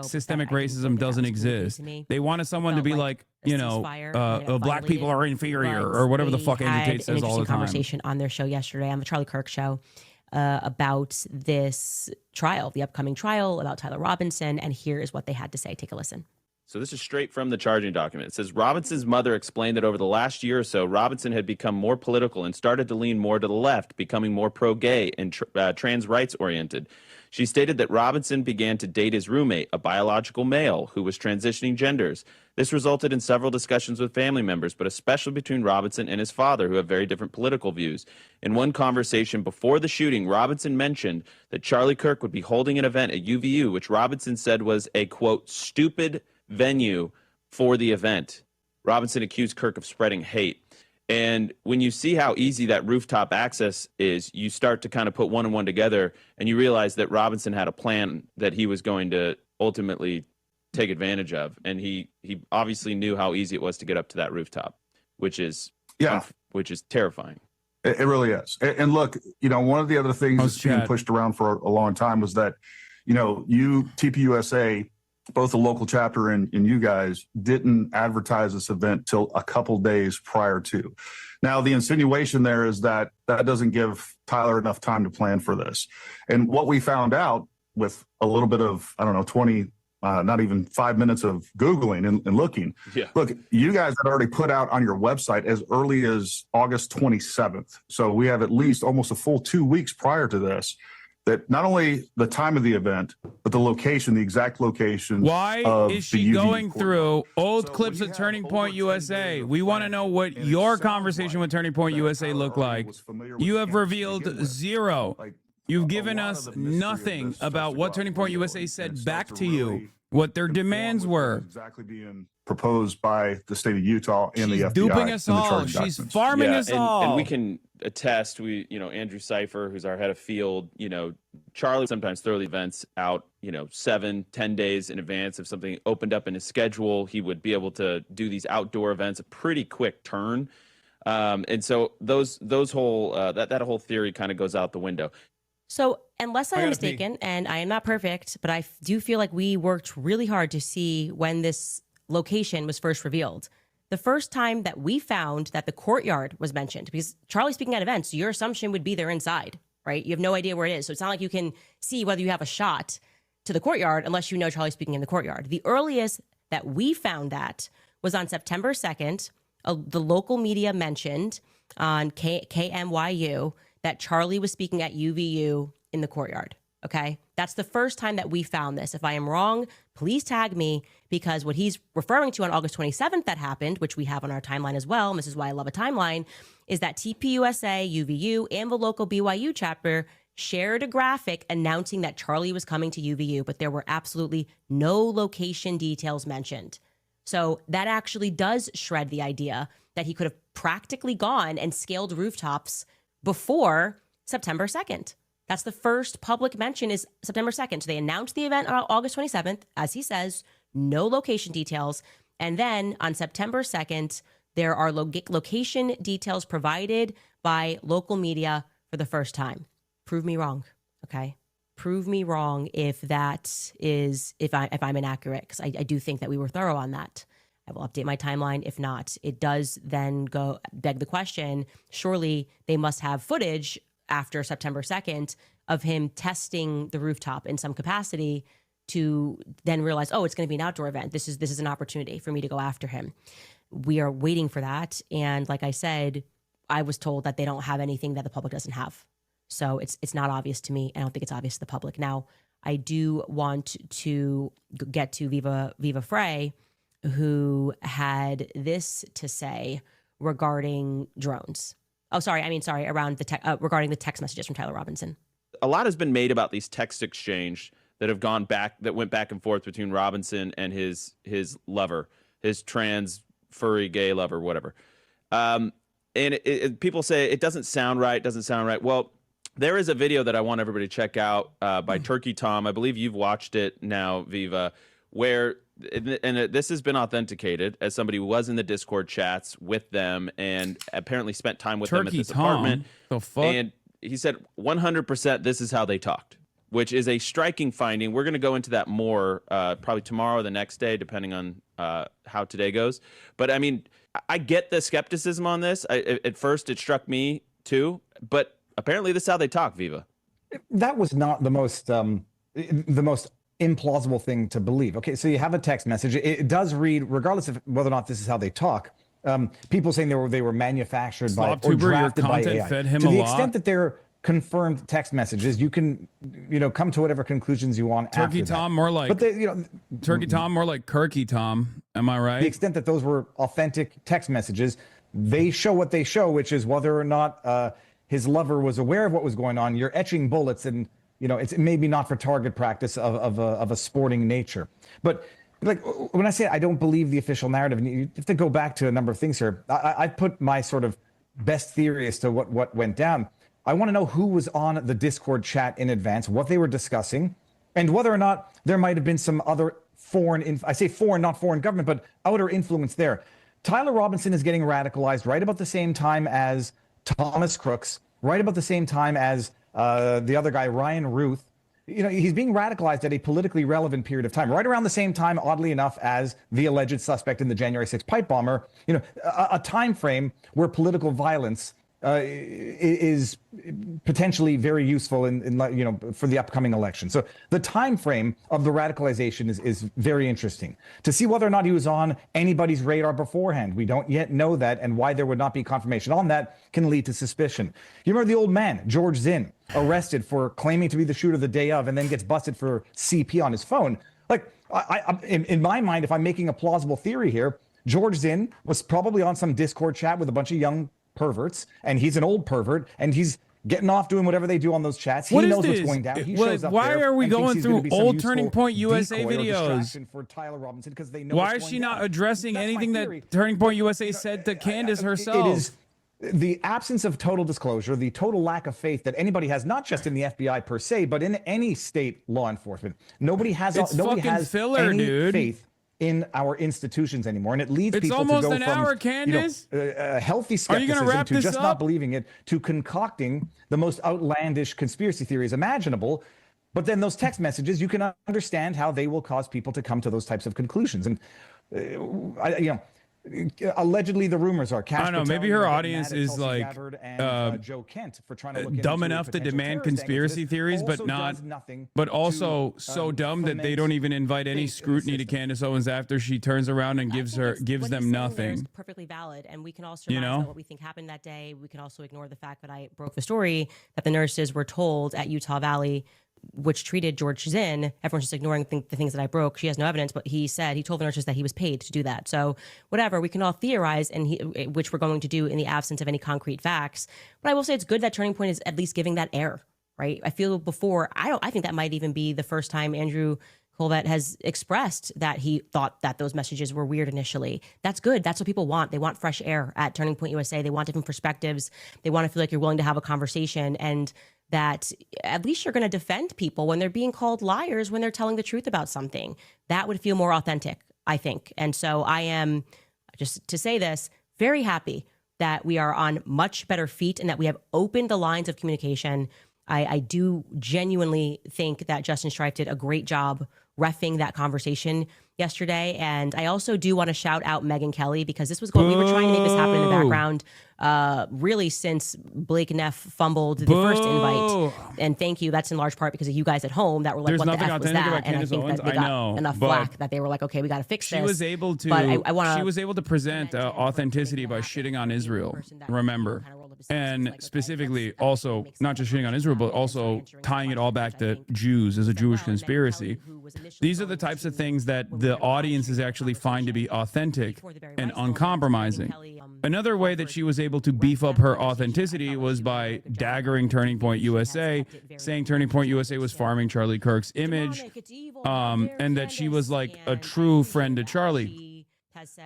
systemic racism doesn't exist. They wanted someone to be like, you know, black people are inferior or whatever the fuck Andrew Tate says all the time. Conversation on their show yesterday, on the Charlie Kirk show, about this trial, the upcoming trial about Tyler Robinson, and here is what they had to say. Take a listen. So this is straight from the charging document. It says Robinson's mother explained that over the last year or so, Robinson had become more political and started to lean more to the left, becoming more pro-gay and trans rights oriented. She stated that Robinson began to date his roommate, a biological male who was transitioning genders. This resulted in several discussions with family members, but especially between Robinson and his father, who have very different political views. In one conversation before the shooting, Robinson mentioned that Charlie Kirk would be holding an event at UVU, which Robinson said was a, quote, stupid venue for the event. Robinson accused Kirk of spreading hate. And when you see how easy that rooftop access is, you start to kind of put one and one together, and you realize that Robinson had a plan that he was going to ultimately take advantage of. And he obviously knew how easy it was to get up to that rooftop, which is terrifying. It really is. And look, you know, one of the other things that's being pushed around for a long time was that, you know, TPUSA, both the local chapter and you guys, didn't advertise this event till a couple days prior to. Now, the insinuation there is that that doesn't give Tyler enough time to plan for this. And what we found out with a little bit of, I don't know, 20, not even 5 minutes of Googling and looking. Yeah. Look, you guys had already put out on your website as early as August 27th. So we have at least almost a full 2 weeks prior to this, that not only the time of the event, but the location, the exact location. Why is she going through old clips of Turning Point USA? We want to know what your conversation with Turning Point USA looked like. You have revealed zero. You've given us nothing about what Turning Point USA said back to you, what their demands were. Exactly being proposed by the state of Utah and the FBI. Duping us all. She's farming us all. And we can attest, Andrew Cipher, who's our head of field, Charlie sometimes throw the events out, 7-10 days in advance. If something opened up in his schedule, he would be able to do these outdoor events, a pretty quick turn. And so those whole, that whole theory kind of goes out the window. So unless I'm mistaken, and I am not perfect, but I do feel like we worked really hard to see when this location was first revealed. The first time that we found that the courtyard was mentioned, because Charlie's speaking at events, your assumption would be they're inside, right? You have no idea where it is. So it's not like you can see whether you have a shot to the courtyard unless you know Charlie's speaking in the courtyard. The earliest that we found that was on September 2nd. The local media mentioned on KMYU that Charlie was speaking at UVU in the courtyard. Okay, that's the first time that we found this. If I am wrong, please tag me, because what he's referring to on August 27th that happened, which we have on our timeline as well, and this is why I love a timeline, is that TPUSA, UVU, and the local BYU chapter shared a graphic announcing that Charlie was coming to UVU, but there were absolutely no location details mentioned. So that actually does shred the idea that he could have practically gone and scaled rooftops before September 2nd. That's the first public mention, is September 2nd. So they announced the event on August 27th, as he says, no location details. And then on September 2nd, there are location details provided by local media for the first time. Prove me wrong, okay? Prove me wrong if that is, if I'm inaccurate, because I do think that we were thorough on that. I will update my timeline. If not, it does then beg the question, surely they must have footage after September 2nd of him testing the rooftop in some capacity to then realize, oh, it's going to be an outdoor event. This is an opportunity for me to go after him. We are waiting for that. And like I said, I was told that they don't have anything that the public doesn't have. So it's not obvious to me. I don't think it's obvious to the public. Now, I do want to get to Viva Frey, who had this to say regarding drones. Regarding the text messages from Tyler Robinson. A lot has been made about these text exchange that went back and forth between Robinson and his lover, his trans furry gay lover, whatever. And people say it doesn't sound right. Well, there is a video that I want everybody to check out by Turkey Tom. I believe you've watched it now, Viva, where this has been authenticated as somebody who was in the Discord chats with them and apparently spent time with them at this apartment. The fuck? And he said 100% this is how they talked, which is a striking finding. We're going to go into that more probably tomorrow or the next day, depending on how today goes. But I mean, I get the skepticism on this. At first, it struck me too, but apparently this is how they talk, Viva. That was not the most implausible thing to believe. Okay, so you have a text message. It does read, regardless of whether or not this is how they talk. People saying they were manufactured by or drafted by AI. Fed him to a the lot. extent that they're confirmed text messages, you can come to whatever conclusions you want. Turkey after Tom that. more like but they, Turkey Tom more like Kirky Tom. Am I right? The extent that those were authentic text messages, they show what they show, which is whether or not his lover was aware of what was going on. You're etching bullets, and it's maybe not for target practice of a sporting nature. But like when I say I don't believe the official narrative, and you have to go back to a number of things here. I put my sort of best theory as to what went down. I want to know who was on the Discord chat in advance, what they were discussing, and whether or not there might have been some other I say foreign, not foreign government, but outer influence there. Tyler Robinson is getting radicalized right about the same time as Thomas Crooks, right about the same time as the other guy, Ryan Ruth. He's being radicalized at a politically relevant period of time, right around the same time, oddly enough, as the alleged suspect in the January 6th pipe bomber. A time frame where political violence is potentially very useful for the upcoming election. So the time frame of the radicalization is very interesting. To see whether or not he was on anybody's radar beforehand, we don't yet know that, and why there would not be confirmation on that can lead to suspicion. You remember the old man, George Zinn, arrested for claiming to be the shooter the day of, and then gets busted for CP on his phone. Like, in my mind, if I'm making a plausible theory here, George Zinn was probably on some Discord chat with a bunch of young perverts, and he's an old pervert, and he's getting off doing whatever they do on those chats. He knows what's going down. He shows up why there are we and thinks going he's gonna through be some old useful Turning Point USA decoy or videos? distraction for Tyler Robinson, because they know Why what's is she going not down. addressing That's anything my that theory. Turning Point USA said to Candace herself? It is the absence of total disclosure, the total lack of faith that anybody has, not just in the FBI per se, but in any state law enforcement. Nobody has filler, any dude. faith in our institutions anymore, and it leads It's people almost to go an from hour, Candace. Healthy Are you gonna skepticism wrap to this just up? not believing it, to concocting the most outlandish conspiracy theories imaginable. But then those text messages, you can understand how they will cause people to come to those types of conclusions. And allegedly, the rumors are. I don't know. Maybe her audience is like Joe Kent for trying to dumb enough to demand conspiracy theories, but also so dumb that they don't even invite any scrutiny to Candace Owens after she turns around and gives them What he's saying there is nothing. perfectly valid, and we can all surmise about what we think happened that day. We can also ignore the fact that I broke the story that the nurses were told at Utah Valley, which treated George Zinn. Everyone's just ignoring the things that I broke. She has no evidence, but he told the nurses that he was paid to do that. So whatever, we can all theorize, and which we're going to do in the absence of any concrete facts. But I will say it's good that Turning Point is at least giving that air, right? I feel before, I think that might even be the first time Andrew Colvett has expressed that he thought that those messages were weird initially. That's good. That's what people want. They want fresh air at Turning Point USA. They want different perspectives. They want to feel like you're willing to have a conversation, and that at least you're going to defend people when they're being called liars when they're telling the truth about something. That would feel more authentic, I think. And so I am, just to say this, very happy that we are on much better feet and that we have opened the lines of communication. I do genuinely think that Justin Strife did a great job reffing that conversation yesterday. And I also do want to shout out Megyn Kelly, because this was we were trying to make this happen in the background really since Blake Neff fumbled the first invite. And thank you. That's in large part because of you guys at home that were like, There's what the nothing F was authentic that? about And I Candace think Owens. that they I got know, enough but flack that they were like, okay, we got to fix this. She was able to. But I want she was able to present authenticity by shitting on Israel. Remember, and specifically also not just shitting on Israel, but also tying it all back to Jews as a Jewish conspiracy. These are the types of things that the audiences actually find to be authentic and uncompromising. Another way that she was able to beef up her authenticity was by daggering Turning Point USA, saying Turning Point USA was farming Charlie Kirk's image, and that she was like a true friend to Charlie.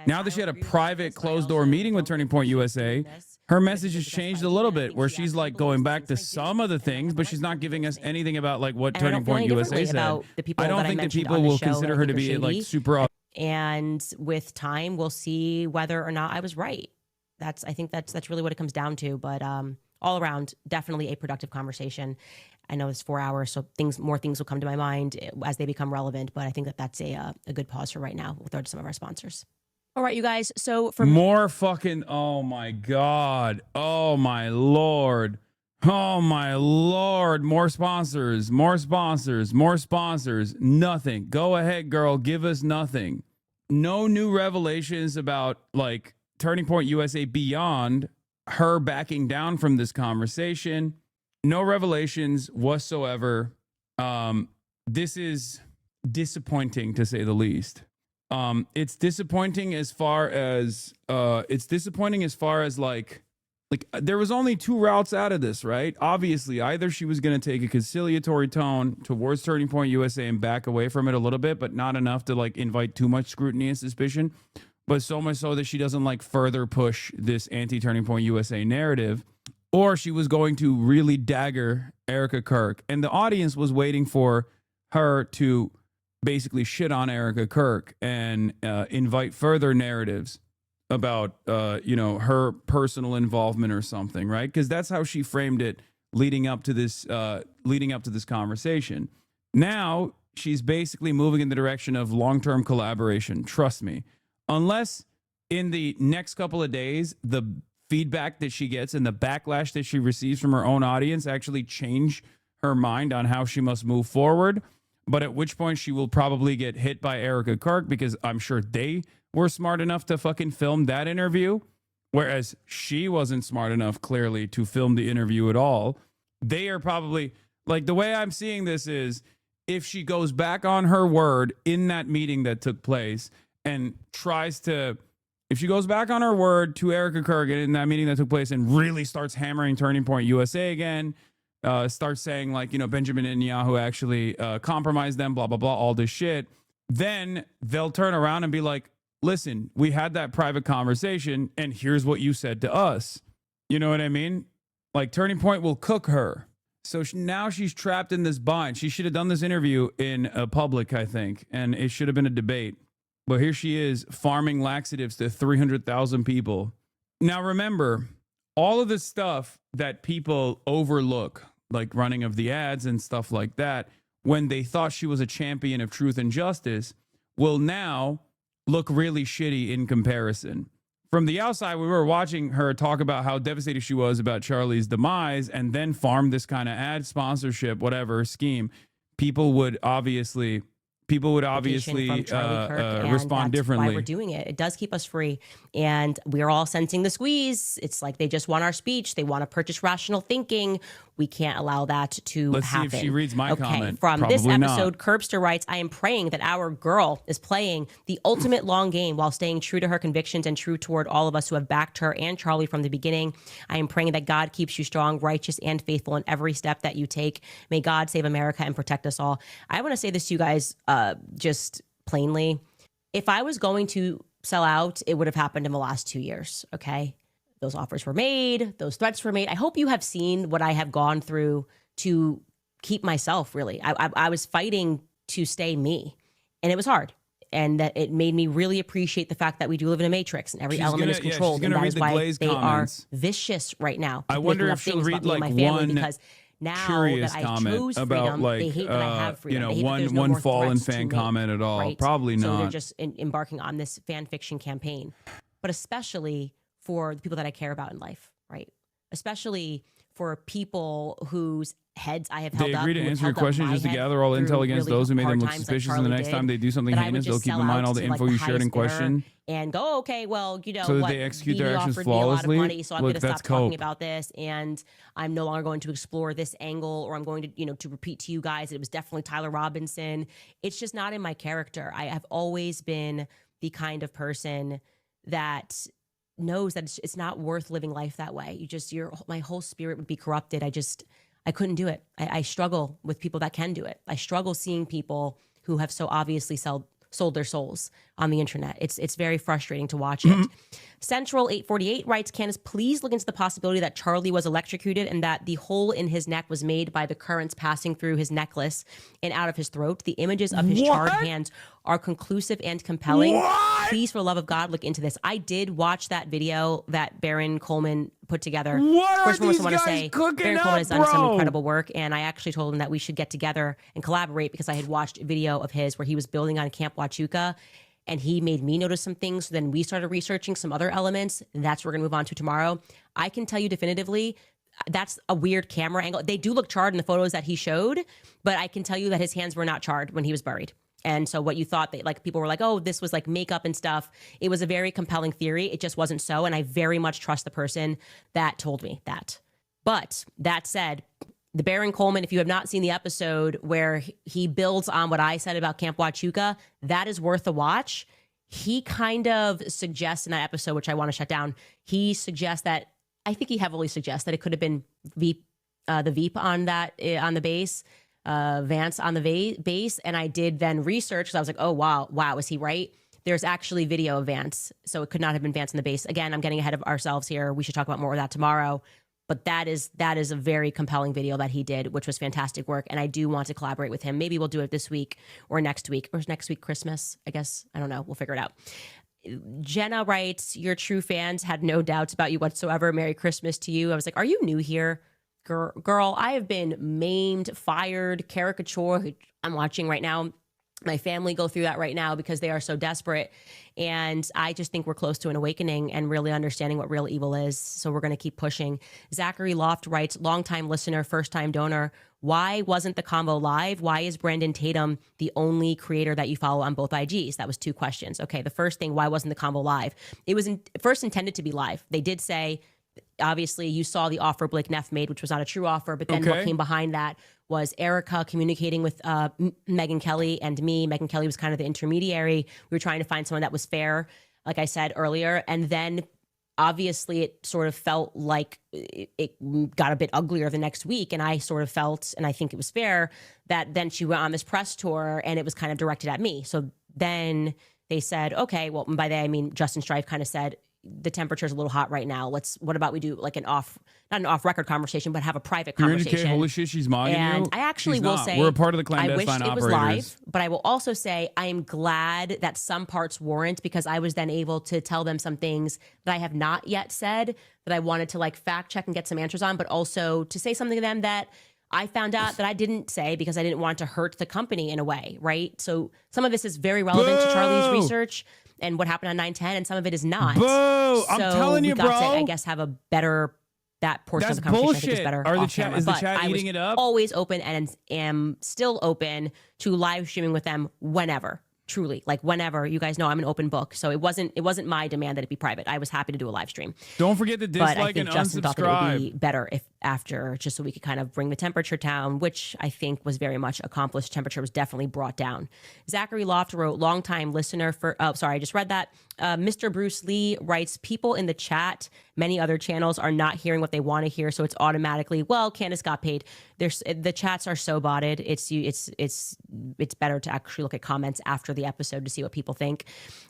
Now that she had a private closed-door meeting with Turning Point USA, her message has changed a little bit, where she's like going back to some of the things, but she's not giving us anything about like what Turning Point USA said. I don't think that people will consider her to be like super And with time, we'll see whether or not I was right. I think that's really what it comes down to. But all around, definitely a productive conversation. I know it's 4 hours, so more things will come to my mind as they become relevant. But I think that's a good pause for right now. We'll throw to some of our sponsors. All right, you guys. So for more fucking, oh my God. Oh my Lord. Oh my Lord. More sponsors, more sponsors, more sponsors. Nothing. Go ahead, girl. Give us nothing. No new revelations about like Turning Point USA beyond her backing down from this conversation. No revelations whatsoever. This is disappointing to say the least. It's disappointing as far as like there was only two routes out of this, right? Obviously, either she was going to take a conciliatory tone towards Turning Point USA and back away from it a little bit, but not enough to like invite too much scrutiny and suspicion, but so much so that she doesn't like further push this anti-Turning Point USA narrative, or she was going to really dagger Erica Kirk. And the audience was waiting for her to basically shit on Erica Kirk and invite further narratives about her personal involvement or something, right? Because that's how she framed it leading up to this conversation. Now she's basically moving in the direction of long-term collaboration. Trust me, unless in the next couple of days the feedback that she gets and the backlash that she receives from her own audience actually change her mind on how she must move forward. But at which point she will probably get hit by Erica Kirk, because I'm sure they were smart enough to fucking film that interview, whereas she wasn't smart enough, clearly, to film the interview at all. They are probably, like, the way I'm seeing this is, if she goes back on her word in that meeting that took place and if she goes back on her word to Erica Kirk in that meeting that took place and really starts hammering Turning Point USA again, starts saying like, Benjamin Netanyahu actually compromised them, blah, blah, blah, all this shit, then they'll turn around and be like, listen, we had that private conversation and here's what you said to us. You know what I mean? Like, Turning Point will cook her. So now she's trapped in this bind. She should have done this interview in public, I think, and it should have been a debate. But here she is farming laxatives to 300,000 people. Now, remember, all of the stuff that people overlook, like running of the ads and stuff like that, when they thought she was a champion of truth and justice, will now look really shitty in comparison. From the outside, we were watching her talk about how devastated she was about Charlie's demise and then farm this kind of ad sponsorship, whatever scheme. People would obviously respond differently. Why we're doing it. It does keep us free, and we are all sensing the squeeze. It's like they just want our speech. They want to purchase rational thinking. We can't allow that to Let's happen. see if she reads my comment. From Probably this episode, not. Curbster writes, I am praying that our girl is playing the ultimate long game while staying true to her convictions and true toward all of us who have backed her and Charlie from the beginning. I am praying that God keeps you strong, righteous, and faithful in every step that you take. May God save America and protect us all. I want to say this to you guys just plainly. If I was going to sell out, it would have happened in the last 2 years, okay? Those offers were made. Those threats were made. I hope you have seen what I have gone through to keep myself, really. I was fighting to stay me, and it was hard. And that it made me really appreciate the fact that we do live in a matrix and every element is controlled. And that is why they are vicious right now. I wonder if she'll read like one because now curious that I comment chose about freedom, like they hate that I have freedom. They hate that there's no one more fallen threats fan to me, comment at all. right? Probably So not. they're just embarking on this fan fiction campaign, but especially for the people that I care about in life, right? Especially for people whose heads I have held They up. agree to who have answer your held up questions my just to head gather all through intel against really those who made them hard look times like suspicious, and the Charlie next time did, they do something that I would heinous, they'll just keep in sell mind all out the to, like, info you shared in highest bidder question. and go, okay, well, you know So that what? they execute their Didi actions offered me a lot of flawlessly. money, so I'm Look, going to that's stop talking cope. about this, and I'm no longer going to explore this angle, or I'm going to, to repeat to you guys that it was definitely Tyler Robinson. It's just not in my character. I have always been the kind of person that knows that it's not worth living life that way. My whole spirit would be corrupted. I couldn't do it. I struggle with people that can do it. I struggle seeing people who have so obviously sold their souls on the internet. It's very frustrating to watch it. Central 848 writes, Candace, please look into the possibility that Charlie was electrocuted and that the hole in his neck was made by the currents passing through his necklace and out of his throat. The images of his charred hands are conclusive and compelling. Please, for the love of God, look into this. I did watch that video that Baron Coleman put together. First of all, I want to say Baron Coleman has done some incredible work, and I actually told him that we should get together and collaborate because I had watched a video of his where he was building on Camp Huachuca, and he made me notice some things. So then we started researching some other elements, and that's what we're going to move on to tomorrow. I can tell you definitively that's a weird camera angle. They do look charred in the photos that he showed, but I can tell you that his hands were not charred when he was buried. And so what you thought that like people were like, oh, this was like makeup and stuff. It was a very compelling theory. It just wasn't so. And I very much trust the person that told me that. But that said, the Baron Coleman, if you have not seen the episode where he builds on what I said about Camp Huachuca, that is worth a watch. He kind of suggests in that episode, which I want to shut down, he suggests that, I think he heavily suggests that it could have been the Veep on that, on the base, Vance on the base. And I did then research because I was like, oh, wow, is he right? There's actually video of Vance. So it could not have been Vance on the base. Again, I'm getting ahead of ourselves here. We should talk about more of that tomorrow. But that is a very compelling video that he did, which was fantastic work. And I do want to collaborate with him. Maybe we'll do it this week or next week. Or is next week Christmas? I guess. I don't know. We'll figure it out. Jenna writes, your true fans had no doubts about you whatsoever. Merry Christmas to you. I was like, are you new here? Girl, I have been maimed, fired, caricatured. I'm watching right now. My family go through that right now because they are so desperate. And I just think we're close to an awakening and really understanding what real evil is. So we're going to keep pushing. Zachary Loft writes, longtime listener, first-time donor. Why wasn't the convo live? Why is Brandon Tatum the only creator that you follow on both IGs? That was 2 questions. Okay, the first thing, why wasn't the convo live? It was first intended to be live. They did say, obviously, you saw the offer Blake Neff made, which was not a true offer. But then what came behind that was Erica communicating with Megyn Kelly and me. Megyn Kelly was kind of the intermediary. We were trying to find someone that was fair, like I said earlier. And then obviously it sort of felt like it got a bit uglier the next week. And I sort of felt, and I think it was fair, that then she went on this press tour and it was kind of directed at me. So then they said, okay, well, by that I mean Justin Strife kind of said, the temperature's a little hot right now. What about we do like not an off record conversation, but have a private conversation. Holy shit, she's mocking you. And I actually will say, we're a part of the clandestine I wish it was operators. live, but I will also say I am glad that some parts weren't, because I was then able to tell them some things that I have not yet said that I wanted to like fact check and get some answers on, but also to say something to them that I found out that I didn't say because I didn't want to hurt the company in a way, right? So some of this is very relevant to Charlie's research and what happened on 9/10, and some of it is not. Boo! I'm telling you, we got bro. to, I guess, have a better, that portion That's of the conversation bullshit. I think is better Are the off chat, camera. is the But chat I was eating it up? always open and am still open to live streaming with them whenever. Truly, like whenever. You guys know I'm an open book, so it wasn't my demand that it be private. I was happy to do a live stream. Don't forget to But I dislike think and Justin thought that it would be unsubscribe. better if after, just so we could kind of bring the temperature down, which I think was very much accomplished. Temperature was definitely brought down. Zachary Loft wrote, longtime listener for, oh, sorry, I just read that. Mr. Bruce Lee writes, people in the chat, many other channels are not hearing what they want to hear, so it's automatically, well, Candace got paid. The chats are so botted. It's better to actually look at comments after the episode to see what people think.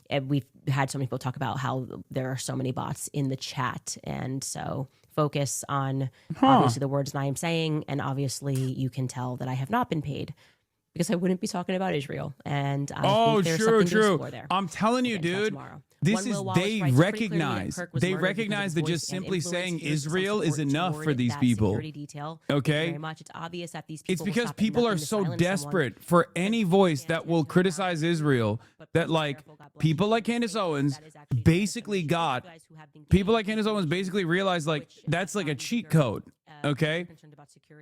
And we've had so many people talk about how there are so many bots in the chat, and so focus on obviously the words that I am saying, and obviously you can tell that I have not been paid, because I wouldn't be talking about Israel. And I think there's something to explore there. I'm telling you, dude. This is, they recognize that just simply saying Israel is enough for these people. Okay? Very much. It's obvious that these people It's because people are so desperate for any voice that will criticize Israel that, like, people like Candace Owens basically realized, like, that's like a cheat code. Okay?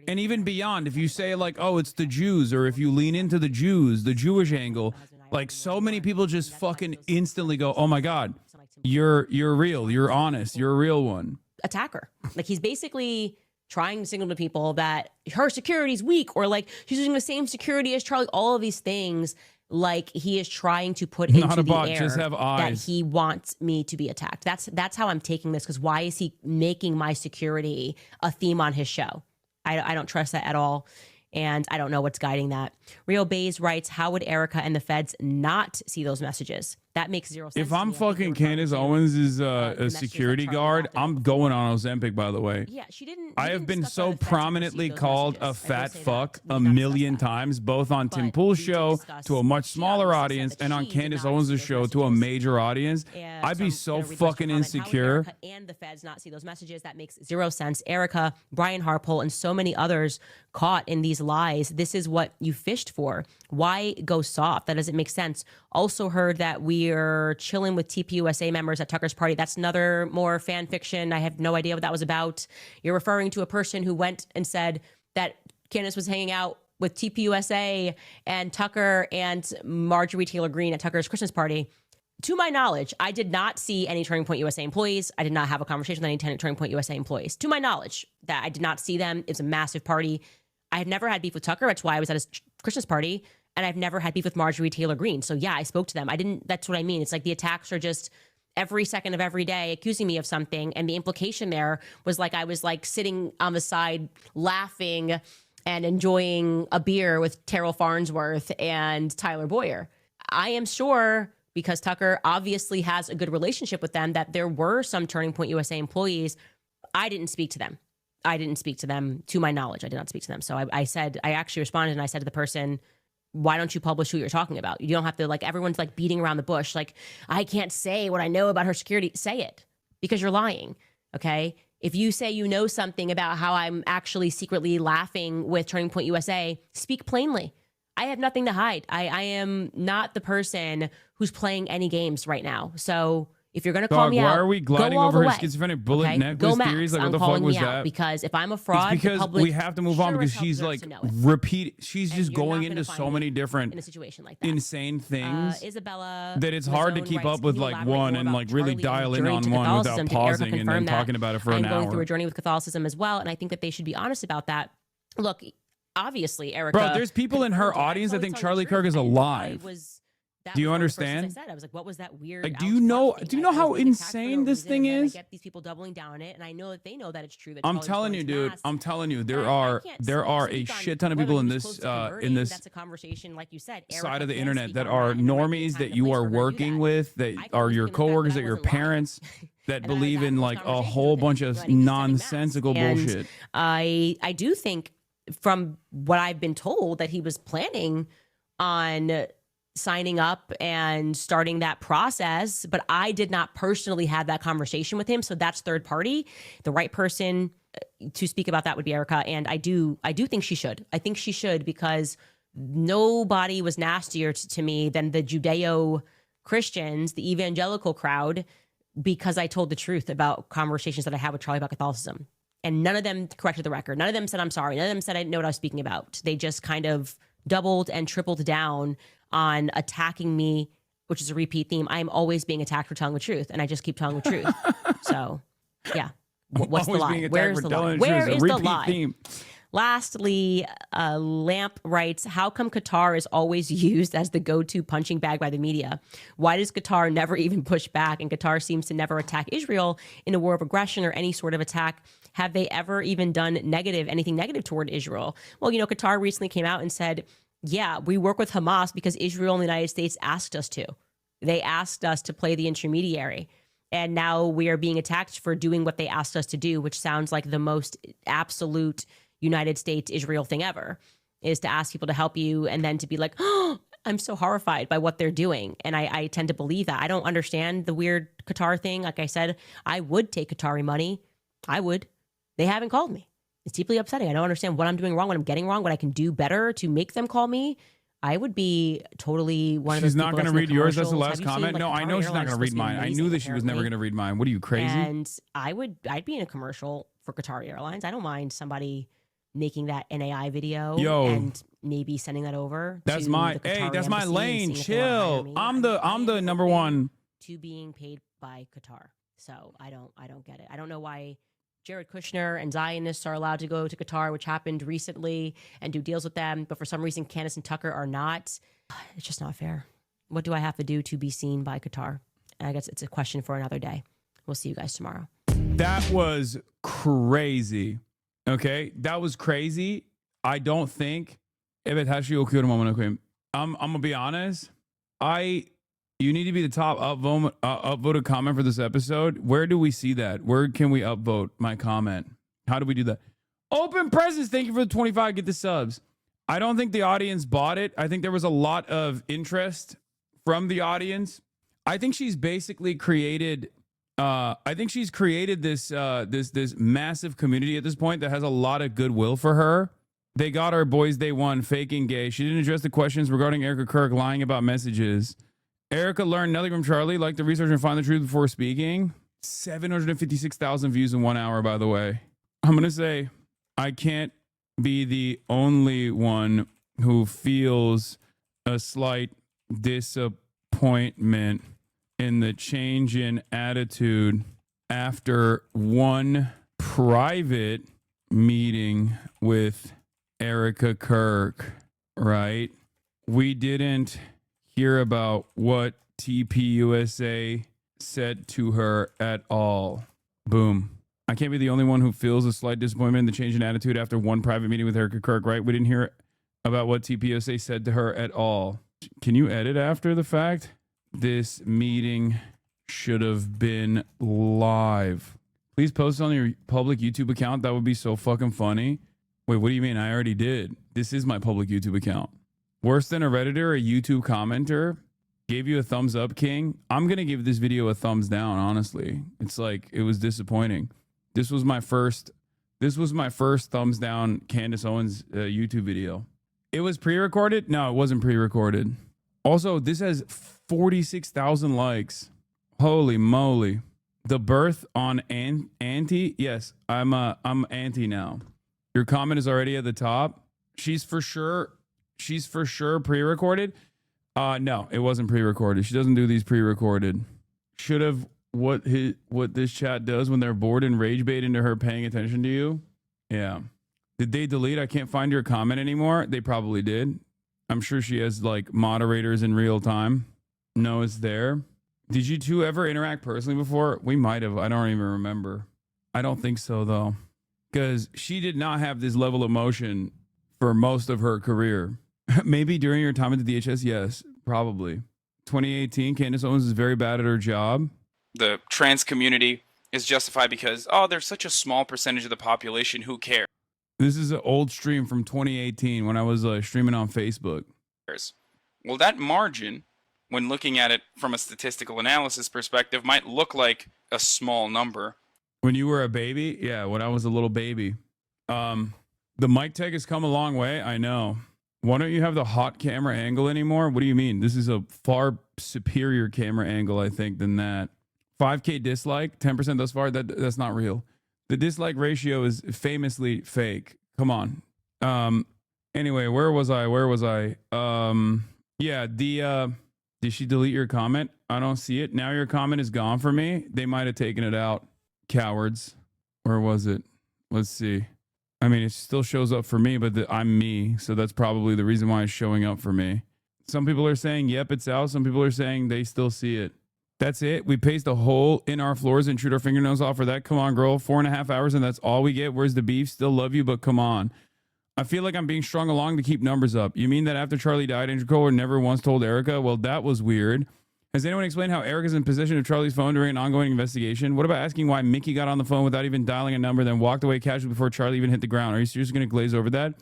And even beyond, if you say, like, oh, it's the Jews, or if you lean into the Jews, the Jewish angle, like, so many people just fucking instantly go, oh my God, you're real, you're honest, you're a real one. Attacker. Like, he's basically trying to signal to people that her security's weak, or like she's using the same security as Charlie, all of these things. Like, he is trying to put Not into a the bot, air just have eyes. that he wants me to be attacked. That's how I'm taking this, because why is he making my security a theme on his show? I don't trust that at all, and I don't know what's guiding that. Rio Bays writes, how would Erica and the feds not see those messages? That makes zero sense. If I'm fucking Candace Owens is a security guard, I'm going on Ozempic, by the way. Yeah, she didn't. I have been so prominently called a fat fuck a million times, both on Tim Pool's show to a much smaller audience and on Candace Owens' show to a major audience. I'd be so fucking insecure. And the feds not see those messages. That makes zero sense. Erica, Brian Harpole, and so many others caught in these lies. This is what you fished for. Why go soft? That doesn't make sense. Also heard that we're chilling with TPUSA members at Tucker's party. That's another more fan fiction. I have no idea what that was about. You're referring to a person who went and said that Candace was hanging out with TPUSA and Tucker and Marjorie Taylor Greene at Tucker's Christmas party. To my knowledge, I did not see any Turning Point USA employees. I did not have a conversation with any Turning Point USA employees. To my knowledge, that I did not see them. It was a massive party. I have never had beef with Tucker. That's why I was at his Christmas party. And I've never had beef with Marjorie Taylor Greene. So yeah, I spoke to them. That's what I mean. It's like the attacks are just every second of every day accusing me of something. And the implication there was like I was like sitting on the side laughing and enjoying a beer with Terrell Farnsworth and Tyler Boyer. I am sure, because Tucker obviously has a good relationship with them, that there were some Turning Point USA employees. I didn't speak to them. To my knowledge. I did not speak to them. So I actually responded and I said to the person, why don't you publish who you're talking about? You don't have to, like, everyone's like beating around the bush. Like, I can't say what I know about her security. Say it, because you're lying. Okay. If you say you know something about how I'm actually secretly laughing with Turning Point USA, speak plainly. I have nothing to hide. I am not the person who's playing any games right now. So if you're going to call me out, why are we gliding go all over the her way. schizophrenic bullet Okay? necklace Go Max. theories? Like, I'm what the fuck calling was me out that? because if I'm a fraud, it's because the public we have to move on, sure because as hell she's deserves like to know it. she's And just you're not going gonna into find so me many different in a situation like that. insane things Isabella, that it's in his hard to own keep rights, up with, can you like, elaborate one more and about like really Charlie dial in journey on to one without Catholicism? Did Erica pausing and then confirm that? talking about it for an I'm going hour. through a journey with Catholicism as well, and I think that they should be honest about that. Look, obviously, Erica. Bro, there's people in her audience that think Charlie Kirk is alive. Do you understand? I said, I was like, what was that weird? Like, do you know how insane this thing is? I get these people doubling down on it, and I know that they know that it's true. That I'm Charlie's telling going you, to dude. mass. I'm telling you, there I are can't a speak on shit ton of whether people in he's this close to converting. That's a conversation, like you said, Erica side of the can't internet speak that on are that, and there might be a normies time that and a you place are for her to do working that. with, that are your coworkers, that your parents, that believe in like a whole bunch of nonsensical bullshit. I do think, from what I've been told, that he was planning on signing up and starting that process, but I did not personally have that conversation with him. So that's third party. The right person to speak about that would be Erica. And I do think she should. I think she should, because nobody was nastier to me than the Judeo-Christians, the evangelical crowd, because I told the truth about conversations that I had with Charlie about Catholicism. And none of them corrected the record. None of them said, I'm sorry. None of them said, I didn't know what I was speaking about. They just kind of doubled and tripled down on attacking me, which is a repeat theme. I am always being attacked for telling the truth, and I just keep telling the truth. So, yeah. What's the lie? Where's the lie? Where is the lie? Theme. Lastly, Lamp writes, how come Qatar is always used as the go-to punching bag by the media? Why does Qatar never even push back? And Qatar seems to never attack Israel in a war of aggression or any sort of attack. Have they ever even done anything negative toward Israel? Well, Qatar recently came out and said, yeah, we work with Hamas because Israel and the United States asked us to. They asked us to play the intermediary. And now we are being attacked for doing what they asked us to do, which sounds like the most absolute United States-Israel thing ever, is to ask people to help you and then to be like, oh, I'm so horrified by what they're doing. And I tend to believe that. I don't understand the weird Qatar thing. Like I said, I would take Qatari money. I would. They haven't called me. It's deeply upsetting. I don't understand what I'm doing wrong, what I'm getting wrong, what I can do better to make them call me. I would be totally one of those people. She's not going to read yours. That's the last Have you comment. seen, No, I know she's not going to read mine. I knew that she was never going to read mine. What are you, crazy? And I'd be in a commercial for Qatari Airlines. I don't mind somebody making that NAI video and maybe sending that over. That's to my the Qatari that's my embassy lane. and seeing if they wanna hire Chill. me. I'm the number one. To being paid by Qatar. So I don't get it. I don't know why Jared Kushner and Zionists are allowed to go to Qatar, which happened recently, and do deals with them. But for some reason, Candace and Tucker are not. It's just not fair. What do I have to do to be seen by Qatar? And I guess it's a question for another day. We'll see you guys tomorrow. That was crazy. Okay? That was crazy. I don't think. I'm going to be honest. You need to be the top upvoted comment for this episode. Where do we see that? Where can we upvote my comment? How do we do that? Open presents. Thank you for the 25. Get the subs. I don't think the audience bought it. I think there was a lot of interest from the audience. I think she's basically created. I think she's created this this massive community at this point that has a lot of goodwill for her. They got our boys day one faking gay. She didn't address the questions regarding Erica Kirk lying about messages. Erica learned nothing from Charlie, like the research and find the truth before speaking. 756,000 views in 1 hour, by the way. I'm going to say I can't be the only one who feels a slight disappointment in the change in attitude after one private meeting with Erica Kirk, right? We didn't hear about what TPUSA said to her at all. Boom. I can't be the only one who feels a slight disappointment in the change in attitude after one private meeting with Erica Kirk, right? We didn't hear about what TPUSA said to her at all. Can you edit after the fact? This meeting should have been live. Please post on your public YouTube account. That would be so fucking funny. Wait, what do you mean? I already did. This is my public YouTube account. Worse than a Redditor, a YouTube commenter gave you a thumbs up, King. I'm going to give this video a thumbs down, honestly. It's like, it was disappointing. This was my first thumbs down Candace Owens YouTube video. It was pre-recorded? No, it wasn't pre-recorded. Also, this has 46,000 likes. Holy moly. The birth on Auntie? Yes, I'm Auntie now. Your comment is already at the top. She's for sure pre-recorded. No, it wasn't pre-recorded. She doesn't do these pre-recorded. Should have what this chat does when they're bored and rage bait into her paying attention to you. Yeah. Did they delete? I can't find your comment anymore. They probably did. I'm sure she has like moderators in real time. No, it's there. Did you two ever interact personally before? We might have. I don't even remember. I don't think so though. Because she did not have this level of emotion for most of her career. Maybe during your time at the DHS, yes, probably. 2018, Candace Owens is very bad at her job. The trans community is justified because, oh, there's such a small percentage of the population who cares. This is an old stream from 2018 when I was streaming on Facebook. Well, that margin, when looking at it from a statistical analysis perspective, might look like a small number. When you were a baby? Yeah, when I was a little baby. The mic tech has come a long way, I know. Why don't you have the hot camera angle anymore? What do you mean? This is a far superior camera angle, I think, than that. 5K dislike, 10% thus far, that's not real. The dislike ratio is famously fake. Come on. Anyway, where was I? Yeah, did she delete your comment? I don't see it. Now your comment is gone for me. They might have taken it out. Cowards. Where was it? Let's see. I mean, it still shows up for me, but I'm me. So that's probably the reason why it's showing up for me. Some people are saying, yep, it's out. Some people are saying they still see it. That's it. We paste a hole in our floors and shoot our fingernails off for that. Come on, girl. 4.5 hours and that's all we get. Where's the beef? Still love you, but come on. I feel like I'm being strung along to keep numbers up. You mean that after Charlie died, Andrew Kohler never once told Erica? Well, that was weird. Has anyone explained how Erica's in possession of Charlie's phone during an ongoing investigation? What about asking why Mickey got on the phone without even dialing a number, then walked away casually before Charlie even hit the ground? Are you seriously going to glaze over that?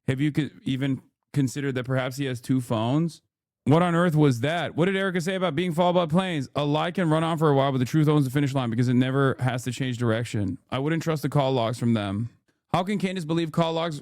Have you even considered that perhaps he has two phones? What on earth was that? What did Erica say about being followed by planes? A lie can run on for a while, but the truth owns the finish line because it never has to change direction. I wouldn't trust the call logs from them. How can Candace believe call logs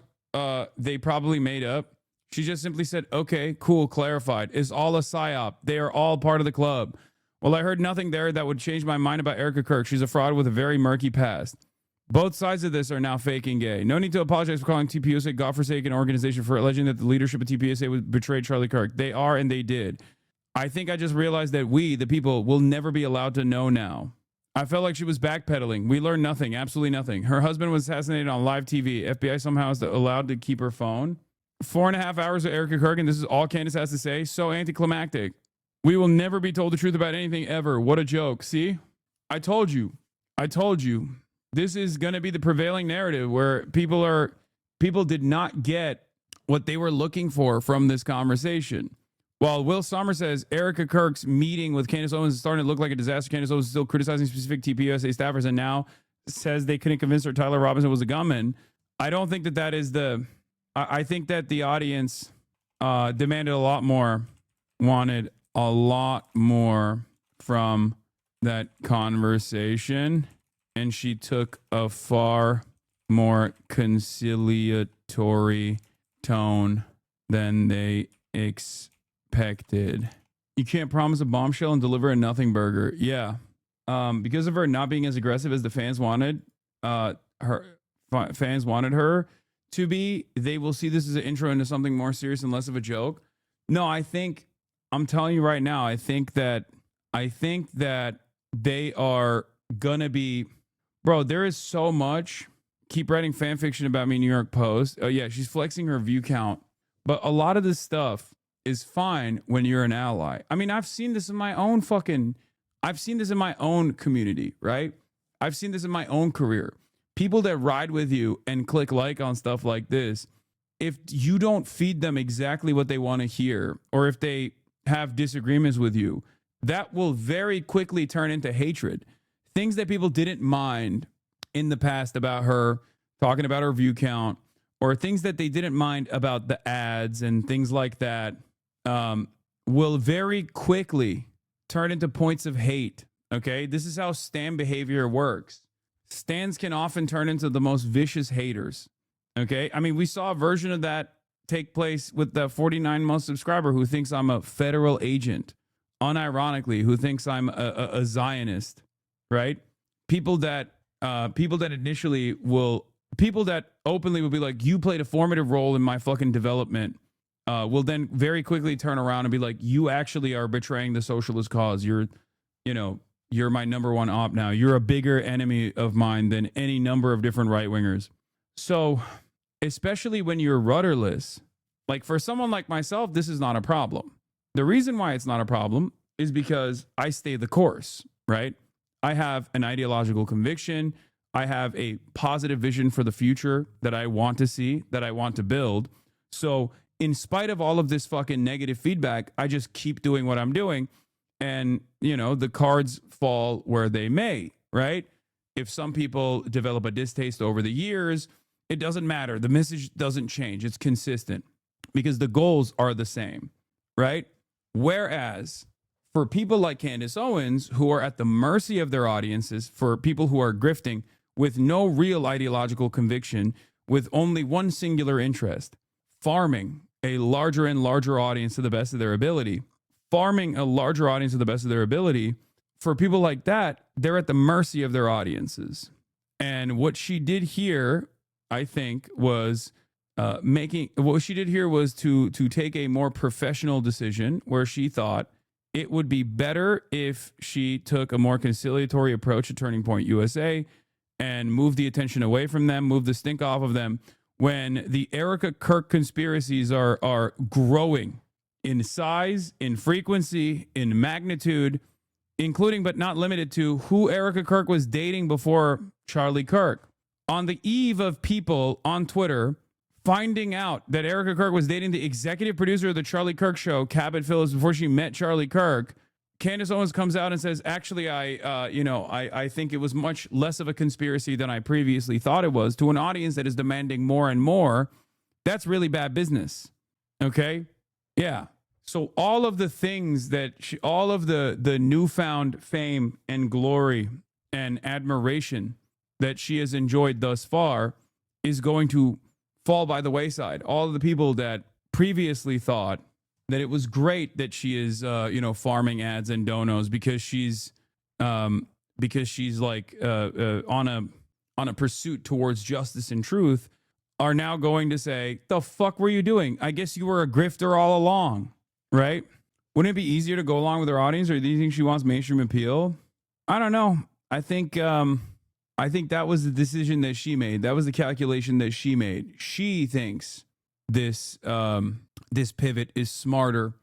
they probably made up? She just simply said, okay, cool, clarified. It's all a psyop. They are all part of the club. Well, I heard nothing there that would change my mind about Erica Kirk. She's a fraud with a very murky past. Both sides of this are now faking gay. No need to apologize for calling TPUSA a godforsaken organization for alleging that the leadership of TPUSA betrayed Charlie Kirk. They are, and they did. I think I just realized that we, the people, will never be allowed to know now. I felt like she was backpedaling. We learned nothing, absolutely nothing. Her husband was assassinated on live TV. FBI somehow is allowed to keep her phone. 4.5 hours of Erica Kirk, and this is all Candace has to say. So anticlimactic. We will never be told the truth about anything ever. What a joke. See? I told you. This is going to be the prevailing narrative where people did not get what they were looking for from this conversation. Well, Will Sommer says Erica Kirk's meeting with Candace Owens is starting to look like a disaster. Candace Owens is still criticizing specific TPUSA staffers and now says they couldn't convince her Tyler Robinson was a gunman. I don't think that is the... I think that the audience demanded a lot more, wanted a lot more from that conversation, and she took a far more conciliatory tone than they expected. You can't promise a bombshell and deliver a nothing burger. Yeah. Because of her not being as aggressive as the fans wanted her to be, they will see this as an intro into something more serious and less of a joke. No, I'm telling you right now, I think that they are gonna be, bro, there is so much. Keep writing fan fiction about me, New York Post. Oh yeah, she's flexing her view count. But a lot of this stuff is fine when you're an ally. I mean, I've seen this in my own community, right? I've seen this in my own career. People that ride with you and click like on stuff like this, if you don't feed them exactly what they want to hear, or if they have disagreements with you, that will very quickly turn into hatred. Things that people didn't mind in the past about her, talking about her view count, or things that they didn't mind about the ads and things like that, will very quickly turn into points of hate. Okay, this is how stan behavior works. Stans can often turn into the most vicious haters. Okay, I mean, we saw a version of that take place with the 49-month subscriber who thinks I'm a federal agent, unironically, who thinks I'm a Zionist, right? People that openly will be like, you played a formative role in my fucking development, will then very quickly turn around and be like, you actually are betraying the socialist cause. You're my number one op now. You're a bigger enemy of mine than any number of different right-wingers. So, especially when you're rudderless, like for someone like myself, this is not a problem. The reason why it's not a problem is because I stay the course, right? I have an ideological conviction. I have a positive vision for the future that I want to see, that I want to build. So in spite of all of this fucking negative feedback, I just keep doing what I'm doing. And, the cards fall where they may, right? If some people develop a distaste over the years, it doesn't matter. The message doesn't change. It's consistent because the goals are the same, right? Whereas for people like Candace Owens, who are at the mercy of their audiences, for people who are grifting with no real ideological conviction, with only one singular interest, farming a larger and larger audience to the best of their ability, for people like that, they're at the mercy of their audiences. And what she did here, I think, was to take a more professional decision where she thought it would be better if she took a more conciliatory approach to Turning Point USA and moved the attention away from them, moved the stink off of them, when the Erica Kirk conspiracies are growing in size, in frequency, in magnitude, including but not limited to who Erica Kirk was dating before Charlie Kirk. On the eve of people on Twitter finding out that Erica Kirk was dating the executive producer of the Charlie Kirk show, Cabot Phillips, before she met Charlie Kirk, Candace Owens comes out and says, actually, I think it was much less of a conspiracy than I previously thought it was, to an audience that is demanding more and more. That's really bad business. Okay? Yeah. So all of the things that all of the newfound fame and glory and admiration that she has enjoyed thus far is going to fall by the wayside. All of the people that previously thought that it was great that she is, farming ads and donos because she's like on a pursuit towards justice and truth, are now going to say, "The fuck were you doing? I guess you were a grifter all along." Right? Wouldn't it be easier to go along with her audience, or do you think she wants mainstream appeal? I don't know. I think that was the decision that she made. That was the calculation that she made. She thinks this pivot is smarter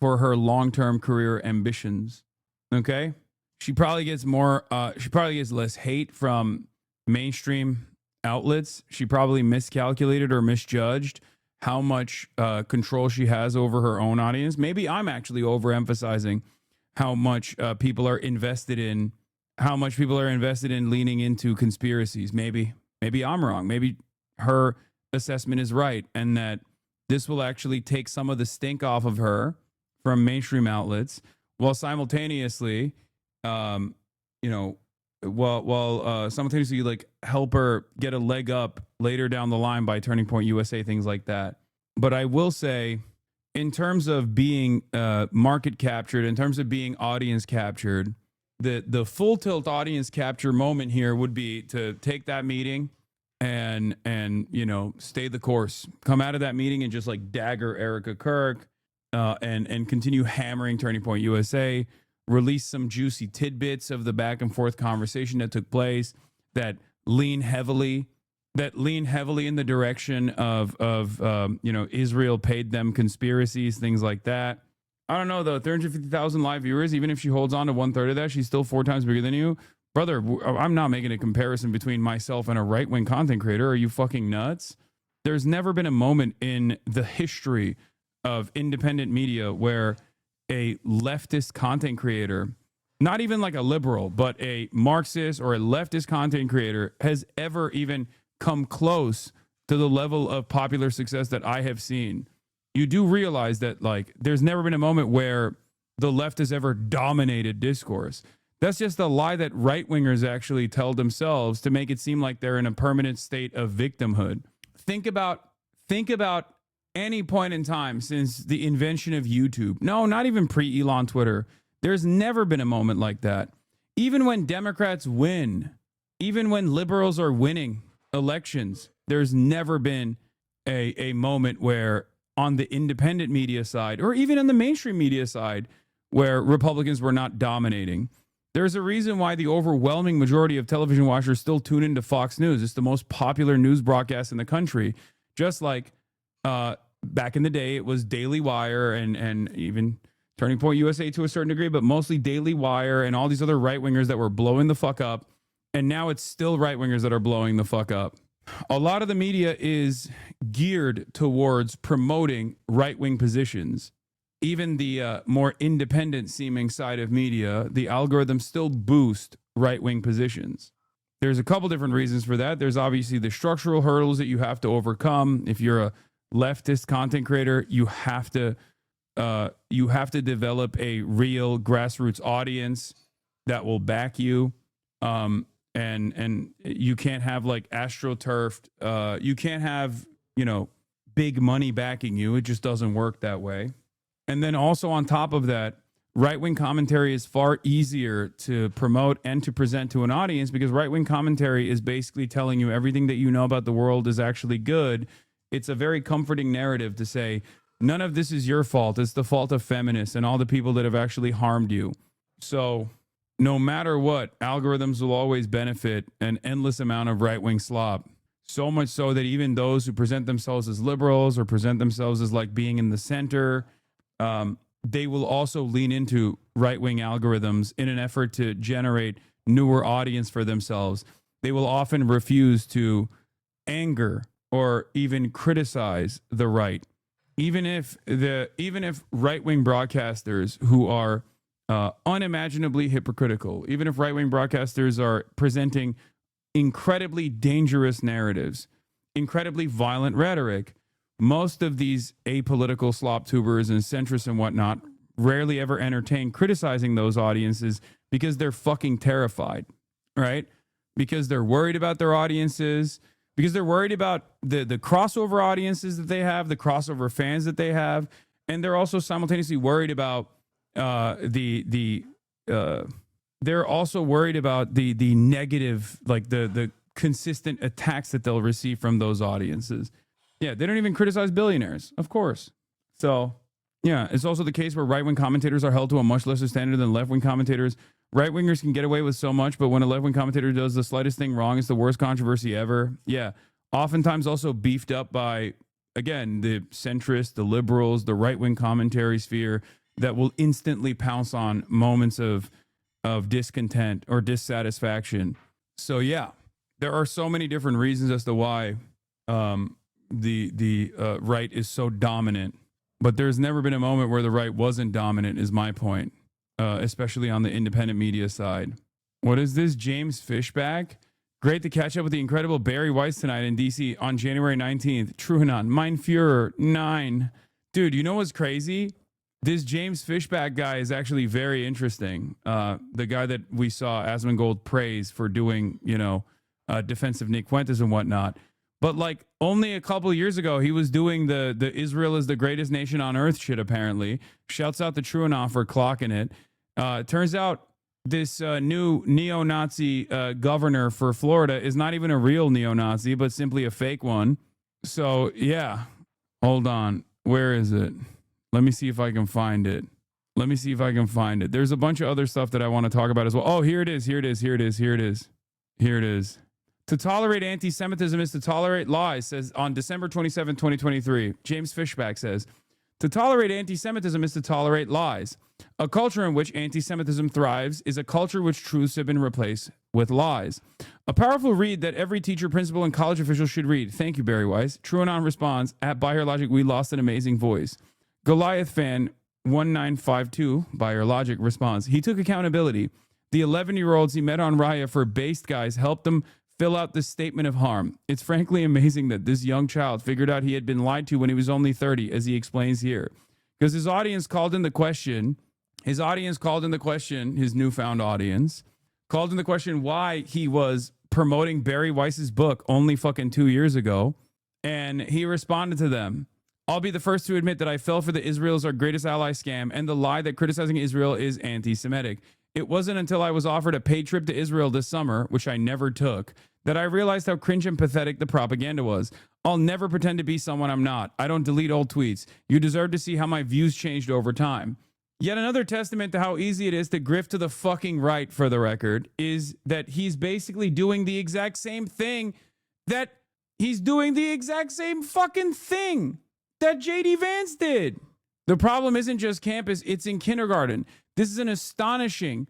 for her long-term career ambitions. Okay? She probably gets less hate from mainstream outlets. She probably miscalculated or misjudged how much control she has over her own audience. Maybe I'm actually overemphasizing how much people are invested in leaning into conspiracies. Maybe I'm wrong. Maybe her assessment is right, and that this will actually take some of the stink off of her from mainstream outlets, while simultaneously, simultaneously like help her get a leg up later down the line by Turning Point USA, things like that. But I will say, in terms of being market captured, in terms of being audience captured, the full tilt audience capture moment here would be to take that meeting and stay the course, come out of that meeting and just like dagger Erica Kirk, and continue hammering Turning Point USA, release some juicy tidbits of the back and forth conversation that took place that lean heavily in the direction of Israel paid them conspiracies, things like that. I don't know though, 350,000 live viewers, even if she holds on to 1/3 of that, she's still 4 times bigger than you. Brother, I'm not making a comparison between myself and a right-wing content creator. Are you fucking nuts? There's never been a moment in the history of independent media where a leftist content creator, not even like a liberal, but a Marxist or a leftist content creator, has ever even come close to the level of popular success that I have seen. You do realize that like there's never been a moment where the left has ever dominated discourse. That's just a lie that right-wingers actually tell themselves to make it seem like they're in a permanent state of victimhood. Think about any point in time since the invention of YouTube. No, not even pre-Elon Twitter. There's never been a moment like that. Even when Democrats win, even when liberals are winning elections, there's never been a moment where on the independent media side, or even on the mainstream media side, where Republicans were not dominating. There's a reason why the overwhelming majority of television watchers still tune into Fox News. It's the most popular news broadcast in the country. Just like back in the day, it was Daily Wire and even Turning Point USA to a certain degree, but mostly Daily Wire and all these other right-wingers that were blowing the fuck up. And now it's still right-wingers that are blowing the fuck up. A lot of the media is geared towards promoting right-wing positions. Even the more independent seeming side of media, the algorithms still boost right-wing positions. There's a couple different reasons for that. There's obviously the structural hurdles that you have to overcome. If you're a leftist content creator, you have to develop a real grassroots audience that will back you. And you can't have like astroturfed, you can't have, big money backing you. It just doesn't work that way. And then also on top of that, right-wing commentary is far easier to promote and to present to an audience because right-wing commentary is basically telling you everything that you know about the world is actually good. It's a very comforting narrative to say, none of this is your fault. It's the fault of feminists and all the people that have actually harmed you. So no matter what, algorithms will always benefit an endless amount of right-wing slop. So much so that even those who present themselves as liberals or present themselves as like being in the center, they will also lean into right-wing algorithms in an effort to generate newer audience for themselves. They will often refuse to anger or even criticize the right. Even if right-wing broadcasters who are unimaginably hypocritical, even if right-wing broadcasters are presenting incredibly dangerous narratives, incredibly violent rhetoric, most of these apolitical slop tubers and centrists and whatnot rarely ever entertain criticizing those audiences because they're fucking terrified, right? Because they're worried about their audiences, because they're worried about the crossover audiences that they have, the crossover fans that they have, and they're also simultaneously worried about they're also worried about the negative, like the consistent attacks that they'll receive from those audiences. Yeah, they don't even criticize billionaires, of course. So, yeah, it's also the case where right-wing commentators are held to a much lesser standard than left-wing commentators. Right-wingers can get away with so much, but when a left-wing commentator does the slightest thing wrong, it's the worst controversy ever. Yeah, oftentimes also beefed up by, again, the centrists, the liberals, the right-wing commentary sphere that will instantly pounce on moments of discontent or dissatisfaction. So, yeah, there are so many different reasons as to why the right is so dominant, but there's never been a moment where the right wasn't dominant, is my point, especially on the independent media side. What is this? James Fishback? Great to catch up with the incredible Barry Weiss tonight in DC on January 19th. Truhanon, Mein Führer, 9. Dude, you know what's crazy? This James Fishback guy is actually very interesting. The guy that we saw Asmongold praise for doing, defensive Nick Fuentes and whatnot. But like only a couple of years ago, he was doing the Israel is the greatest nation on earth shit, apparently. Shouts out to Truhanon for clocking it. Turns out this new neo-Nazi governor for Florida is not even a real neo-Nazi, but simply a fake one. So, yeah. Hold on. Where is it? Let me see if I can find it. There's a bunch of other stuff that I want to talk about as well. Oh, here it is. To tolerate anti-Semitism is to tolerate lies, says on December 27, 2023. James Fishback says, to tolerate anti-Semitism is to tolerate lies. A culture in which anti-Semitism thrives is a culture which truths have been replaced with lies. A powerful read that every teacher, principal, and college official should read. Thank you, Barry Weiss. Truanon responds, at By Her Logic, we lost an amazing voice. Goliath fan 1952, By Her Logic, responds, he took accountability. The 11-year-olds he met on Raya for based guys helped him fill out the statement of harm. It's frankly amazing that this young child figured out he had been lied to when he was only 30, as he explains here. Because his audience called in the question, his newfound audience, called in the question why he was promoting Barry Weiss's book only fucking 2 years ago. And he responded to them, I'll be the first to admit that I fell for the Israel's our greatest ally scam and the lie that criticizing Israel is anti-Semitic. It wasn't until I was offered a paid trip to Israel this summer, which I never took, that I realized how cringe and pathetic the propaganda was. I'll never pretend to be someone I'm not. I don't delete old tweets. You deserve to see how my views changed over time. Yet another testament to how easy it is to grift to the fucking right, for the record, is that he's basically doing the exact same thing that JD Vance did. The problem isn't just campus, it's in kindergarten. This is an astonishing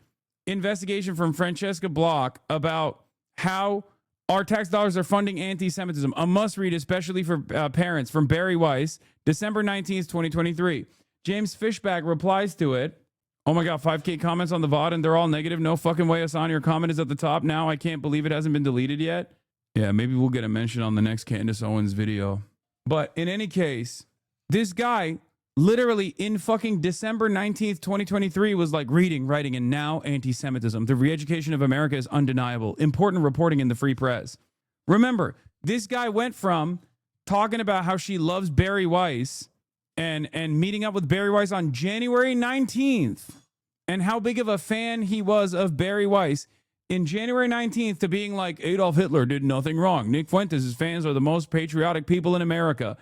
investigation from Francesca Block about how our tax dollars are funding anti-Semitism. A must-read, especially for parents, from Barry Weiss, December 19th, 2023. James Fishback replies to it. Oh my God, 5K comments on the VOD and they're all negative. No fucking way, Hasan. Your comment is at the top now. I can't believe it hasn't been deleted yet. Yeah, maybe we'll get a mention on the next Candace Owens video. But in any case, this guy literally in fucking December 19th, 2023 was like reading, writing, and now anti-Semitism. The re-education of America is undeniable. Important reporting in the free press. Remember, this guy went from talking about how she loves Barry Weiss and meeting up with Barry Weiss on January 19th and how big of a fan he was of Barry Weiss in January 19th to being like, Adolf Hitler did nothing wrong. Nick Fuentes' fans are the most patriotic people in America.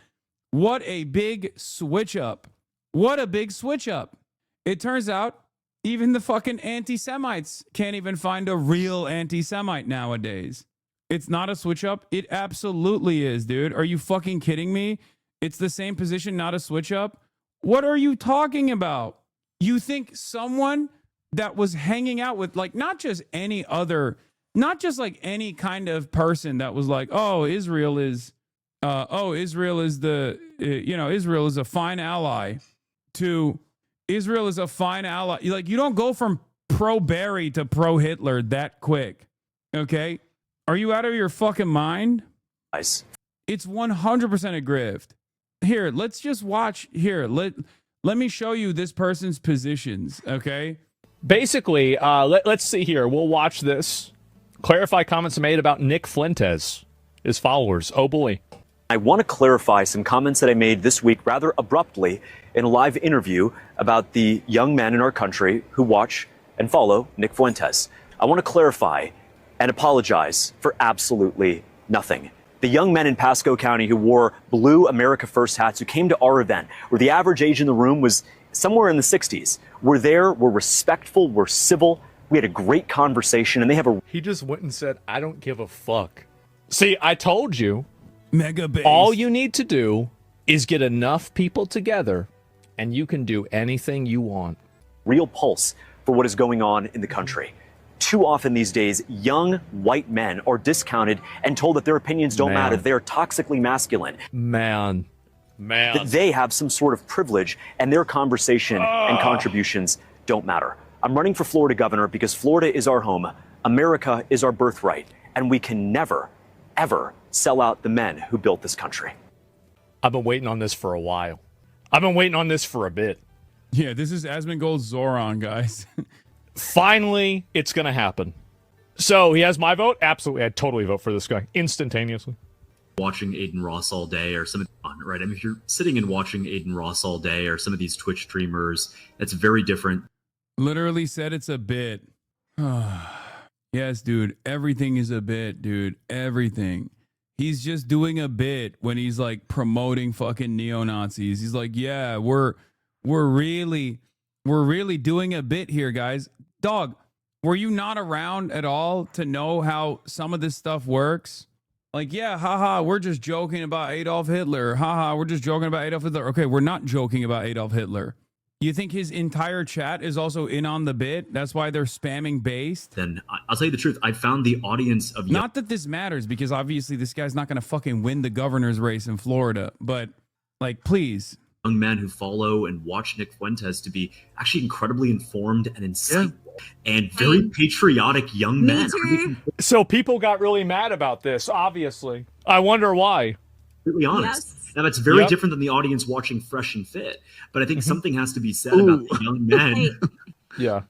What a big switch up. It turns out even the fucking anti-Semites can't even find a real anti-Semite nowadays. It's not a switch up. It absolutely is, dude. Are you fucking kidding me? It's the same position, not a switch up. What are you talking about? You think someone that was hanging out with like not just any like any kind of person that was like, Israel is Israel is a fine ally, to Israel is a fine ally. Like, you don't go from pro-Barry to pro-Hitler that quick, okay? Are you out of your fucking mind? It's 100% a grift. Here, let's just watch. Here, let me show you this person's positions, okay? Basically, let's see here. We'll watch this. Clarify comments made about Nick Fuentes, his followers. Oh, boy. I want to clarify some comments that I made this week rather abruptly in a live interview about the young men in our country who watch and follow Nick Fuentes. I want to clarify and apologize for absolutely nothing. The young men in Pasco County who wore blue America First hats, who came to our event, where the average age in the room was somewhere in the 60s, were there, were respectful, were civil. We had a great conversation, and they have a... He just went and said, I don't give a fuck. See, I told you. Mega base. All you need to do is get enough people together, and you can do anything you want. Real pulse for what is going on in the country. Too often these days, young white men are discounted and told that their opinions don't matter. They are toxically masculine. Man. That they have some sort of privilege and their conversation and contributions don't matter. I'm running for Florida governor because Florida is our home. America is our birthright. And we can never, ever sell out the men who built this country. I've been waiting on this for a while. I've been waiting on this for a bit. Yeah, this is Asmongold's Zoran, guys. Finally, it's going to happen. So he has my vote? Absolutely. I'd totally vote for this guy instantaneously. Watching Aiden Ross all day or some of right? I mean, if you're sitting and watching Aiden Ross all day or some of these Twitch streamers, it's very different. Literally said it's a bit. Yes, dude. Everything is a bit, dude. Everything. He's just doing a bit when he's like promoting fucking neo-Nazis. He's like, yeah, we're really doing a bit here, guys. Dog, were you not around at all to know how some of this stuff works? Like, yeah, haha, we're just joking about Adolf Hitler. Haha, we're just joking about Adolf Hitler. Okay, we're not joking about Adolf Hitler. You think his entire chat is also in on the bit? That's why they're spamming based? Then I'll tell you the truth. I found the audience of not that this matters, because obviously this guy's not going to fucking win the governor's race in Florida. But, like, please. Young men who follow and watch Nick Fuentes to be actually incredibly informed and insightful and very patriotic young men. So people got really mad about this, obviously. I wonder why. Completely honest. Now, that's very different than the audience watching Fresh and Fit. But I think something has to be said about the young men. Yeah.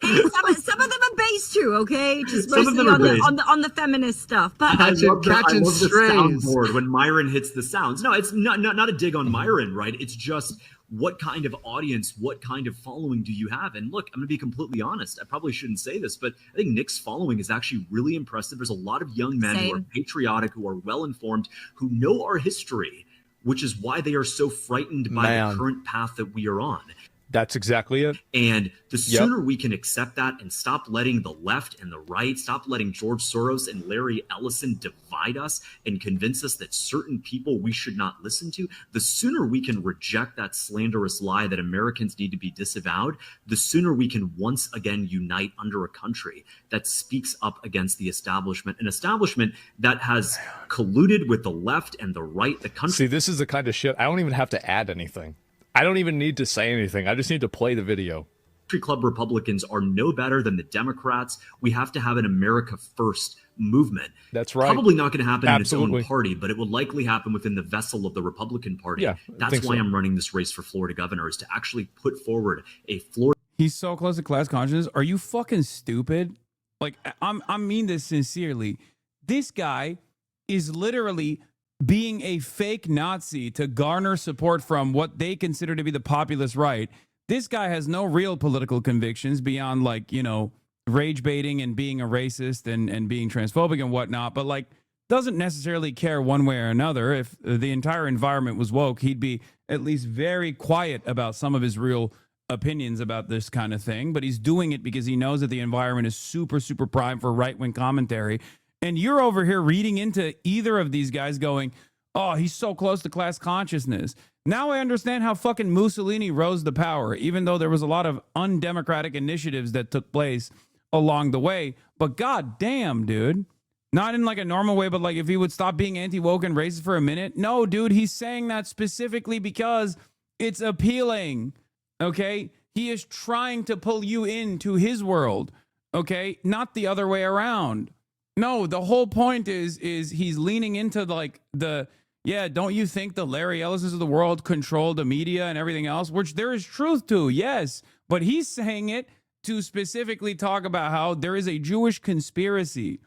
Some of them are based too, okay? Just Some of mostly them are on the feminist stuff. But I love the soundboard when Myron hits the sounds. No, it's not a dig on Myron, right? It's just what kind of audience, what kind of following do you have? And look, I'm going to be completely honest. I probably shouldn't say this, but I think Nick's following is actually really impressive. There's a lot of young men who are patriotic, who are well-informed, who know our history, which is why they are so frightened by the current path that we are on. That's exactly it. And the sooner we can accept that and stop letting the left and the right, stop letting George Soros and Larry Ellison divide us and convince us that certain people we should not listen to, the sooner we can reject that slanderous lie that Americans need to be disavowed, the sooner we can once again unite under a country that speaks up against the establishment, an establishment that has colluded with the left and the right. The country. See, this is the kind of shit I don't even have to add anything. I don't even need to say anything. I just need to play the video. Country Club Republicans are no better than the Democrats. We have to have an America First movement. That's right. Probably not going to happen in its own party, but it will likely happen within the vessel of the Republican Party. Yeah, that's why I'm running this race for Florida governor, is to actually put forward a Florida. He's so close to class consciousness. Are you fucking stupid? Like, I mean this sincerely. This guy is literally being a fake Nazi to garner support from what they consider to be the populist right. This guy has no real political convictions beyond, like, you know, rage baiting and being a racist and being transphobic and whatnot, but, like, doesn't necessarily care one way or another. If the entire environment was woke, he'd be at least very quiet about some of his real opinions about this kind of thing, but he's doing it because he knows that the environment is super, super prime for right-wing commentary. And you're over here reading into either of these guys going, oh, he's so close to class consciousness. Now I understand how fucking Mussolini rose to power, even though there was a lot of undemocratic initiatives that took place along the way. But god damn, dude. Not in like a normal way, but like if he would stop being anti-woke and racist for a minute. No, dude, he's saying that specifically because it's appealing. Okay? He is trying to pull you into his world. Okay? Not the other way around. No, the whole point is he's leaning into like don't you think the Larry Ellisons of the world control the media and everything else, which there is truth to, yes, but he's saying it to specifically talk about how there is a Jewish conspiracy,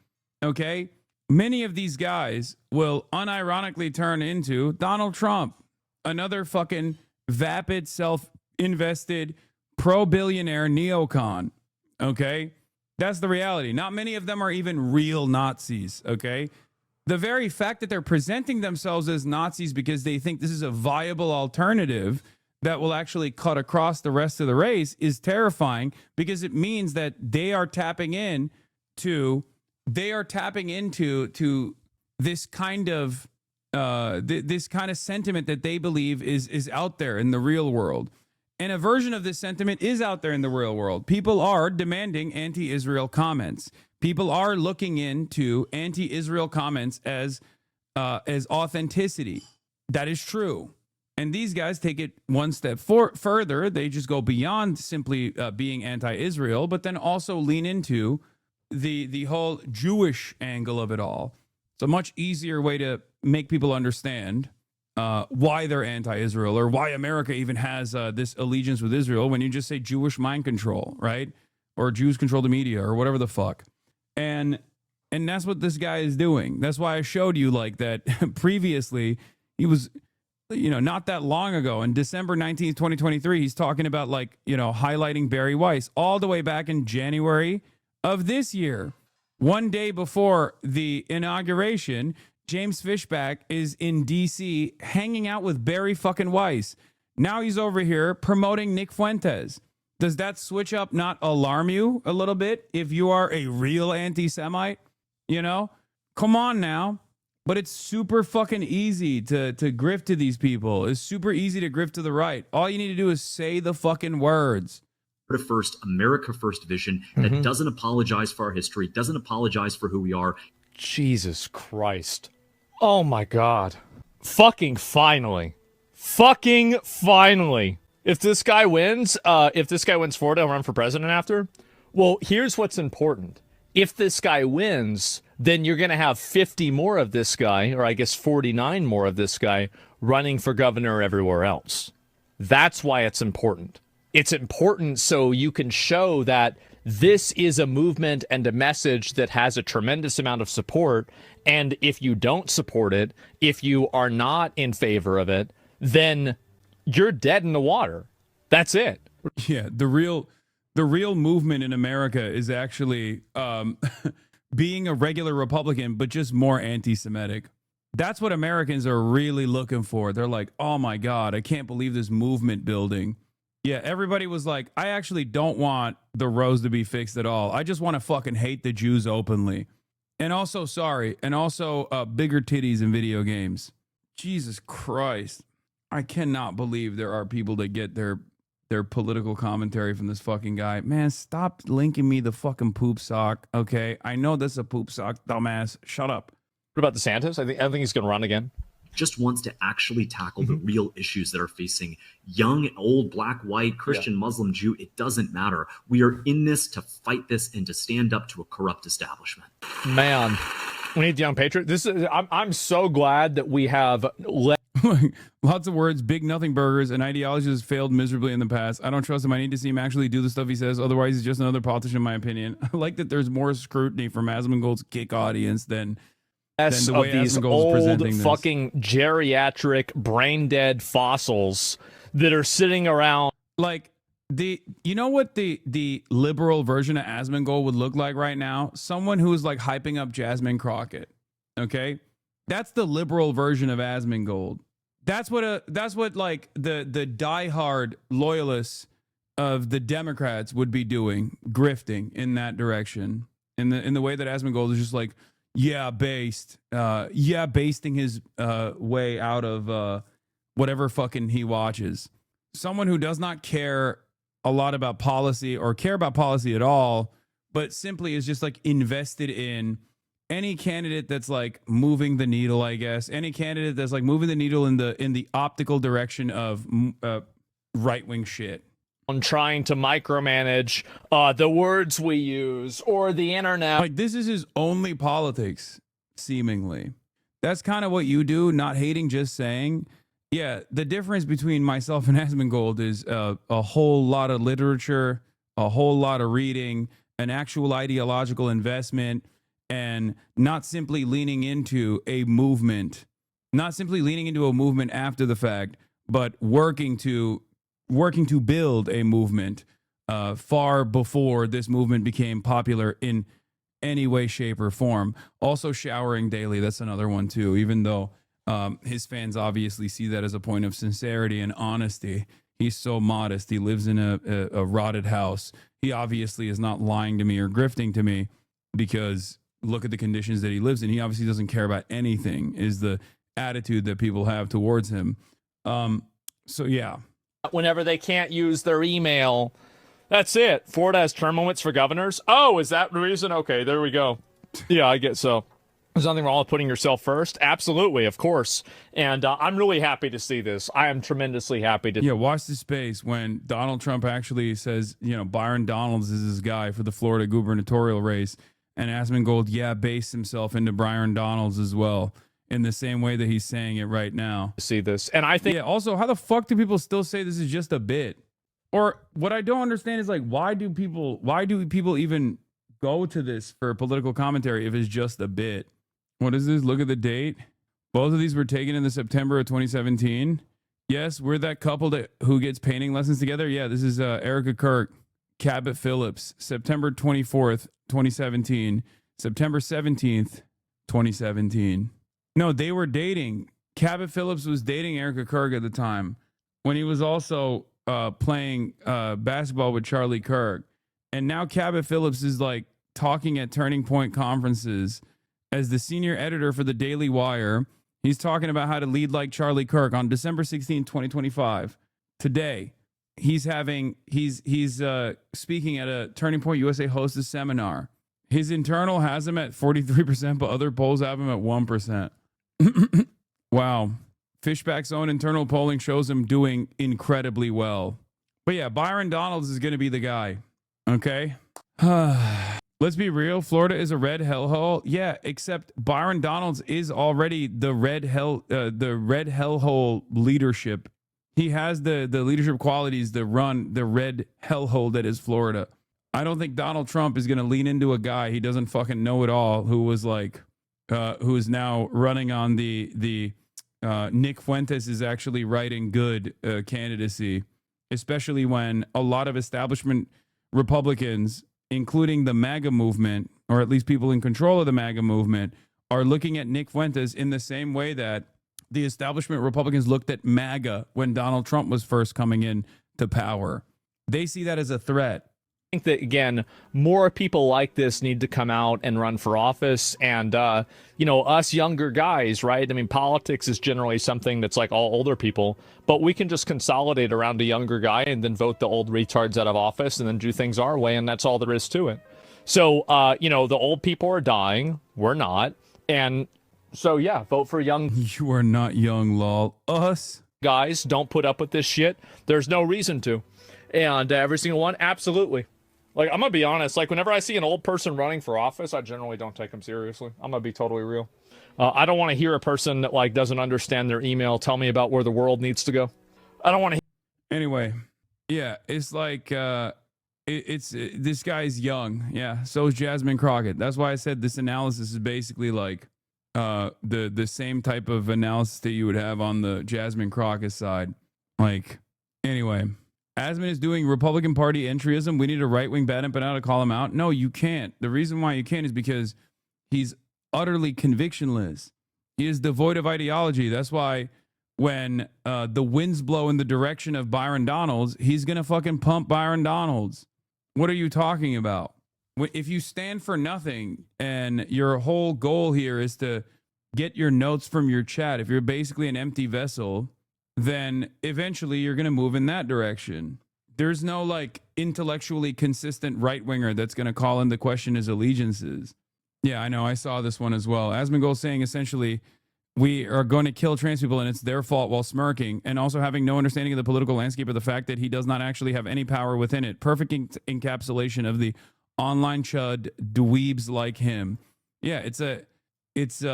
okay? Many of these guys will unironically turn into Donald Trump, another fucking vapid, self-invested, pro-billionaire neocon, okay? That's the reality. Not many of them are even real Nazis, okay? The very fact that they're presenting themselves as Nazis because they think this is a viable alternative that will actually cut across the rest of the race is terrifying, because it means that they are tapping into this kind of this kind of sentiment that they believe is out there in the real world. And a version of this sentiment is out there in the real world. People are demanding anti-Israel comments. People are looking into anti-Israel comments as authenticity. That is true. And these guys take it one step further. They just go beyond simply being anti-Israel, but then also lean into the whole Jewish angle of it all. It's a much easier way to make people understand why they're anti-Israel or why America even has this allegiance with Israel when you just say Jewish mind control, right? Or Jews control the media or whatever the fuck. And that's what this guy is doing. That's why I showed you like that previously. He was, not that long ago, in December 19th, 2023, he's talking about highlighting Barry Weiss all the way back in January of this year. One day before the inauguration, James Fishback is in D.C. hanging out with Barry fucking Weiss. Now he's over here promoting Nick Fuentes. Does that switch up not alarm you a little bit if you are a real anti-Semite? Come on now. But it's super fucking easy to grift to these people. It's super easy to grift to the right. All you need to do is say the fucking words. First, America First vision that doesn't apologize for our history, doesn't apologize for who we are. Jesus Christ. Oh my God. Fucking finally. Fucking finally. If this guy wins Florida and run for president after, well, here's what's important. If this guy wins, then you're going to have 50 more of this guy, or I guess 49 more of this guy, running for governor everywhere else. That's why it's important. It's important so you can show that this is a movement and a message that has a tremendous amount of support. And if you don't support it, if you are not in favor of it, then you're dead in the water. That's it. Yeah, the real movement in America is actually being a regular Republican, but just more anti-Semitic. That's what Americans are really looking for. They're like, oh my God, I can't believe this movement building. Yeah, everybody was like, I actually don't want the roads to be fixed at all. I just want to fucking hate the Jews openly. And also, bigger titties in video games. Jesus Christ. I cannot believe there are people that get their political commentary from this fucking guy. Man, stop linking me the fucking poop sock, okay? I know this is a poop sock, dumbass. Shut up. What about DeSantis? I think he's going to run again. Just wants to actually tackle the real issues that are facing young, old, black, white, Christian, Muslim, Jew. It doesn't matter. We are in this to fight this and to stand up to a corrupt establishment. Man, we need the young patriot. I'm so glad that we have lots of words, big nothing burgers, and ideology has failed miserably in the past. I don't trust him. I need to see him actually do the stuff he says. Otherwise, he's just another politician, in my opinion. I like that there's more scrutiny from Asmongold's kick audience than the way of these old fucking geriatric brain dead fossils that are sitting around. Like you know what the liberal version of Asmongold would look like right now? Someone who is like hyping up Jasmine Crockett. Okay, that's the liberal version of Asmongold. That's what like the diehard loyalists of the Democrats would be doing, grifting in that direction. In the way that Asmongold is just like, basting his way out of whatever fucking he watches. Someone who does not care a lot about policy or care about policy at all, but simply is just like invested in any candidate that's like moving the needle, I guess. Any candidate that's like moving the needle in the optical direction of right-wing shit. On trying to micromanage the words we use or the internet. Like, this is his only politics, seemingly. That's kind of what you do, not hating, just saying. Yeah, the difference between myself and Asmongold is a whole lot of literature, a whole lot of reading, an actual ideological investment, and not simply leaning into a movement, after the fact, but working to build a movement far before this movement became popular in any way, shape, or form. Also showering daily, that's another one too, even though his fans obviously see that as a point of sincerity and honesty. He's so modest. He lives in a rotted house. He obviously is not lying to me or grifting to me, because look at the conditions that he lives in. He obviously doesn't care about anything, is the attitude that people have towards him. So yeah. Whenever they can't use their email, that's it. Florida has term limits for governors. Oh, is that the reason? Okay, there we go. Yeah, I get so. There's nothing wrong with putting yourself first. Absolutely, of course. And I'm really happy to see this. I am tremendously happy to. Yeah, watch the space when Donald Trump actually says, Byron Donalds is his guy for the Florida gubernatorial race. And Asmongold, based himself into Byron Donalds as well, in the same way that he's saying it right now. See this. And I think. Yeah, also, how the fuck do people still say this is just a bit? Or what I don't understand is, like, why do people even go to this for political commentary if it's just a bit? What is this? Look at the date. Both of these were taken in the September of 2017. Yes, we're that couple who gets painting lessons together. Yeah, this is Erica Kirk, Cabot Phillips, September 24th, 2017. September 17th, 2017. No, they were dating. Cabot Phillips was dating Erica Kirk at the time when he was also playing basketball with Charlie Kirk. And now Cabot Phillips is like talking at Turning Point conferences as the senior editor for the Daily Wire. He's talking about how to lead like Charlie Kirk on December 16, 2025. Today, he's speaking at a Turning Point USA hosted seminar. His internal has him at 43%, but other polls have him at 1%. Wow. Fishback's own internal polling shows him doing incredibly well. But yeah, Byron Donalds is going to be the guy. Okay? Let's be real. Florida is a red hellhole. Yeah, except Byron Donalds is already the red hellhole leadership. He has the leadership qualities to run the red hellhole that is Florida. I don't think Donald Trump is going to lean into a guy he doesn't fucking know it all, who was like, who is now running on the Nick Fuentes is actually writing good candidacy, especially when a lot of establishment Republicans, including the MAGA movement, or at least people in control of the MAGA movement, are looking at Nick Fuentes in the same way that the establishment Republicans looked at MAGA when Donald Trump was first coming in to power. They see that as a threat. I think that, again, more people like this need to come out and run for office. And, us younger guys, right? I mean, politics is generally something that's like all older people, but we can just consolidate around a younger guy and then vote the old retards out of office and then do things our way. And that's all there is to it. So, the old people are dying. We're not. And so, yeah, vote for young. You are not young, lol. Us. Guys, don't put up with this shit. There's no reason to. And every single one, absolutely. Like, I'm going to be honest, like, whenever I see an old person running for office, I generally don't take them seriously. I'm going to be totally real. I don't want to hear a person that, like, doesn't understand their email tell me about where the world needs to go. I don't want to. Anyway, yeah, it's like, this guy's young. Yeah, so is Jasmine Crockett. That's why I said this analysis is basically like the same type of analysis that you would have on the Jasmine Crockett side. Like, anyway. Asman is doing Republican Party entryism. We need a right-wing bad banana to call him out. No, you can't. The reason why you can't is because he's utterly convictionless. He is devoid of ideology. That's why when the winds blow in the direction of Byron Donalds, he's going to fucking pump Byron Donalds. What are you talking about? If you stand for nothing and your whole goal here is to get your notes from your chat, if you're basically an empty vessel, then eventually you're going to move in that direction. There's no like intellectually consistent right-winger that's going to call into question his allegiances. Yeah, I know. I saw this one as well. Asmongold saying essentially, we are going to kill trans people and it's their fault while smirking, and also having no understanding of the political landscape or the fact that he does not actually have any power within it. Perfect encapsulation of the online chud dweebs like him. Yeah, it's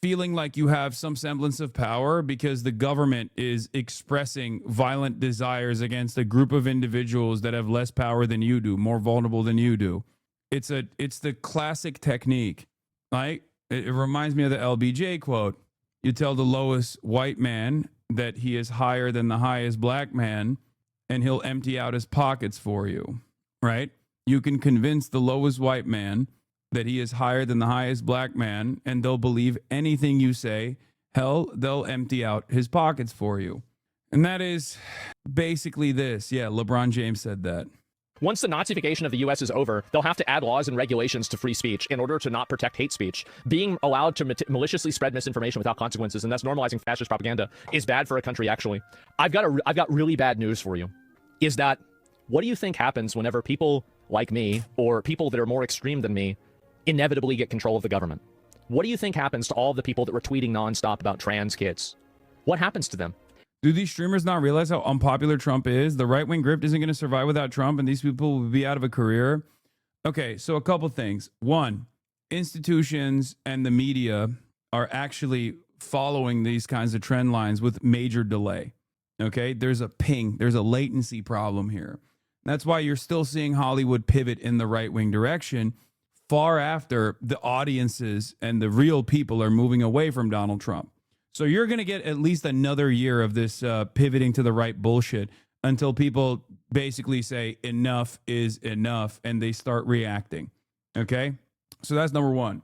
feeling like you have some semblance of power because the government is expressing violent desires against a group of individuals that have less power than you do, more vulnerable than you do. It's the classic technique, right? It reminds me of the LBJ quote. You tell the lowest white man that he is higher than the highest black man, and he'll empty out his pockets for you, right? You can convince the lowest white man that he is higher than the highest black man, and they'll believe anything you say. Hell, they'll empty out his pockets for you. And that is basically this. Yeah, LeBron James said that. Once the Nazification of the U.S. is over, they'll have to add laws and regulations to free speech in order to not protect hate speech. Being allowed to maliciously spread misinformation without consequences and thus normalizing fascist propaganda is bad for a country, actually. I've got really bad news for you. Is that, what do you think happens whenever people like me, or people that are more extreme than me, inevitably get control of the government? What do you think happens to all the people that were tweeting nonstop about trans kids? What happens to them? Do these streamers not realize how unpopular Trump is? The right-wing grift isn't going to survive without Trump, and these people will be out of a career. Okay, so a couple things. One, institutions and the media are actually following these kinds of trend lines with major delay. Okay, there's a ping, there's a latency problem here. That's why you're still seeing Hollywood pivot in the right-wing direction far after the audiences and the real people are moving away from Donald Trump. So you're going to get at least another year of this pivoting to the right bullshit until people basically say enough is enough and they start reacting. Okay? So that's number one.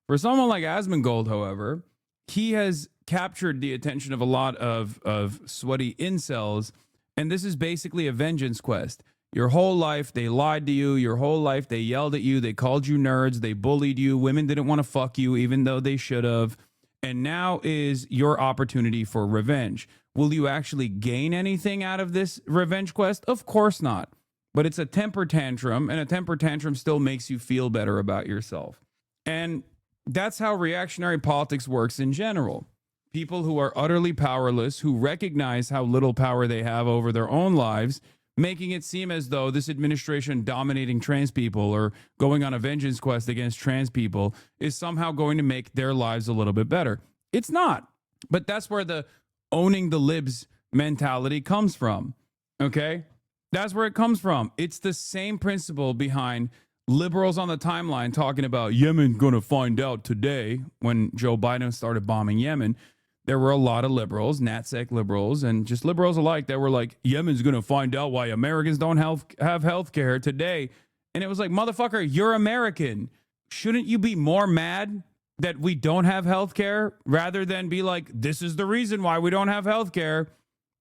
For someone like Asmongold, however, he has captured the attention of a lot of sweaty incels, and this is basically a vengeance quest. Your whole life, they lied to you. Your whole life, they yelled at you. They called you nerds. They bullied you. Women didn't want to fuck you, even though they should have. And now is your opportunity for revenge. Will you actually gain anything out of this revenge quest? Of course not. But it's a temper tantrum, and a temper tantrum still makes you feel better about yourself. And that's how reactionary politics works in general. People who are utterly powerless, who recognize how little power they have over their own lives, making it seem as though this administration dominating trans people or going on a vengeance quest against trans people is somehow going to make their lives a little bit better. It's not. But that's where the owning the libs mentality comes from. Okay? That's where it comes from. It's the same principle behind liberals on the timeline talking about Yemen's going to find out today. When Joe Biden started bombing Yemen, there were a lot of liberals, NatSec liberals, and just liberals alike that were like, Yemen's going to find out why Americans don't have health care today. And it was like, motherfucker, you're American. Shouldn't you be more mad that we don't have health care rather than be like, this is the reason why we don't have health care?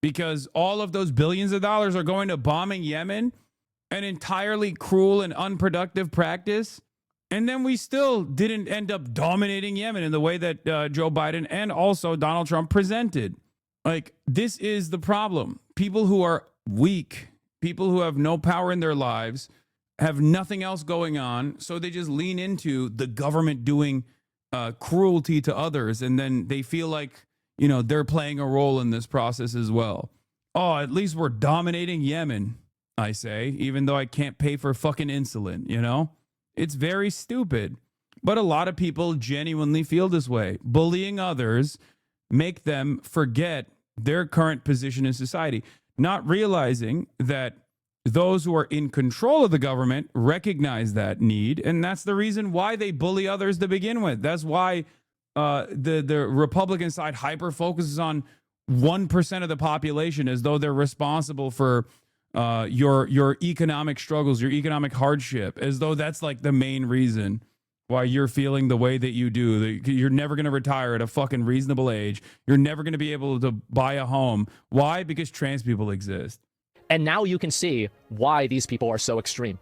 Because all of those billions of dollars are going to bombing Yemen, an entirely cruel and unproductive practice. And then we still didn't end up dominating Yemen in the way that Joe Biden and also Donald Trump presented. Like, this is the problem. People who are weak, people who have no power in their lives, have nothing else going on, so they just lean into the government doing cruelty to others, and then they feel like, you know, they're playing a role in this process as well. Oh, at least we're dominating Yemen, I say, even though I can't pay for fucking insulin, you know? It's very stupid. But a lot of people genuinely feel this way. Bullying others make them forget their current position in society, not realizing that those who are in control of the government recognize that need, and that's the reason why they bully others to begin with. That's why the Republican side hyper focuses on 1% of the population as though they're responsible for your economic struggles, your economic hardship, as though that's like the main reason why you're feeling the way that you do. You're never going to retire at a fucking reasonable age. You're never going to be able to buy a home. Why? Because trans people exist. And now you can see why these people are so extreme.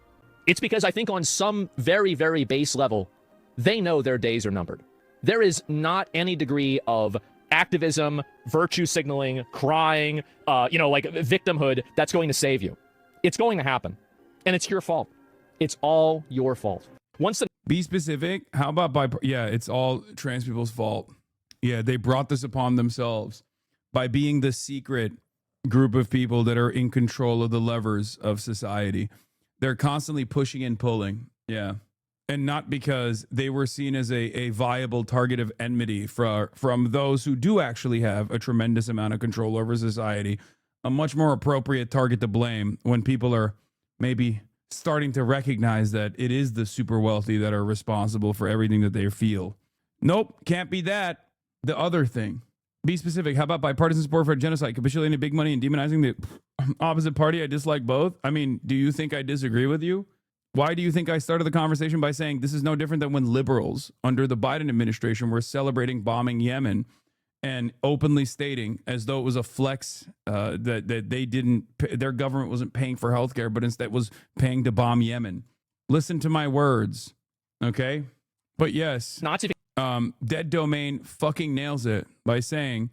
It's because I think on some very, very base level, they know their days are numbered. There is not any degree of activism, virtue signaling, crying, like victimhood that's going to save you. It's going to happen. And it's your fault. It's all your fault. Be specific. How about it's all trans people's fault. Yeah, they brought this upon themselves by being the secret group of people that are in control of the levers of society. They're constantly pushing and pulling. Yeah. And not because they were seen as a viable target of enmity from those who do actually have a tremendous amount of control over society. A much more appropriate target to blame when people are maybe starting to recognize that it is the super wealthy that are responsible for everything that they feel. Nope, can't be that. The other thing. Be specific. How about bipartisan support for genocide, capitulating big money and demonizing the opposite party? I dislike both. I mean, do you think I disagree with you? Why do you think I started the conversation by saying this is no different than when liberals under the Biden administration were celebrating bombing Yemen and openly stating as though it was a flex that they didn't, their government wasn't paying for healthcare, but instead was paying to bomb Yemen. Listen to my words, okay? But yes, Dead Domain fucking nails it by saying,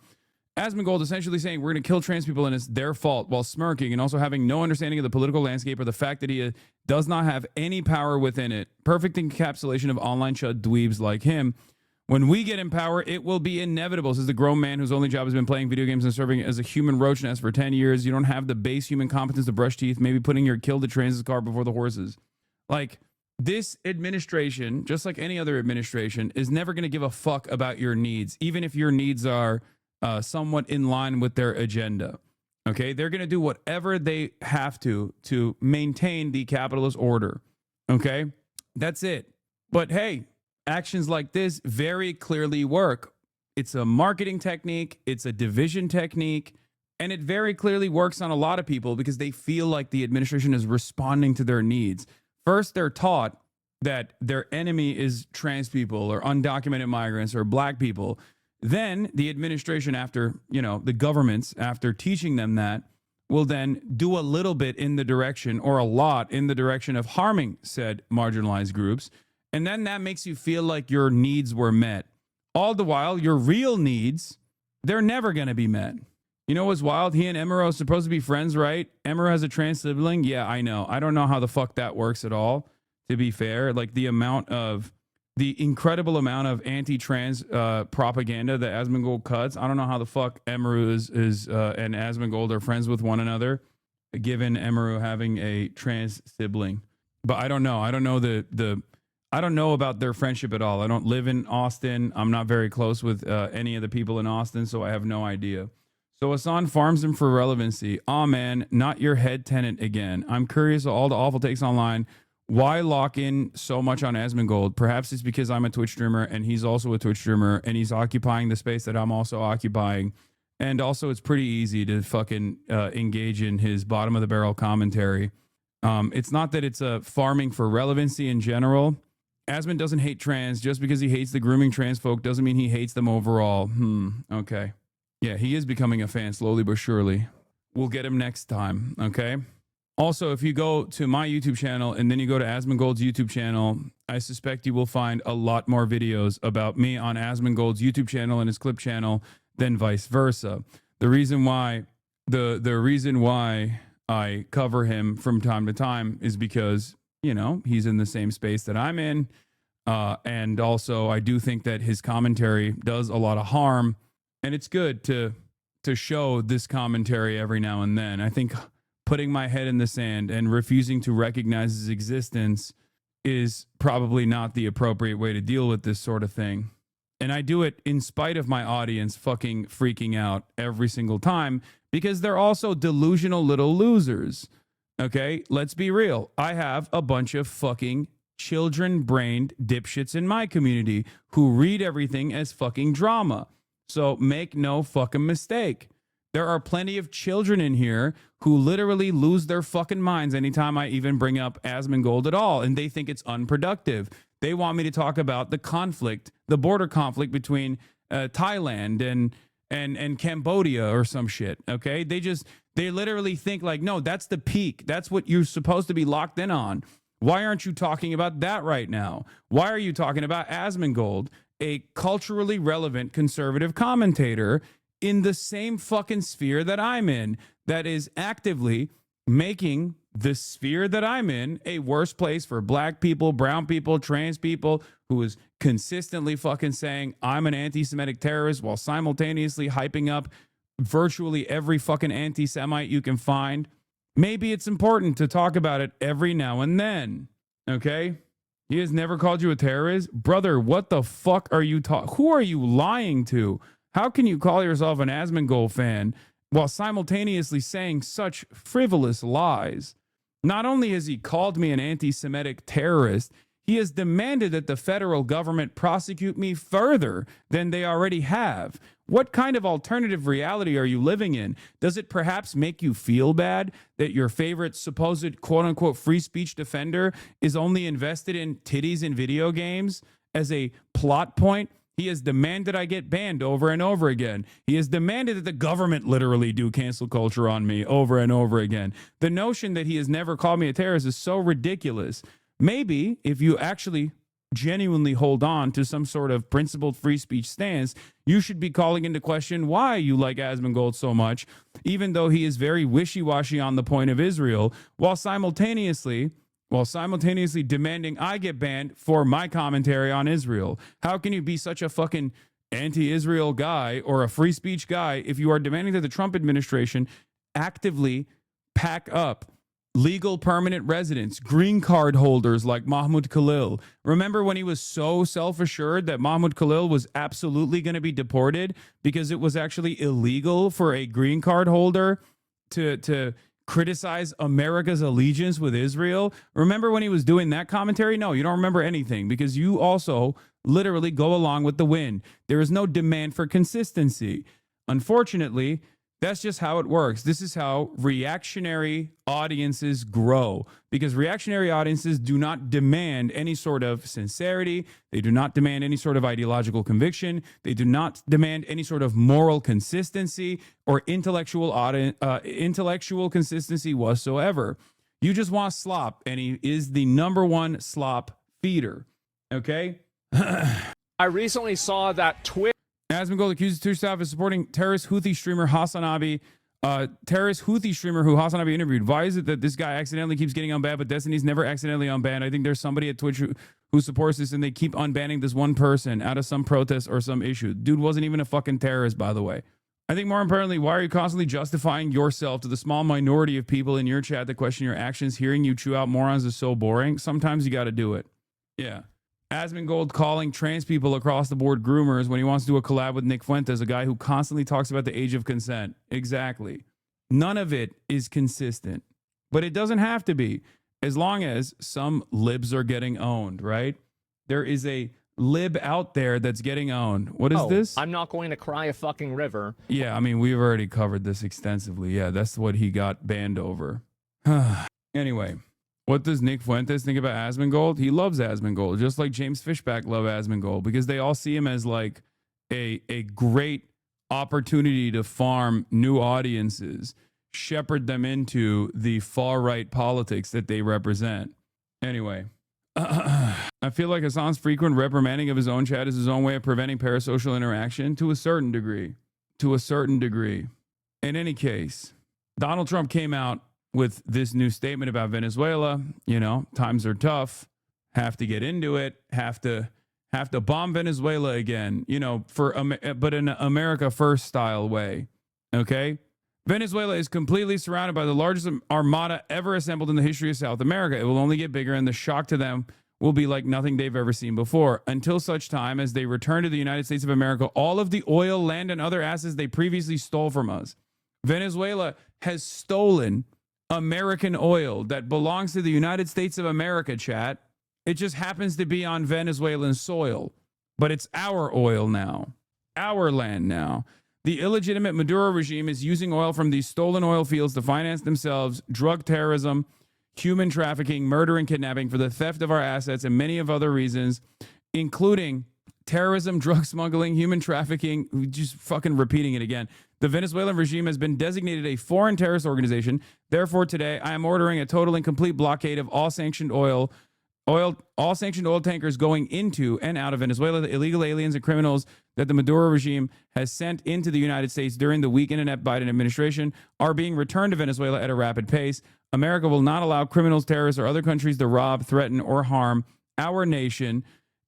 Asmongold essentially saying we're going to kill trans people and it's their fault, while smirking and also having no understanding of the political landscape or the fact that he does not have any power within it. Perfect encapsulation of online chud dweebs like him. When we get in power, it will be inevitable, says the grown man whose only job has been playing video games and serving as a human roach nest for 10 years. You don't have the base human competence to brush teeth, maybe putting your kill the trans car before the horses. Like, this administration, just like any other administration, is never going to give a fuck about your needs, even if your needs are somewhat in line with their agenda. Okay, they're going to do whatever they have to maintain the capitalist order. Okay, that's it. But hey, actions like this very clearly work. It's a marketing technique, it's a division technique, and it very clearly works on a lot of people because they feel like the administration is responding to their needs. First, they're taught that their enemy is trans people or undocumented migrants or black people. Then the administration, after, the governments, after teaching them that, will then do a little bit in the direction or a lot in the direction of harming said marginalized groups. And then that makes you feel like your needs were met. All the while, your real needs, they're never going to be met. You know what's wild? He and Emiro are supposed to be friends, right? Emiro has a trans sibling. Yeah, I know. I don't know how the fuck that works at all, to be fair. Like the incredible amount of anti-trans propaganda that Asmongold cuts. I don't know how the fuck Emiro and Asmongold are friends with one another, given Emiro having a trans sibling. But I don't know. I don't know about their friendship at all. I don't live in Austin. I'm not very close with any of the people in Austin, so I have no idea. So Hasan farms him for relevancy. Aw, man, not your head tenant again. I'm curious of all the awful takes online. Why lock in so much on Asmongold? Perhaps it's because I'm a Twitch streamer and he's also a Twitch streamer and he's occupying the space that I'm also occupying. And also it's pretty easy to fucking engage in his bottom of the barrel commentary. It's not that it's a farming for relevancy in general. Asmon doesn't hate trans. Just because he hates the grooming trans folk doesn't mean he hates them overall. Okay. Yeah, he is becoming a fan slowly but surely. We'll get him next time, okay? Also, if you go to my YouTube channel and then you go to Asmongold's YouTube channel, I suspect you will find a lot more videos about me on Asmongold's YouTube channel and his clip channel than vice versa. The reason why I cover him from time to time is because, he's in the same space that I'm in. And also, I do think that his commentary does a lot of harm. And it's good to show this commentary every now and then. I think putting my head in the sand and refusing to recognize his existence is probably not the appropriate way to deal with this sort of thing. And I do it in spite of my audience fucking freaking out every single time because they're also delusional little losers. Okay, let's be real. I have a bunch of fucking children-brained dipshits in my community who read everything as fucking drama. So make no fucking mistake. There are plenty of children in here who literally lose their fucking minds anytime I even bring up Asmongold at all, and they think it's unproductive. They want me to talk about the conflict, the border conflict between Thailand and Cambodia or some shit, okay? They literally think like, no, that's the peak. That's what you're supposed to be locked in on. Why aren't you talking about that right now? Why are you talking about Asmongold, a culturally relevant conservative commentator in the same fucking sphere that I'm in, that is actively making the sphere that I'm in a worse place for black people, brown people, trans people, who is consistently fucking saying I'm an anti-Semitic terrorist while simultaneously hyping up virtually every fucking anti-Semite you can find. Maybe it's important to talk about it every now and then, okay? He has never called you a terrorist? Brother, what the fuck are you who are you lying to? How can you call yourself an Asmongold fan while simultaneously saying such frivolous lies? Not only has he called me an anti-Semitic terrorist, he has demanded that the federal government prosecute me further than they already have. What kind of alternative reality are you living in? Does it perhaps make you feel bad that your favorite supposed quote-unquote free speech defender is only invested in titties in video games as a plot point? He has demanded I get banned over and over again. He has demanded that the government literally do cancel culture on me over and over again. The notion that he has never called me a terrorist is so ridiculous. Maybe if you actually genuinely hold on to some sort of principled free speech stance, you should be calling into question why you like Asmongold so much, even though he is very wishy-washy on the point of Israel, while simultaneously demanding I get banned for my commentary on Israel. How can you be such a fucking anti-Israel guy or a free speech guy if you are demanding that the Trump administration actively pack up legal permanent residents, green card holders like Mahmoud Khalil? Remember when he was so self-assured that Mahmoud Khalil was absolutely going to be deported because it was actually illegal for a green card holder to criticize America's allegiance with Israel? Remember when he was doing that commentary? No, you don't remember anything because you also literally go along with the wind. There is no demand for consistency. Unfortunately, that's just how it works. This is how reactionary audiences grow, because reactionary audiences do not demand any sort of sincerity. They do not demand any sort of ideological conviction. They do not demand any sort of moral consistency or intellectual consistency whatsoever. You just want slop, and he is the number one slop feeder. Okay? I recently saw that Twitter. Asmongold accuses Twitch staff of supporting terrorist Houthi streamer HasanAbi, terrorist Houthi streamer who HasanAbi interviewed. Why is it that this guy accidentally keeps getting unbanned, but Destiny's never accidentally unbanned? I think there's somebody at Twitch who supports this, and they keep unbanning this one person out of some protest or some issue. Dude wasn't even a fucking terrorist, by the way. I think more importantly, why are you constantly justifying yourself to the small minority of people in your chat that question your actions? Hearing you chew out morons is so boring. Sometimes you got to do it. Yeah. Asmongold calling trans people across the board groomers when he wants to do a collab with Nick Fuentes, a guy who constantly talks about the age of consent. Exactly. None of it is consistent, but it doesn't have to be, as long as some libs are getting owned, right? There is a lib out there that's getting owned. What is this? I'm not going to cry a fucking river. Yeah, I mean, we've already covered this extensively. Yeah, that's what he got banned over. Anyway. What does Nick Fuentes think about Asmongold? He loves Asmongold, just like James Fishback love Asmongold, because they all see him as like a great opportunity to farm new audiences, shepherd them into the far-right politics that they represent. Anyway, I feel like Hassan's frequent reprimanding of his own chat is his own way of preventing parasocial interaction to a certain degree. To a certain degree. In any case, Donald Trump came out with this new statement about Venezuela. You know, times are tough, have to get into it, have to bomb Venezuela again, you know, but in an America first style way. Okay. Venezuela is completely surrounded by the largest armada ever assembled in the history of South America. It will only get bigger, and the shock to them will be like nothing they've ever seen before, until such time as they return to the United States of America all of the oil, land, and other assets they previously stole from us. Venezuela has stolen American oil that belongs to the United States of America, chat. It just happens to be on Venezuelan soil, but it's our oil now, our land now. The illegitimate Maduro regime is using oil from these stolen oil fields to finance themselves, drug terrorism, human trafficking, murder, and kidnapping, for the theft of our assets, and many of other reasons, including terrorism, drug smuggling, human trafficking. Just fucking repeating it again. The Venezuelan regime has been designated a foreign terrorist organization. Therefore, today I am ordering a total and complete blockade of all sanctioned oil tankers going into and out of Venezuela. The illegal aliens and criminals that the Maduro regime has sent into the United States during the weak and inept Biden administration are being returned to Venezuela at a rapid pace. America will not allow criminals, terrorists, or other countries to rob, threaten, or harm our nation,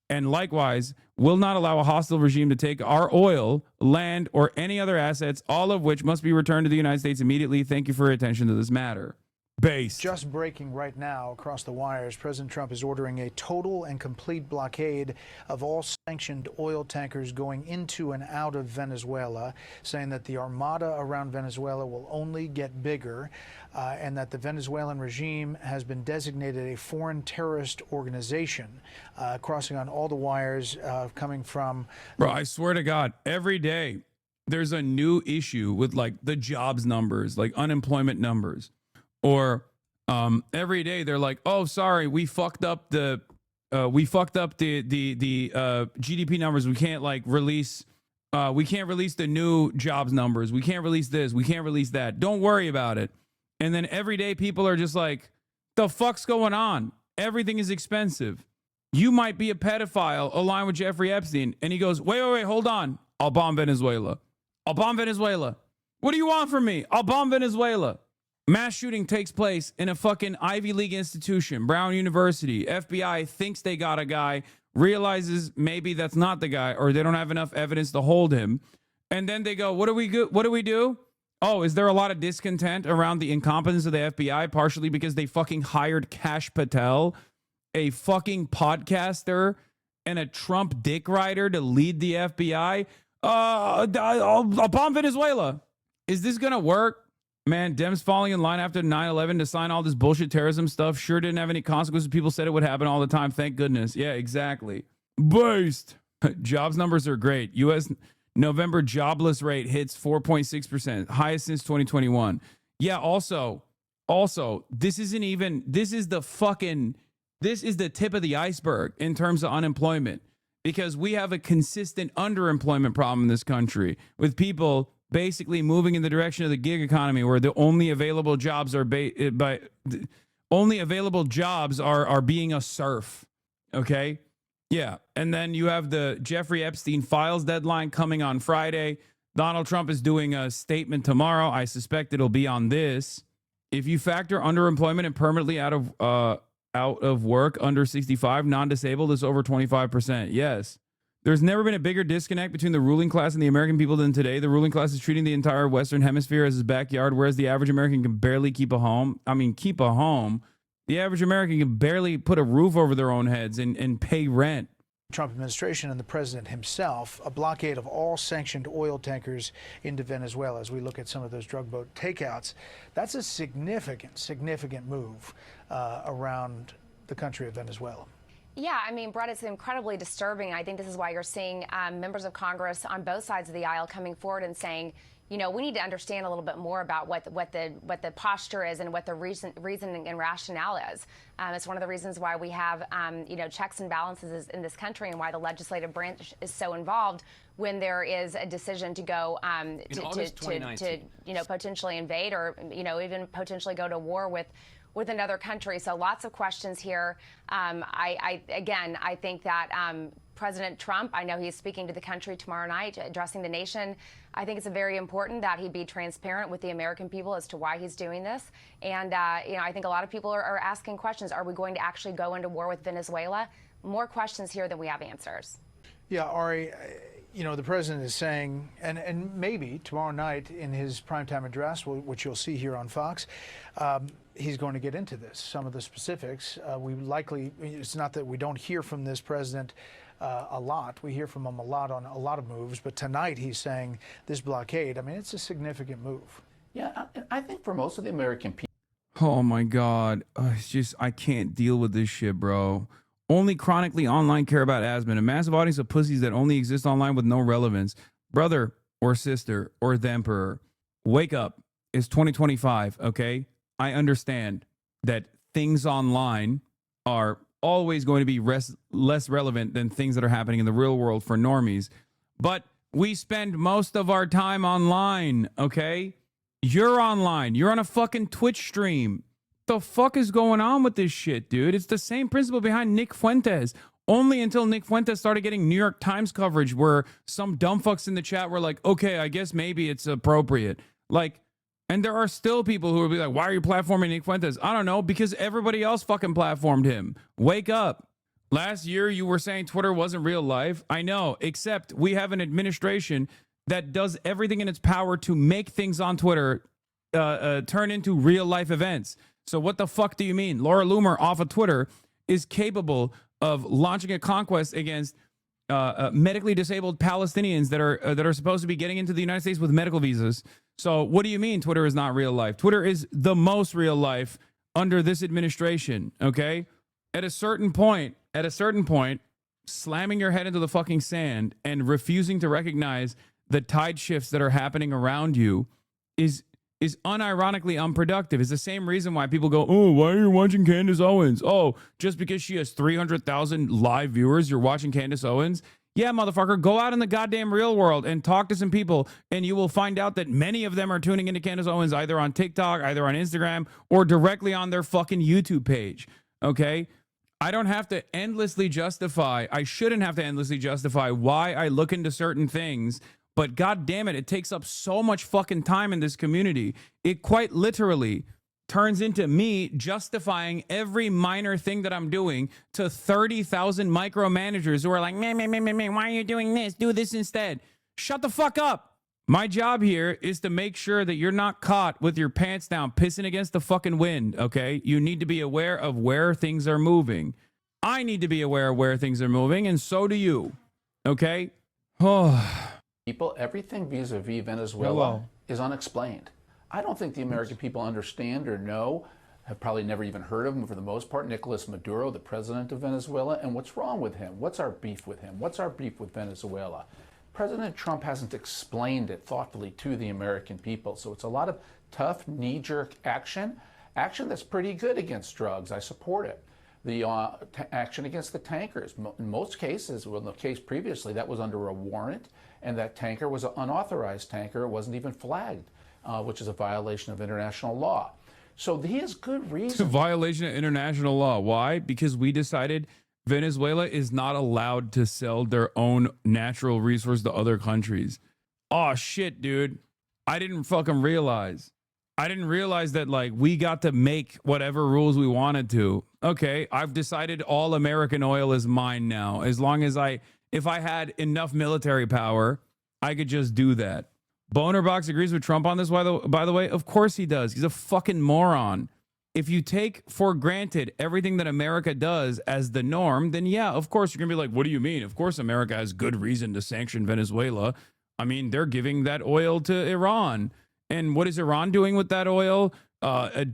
and likewise will not allow a hostile regime to take our oil, land, or any other assets, all of which must be returned to the United States immediately. Thank you for your attention to this matter. Base. Just breaking right now across the wires, President Trump is ordering a total and complete blockade of all sanctioned oil tankers going into and out of Venezuela, saying that the armada around Venezuela will only get bigger, and that the Venezuelan regime has been designated a foreign terrorist organization, crossing on all the wires coming from... Bro, I swear to God, every day there's a new issue with like the jobs numbers, like unemployment numbers. Or every day they're like, oh, sorry, we fucked up the we fucked up the GDP numbers. We can't like release. We can't release the new jobs numbers. We can't release this. We can't release that. Don't worry about it. And then every day people are just like, the fuck's going on? Everything is expensive. You might be a pedophile aligned with Jeffrey Epstein. And he goes, wait, hold on. I'll bomb Venezuela. I'll bomb Venezuela. What do you want from me? I'll bomb Venezuela. Mass shooting takes place in a fucking Ivy League institution, Brown University. FBI thinks they got a guy, realizes maybe that's not the guy, or they don't have enough evidence to hold him. And then they go, what do we do? Oh, is there a lot of discontent around the incompetence of the FBI, partially because they fucking hired Kash Patel, a fucking podcaster and a Trump dick rider, to lead the FBI? I'll bomb Venezuela. Is this going to work? Man, Dems falling in line after 9/11 to sign all this bullshit terrorism stuff sure didn't have any consequences. People said it would happen all the time. Thank goodness. Yeah, exactly. Based. Jobs numbers are great. U.S. November jobless rate hits 4.6%, highest since 2021. Yeah, also, this is the tip of the iceberg in terms of unemployment, because we have a consistent underemployment problem in this country with people basically moving in the direction of the gig economy, where the only available jobs are being a serf. Okay. Yeah. And then you have the Jeffrey Epstein files deadline coming on Friday. Donald Trump is doing a statement tomorrow. I suspect it'll be on this. If you factor underemployment and permanently out of work under 65, non-disabled is over 25%. Yes. There's never been a bigger disconnect between the ruling class and the American people than today. The ruling class is treating the entire Western Hemisphere as his backyard, whereas the average American can barely keep a home. Keep a home. The average American can barely put a roof over their own heads and pay rent. Trump administration and the president himself, a blockade of all sanctioned oil tankers into Venezuela. As we look at some of those drug boat takeouts, that's a significant move around the country of Venezuela. Yeah, I mean, Brett, it's incredibly disturbing. I think this is why you're seeing members of Congress on both sides of the aisle coming forward and saying, you know, we need to understand a little bit more about what the posture is and what the reasoning and rationale is. It's one of the reasons why we have, checks and balances in this country, and why the legislative branch is so involved when there is a decision to go to potentially invade, or even potentially go to war with another country. So lots of questions here. I think that President Trump, I know he's speaking to the country tomorrow night, addressing the nation. I think it's very important that he be transparent with the American people as to why he's doing this. And, I think a lot of people are asking questions. Are we going to actually go into war with Venezuela? More questions here than we have answers. Yeah, Ari, the president is saying, and maybe tomorrow night in his primetime address, which you'll see here on Fox, he's going to get into this, some of the specifics. It's not that we don't hear from this president a lot. We hear from him a lot on a lot of moves, but tonight he's saying this blockade, it's a significant move. Yeah, I think for most of the American people. Oh my God. I can't deal with this shit, bro. Only chronically online care about asthma. A massive audience of pussies that only exist online with no relevance. Brother or sister or the emperor, wake up. It's 2025, okay? I understand that things online are always going to be less relevant than things that are happening in the real world for normies. But we spend most of our time online, okay? You're online. You're on a fucking Twitch stream. The fuck is going on with this shit, dude? It's the same principle behind Nick Fuentes. Only until Nick Fuentes started getting New York Times coverage where some dumb fucks in the chat were like, okay, I guess maybe it's appropriate. And there are still people who will be like, why are you platforming Nick Fuentes? I don't know, because everybody else fucking platformed him. Wake up. Last year, you were saying Twitter wasn't real life. I know, except we have an administration that does everything in its power to make things on Twitter turn into real life events. So what the fuck do you mean? Laura Loomer off of Twitter is capable of launching a conquest against medically disabled Palestinians that are supposed to be getting into the United States with medical visas. So what do you mean Twitter is not real life? Twitter is the most real life under this administration, okay? At a certain point, slamming your head into the fucking sand and refusing to recognize the tide shifts that are happening around you is is unironically unproductive. It's the same reason why people go, oh, why are you watching Candace Owens? Oh, just because she has 300,000 live viewers, you're watching Candace Owens? Yeah, motherfucker, go out in the goddamn real world and talk to some people, and you will find out that many of them are tuning into Candace Owens either on TikTok, either on Instagram, or directly on their fucking YouTube page, okay? I don't have to endlessly justify, I shouldn't have to endlessly justify why I look into certain things, but god damn it, it takes up so much fucking time in this community. It quite literally turns into me justifying every minor thing that I'm doing to 30,000 micromanagers who are like, meh, why are you doing this? Do this instead. Shut the fuck up. My job here is to make sure that you're not caught with your pants down, pissing against the fucking wind, okay? You need to be aware of where things are moving. I need to be aware of where things are moving, and so do you, okay? People, everything vis-a-vis Venezuela is unexplained. I don't think the American people understand or know, have probably never even heard of him for the most part, Nicolas Maduro, the president of Venezuela, and what's wrong with him? What's our beef with him? What's our beef with Venezuela? President Trump hasn't explained it thoughtfully to the American people, so it's a lot of tough, knee-jerk action that's pretty good against drugs. I support it. The action against the tankers, in most cases, well, in the case previously, that was under a warrant, and that tanker was an unauthorized tanker. It wasn't even flagged. Which is a violation of international law. So he has good reason. It's a violation of international law. Why? Because we decided Venezuela is not allowed to sell their own natural resource to other countries. Oh, shit, dude. I didn't fucking realize. I didn't realize that, like, we got to make whatever rules we wanted to. Okay, I've decided all American oil is mine now. As long as if I had enough military power, I could just do that. Bonerbox agrees with Trump on this, by the way. Of course he does. He's a fucking moron. If you take for granted everything that America does as the norm, then yeah, of course you're going to be like, what do you mean? Of course America has good reason to sanction Venezuela. I mean, they're giving that oil to Iran. And what is Iran doing with that oil?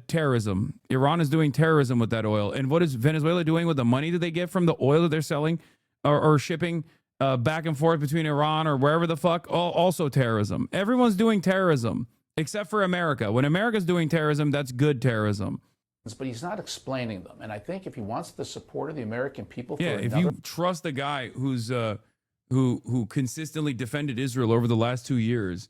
Terrorism. Iran is doing terrorism with that oil. And what is Venezuela doing with the money that they get from the oil that they're selling or shipping back and forth between Iran or wherever the fuck? Also terrorism. Everyone's doing terrorism except for America. When America's doing terrorism, that's good terrorism. But he's not explaining them. And I think if he wants the support of the American people, if you trust a guy who's who consistently defended Israel over the last 2 years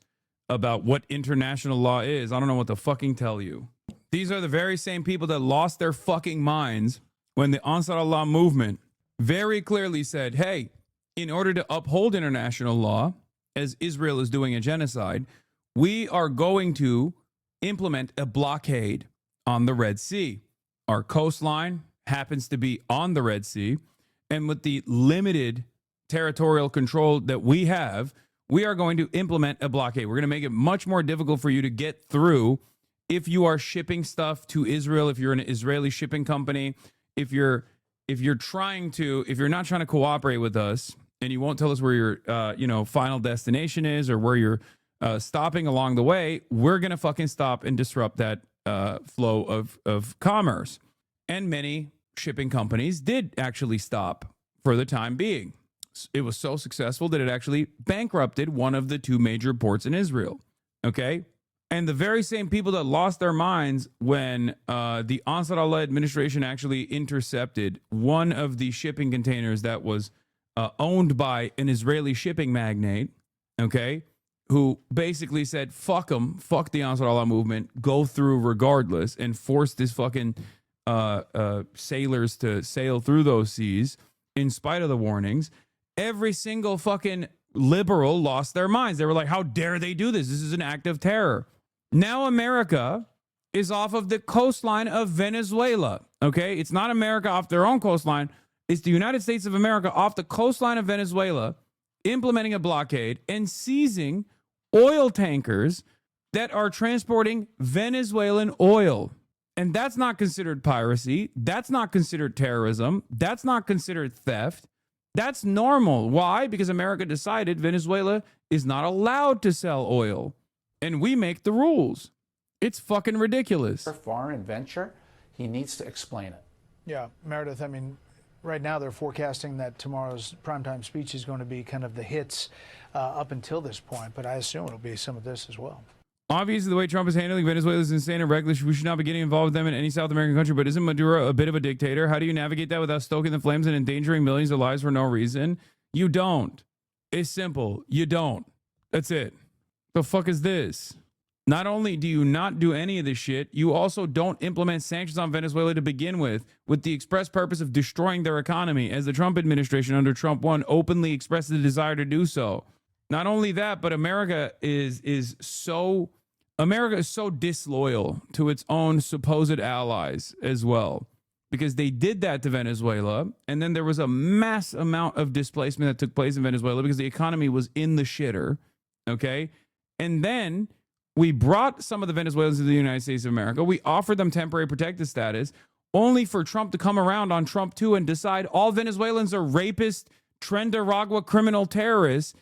about what international law is, I don't know what to fucking tell you. These are the very same people that lost their fucking minds when the Ansar Allah movement very clearly said, hey, in order to uphold international law, as Israel is doing a genocide, we are going to implement a blockade on the Red Sea. Our coastline happens to be on the Red Sea, and with the limited territorial control that we have, we are going to implement a blockade. We're going to make it much more difficult for you to get through if you are shipping stuff to Israel, if you're an Israeli shipping company, if you're not trying to cooperate with us, and you won't tell us where your final destination is or where you're stopping along the way, we're going to fucking stop and disrupt that flow of commerce. And many shipping companies did actually stop for the time being. It was so successful that it actually bankrupted one of the two major ports in Israel. Okay? And the very same people that lost their minds when the Ansar Allah administration actually intercepted one of the shipping containers that was owned by an Israeli shipping magnate, okay, who basically said, fuck them, fuck the Ansar Allah movement, go through regardless, and forced this fucking sailors to sail through those seas in spite of the warnings. Every single fucking liberal lost their minds. They were like, how dare they do this? This is an act of terror. Now America is off of the coastline of Venezuela, okay? It's not America off their own coastline. It's the United States of America off the coastline of Venezuela, implementing a blockade and seizing oil tankers that are transporting Venezuelan oil. And that's not considered piracy. That's not considered terrorism. That's not considered theft. That's normal. Why? Because America decided Venezuela is not allowed to sell oil. And we make the rules. It's fucking ridiculous. Foreign venture, he needs to explain it. Yeah, Meredith, I mean, right now they're forecasting that tomorrow's primetime speech is going to be kind of the hits up until this point, but I assume it'll be some of this as well. Obviously, the way Trump is handling Venezuela is insane and reckless. We should not be getting involved with them in any South American country. But isn't Maduro a bit of a dictator? How do you navigate that without stoking the flames and endangering millions of lives for no reason? You don't. It's simple. You don't. That's it. The fuck is this? Not only do you not do any of this shit, you also don't implement sanctions on Venezuela to begin with the express purpose of destroying their economy, as the Trump administration under Trump 1 openly expressed the desire to do so. Not only that, but America is so disloyal to its own supposed allies as well, because they did that to Venezuela, and then there was a mass amount of displacement that took place in Venezuela because the economy was in the shitter, okay? And then we brought some of the Venezuelans to the United States of America. We offered them temporary protected status, only for Trump to come around on Trump 2 and decide all Venezuelans are rapists, Trendaragua criminal terrorists.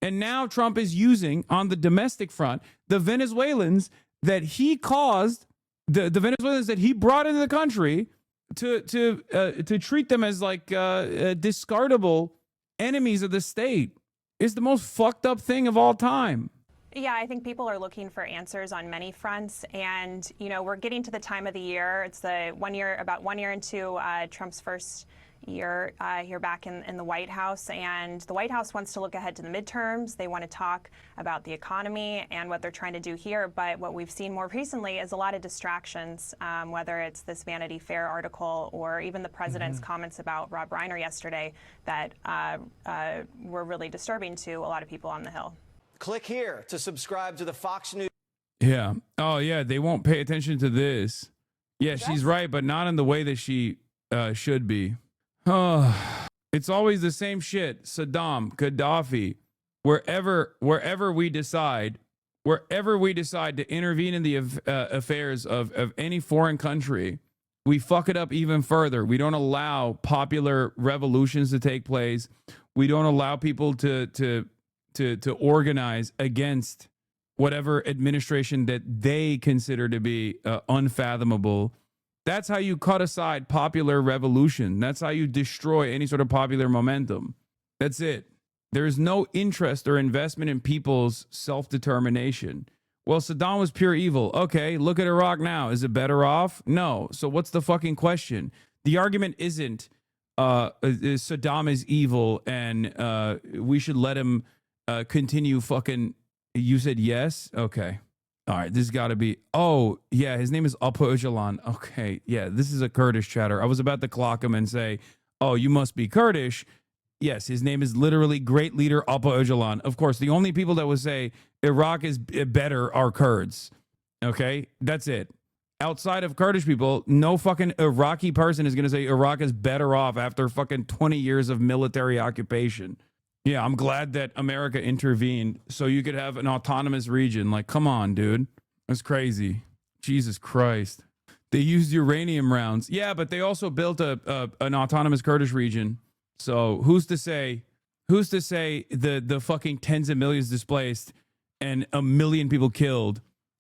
And now Trump is using, on the domestic front, the Venezuelans that he caused, the Venezuelans that he brought into the country to treat them as like discardable enemies of the state. It's the most fucked up thing of all time. Yeah, I think people are looking for answers on many fronts, and we're getting to the time of the year. It's about 1 year into Trump's first year here back in the White House, and the White House wants to look ahead to the midterms. They want to talk about the economy and what they're trying to do here, but what we've seen more recently is a lot of distractions, whether it's this Vanity Fair article or even the president's comments about Rob Reiner yesterday that were really disturbing to a lot of people on the Hill. Click here to subscribe to the Fox News. Yeah. Oh, yeah. They won't pay attention to this. Yeah, she's right, but not in the way that she should be. It's always the same shit. Saddam, Gaddafi, wherever we decide to intervene in the affairs of any foreign country, we fuck it up even further. We don't allow popular revolutions to take place. We don't allow people to organize against whatever administration that they consider to be unfathomable. That's how you cut aside popular revolution. That's how you destroy any sort of popular momentum. That's it. There is no interest or investment in people's self-determination. Well, Saddam was pure evil. Okay, look at Iraq now. Is it better off? No. So what's the fucking question? The argument isn't Saddam is evil and we should let him continue fucking. You said yes? Okay. All right, this has got to be. Oh, yeah, his name is Alpa Öcalan. Okay, yeah, this is a Kurdish chatter. I was about to clock him and say, oh, you must be Kurdish. Yes, his name is literally Great Leader Alpa Öcalan. Of course, the only people that would say Iraq is better are Kurds. Okay, that's it. Outside of Kurdish people, no fucking Iraqi person is going to say Iraq is better off after fucking 20 years of military occupation. Yeah, I'm glad that America intervened so you could have an autonomous region. Like, come on, dude. That's crazy. Jesus Christ. They used uranium rounds. Yeah, but they also built an autonomous Kurdish region. So who's to say the fucking tens of millions displaced and 1 million people killed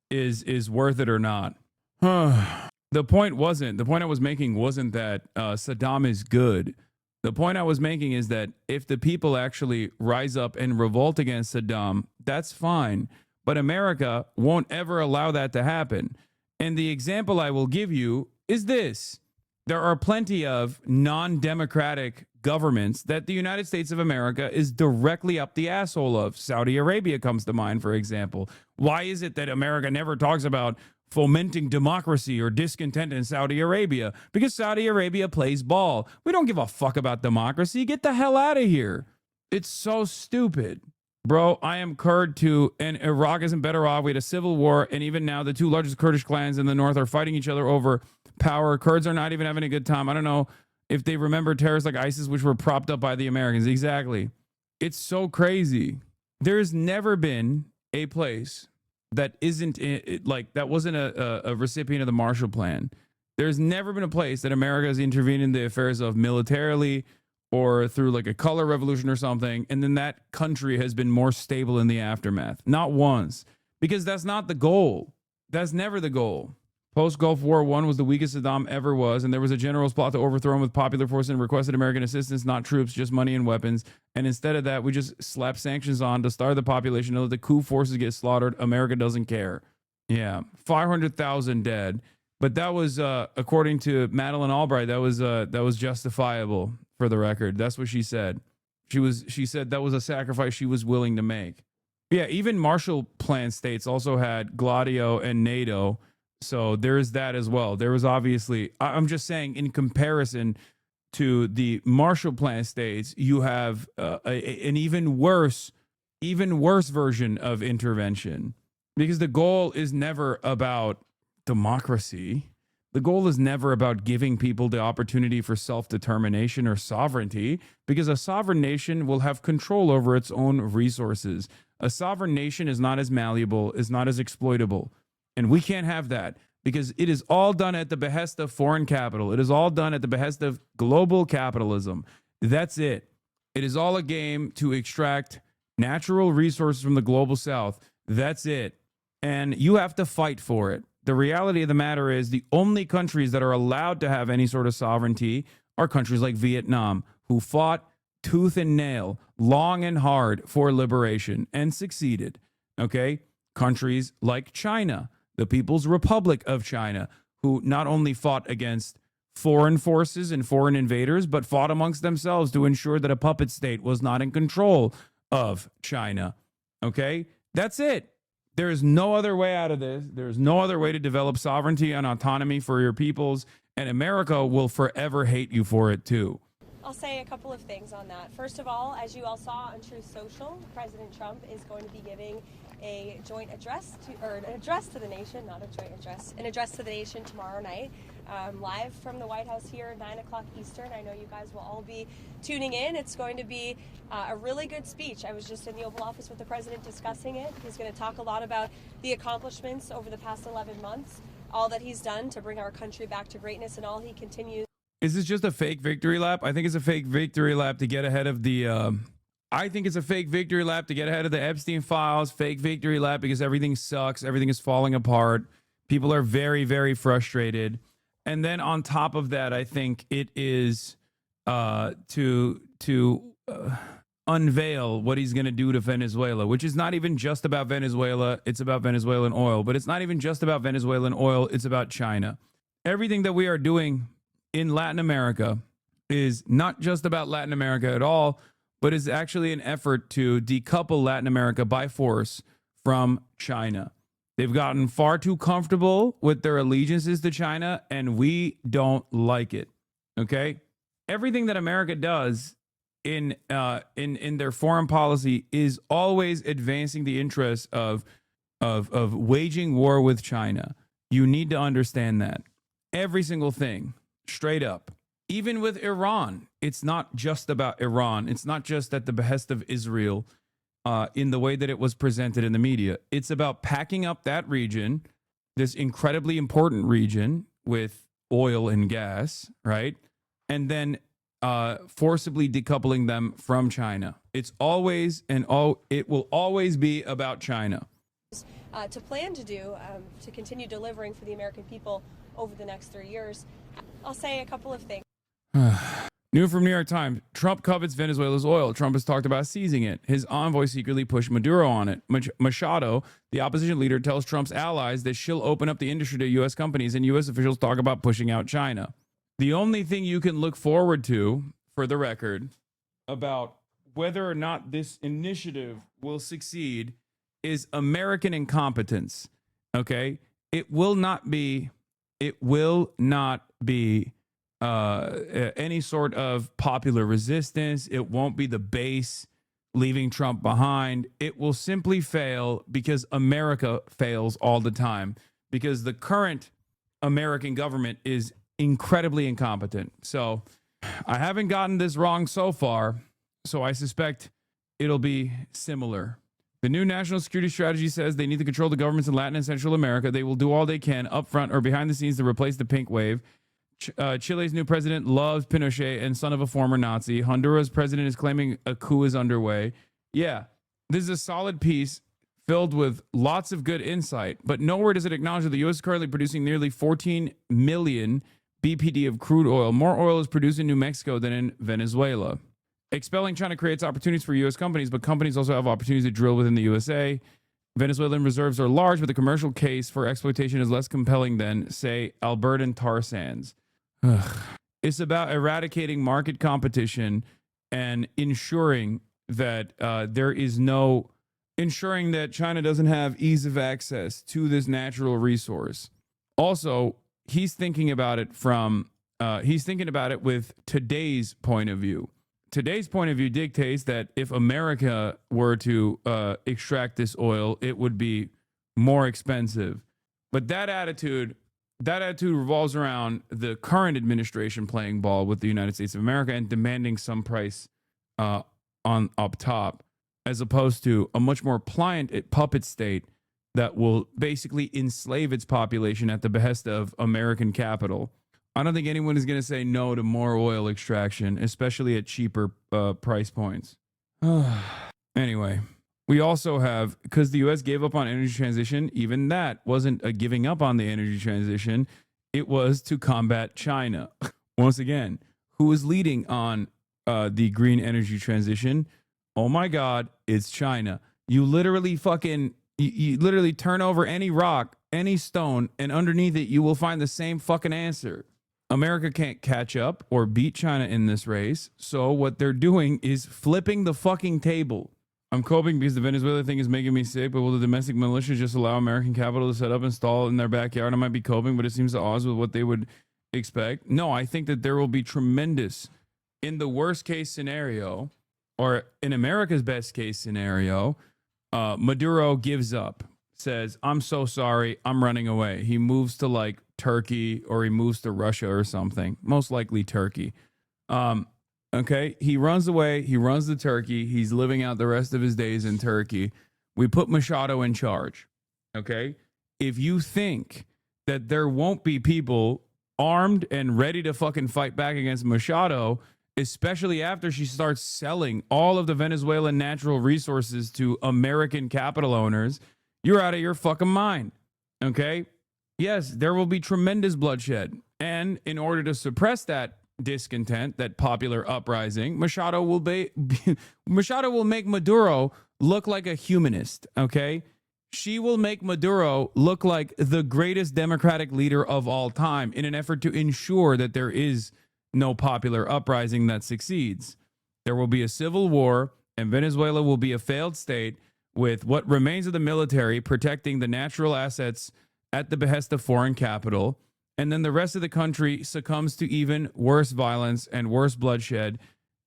is worth it or not? The point I was making wasn't that Saddam is good. The point I was making is that if the people actually rise up and revolt against Saddam, that's fine. But America won't ever allow that to happen. And the example I will give you is this. There are plenty of non-democratic governments that the United States of America is directly up the asshole of. Saudi Arabia comes to mind, for example. Why is it that America never talks about fomenting democracy or discontent in Saudi Arabia? Because Saudi Arabia plays ball. We don't give a fuck about democracy. Get the hell out of here. It's so stupid. Bro, I am Kurd too, and Iraq isn't better off. We had a civil war, and even now the two largest Kurdish clans in the north are fighting each other over power. Kurds are not even having a good time. I don't know if they remember terrorists like ISIS, which were propped up by the Americans. Exactly. It's so crazy. There's never been a place that isn't that wasn't a recipient of the Marshall Plan. There's never been a place that America has intervened in the affairs of militarily or through like a color revolution or something, and then that country has been more stable in the aftermath. Not once. Because that's not the goal. That's never the goal. Post-Gulf War I was the weakest Saddam ever was, and there was a general's plot to overthrow him with popular force and requested American assistance, not troops, just money and weapons. And instead of that, we just slap sanctions on to starve the population, and let the coup forces get slaughtered. America doesn't care. Yeah, 500,000 dead. But that was, according to Madeleine Albright, that was justifiable. For the record, that's what she said. She said that was a sacrifice she was willing to make. Yeah, even Marshall Plan states also had Gladio and NATO, so there's that as well. There was obviously, I'm just saying, in comparison to the Marshall Plan states, you have an even worse version of intervention, because the goal is never about democracy. The goal is never about giving people the opportunity for self-determination or sovereignty, because a sovereign nation will have control over its own resources. A sovereign nation is not as malleable, is not as exploitable. And we can't have that, because it is all done at the behest of foreign capital. It is all done at the behest of global capitalism. That's it. It is all a game to extract natural resources from the global south. That's it. And you have to fight for it. The reality of the matter is the only countries that are allowed to have any sort of sovereignty are countries like Vietnam, who fought tooth and nail, long and hard for liberation and succeeded. Okay? Countries like China, the People's Republic of China, who not only fought against foreign forces and foreign invaders, but fought amongst themselves to ensure that a puppet state was not in control of China. Okay? That's it. There is no other way out of this. There is no other way to develop sovereignty and autonomy for your peoples, and America will forever hate you for it too. I'll say a couple of things on that. First of all, as you all saw on Truth Social, President Trump is going to be giving a joint address an address to the nation, not a joint address, an address to the nation tomorrow night, live from the White House here, 9 o'clock Eastern. I know you guys will all be tuning in. It's going to be a really good speech. I was just in the Oval Office with the president discussing it. He's going to talk a lot about the accomplishments over the past 11 months, all that he's done to bring our country back to greatness, and all he continues. Is this just a fake victory lap? I think it's a fake victory lap to get ahead of the I think it's a fake victory lap to get ahead of the Epstein files, fake victory lap because everything sucks, everything is falling apart. People are very, very frustrated. And then on top of that, I think it is to unveil what he's going to do to Venezuela, which is not even just about Venezuela. It's about Venezuelan oil, but it's not even just about Venezuelan oil. It's about China. Everything that we are doing in Latin America is not just about Latin America at all, but is actually an effort to decouple Latin America by force from China. They've gotten far too comfortable with their allegiances to China, and we don't like it. Okay? Everything that America does in their foreign policy is always advancing the interests of waging war with China. You need to understand that. Every single thing, straight up. Even with Iran, it's not just about Iran. It's not just at the behest of Israel in the way that it was presented in the media. It's about packing up that region, this incredibly important region with oil and gas, right? And then forcibly decoupling them from China. It's always it will always be about China. To plan to do, to continue delivering for the American people over the next 3 years. I'll say a couple of things. New from New York Times. Trump covets Venezuela's oil. Trump has talked about seizing it. His envoy secretly pushed Maduro on it. Machado, the opposition leader, tells Trump's allies that she'll open up the industry to U.S. companies, and U.S. officials talk about pushing out China. The only thing you can look forward to, for the record, about whether or not this initiative will succeed is American incompetence. Okay? It will not be any sort of popular resistance. It won't be the base leaving Trump behind. It will simply fail because America fails all the time, because the current American government is incredibly incompetent. So I haven't gotten this wrong so far, so I suspect it'll be similar. The new national security strategy says they need to control the governments in Latin and Central America. They will do all they can up front or behind the scenes to replace the pink wave. Chile's new president loves Pinochet and son of a former Nazi. Honduras president is claiming a coup is underway. Yeah, this is a solid piece filled with lots of good insight, but nowhere does it acknowledge that the U.S. is currently producing nearly 14 million BPD of crude oil. More oil is produced in New Mexico than in Venezuela. Expelling China creates opportunities for U.S. companies, but companies also have opportunities to drill within the USA. Venezuelan reserves are large, but the commercial case for exploitation is less compelling than, say, Albertan tar sands. Ugh. It's about eradicating market competition and ensuring that ensuring that China doesn't have ease of access to this natural resource. Also, he's thinking about it with today's point of view. Today's point of view dictates that if America were to extract this oil, it would be more expensive. But that attitude revolves around the current administration playing ball with the United States of America and demanding some price on up top, as opposed to a much more pliant puppet state that will basically enslave its population at the behest of American capital. I don't think anyone is going to say no to more oil extraction, especially at cheaper price points. Anyway, we also have, because the U.S. gave up on energy transition, even that wasn't a giving up on the energy transition. It was to combat China. Once again, who is leading on the green energy transition? Oh my God, it's China. You literally you literally turn over any rock, any stone, and underneath it, you will find the same fucking answer. America can't catch up or beat China in this race. So what they're doing is flipping the fucking table. I'm coping because the Venezuela thing is making me sick, but will the domestic militia just allow American capital to set up and stall in their backyard? I might be coping, but it seems at odds with what they would expect. No, I think that there will be tremendous, in the worst case scenario, or in America's best case scenario, Maduro gives up, says, I'm so sorry, I'm running away. He moves to like Turkey, or he moves to Russia or something, most likely Turkey. Okay, he runs away, he runs to Turkey, he's living out the rest of his days in Turkey. We put Machado in charge. Okay, if you think that there won't be people armed and ready to fucking fight back against Machado, especially after she starts selling all of the Venezuelan natural resources to American capital owners, you're out of your fucking mind. Okay? Yes, there will be tremendous bloodshed. And in order to suppress that discontent, that popular uprising, Machado will make Maduro look like a humanist. Okay? She will make Maduro look like the greatest democratic leader of all time in an effort to ensure that there is no popular uprising that succeeds. There will be a civil war, and Venezuela will be a failed state with what remains of the military protecting the natural assets at the behest of foreign capital. And then the rest of the country succumbs to even worse violence and worse bloodshed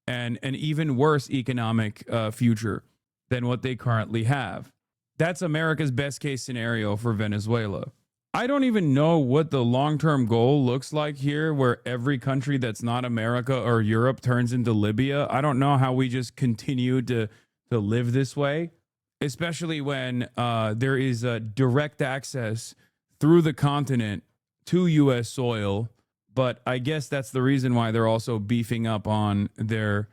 and an even worse economic future than what they currently have. That's America's best case scenario for Venezuela. I don't even know what the long-term goal looks like here, where every country that's not America or Europe turns into Libya. I don't know how we just continue to live this way, especially when there is direct access through the continent to U.S. soil. But I guess that's the reason why they're also beefing up on their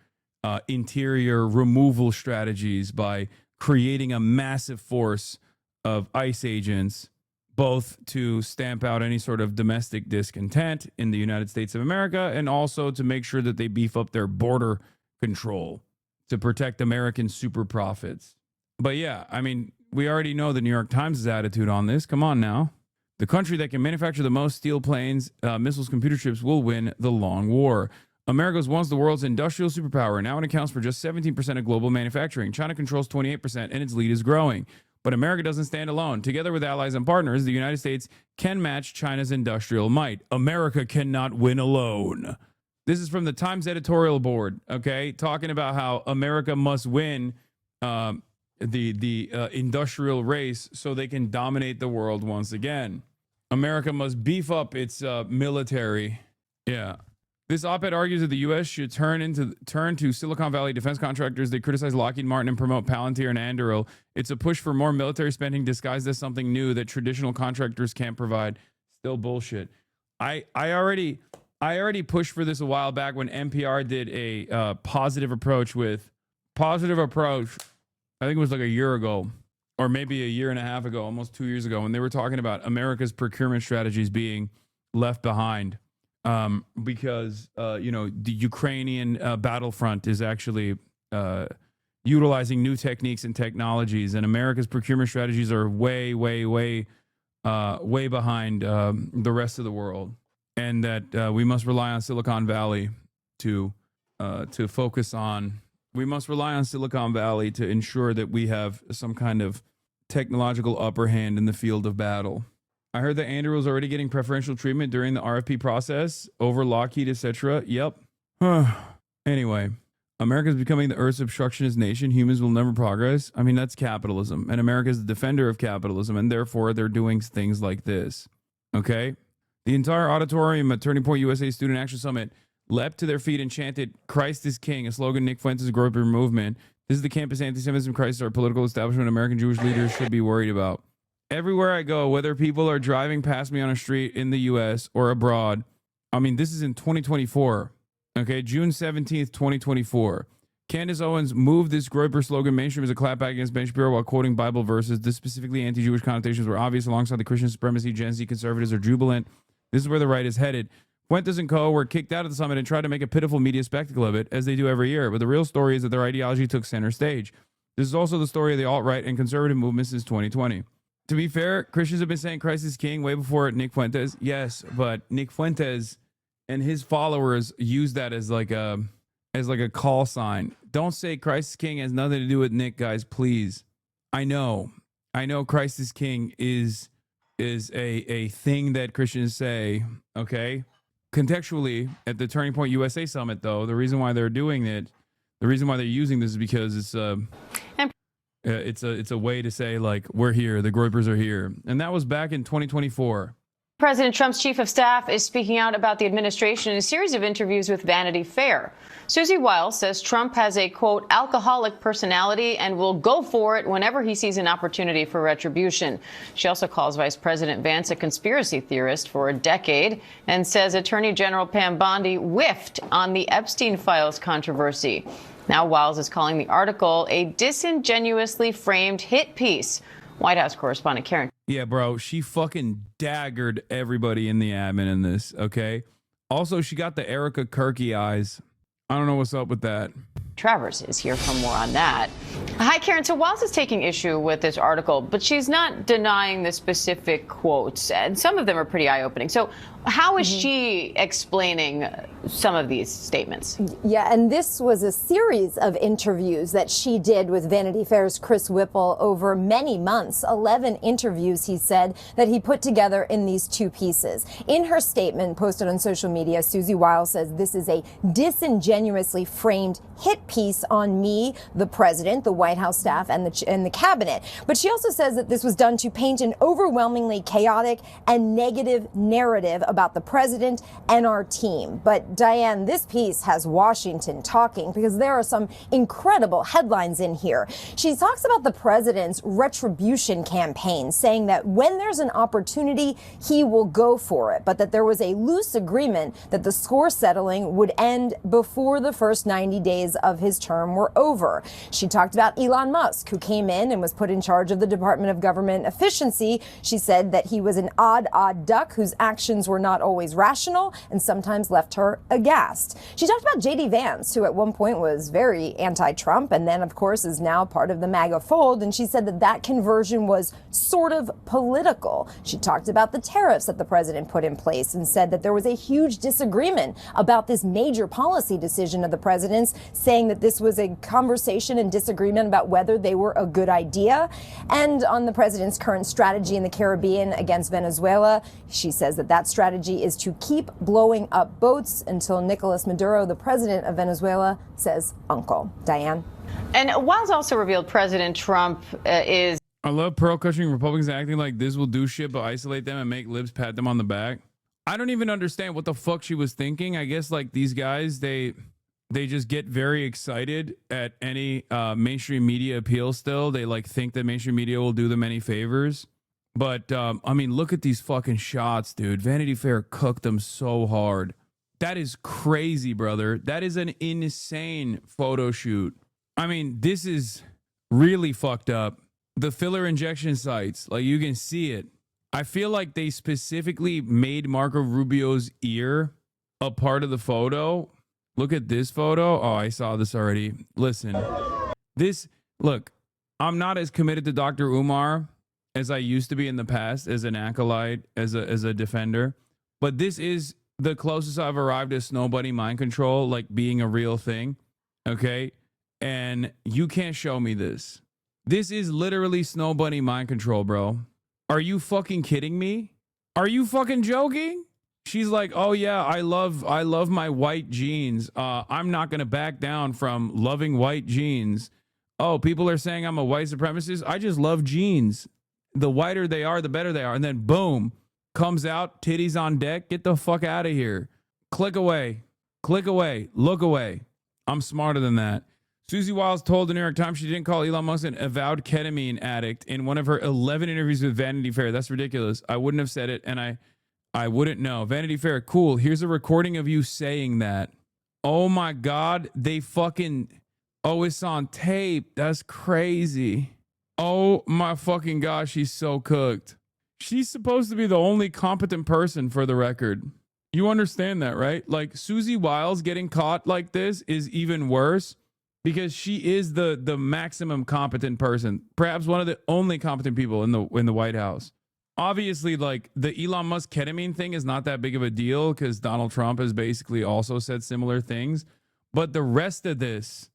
interior removal strategies by creating a massive force of ICE agents, both to stamp out any sort of domestic discontent in the United States of America and also to make sure that they beef up their border control to protect American super profits. But yeah, I mean, we already know the New York Times' attitude on this. Come on now. The country that can manufacture the most steel planes, missiles, computer chips will win the long war. America was once the world's industrial superpower. Now it accounts for just 17% of global manufacturing. China controls 28% and its lead is growing. But America doesn't stand alone. Together with allies and partners, the United States can match China's industrial might. America cannot win alone. This is from the Times editorial board, okay, talking about how America must win the industrial race so they can dominate the world once again. America must beef up its military. Yeah. This op-ed argues that the U.S. should turn to Silicon Valley defense contractors. They criticize Lockheed Martin and promote Palantir and Anduril. It's a push for more military spending disguised as something new that traditional contractors can't provide. Still bullshit. I already pushed for this a while back when NPR did a positive approach. I think it was like a year ago, or maybe a year and a half ago, almost 2 years ago, when they were talking about America's procurement strategies being left behind. Because the Ukrainian battlefront is actually utilizing new techniques and technologies, and America's procurement strategies are way behind the rest of the world, and that we must rely on Silicon Valley to focus on. We must rely on Silicon Valley to ensure that we have some kind of technological upper hand in the field of battle. I heard that Andrew was already getting preferential treatment during the RFP process over Lockheed, etc. Yep. Anyway, America's becoming the Earth's obstructionist nation. Humans will never progress. I mean, that's capitalism. And America's the defender of capitalism. And therefore, they're doing things like this. Okay? The entire auditorium at Turning Point USA Student Action Summit leapt to their feet and chanted, "Christ is King," a slogan Nick Fuentes' Groper movement. This is the campus anti-Semitism crisis our political establishment American Jewish leaders should be worried about. Everywhere I go, whether people are driving past me on a street in the U.S. or abroad, I mean, this is in 2024. Okay, June 17th, 2024. Candace Owens moved this Groper slogan mainstream as a clapback against Ben Shapiro while quoting Bible verses. This specifically anti-Jewish connotations were obvious alongside the Christian supremacy. Gen Z conservatives are jubilant. This is where the right is headed. Fuentes and co. were kicked out of the summit and tried to make a pitiful media spectacle of it, as they do every year. But the real story is that their ideology took center stage. This is also the story of the alt-right and conservative movement since 2020. To be fair, Christians have been saying Christ is King way before Nick Fuentes. Yes, but Nick Fuentes and his followers use that as like a call sign. Don't say Christ is King has nothing to do with Nick, guys, please. I know Christ is King is a thing that Christians say, okay? Contextually, at the Turning Point USA Summit, though, the reason why they're doing it, the reason why they're using this is because it's a way to say, like, we're here, the Groypers are here. And that was back in 2024. President Trump's chief of staff is speaking out about the administration in a series of interviews with Vanity Fair. Susie Wiles says Trump has a, quote, alcoholic personality and will go for it whenever he sees an opportunity for retribution. She also calls Vice President Vance a conspiracy theorist for a decade and says Attorney General Pam Bondi whiffed on the Epstein files controversy. Now Wiles is calling the article a disingenuously framed hit piece. White House correspondent Karen. Yeah, bro, she fucking daggered everybody in the admin in this, okay? Also, she got the Erica Kirky eyes. I don't know what's up with that. Travers is here for more on that. Hi, Karen. So Wiles is taking issue with this article, but she's not denying the specific quotes, and some of them are pretty eye-opening. So how is she explaining some of these statements? Yeah, and this was a series of interviews that she did with Vanity Fair's Chris Whipple over many months. 11 interviews, he said, that he put together in these two pieces. In her statement posted on social media, Susie Wiles says this is a disingenuously framed hit piece on me, the president, the White House staff, and the cabinet. But she also says that this was done to paint an overwhelmingly chaotic and negative narrative about the president and our team. But Diane, this piece has Washington talking because there are some incredible headlines in here. She talks about the president's retribution campaign, saying that when there's an opportunity, he will go for it, but that there was a loose agreement that the score settling would end before the first 90 days of his term were over. She talked about Elon Musk, who came in and was put in charge of the Department of Government Efficiency. She said that he was an odd duck whose actions were not always rational and sometimes left her aghast. She talked about J.D. Vance, who at one point was very anti-Trump and then, of course, is now part of the MAGA fold. And she said that that conversion was sort of political. She talked about the tariffs that the president put in place and said that there was a huge disagreement about this major policy decision of the president's, saying that this was a conversation and disagreement about whether they were a good idea. And on the president's current strategy in the Caribbean against Venezuela, she says that that strategy is to keep blowing up boats until Nicolas Maduro, the president of Venezuela, says uncle. Diane? And Wiles also revealed President Trump is... I love pearl cushioning Republicans acting like this will do shit but isolate them and make libs pat them on the back. I don't even understand what the fuck she was thinking. I guess like these guys, they just get very excited at any mainstream media appeal still. They like think that mainstream media will do them any favors. But, I mean, look at these fucking shots, dude. Vanity Fair cooked them so hard. That is crazy, brother. That is an insane photo shoot. I mean, this is really fucked up. The filler injection sites, like you can see it. I feel like they specifically made Marco Rubio's ear a part of the photo. Look at this photo. Oh, I saw this already. Listen. Look, I'm not as committed to Dr. Umar as I used to be in the past as an acolyte, as a defender. But this is the closest I've arrived to Snow Bunny mind control, like being a real thing. Okay? And you can't show me this. This is literally Snow Bunny mind control, bro. Are you fucking kidding me? Are you fucking joking? She's like, oh yeah, I love my white jeans. I'm not gonna back down from loving white jeans. Oh, people are saying I'm a white supremacist. I just love jeans. The whiter they are, the better they are. And then boom, comes out, titties on deck. Get the fuck out of here. Click away. Click away. Look away. I'm smarter than that. Susie Wiles told the New York Times she didn't call Elon Musk an avowed ketamine addict in one of her 11 interviews with Vanity Fair. That's ridiculous. I wouldn't have said it, and I wouldn't know. Vanity Fair, cool. Here's a recording of you saying that. Oh my God. They fucking... Oh, it's on tape. That's crazy. Oh my fucking gosh, she's so cooked. She's supposed to be the only competent person, for the record. You understand that, right? Like, Susie Wiles getting caught like this is even worse because she is the maximum competent person, perhaps one of the only competent people in the White House. Obviously, like, the Elon Musk ketamine thing is not that big of a deal because Donald Trump has basically also said similar things. But the rest of this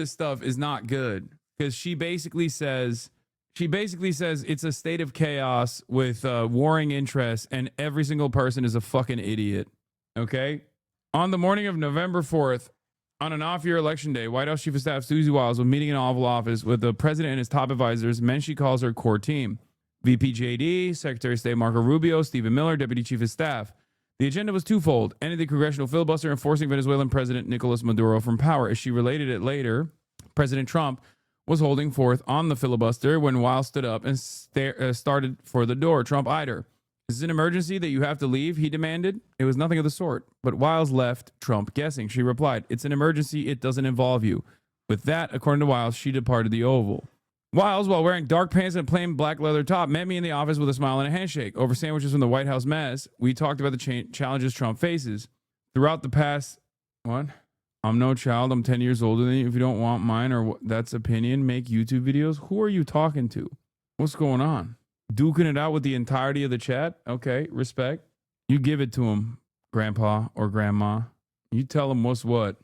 stuff is not good because she basically says it's a state of chaos with warring interests and every single person is a fucking idiot. Okay? On the morning of November 4th, on an off-year election day, White House Chief of Staff Susie Wiles was meeting in Oval Office with the president and his top advisors, men she calls her core team. VP JD, Secretary of State Marco Rubio, Stephen Miller, Deputy Chief of Staff. The agenda was twofold: ending the congressional filibuster and forcing Venezuelan President Nicolas Maduro from power. As she related it later, President Trump was holding forth on the filibuster when Wiles stood up and started for the door. Trump eyed her. Is this an emergency that you have to leave? He demanded. It was nothing of the sort. But Wiles left, Trump guessing. She replied, it's an emergency. It doesn't involve you. With that, according to Wiles, she departed the Oval. Wiles, while wearing dark pants and a plain black leather top, met me in the office with a smile and a handshake. Over sandwiches from the White House mess, we talked about the challenges Trump faces. Throughout the past... What? I'm no child. I'm 10 years older than you. If you don't want mine or that's opinion, make YouTube videos. Who are you talking to? What's going on? Duking it out with the entirety of the chat? Okay, respect. You give it to him, grandpa or grandma. You tell him what's what.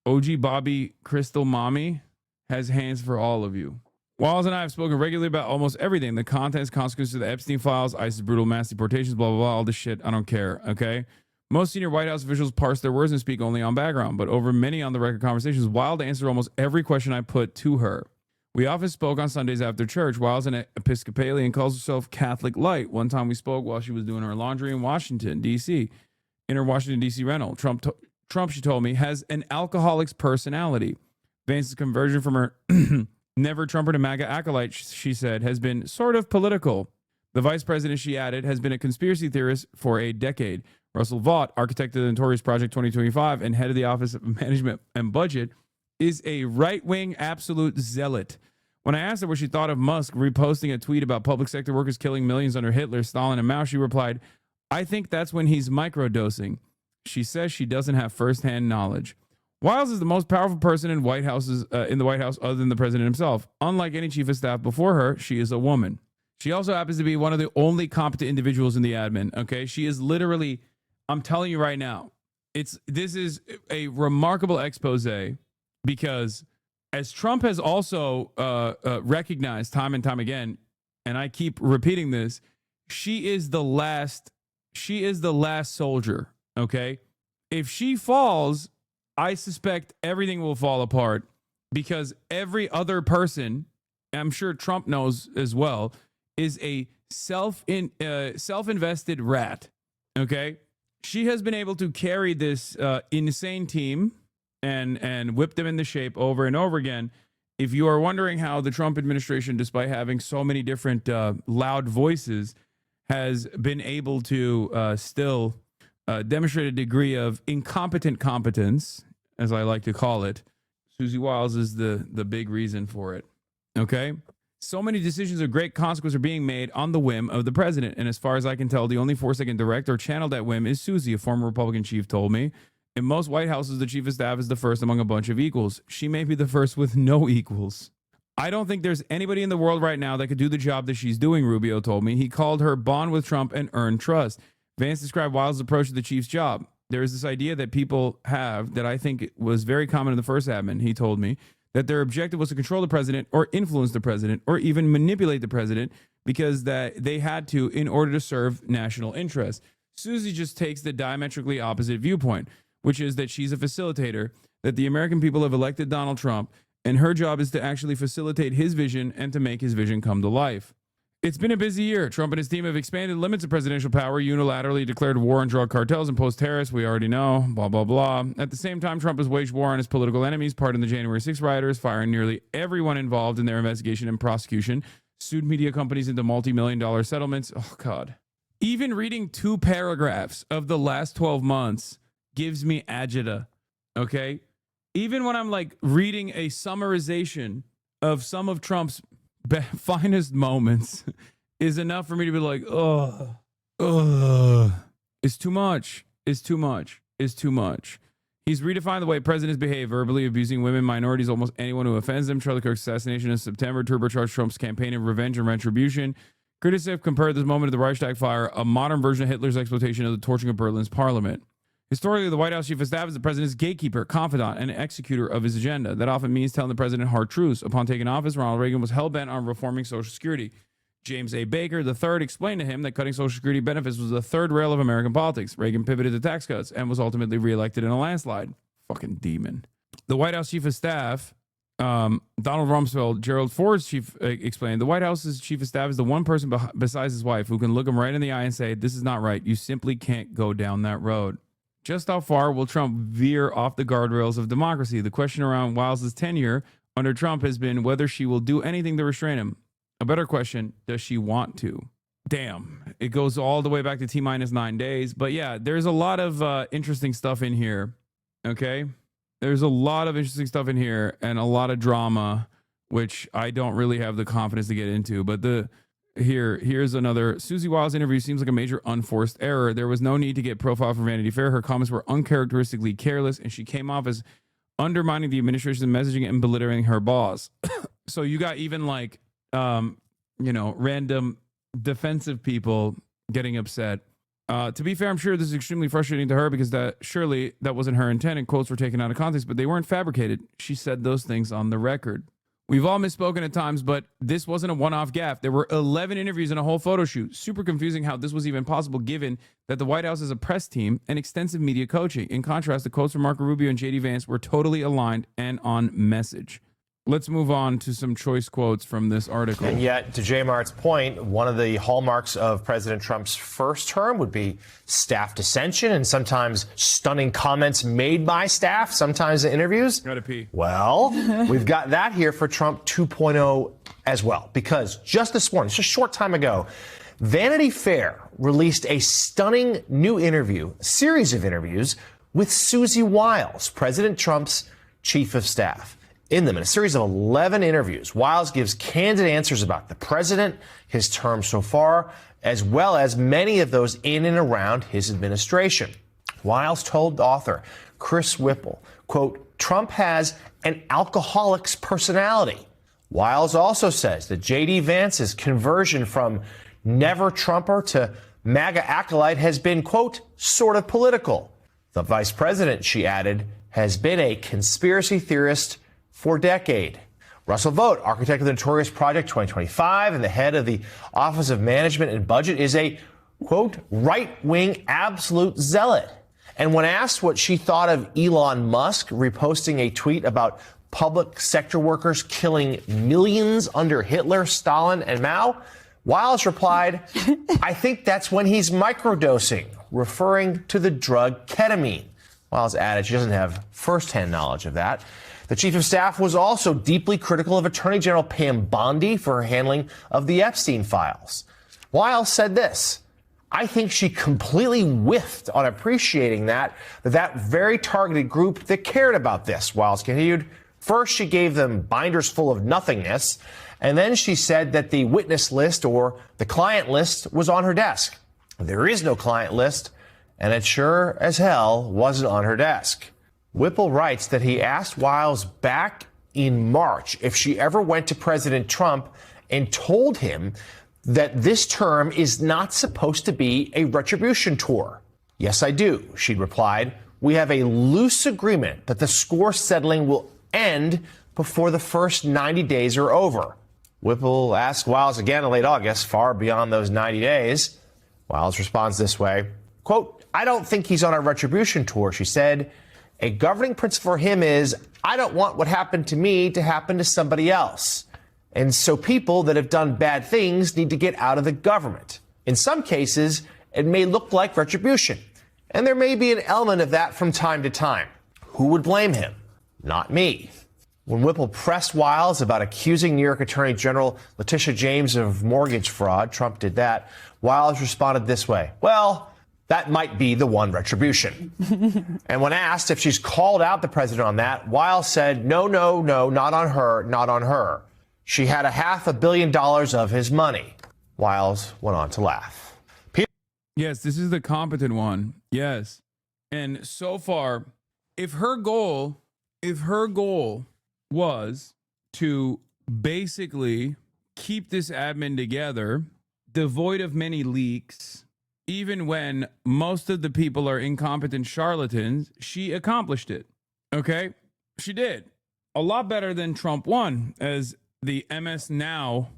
OG Bobby Crystal Mommy has hands for all of you. Wiles and I have spoken regularly about almost everything. The contents, consequences of the Epstein files, ISIS brutal mass deportations, blah, blah, blah, all this shit. I don't care, okay? Most senior White House officials parse their words and speak only on background, but over many on-the-record conversations, Wiles answered almost every question I put to her. We often spoke on Sundays after church. Wiles, an Episcopalian, calls herself Catholic Light. One time we spoke while she was doing her laundry in Washington, D.C., in her Washington, D.C. rental. Trump, she told me, has an alcoholic's personality. Vance's conversion from her never Trumper to MAGA acolyte, she said, has been sort of political. The vice president, she added, has been a conspiracy theorist for a decade. Russell Vought, architect of the notorious Project 2025 and head of the Office of Management and Budget, is a right-wing absolute zealot. When I asked her what she thought of Musk reposting a tweet about public sector workers killing millions under Hitler, Stalin, and Mao, she replied, I think that's when he's microdosing. She says she doesn't have firsthand knowledge. Wiles is the most powerful person in the White House other than the president himself. Unlike any chief of staff before her, she is a woman. She also happens to be one of the only competent individuals in the admin. Okay, she is literally, I'm telling you right now, this is a remarkable expose because as Trump has also recognized time and time again, and I keep repeating this, she is the last soldier. Okay, if she falls, I suspect everything will fall apart because every other person, I'm sure Trump knows as well, is a self-invested rat. Okay, she has been able to carry this insane team and whip them into shape over and over again. If you are wondering how the Trump administration, despite having so many different loud voices, has been able to still demonstrate a degree of incompetent competence, as I like to call it, Susie Wiles is the big reason for it. Okay? So many decisions of great consequence are being made on the whim of the president. And as far as I can tell, the only force that can direct or channel that whim is Susie, a former Republican chief told me. In most White Houses, the chief of staff is the first among a bunch of equals. She may be the first with no equals. I don't think there's anybody in the world right now that could do the job that she's doing, Rubio told me. He called her bond with Trump and earn trust. Vance described Wiles' approach to the chief's job. There is this idea that people have that I think was very common in the first admin, he told me, that their objective was to control the president or influence the president or even manipulate the president because that they had to in order to serve national interests. Susie just takes the diametrically opposite viewpoint, which is that she's a facilitator, that the American people have elected Donald Trump, and her job is to actually facilitate his vision and to make his vision come to life. It's been a busy year. Trump and his team have expanded limits of presidential power, unilaterally declared war on drug cartels, imposed tariffs. We already know, blah, blah, blah. At the same time, Trump has waged war on his political enemies, pardoned the January 6th rioters, firing nearly everyone involved in their investigation and prosecution, sued media companies into multi-million-dollar settlements. Oh, God. Even reading 2 paragraphs of the last 12 months gives me agita, okay? Even when I'm like reading a summarization of some of Trump's finest moments is enough for me to be like, it's too much. It's too much. It's too much. He's redefined the way presidents behave, verbally abusing women, minorities, almost anyone who offends them. Charlie Kirk's assassination in September turbocharged Trump's campaign of revenge and retribution. Critics have compared this moment to the Reichstag fire, a modern version of Hitler's exploitation of the torching of Berlin's parliament. Historically, the White House chief of staff is the president's gatekeeper, confidant, and executor of his agenda. That often means telling the president hard truths. Upon taking office, Ronald Reagan was hell-bent on reforming Social Security. James A. Baker III explained to him that cutting Social Security benefits was the third rail of American politics. Reagan pivoted to tax cuts and was ultimately reelected in a landslide. Fucking demon. The White House chief of staff, Donald Rumsfeld, Gerald Ford's chief, explained, the White House's chief of staff is the one person besides his wife who can look him right in the eye and say, this is not right. You simply can't go down that road. Just how far will Trump veer off the guardrails of democracy? The question around Wiles' tenure under Trump has been whether she will do anything to restrain him. A better question, does she want to? Damn, it goes all the way back to T-minus 9 days. But yeah, there's a lot of interesting stuff in here, okay? There's a lot of interesting stuff in here and a lot of drama, which I don't really have the confidence to get into. But here's another. Susie Wiles' interview seems like a major unforced error. There was no need to get profiled for Vanity Fair. Her comments were uncharacteristically careless, and she came off as undermining the administration's messaging and belittling her boss. So you got even like, random defensive people getting upset. To be fair, I'm sure this is extremely frustrating to her because surely that wasn't her intent and quotes were taken out of context, but they weren't fabricated. She said those things on the record. We've all misspoken at times, but this wasn't a one-off gaffe. There were 11 interviews and a whole photo shoot. Super confusing how this was even possible given that the White House has a press team and extensive media coaching. In contrast, the quotes from Marco Rubio and J.D. Vance were totally aligned and on message. Let's move on to some choice quotes from this article. And yet, to J. Mart's point, one of the hallmarks of President Trump's first term would be staff dissension and sometimes stunning comments made by staff, sometimes in interviews. Gotta pee. Well, we've got that here for Trump 2.0 as well, because just this morning, just a short time ago, Vanity Fair released a stunning new series of interviews with Susie Wiles, President Trump's chief of staff. In them, in a series of 11 interviews, Wiles gives candid answers about the president, his term so far, as well as many of those in and around his administration. Wiles told author Chris Whipple, quote, Trump has an alcoholic's personality. Wiles also says that J.D. Vance's conversion from never Trumper to MAGA acolyte has been, quote, sort of political. The vice president, she added, has been a conspiracy theorist for a decade. Russell Vought, architect of the notorious Project 2025 and the head of the Office of Management and Budget, is a, quote, right-wing absolute zealot. And when asked what she thought of Elon Musk reposting a tweet about public sector workers killing millions under Hitler, Stalin, and Mao, Wiles replied, I think that's when he's microdosing, referring to the drug ketamine. Wiles added she doesn't have firsthand knowledge of that. The chief of staff was also deeply critical of Attorney General Pam Bondi for her handling of the Epstein files. Wiles said this, I think she completely whiffed on appreciating that very targeted group that cared about this. Wiles continued, first she gave them binders full of nothingness, and then she said that the witness list or the client list was on her desk. There is no client list, and it sure as hell wasn't on her desk. Whipple writes that he asked Wiles back in March if she ever went to President Trump and told him that this term is not supposed to be a retribution tour. Yes, I do, she replied. We have a loose agreement that the score settling will end before the first 90 days are over. Whipple asked Wiles again in late August, far beyond those 90 days. Wiles responds this way, quote, I don't think he's on a retribution tour, she said. A governing principle for him is, I don't want what happened to me to happen to somebody else. And so people that have done bad things need to get out of the government. In some cases, it may look like retribution. And there may be an element of that from time to time. Who would blame him? Not me. When Whipple pressed Wiles about accusing New York Attorney General Letitia James of mortgage fraud, Trump did that, Wiles responded this way, well, that might be the one retribution. And when asked if she's called out the president on that, Wiles said, no, not on her, not on her. She had $500 million of his money. Wiles went on to laugh. Yes, this is the competent one. Yes. And so far, if her goal was to basically keep this admin together, devoid of many leaks, even when most of the people are incompetent charlatans, she accomplished it. Okay? She did. A lot better than Trump 1, as the MS Now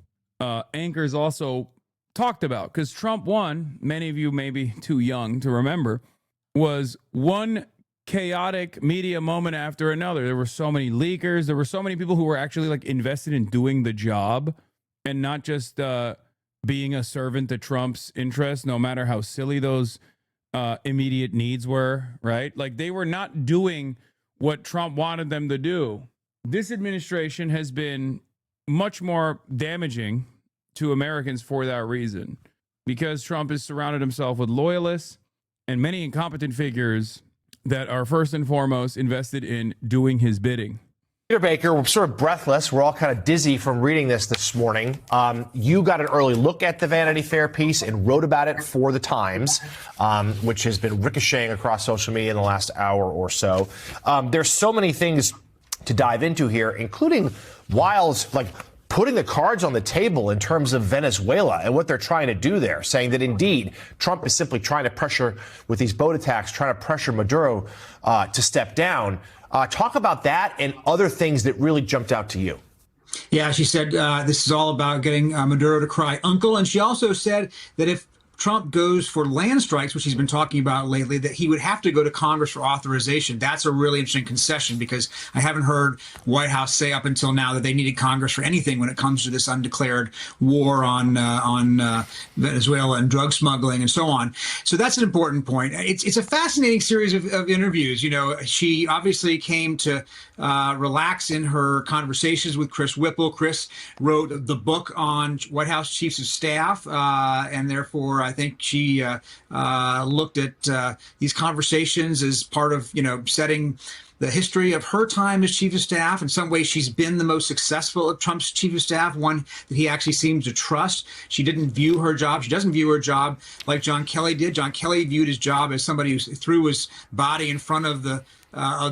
anchors also talked about. Because Trump 1, many of you may be too young to remember, was one chaotic media moment after another. There were so many leakers. There were so many people who were actually like invested in doing the job and not just being a servant to Trump's interests, no matter how silly those immediate needs were, right? Like they were not doing what Trump wanted them to do. This administration has been much more damaging to Americans for that reason, because Trump has surrounded himself with loyalists and many incompetent figures that are first and foremost invested in doing his bidding. Peter Baker, we're sort of breathless. We're all kind of dizzy from reading this morning. You got an early look at the Vanity Fair piece and wrote about it for The Times, which has been ricocheting across social media in the last hour or so. There's so many things to dive into here, including Wiles, like, putting the cards on the table in terms of Venezuela and what they're trying to do there, saying that indeed Trump is simply trying to pressure, with these boat attacks, trying to pressure Maduro to step down. Talk about that and other things that really jumped out to you. Yeah, she said this is all about getting Maduro to cry uncle. And she also said that if Trump goes for land strikes, which he's been talking about lately, that he would have to go to Congress for authorization. That's a really interesting concession, because I haven't heard White House say up until now that they needed Congress for anything when it comes to this undeclared war on Venezuela and drug smuggling and so on. So that's an important point. It's a fascinating series of interviews. You know, she obviously came to relax in her conversations with Chris Whipple. Chris wrote the book on White House chiefs of staff, and therefore I think she looked at these conversations as part of, setting the history of her time as chief of staff. In some ways, she's been the most successful of Trump's chief of staff, one that he actually seems to trust. She doesn't view her job like John Kelly did. John Kelly viewed his job as somebody who threw his body in front of the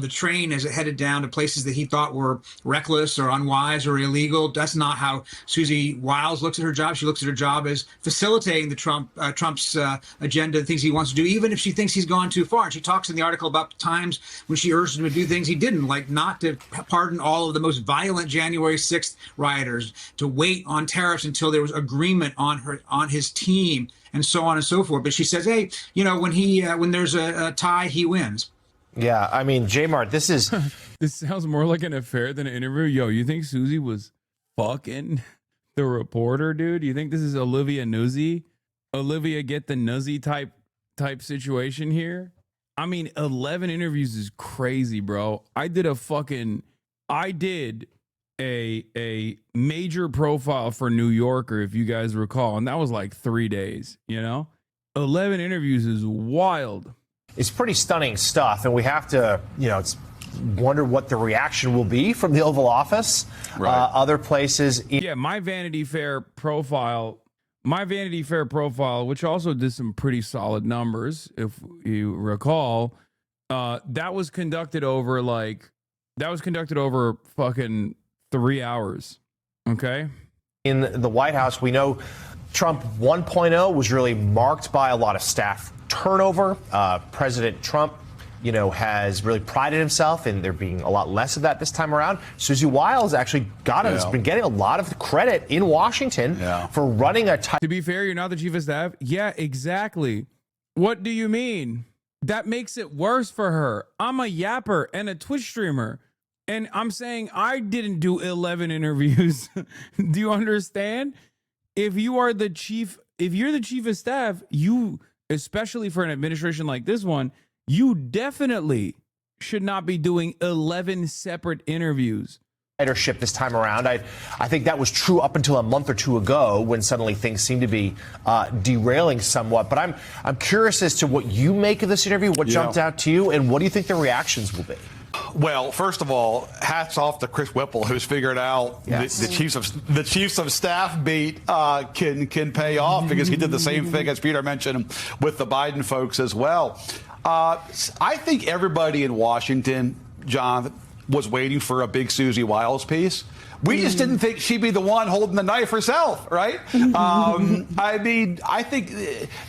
train as it headed down to places that he thought were reckless or unwise or illegal. That's not how Susie Wiles looks at her job. She looks at her job as facilitating the Trump's agenda, the things he wants to do, even if she thinks he's gone too far. And she talks in the article about times when she urged him to do things he didn't, like not to pardon all of the most violent January 6th rioters, to wait on tariffs until there was agreement on his team, and so on and so forth. But she says, hey, when there's a tie, he wins. Yeah, I mean, J-Mart, this is... This sounds more like an affair than an interview. Yo, you think Susie was fucking the reporter, dude? You think this is Olivia Nuzzi? Olivia get the Nuzzi type situation here? I mean, 11 interviews is crazy, bro. I did a major profile for New Yorker, if you guys recall, and that was like 3 days, 11 interviews is wild. It's pretty stunning stuff, and we have to, wonder what the reaction will be from the Oval Office, right. Other places. Yeah, my Vanity Fair profile my Vanity Fair profile, which also did some pretty solid numbers, if you recall, that was conducted over fucking 3 hours. Okay. In the White House, we know Trump 1.0 was really marked by a lot of staff turnover. President Trump, has really prided himself in there being a lot less of that this time around. Susie Wiles actually has been getting a lot of credit in Washington for running a tight. To be fair, you're not the chief of staff. Yeah, exactly. What do you mean? That makes it worse for her. I'm a yapper and a Twitch streamer. And I'm saying I didn't do 11 interviews. Do you understand? If you're the chief of staff, you, especially for an administration like this one, you definitely should not be doing 11 separate interviews. Leadership this time around. I think that was true up until a month or two ago when suddenly things seem to be derailing somewhat. But I'm curious as to what you make of this interview, what jumped out to you, and what do you think the reactions will be? Well, first of all, hats off to Chris Whipple, who's figured out the chiefs of staff beat can pay off, because he did the same thing, as Peter mentioned, with the Biden folks as well. I think everybody in Washington, John, was waiting for a big Susie Wiles piece. We just didn't think she'd be the one holding the knife herself, right? I think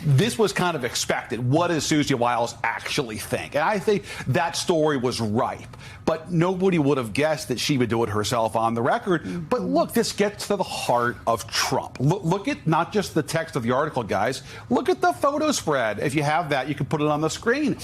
this was kind of expected. What does Susie Wiles actually think? And I think that story was ripe. But nobody would have guessed that she would do it herself on the record. But look, this gets to the heart of Trump. Look at not just the text of the article, guys. Look at the photo spread. If you have that, you can put it on the screen.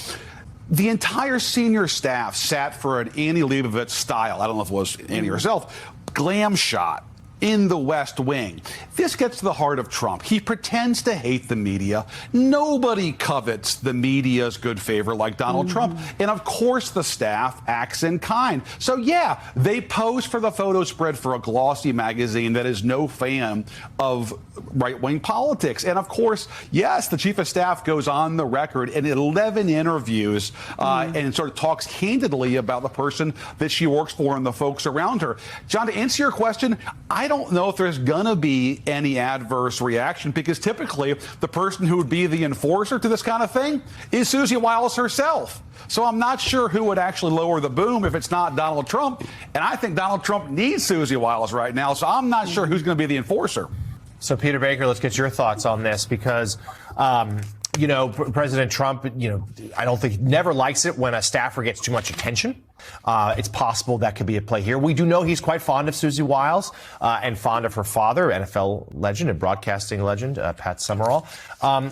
The entire senior staff sat for an Annie Leibovitz style, I don't know if it was Annie herself, glam shot in the West Wing. This gets to the heart of Trump. He pretends to hate the media. Nobody covets the media's good favor like Donald Trump. And of course the staff acts in kind. So yeah, they pose for the photo spread for a glossy magazine that is no fan of right-wing politics. And of course, yes, the chief of staff goes on the record in 11 interviews and sort of talks candidly about the person that she works for and the folks around her. John, to answer your question, I don't know if there's going to be any adverse reaction, because typically the person who would be the enforcer to this kind of thing is Susie Wiles herself. So I'm not sure who would actually lower the boom if it's not Donald Trump. And I think Donald Trump needs Susie Wiles right now. So I'm not sure who's going to be the enforcer. So, Peter Baker, let's get your thoughts on this, because President Trump, I don't think never likes it when a staffer gets too much attention. It's possible that could be at play here. We do know he's quite fond of Susie Wiles and fond of her father, NFL legend and broadcasting legend, Pat Summerall.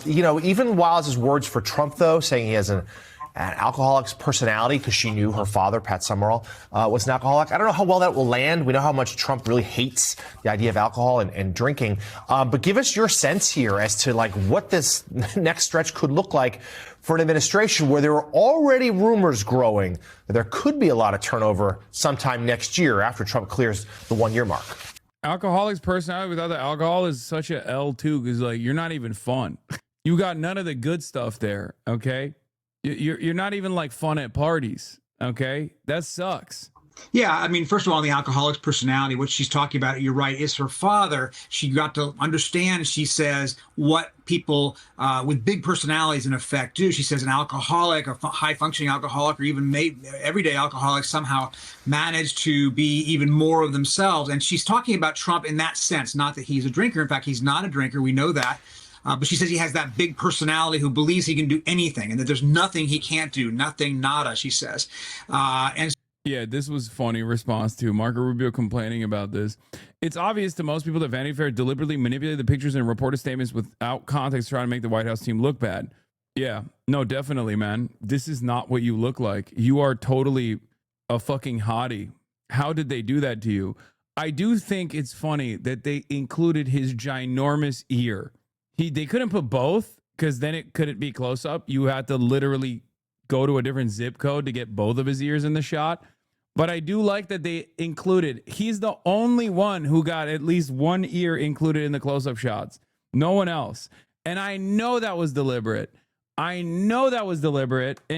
Even Wiles' words for Trump, though, saying he has an alcoholic's personality because she knew her father, Pat Summerall, was an alcoholic. I don't know how well that will land. We know how much Trump really hates the idea of alcohol and drinking. But give us your sense here as to what this next stretch could look like for an administration where there are already rumors growing that there could be a lot of turnover sometime next year after Trump clears the 1-year mark. Alcoholic's personality without the alcohol is such a L too, because you're not even fun. You got none of the good stuff there. Okay. You're not even fun at parties. Okay. That sucks. Yeah, I mean, first of all, the alcoholic's personality, what she's talking about, you're right, is her father. She got to understand, she says, what people with big personalities, in effect, do. She says an alcoholic, a high-functioning alcoholic, or even everyday alcoholics somehow manage to be even more of themselves. And she's talking about Trump in that sense, not that he's a drinker. In fact, he's not a drinker. We know that. But she says he has that big personality who believes he can do anything and that there's nothing he can't do, nothing, nada, she says. Yeah, this was funny response to Marco Rubio complaining about this. It's obvious to most people that Vanity Fair deliberately manipulated the pictures and reported statements without context, trying to make the White House team look bad. Yeah, no, definitely, man. This is not what you look like. You are totally a fucking hottie. How did they do that to you? I do think it's funny that they included his ginormous ear. They couldn't put both because then it couldn't be close up. You had to literally go to a different zip code to get both of his ears in the shot. But I do like that they included, he's the only one who got at least one ear included in the close-up shots. No one else. And I know that was deliberate. And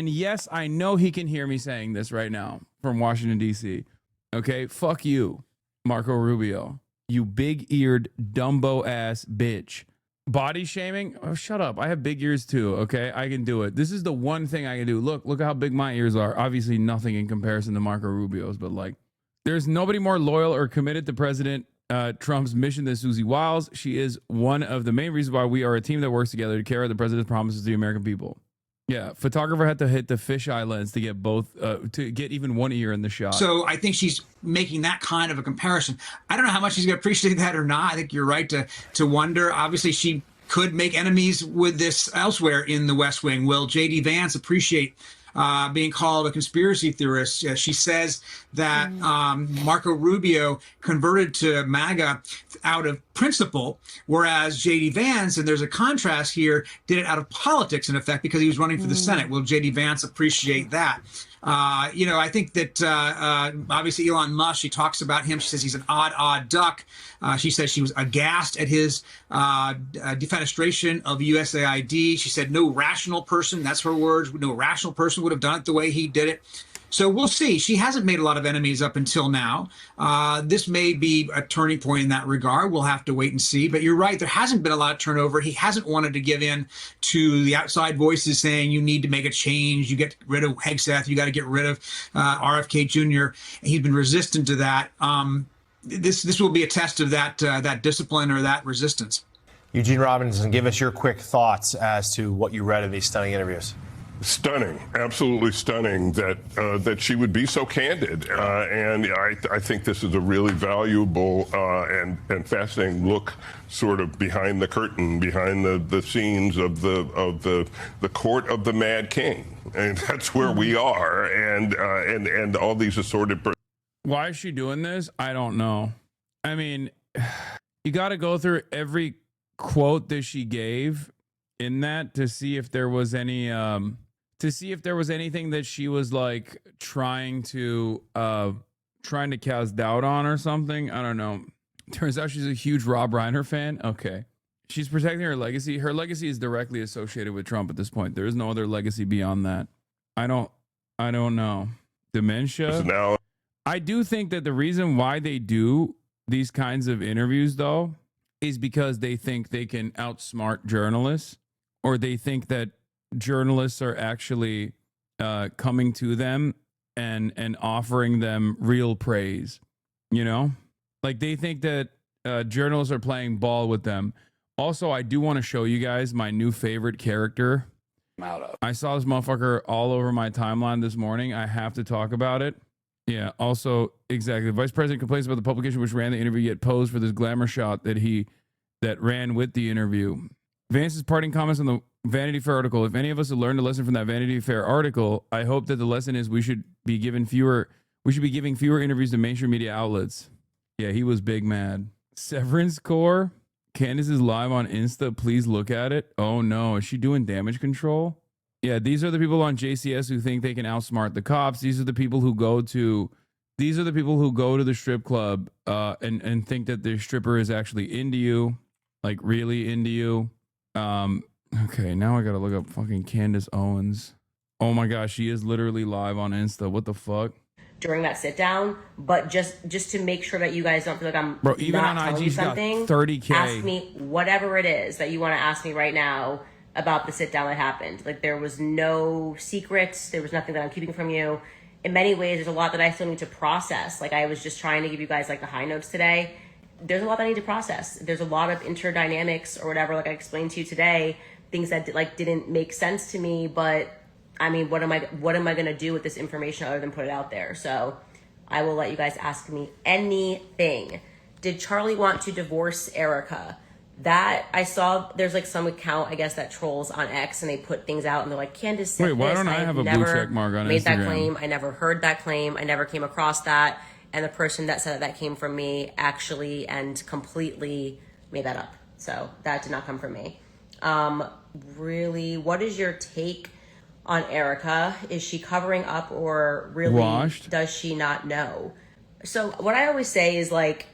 yes, I know he can hear me saying this right now from Washington, D.C. Okay, fuck you, Marco Rubio. You big-eared, Dumbo-ass bitch. body shaming. Oh, shut up. I have big ears too. Okay, I can do it. This is the one thing I can do. Look how big my ears are. Obviously, nothing in comparison to Marco Rubio's, but like, there's nobody more loyal or committed to President Trump's mission than Susie Wiles. She is one of the main reasons why we are a team that works together to carry out the president's promises to the American people. Yeah, photographer had to hit the fisheye lens to get both, to get even one ear in the shot. So I think she's making that kind of a comparison. I don't know how much she's going to appreciate that or not. I think you're right to wonder. Obviously, she could make enemies with this elsewhere in the West Wing. Will J.D. Vance appreciate being called a conspiracy theorist? She says that Marco Rubio converted to MAGA out of principle, whereas J.D. Vance, and there's a contrast here, did it out of politics, in effect, because he was running for the Senate. Will J.D. Vance appreciate that? I think that obviously Elon Musk, she talks about him. She says he's an odd duck. She says she was aghast at his defenestration of USAID. She said no rational person, that's her words, no rational person would have done it the way he did it. So we'll see. She hasn't made a lot of enemies up until now. This may be a turning point in that regard. We'll have to wait and see. But you're right. There hasn't been a lot of turnover. He hasn't wanted to give in to the outside voices saying you need to make a change. You get rid of Hegseth. You got to get rid of RFK Jr. He's been resistant to that. This will be a test of that discipline or that resistance. Eugene Robinson, give us your quick thoughts as to what you read in these stunning interviews. Stunning, absolutely stunning that she would be so candid, and I think this is a really valuable and fascinating look, sort of behind the curtain, behind the scenes of the court of the Mad King, and that's where we are, and all these assorted. Why is she doing this? I don't know. I mean, you got to go through every quote that she gave in that to see if there was any anything that she was like trying to cast doubt on or something. I don't know. Turns out she's a huge Rob Reiner fan. Okay. She's protecting her legacy. Her legacy is directly associated with Trump at this point. There is no other legacy beyond that. I don't know. Dementia. Now, I do think that the reason why they do these kinds of interviews, though, is because they think they can outsmart journalists, or they think that journalists are actually coming to them and offering them real praise. You know, like they think that journalists are playing ball with them. Also, I do want to show you guys my new favorite character. I saw this motherfucker all over my timeline this morning. I have to talk about it. Yeah, also, exactly. The vice president complains about the publication which ran the interview, yet posed for this glamour shot that ran with the interview. Vance's parting comments on the Vanity Fair article. If any of us have learned a lesson from that Vanity Fair article, I hope that the lesson is we should be giving fewer interviews to mainstream media outlets. Yeah, he was big mad. Severance Core. Candace is live on Insta. Please look at it. Oh no, is she doing damage control? Yeah, these are the people on JCS who think they can outsmart the cops. These are the people who go to the strip club and think that the stripper is actually into you, like really into you. Okay, now I gotta look up fucking Candace Owens. Oh my gosh, she is literally live on Insta. What the fuck? During that sit down, but just to make sure that you guys don't feel like I'm even not on telling IG, you she's got something. 30K. Ask me whatever it is that you want to ask me right now about the sit down that happened. Like, there was no secrets. There was nothing that I'm keeping from you. In many ways, there's a lot that I still need to process. Like, I was just trying to give you guys like the high notes today. There's a lot that I need to process. There's a lot of interdynamics or whatever, like I explained to you today, things that didn't make sense to me. But I mean, what am I going to do with this information other than put it out there? So I will let you guys ask me anything. Did Charlie want to divorce Erica? That I saw, there's like some account, I guess, that trolls on X, and they put things out and they're like, Candace said Wait, why this. don't I have a blue check mark on made Instagram? that claim. I never heard that claim. I never came across that. And the person that said that came from me actually and completely made that up. So that did not come from me. Really, what is your take on Erica? Is she covering up, or really Washed? Does she not know? So what I always say is, like,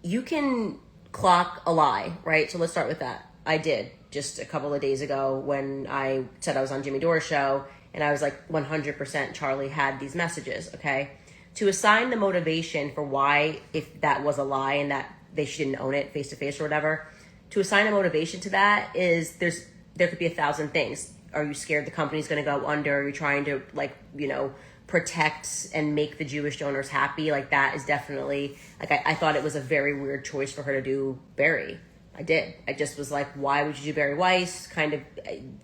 you can clock a lie, right? So let's start with that. I did just a couple of days ago when I said I was on Jimmy Dore's show, and I was like 100% Charlie had these messages, okay? To assign the motivation for why, if that was a lie and that she didn't own it face to face or whatever, to assign a motivation to that is there could be 1,000 things. Are you scared the company's going to go under? Are you trying to protect and make the Jewish donors happy? Like that is definitely I thought it was a very weird choice for her to do Barry. I did. I just was like, why would you do Barry Weiss? Kind of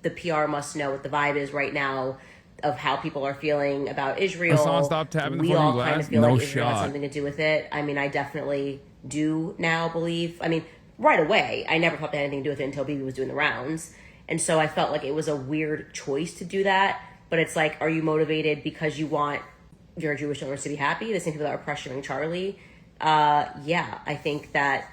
the PR must know what the vibe is right now of how people are feeling about Israel. Hassan, stop tapping the we fucking all glass. kind of feel No like Israel has shot. something to do with it. I mean, I definitely do now believe. I mean, right away, I never thought they had anything to do with it until Bibi was doing the rounds. And so I felt like it was a weird choice to do that. But it's like, are you motivated because you want your Jewish donors to be happy? The same people that are pressuring Charlie? Yeah, I think that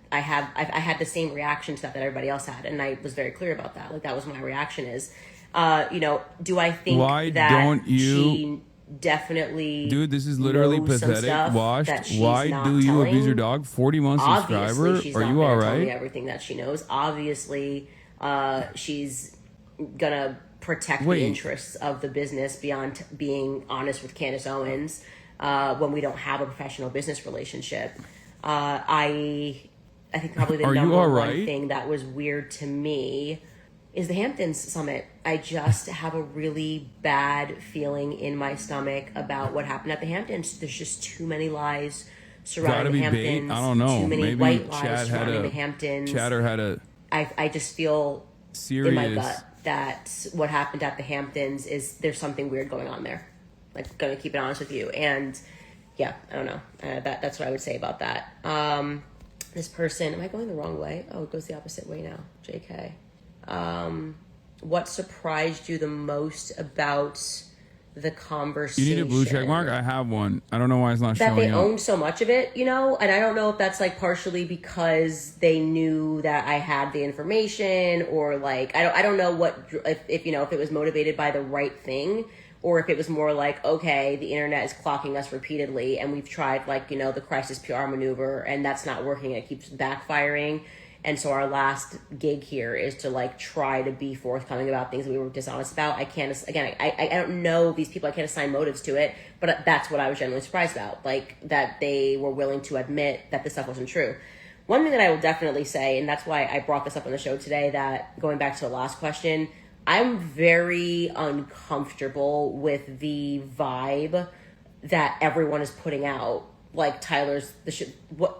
I had the same reaction to that everybody else had. And I was very clear about that. Like, that was my reaction is, do I think Why that don't you... she definitely Dude, this is literally knows some pathetic. stuff Washed. that she's Why not do you telling? abuse your dog? 41 Obviously, subscriber. she's Are not you gonna all tell me right? everything that she knows. Obviously, she's gonna protect Wait. the interests of the business beyond being honest with Candace Owens when we don't have a professional business relationship. I think probably the Are you number all one right? thing that was weird to me is the Hamptons summit. I just have a really bad feeling in my stomach about what happened at the Hamptons. There's just too many lies Gotta surrounding be the bait. Hamptons. I don't know. Too many Maybe white lies Chad had surrounding the a Hamptons. Chatter had a I just feel serious. in my gut that what happened at the Hamptons is there's something weird going on there. Like, gonna keep it honest with you. And yeah, I don't know. That's what I would say about that. This person, am I going the wrong way? Oh, it goes the opposite way now. JK. What surprised you the most about the conversation? You need a blue check mark? I have one. I don't know why it's not That showing they up. owned so much of it, and I don't know if that's like partially because they knew that I had the information, or like I don't know what if if it was motivated by the right thing, or if it was more like, okay, the internet is clocking us repeatedly and we've tried the crisis PR maneuver and that's not working, it keeps backfiring. And so our last gig here is to try to be forthcoming about things that we were dishonest about. I can't, again, I don't know these people. I can't assign motives to it, but that's what I was genuinely surprised about. That they were willing to admit that this stuff wasn't true. One thing that I will definitely say, and that's why I brought this up on the show today, that going back to the last question, I'm very uncomfortable with the vibe that everyone is putting out. Like Tyler's,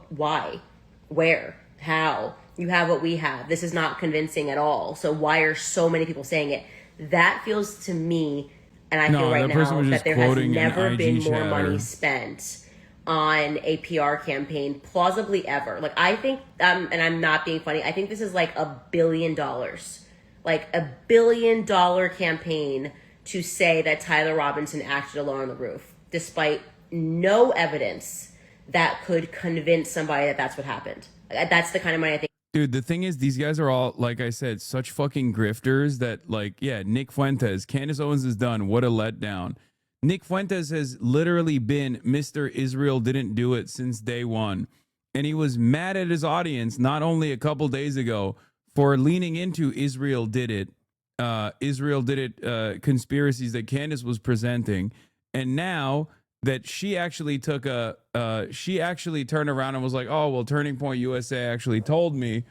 why, where, how? You have what we have. This is not convincing at all. So why are so many people saying it? That feels to me, and I feel right now, that there has never been more money spent on a PR campaign, plausibly ever. I think, and I'm not being funny, I think this is $1 billion. $1 billion campaign to say that Tyler Robinson acted alone on the roof, despite no evidence that could convince somebody that that's what happened. That's the kind of money I think. Dude, the thing is, these guys are all, like I said, such fucking grifters that, Nick Fuentes, Candace Owens is done. What a letdown. Nick Fuentes has literally been Mr. Israel didn't do it since day one. And he was mad at his audience not only a couple days ago for leaning into Israel did it conspiracies that Candace was presenting. And now that she actually she actually turned around and was like, oh, well, Turning Point USA actually told me.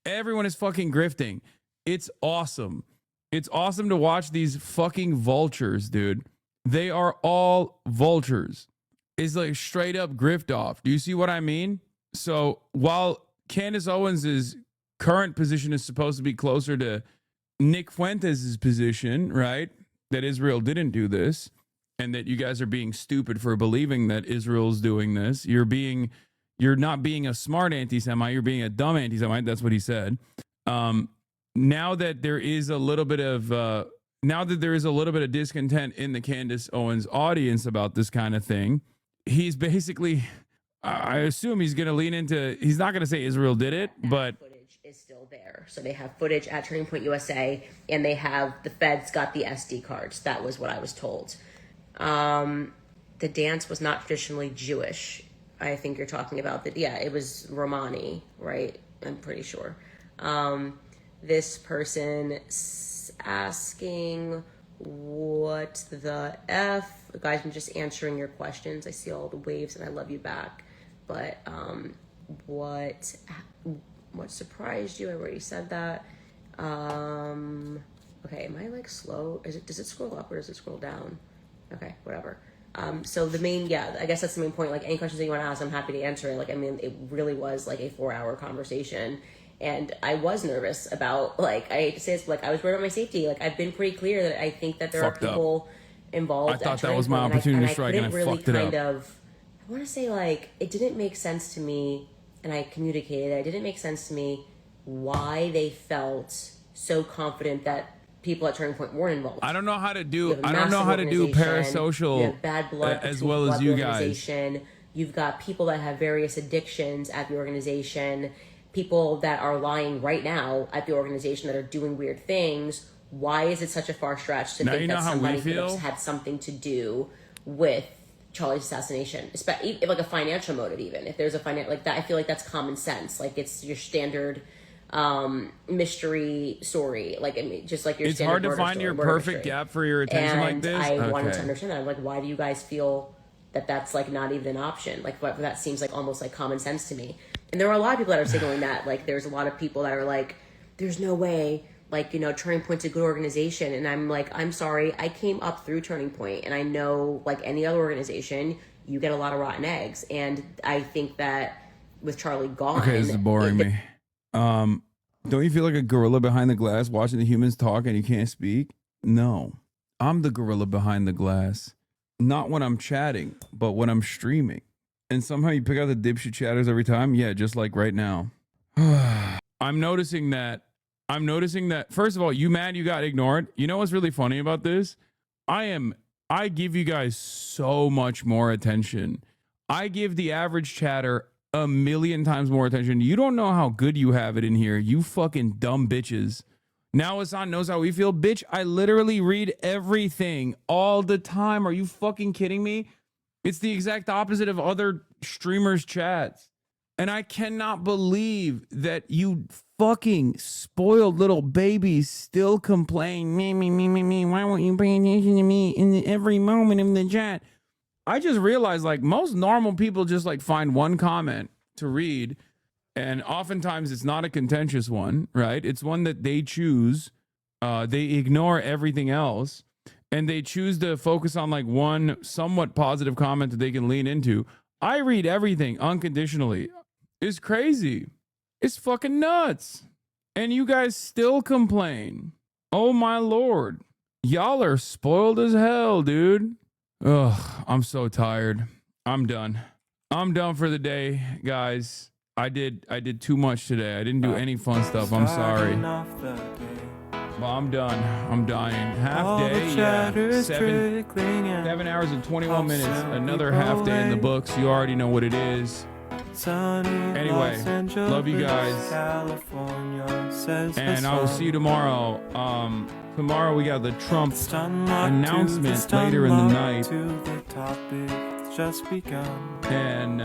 Everyone is fucking grifting. It's awesome. It's awesome to watch these fucking vultures, dude. They are all vultures. It's like straight up grift off. Do you see what I mean? So while Candace Owens' current position is supposed to be closer to Nick Fuentes' position, right? That Israel didn't do this. And that you guys are being stupid for believing that Israel's doing this. You're not being a smart anti-Semite. You're being a dumb anti-Semite. That's what he said. Now that there is a little bit of discontent in the Candace Owens audience about this kind of thing, he's basically, I assume he's going to lean into. He's not going to say Israel did it, but footage is still there. So they have footage at Turning Point USA, and they have the feds got the SD cards. That was what I was told. The dance was not traditionally Jewish. I think you're talking about that. Yeah, it was Romani, right? I'm pretty sure. This person asking, what the F? Guys, I'm just answering your questions. I see all the waves and I love you back. But, what surprised you? I already said that. Okay, am I like slow? Does it scroll up or does it scroll down? Okay, whatever. So the main, I guess that's the main point. Like, any questions that you want to ask, I'm happy to answer it. Like, I mean, it really was like a 4-hour conversation. And I was nervous about, like, I hate to say this, but like, I was worried about my safety. Like, I've been pretty clear that I think that there are people involved. I thought that was my opportunity to strike, and I really fucked it up. I want to say, like, it didn't make sense to me, and I communicated it. It didn't make sense to me why they felt so confident that people at Turning Point weren't involved. I don't know how to do. I don't know how to do parasocial you have bad blood as between well as the you guys. organization. You've got people that have various addictions at the organization. People that are lying right now at the organization that are doing weird things. Why is it such a far stretch to think that somebody could have had something to do with Charlie's assassination, especially like a financial motive? Even if there's a financial like that, I feel like that's common sense. Like, it's your standard mystery story. Like, I mean, just like your It's standard hard to find your perfect gap for your attention like this. I wanted to understand that. I'm like, why do you guys feel that that's like not even an option? Like, that seems like almost like common sense to me. And there were a lot of people that are signaling that. Like, there's a lot of people that are like, there's no way, like, you know, Turning Point's a good organization. And I'm like, I'm sorry, I came up through Turning Point, and I know, like any other organization, you get a lot of rotten eggs. And I think that with Charlie gone, Okay, this is boring me. Don't you feel like a gorilla behind the glass watching the humans talk and you can't speak? No, I'm the gorilla behind the glass. Not when I'm chatting, but when I'm streaming. And somehow you pick out the dipshit chatters every time. Yeah, just like right now. I'm noticing that. First of all, you mad you got ignored? You know what's really funny about this? I give you guys so much more attention. I give the average chatter 1,000,000 times more attention. You don't know how good you have it in here, you fucking dumb bitches. Now Hasan knows how we feel. Bitch, I literally read everything all the time. Are you fucking kidding me? It's the exact opposite of other streamers' chats. And I cannot believe that you fucking spoiled little babies still complain, me. Why won't you pay attention to me in every moment of the chat? I just realized, like, most normal people just like find one comment to read, and oftentimes it's not a contentious one, right? It's one that they choose. They ignore everything else, and they choose to focus on like one somewhat positive comment that they can lean into. I read everything unconditionally. It's crazy. It's fucking nuts. And you guys still complain. Oh my Lord. Y'all are spoiled as hell, dude. Ugh, I'm so tired. I'm done. I'm done for the day, guys. I did too much today. I didn't do any fun stuff. I'm sorry. Well, I'm done. I'm dying. Half day, yeah. 7 hours and 21 minutes. Another half day in the books. You already know what it is. Anyway, love you guys. And I will see you tomorrow. Tomorrow we got the Trump announcement later in the night. And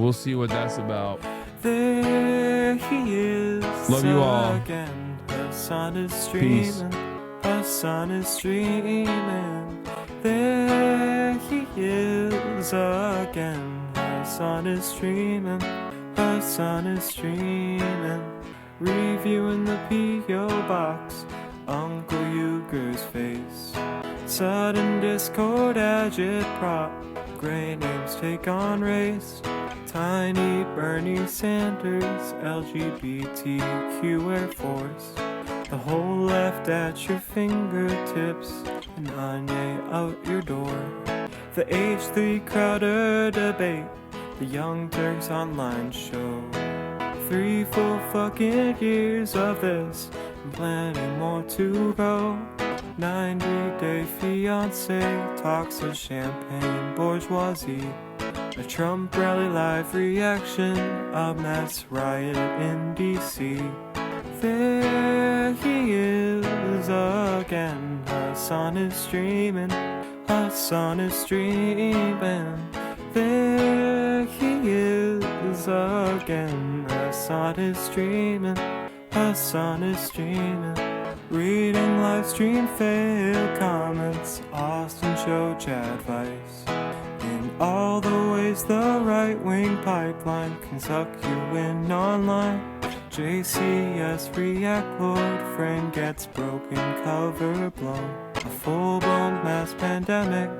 we'll see what that's about. There he is. Love you all. Again. The sun is Peace. streaming. The sun is streaming. There he is again. The sun is streaming. The sun is streaming. Reviewing the P.O. box. Uncle Euger's face. Sudden discord agitprop. Gray names take on race. Tiny Bernie Sanders, LGBTQ Air Force. The whole left at your fingertips, and Anye out your door. The H3 Crowder debate, the Young Turks online show. 3 full fucking years of this, and plenty more to go. 90-day fiance talks of champagne bourgeoisie. A Trump rally live reaction, a mass riot in D.C. There he is again, Hasan is streaming, Hasan is streaming. There he is again, Hasan is streaming, Hasan is streaming. Reading live stream fail comments, Austin show chat advice. In all the ways the right-wing pipeline can suck you in online. JCS react, Lord friend gets broken, cover blown. A full-blown mass pandemic,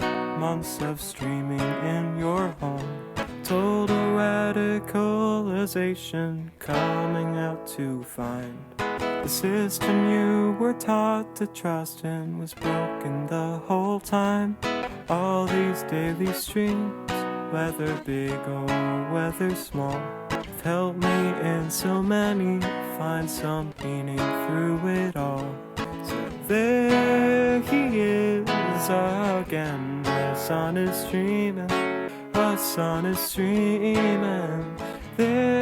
months of streaming in your home. Total radicalization coming out to find the system you were taught to trust in was broken the whole time. All these daily streams, whether big or whether small, have helped me in so many find some meaning through it all. So there he is again, the sun is streaming, the sun is streaming. There